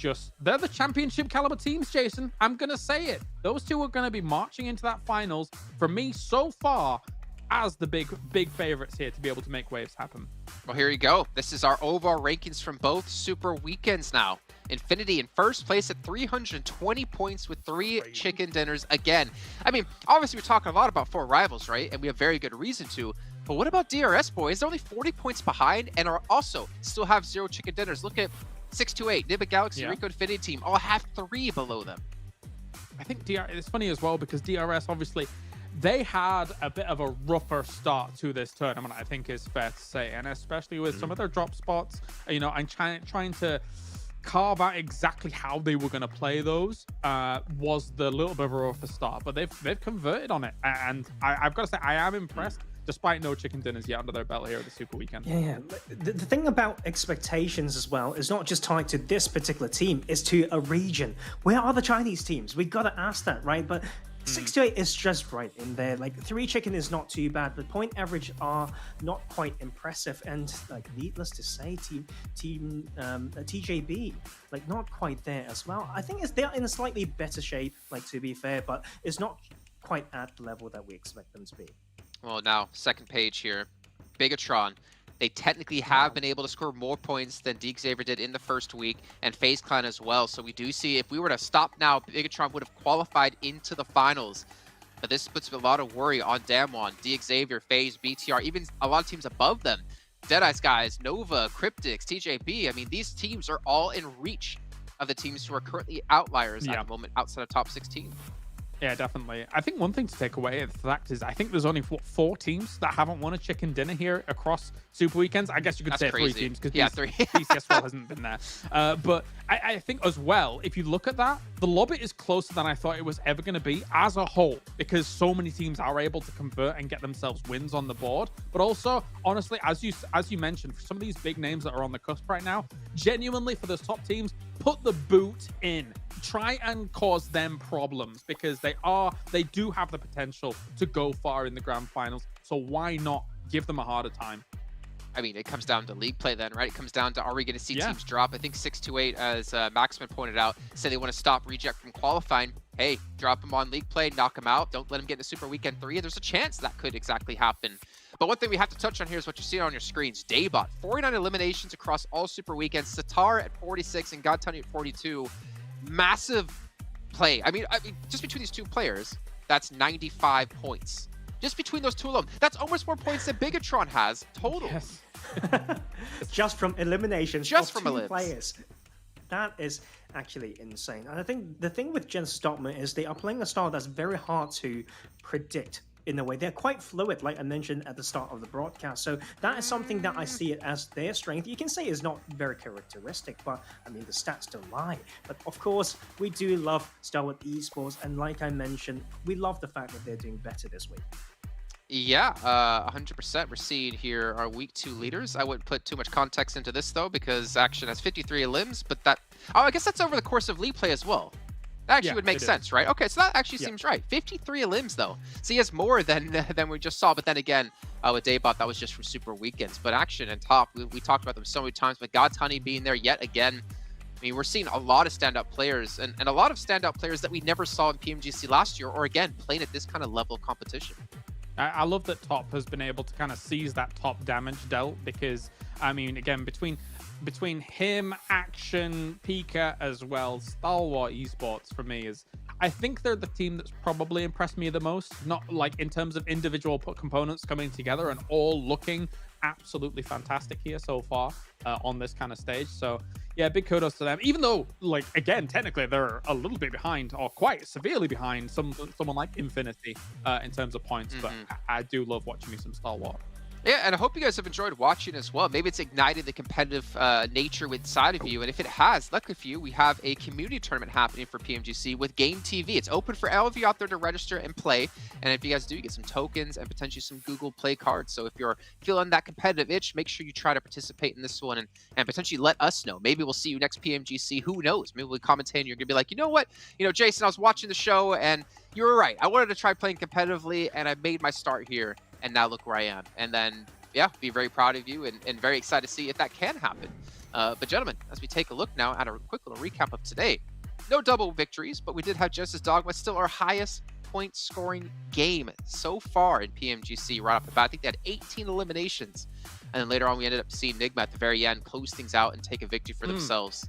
they're the championship caliber teams, Jason. I'm going to say it. Those 2 are going to be marching into that finals, for me, so far, as the big favorites here to be able to make waves happen. Well, here you go. This is our overall rankings from both Super Weekends now. Infinity in first place at 320 points with 3 chicken dinners again. I mean, obviously we're talking a lot about 4 rivals, right? And we have very good reason to. But what about DRS, boys? They're only 40 points behind and are also still have 0 chicken dinners. Look at 628, Nigma Galaxy, Rico Infinity team all have 3 below them. I think it's funny as well because DRS, obviously, they had a bit of a rougher start to this tournament, I think is fair to say. And especially with some of their drop spots, and trying to carve out exactly how they were going to play those was the little bit of a rougher start. But they've converted on it. And I've got to say, I am impressed. Despite no chicken dinners yet under their belt here at the Super Weekend. Yeah. The thing about expectations as well is not just tied to this particular team, it's to a region. Where are the Chinese teams? We got to ask that, right? But 6-8 is just right in there. Like 3 chicken is not too bad, but point average are not quite impressive. And like needless to say, team TJB, like not quite there as well. I think they're in a slightly better shape, like to be fair, but it's not quite at the level that we expect them to be. Well, now, second page here. Bigatron. They technically have been able to score more points than Deke Xavier did in the first week, and FaZe Clan as well. So we do see if we were to stop now, Bigatron would have qualified into the finals. But this puts a lot of worry on Damwon, Xavier, FaZe, BTR, even a lot of teams above them. Deadeyes guys, Nova, Cryptics, TJP. I mean, these teams are all in reach of the teams who are currently outliers at the moment outside of top 16. Yeah, definitely. I think one thing to take away of the fact is I think there's only 4 teams that haven't won a chicken dinner here across Super Weekends. I guess you could say crazy. 3 teams because three. BCS hasn't been there. But I think as well, if you look at that, the lobby is closer than I thought it was ever going to be as a whole because so many teams are able to convert and get themselves wins on the board. But also, honestly, as you mentioned, for some of these big names that are on the cusp right now, genuinely for those top teams, put the boot in. Try and cause them problems because they do have the potential to go far in the grand finals. So why not give them a harder time? I mean, it comes down to league play then, right? It comes down to, are we going to see teams drop? I think 628, as Maxman pointed out, said they want to stop Reject from qualifying. Hey, drop them on league play, knock them out. Don't let them get into Super Weekend 3. There's a chance that could exactly happen. But one thing we have to touch on here is what you see on your screens. Daybot, 49 eliminations across all Super Weekends. Satar at 46 and Godtani at 42. Massive play. I mean, just between these two players, that's 95 points. Just between those two alone, that's almost more points than Bigatron has total. Yes. Just from eliminations. Just from two players. That is actually insane. And I think the thing with Gen Stockman is they are playing a style that's very hard to predict. In a way, they're quite fluid, like I mentioned at the start of the broadcast. So that is something that I see it as their strength. You can say it's not very characteristic, but I mean, the stats don't lie. But of course, we do love Starwood Esports, and like I mentioned, we love the fact that they're doing better this week. Yeah, 100%. We're seeing here our week 2 leaders. I wouldn't put too much context into this though, because Action has 53 elims, but I guess that's over the course of league play as well. That actually would make sense, right? Okay, so that actually seems right. 53 elims, though. So he has more than we just saw. But then again, with Daybot, that was just from Super Weekends. But Action and Top, we talked about them so many times. But Godtani being there yet again. I mean, we're seeing a lot of standout players and a lot of standout players that we never saw in PMGC last year or, again, playing at this kind of level of competition. I love that Top has been able to kind of seize that top damage dealt because, I mean, again, between him, Action, Pika as well, Stalwart Esports for me is, I think they're the team that's probably impressed me the most, not like in terms of individual components coming together and all looking absolutely fantastic here so far on this kind of stage. So yeah, big kudos to them, even though, like, again, technically they're a little bit behind or quite severely behind someone like Infinity in terms of points. But I do love watching me some Stalwart. Yeah, and I hope you guys have enjoyed watching as well. Maybe it's ignited the competitive nature inside of you. And if it has, luckily for you, we have a community tournament happening for PMGC with Game TV. It's open for all of you out there to register and play. And if you guys do, you get some tokens and potentially some Google Play cards. So if you're feeling that competitive itch, make sure you try to participate in this one and potentially let us know. Maybe we'll see you next PMGC. Who knows? Maybe we'll commentate and you're going to be like, you know what? You know, Jason, I was watching the show and you were right. I wanted to try playing competitively and I made my start here. And now look where I am. And then, yeah, be very proud of you and very excited to see if that can happen. But gentlemen, as we take a look now at a quick little recap of today, no double victories, but we did have Genesis Dogma, still our highest point scoring game so far in PMGC right off the bat. I think they had 18 eliminations. And then later on, we ended up seeing Nigma at the very end close things out and take a victory for themselves.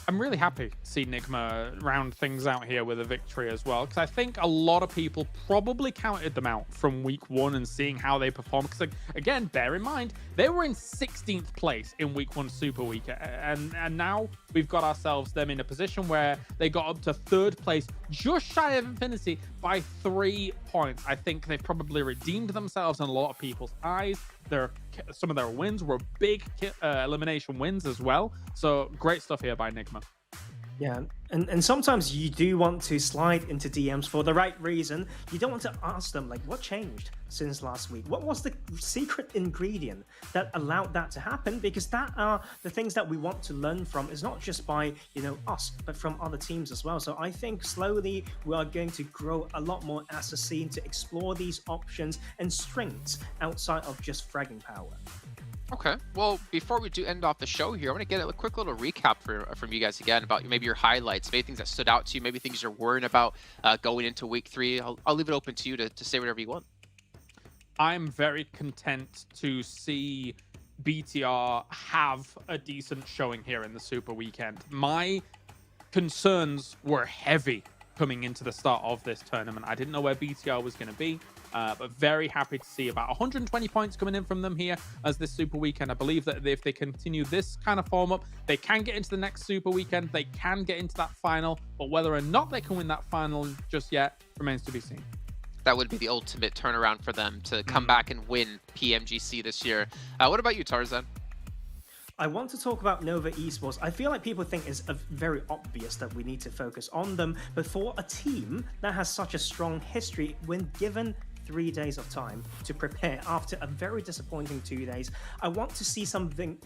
I'm really happy to see Nigma round things out here with a victory as well, because I think a lot of people probably counted them out from week 1 and seeing how they perform. Because again, bear in mind, they were in 16th place in week 1 Super Week, and now we've got ourselves them in a position where they got up to 3rd place, just shy of Infinity by 3 points. I think they probably redeemed themselves in a lot of people's eyes. Some of their wins were big elimination wins as well. So great stuff here by Nigma. Yeah, and sometimes you do want to slide into DMs for the right reason. You don't want to ask them, like, what changed since last week? What was the secret ingredient that allowed that to happen? Because that are the things that we want to learn from. It's not just by, you know, us, but from other teams as well. So I think slowly we are going to grow a lot more as a scene to explore these options and strengths outside of just fragging power. Okay, well, before we do end off the show here, I want to get a quick little recap from you guys again about maybe your highlights, maybe things that stood out to you, maybe things you're worrying about going into week 3. I'll leave it open to you to say whatever you want. I'm very content to see BTR have a decent showing here in the Super Weekend. My concerns were heavy coming into the start of this tournament. I didn't know where BTR was going to be, but very happy to see about 120 points coming in from them here as this Super Weekend. I believe that if they continue this kind of form up, they can get into the next Super Weekend. They can get into that final, but whether or not they can win that final just yet remains to be seen. That would be the ultimate turnaround for them to come back and win PMGC this year. What about you, Tarzan? I want to talk about Nova Esports. I feel like people think it's very obvious that we need to focus on them, but for a team that has such a strong history, when given 3 days of time to prepare after a very disappointing 2 days, I want to see something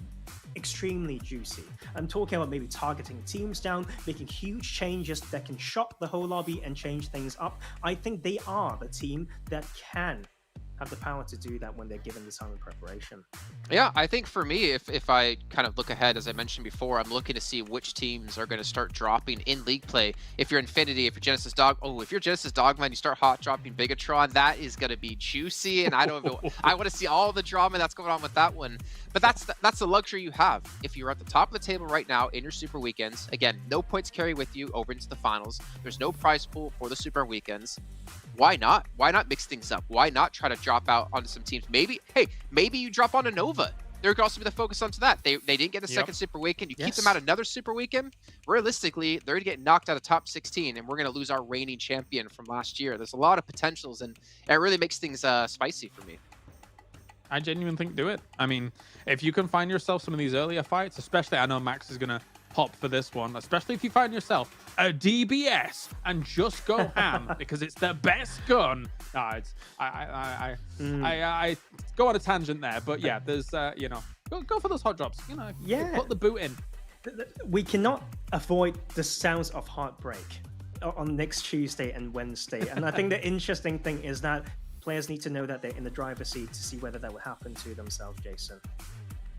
extremely juicy. I'm talking about maybe targeting teams down, making huge changes that can shock the whole lobby and change things up. I think they are the team that can have the power to do that when they're given the time of preparation. Yeah, I think for me, if I kind of look ahead, as I mentioned before, I'm looking to see which teams are going to start dropping in league play. If you're Infinity, if you're Genesis if you're Genesis Dogman, you start hot dropping Bigatron, that is going to be juicy, and I don't know, I want to see all the drama that's going on with that one. But that's the luxury you have. If you're at the top of the table right now in your Super Weekends, again, no points carry with you over into the finals. There's no prize pool for the Super Weekends. Why not? Why not mix things up? Why not try to drop out onto some teams? Maybe you drop on a Nova. There could also be the focus onto that. They didn't get the second Super Weekend. You keep them out another Super Weekend. Realistically, they're going to get knocked out of top 16, and we're going to lose our reigning champion from last year. There's a lot of potentials, and it really makes things spicy for me. I genuinely think do it. I mean, if you can find yourself some of these earlier fights, especially I know Max is going to pop for this one, especially if you find yourself a DBS and just go ham because it's the best gun. No, it's I go on a tangent there, but yeah, there's go for those hot drops. Put the boot in. We cannot avoid the sounds of heartbreak on next Tuesday and Wednesday, and I think the interesting thing is that players need to know that they're in the driver's seat to see whether that will happen to themselves, Jason.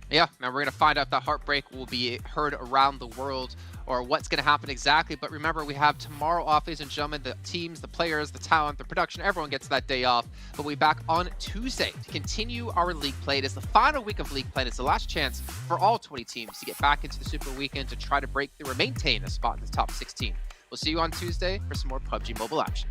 Yeah, and we're going to find out if that heartbreak will be heard around the world or what's going to happen exactly. But remember, we have tomorrow off, ladies and gentlemen. The teams, the players, the talent, the production, everyone gets that day off. But we'll be back on Tuesday to continue our league play. It is the final week of league play. It's the last chance for all 20 teams to get back into the Super Weekend to try to break through or maintain a spot in the top 16. We'll see you on Tuesday for some more PUBG Mobile action.